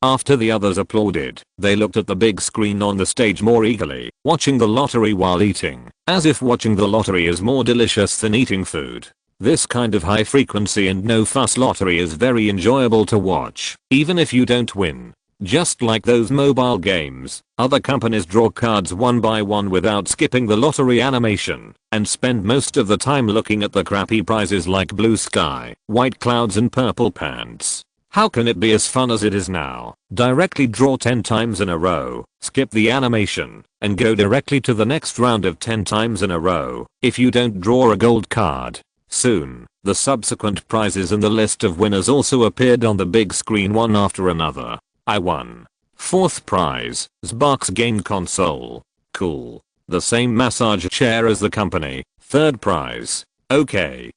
S1: After the others applauded, they looked at the big screen on the stage more eagerly, watching the lottery while eating, as if watching the lottery is more delicious than eating food. This kind of high frequency and no fuss lottery is very enjoyable to watch, even if you don't win. Just like those mobile games, other companies draw cards one by one without skipping the lottery animation, and spend most of the time looking at the crappy prizes like blue sky, white clouds and purple pants. How can it be as fun as it is now? Directly draw 10 times in a row, skip the animation, and go directly to the next round of 10 times in a row, if you don't draw a gold card. Soon, the subsequent prizes and the list of winners also appeared on the big screen one after another. I won. 4th prize, Xbox game console. Cool. The same massage chair as the company. 3rd prize. Okay,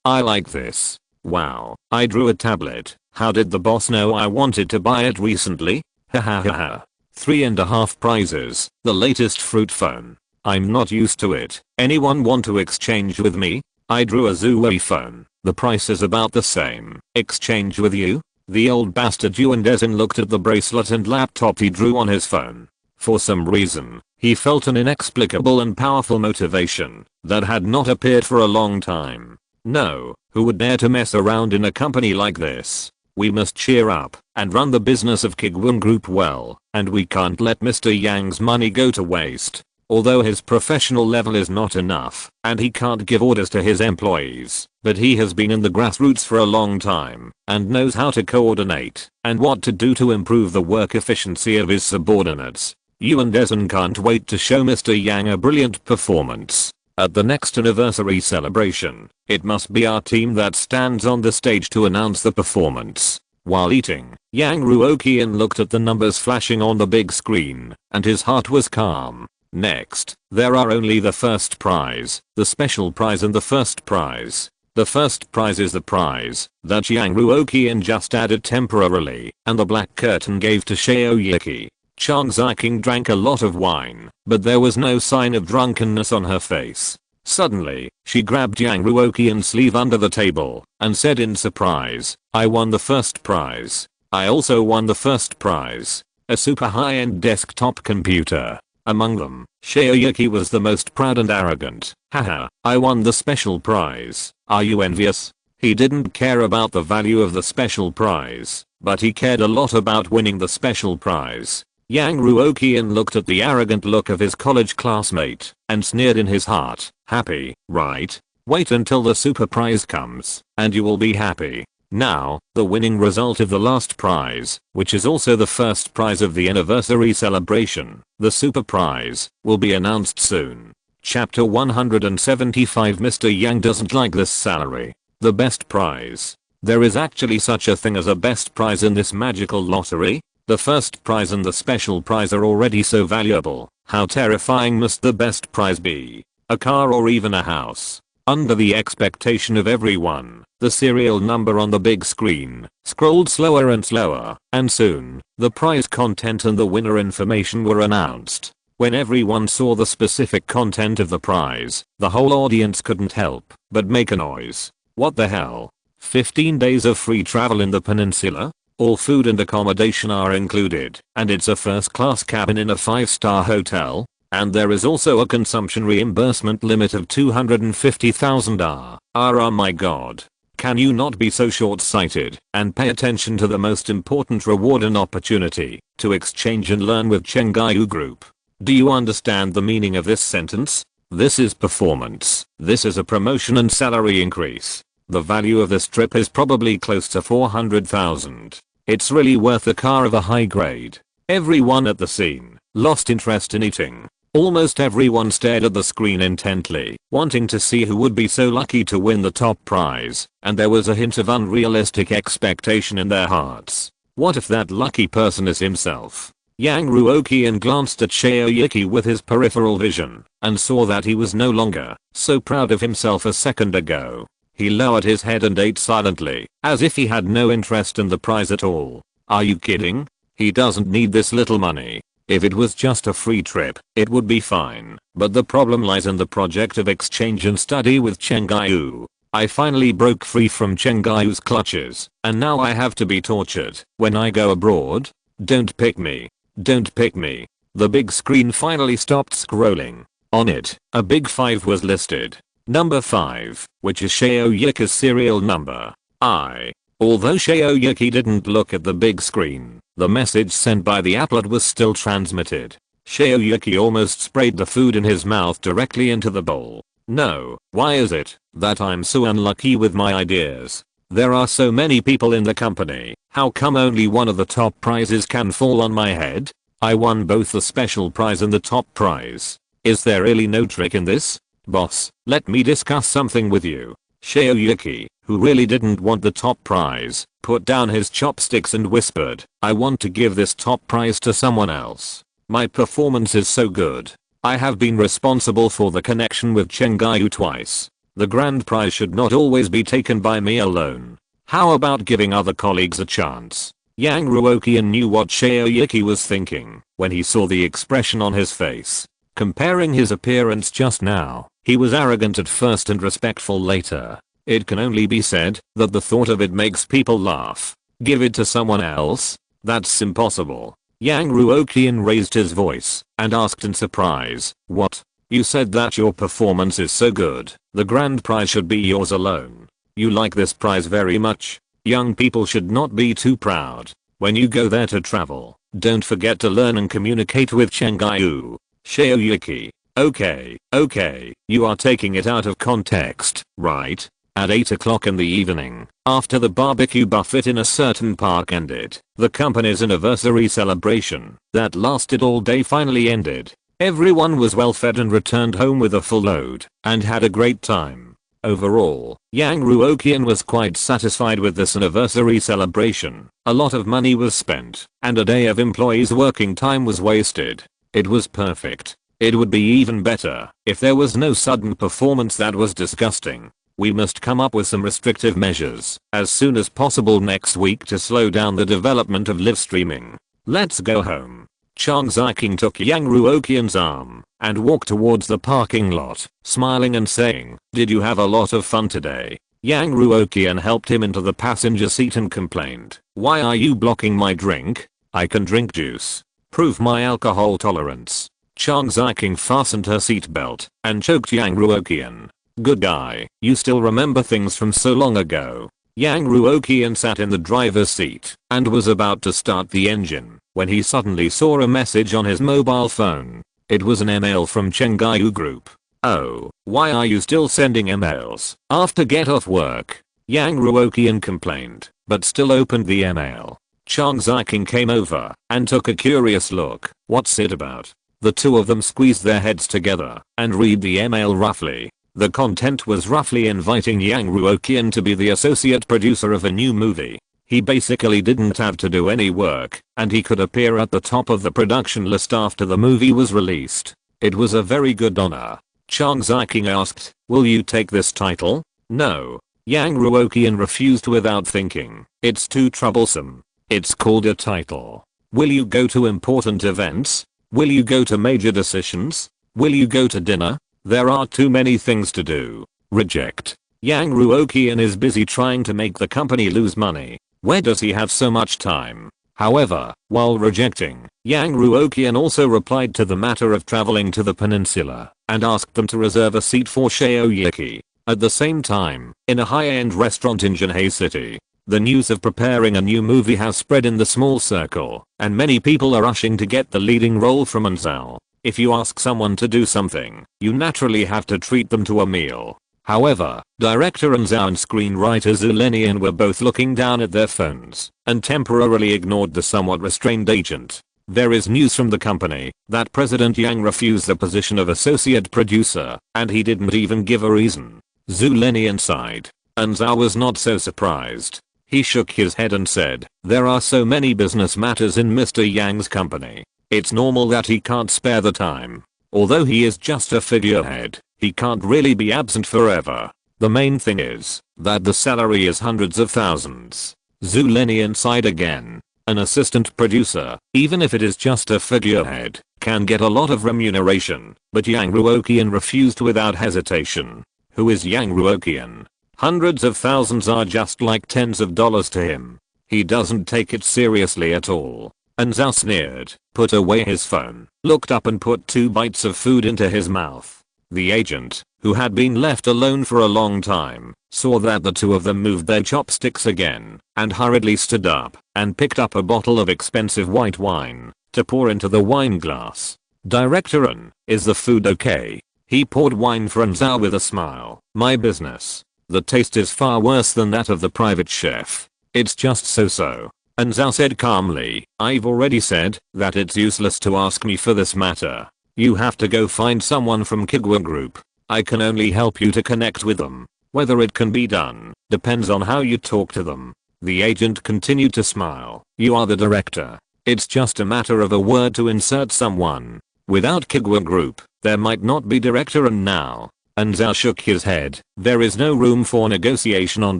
S1: I like this. Wow, I drew a tablet. How did the boss know I wanted to buy it recently? Hahaha. 3.5 prizes, the latest fruit phone. I'm not used to it. Anyone want to exchange with me? I drew a Huawei phone. The price is about the same. Exchange with you? The old bastard Yuan Dezin looked at the bracelet and laptop he drew on his phone. For some reason, he felt an inexplicable and powerful motivation that had not appeared for a long time. No, who would dare to mess around in a company like this? We must cheer up and run the business of Kuiguang Group well, and we can't let Mr. Yang's money go to waste. Although his professional level is not enough, and he can't give orders to his employees, but he has been in the grassroots for a long time, and knows how to coordinate, and what to do to improve the work efficiency of his subordinates. Yuan Dezin can't wait to show Mr. Yang a brilliant performance. At the next anniversary celebration, it must be our team that stands on the stage to announce the performance. While eating, Yang Ruoqian looked at the numbers flashing on the big screen, and his heart was calm. Next, there are only the first prize, the special prize and the first prize. The first prize is the prize that Yang Ruoqian just added temporarily, and the black curtain gave to Shaoyuki. Chang Ziking drank a lot of wine, but there was no sign of drunkenness on her face. Suddenly, she grabbed Yang Ruoqian's sleeve under the table, and said in surprise, I won the first prize. I also won the first prize. A super high-end desktop computer. Among them, Shaoyuki was the most proud and arrogant. Haha, I won the special prize. Are you envious? He didn't care about the value of the special prize, but he cared a lot about winning the special prize. Yang Ruoqian looked at the arrogant look of his college classmate and sneered in his heart. Happy, right? Wait until the super prize comes, and you will be happy. Now, the winning result of the last prize, which is also the first prize of the anniversary celebration, the super prize, will be announced soon. Chapter 175 Mr. Yang doesn't like this salary. The best prize. There is actually such a thing as a best prize in this magical lottery? The first prize and the special prize are already so valuable. How terrifying must the best prize be? A car or even a house? Under the expectation of everyone, the serial number on the big screen scrolled slower and slower, and soon, the prize content and the winner information were announced. When everyone saw the specific content of the prize, the whole audience couldn't help but make a noise. What the hell? 15 days of free travel in the peninsula? All food and accommodation are included, and it's a first-class cabin in a 5-star hotel? And there is also a consumption reimbursement limit of 250,000 Oh my god. Can you not be so short-sighted and pay attention to the most important reward and opportunity to exchange and learn with Chengaiyu Group? Do you understand the meaning of this sentence? This is performance. This is a promotion and salary increase. The value of this trip is probably close to 400,000. It's really worth a car of a high grade. Everyone at the scene lost interest in eating. Almost everyone stared at the screen intently, wanting to see who would be so lucky to win the top prize, and there was a hint of unrealistic expectation in their hearts. What if that lucky person is himself? Yang Ruoqian glanced at Shaoyuki with his peripheral vision, and saw that he was no longer so proud of himself a second ago. He lowered his head and ate silently, as if he had no interest in the prize at all. Are you kidding? He doesn't need this little money. If it was just a free trip, it would be fine, but the problem lies in the project of exchange and study with Chengaiyu. I finally broke free from Chengaiyu's clutches, and now I have to be tortured when I go abroad. Don't pick me. Don't pick me. The big screen finally stopped scrolling. On it, a big 5 was listed. Number 5, which is Shaoyuki's serial number. Although Shaoyuki didn't look at the big screen, the message sent by the applet was still transmitted. Shaoyuki almost sprayed the food in his mouth directly into the bowl. No, why is it that I'm so unlucky with my ideas? There are so many people in the company, how come only one of the top prizes can fall on my head? I won both the special prize and the top prize. Is there really no trick in this? Boss, let me discuss something with you. Shaoyuki, who really didn't want the top prize, put down his chopsticks and whispered, I want to give this top prize to someone else. My performance is so good. I have been responsible for the connection with Chengaiyu twice. The grand prize should not always be taken by me alone. How about giving other colleagues a chance? Yang Ruoqian knew what Shaoyuki was thinking when he saw the expression on his face. Comparing his appearance just now, he was arrogant at first and respectful later. It can only be said that the thought of it makes people laugh. Give it to someone else? That's impossible. Yang Ruoqian raised his voice and asked in surprise, what? You said that your performance is so good, the grand prize should be yours alone. You like this prize very much? Young people should not be too proud. When you go there to travel, don't forget to learn and communicate with Chengaiyu. Shaoyuki. Okay, you are taking it out of context, right? At 8 o'clock in the evening, after the barbecue buffet in a certain park ended, the company's anniversary celebration that lasted all day finally ended. Everyone was well fed and returned home with a full load and had a great time. Overall, Yang Ruoqian was quite satisfied with this anniversary celebration. A lot of money was spent, and a day of employees' working time was wasted. It was perfect. It would be even better if there was no sudden performance that was disgusting. We must come up with some restrictive measures as soon as possible next week to slow down the development of live streaming. Let's go home. Chang Ziking took Yang Ruoqian's arm and walked towards the parking lot, smiling and saying, did you have a lot of fun today? Yang Ruoqian helped him into the passenger seat and complained, why are you blocking my drink? I can drink juice. Prove my alcohol tolerance. Chang Ziking fastened her seatbelt and choked Yang Ruoqian. Good guy, you still remember things from so long ago. Yang Ruoqian sat in the driver's seat and was about to start the engine when he suddenly saw a message on his mobile phone. It was an email from Chengaiyu Group. Oh, why are you still sending emails after get off work? Yang Ruoqian complained, but still opened the email. Chang Ziking came over and took a curious look. What's it about? The two of them squeezed their heads together and read the email roughly. The content was roughly inviting Yang Ruoqian to be the associate producer of a new movie. He basically didn't have to do any work, and he could appear at the top of the production list after the movie was released. It was a very good honor. Chang Ziking asked, will you take this title? No. Yang Ruoqian refused without thinking. It's too troublesome. It's called a title. Will you go to important events? Will you go to major decisions? Will you go to dinner? There are too many things to do. Reject. Yang Ruoqian is busy trying to make the company lose money. Where does he have so much time? However, while rejecting, Yang Ruoqian also replied to the matter of traveling to the peninsula and asked them to reserve a seat for Shaoyuki. At the same time, in a high-end restaurant in Jinhai City, the news of preparing a new movie has spread in the small circle, and many people are rushing to get the leading role from Anzao. If you ask someone to do something, you naturally have to treat them to a meal. However, director Anzao and screenwriter Zhu Lenian were both looking down at their phones and temporarily ignored the somewhat restrained agent. There is news from the company that President Yang refused the position of associate producer, and he didn't even give a reason. Zhu Lenian sighed. Anzao was not so surprised. He shook his head and said, there are so many business matters in Mr. Yang's company. It's normal that he can't spare the time. Although he is just a figurehead, he can't really be absent forever. The main thing is that the salary is hundreds of thousands. Zhu Lenian sighed again. An assistant producer, even if it is just a figurehead, can get a lot of remuneration, but Yang Ruoqian refused without hesitation. Who is Yang Ruoqian? Hundreds of thousands are just like tens of dollars to him. He doesn't take it seriously at all. And Zhao sneered, put away his phone, looked up and put 2 bites of food into his mouth. The agent, who had been left alone for a long time, saw that the two of them moved their chopsticks again, and hurriedly stood up and picked up a bottle of expensive white wine to pour into the wine glass. Director An, is the food okay? He poured wine for An Zhao with a smile. My business. The taste is far worse than that of the private chef. It's just so-so. An Zhao said calmly, I've already said that it's useless to ask me for this matter. You have to go find someone from Kuiguang Group. I can only help you to connect with them. Whether it can be done depends on how you talk to them. The agent continued to smile. You are the director. It's just a matter of a word to insert someone. Without Kuiguang Group, there might not be director and now. An Zhao shook his head. There is no room for negotiation on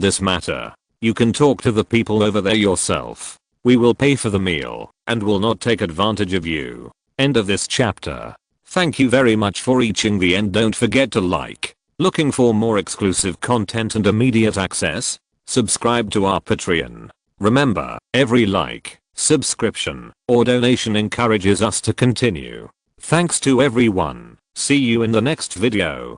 S1: this matter. You can talk to the people over there yourself. We will pay for the meal and will not take advantage of you. End of this chapter. Thank you very much for reaching the end. Don't forget to like. Looking for more exclusive content and immediate access? Subscribe to our Patreon. Remember, every like, subscription, or donation encourages us to continue. Thanks to everyone. See you in the next video.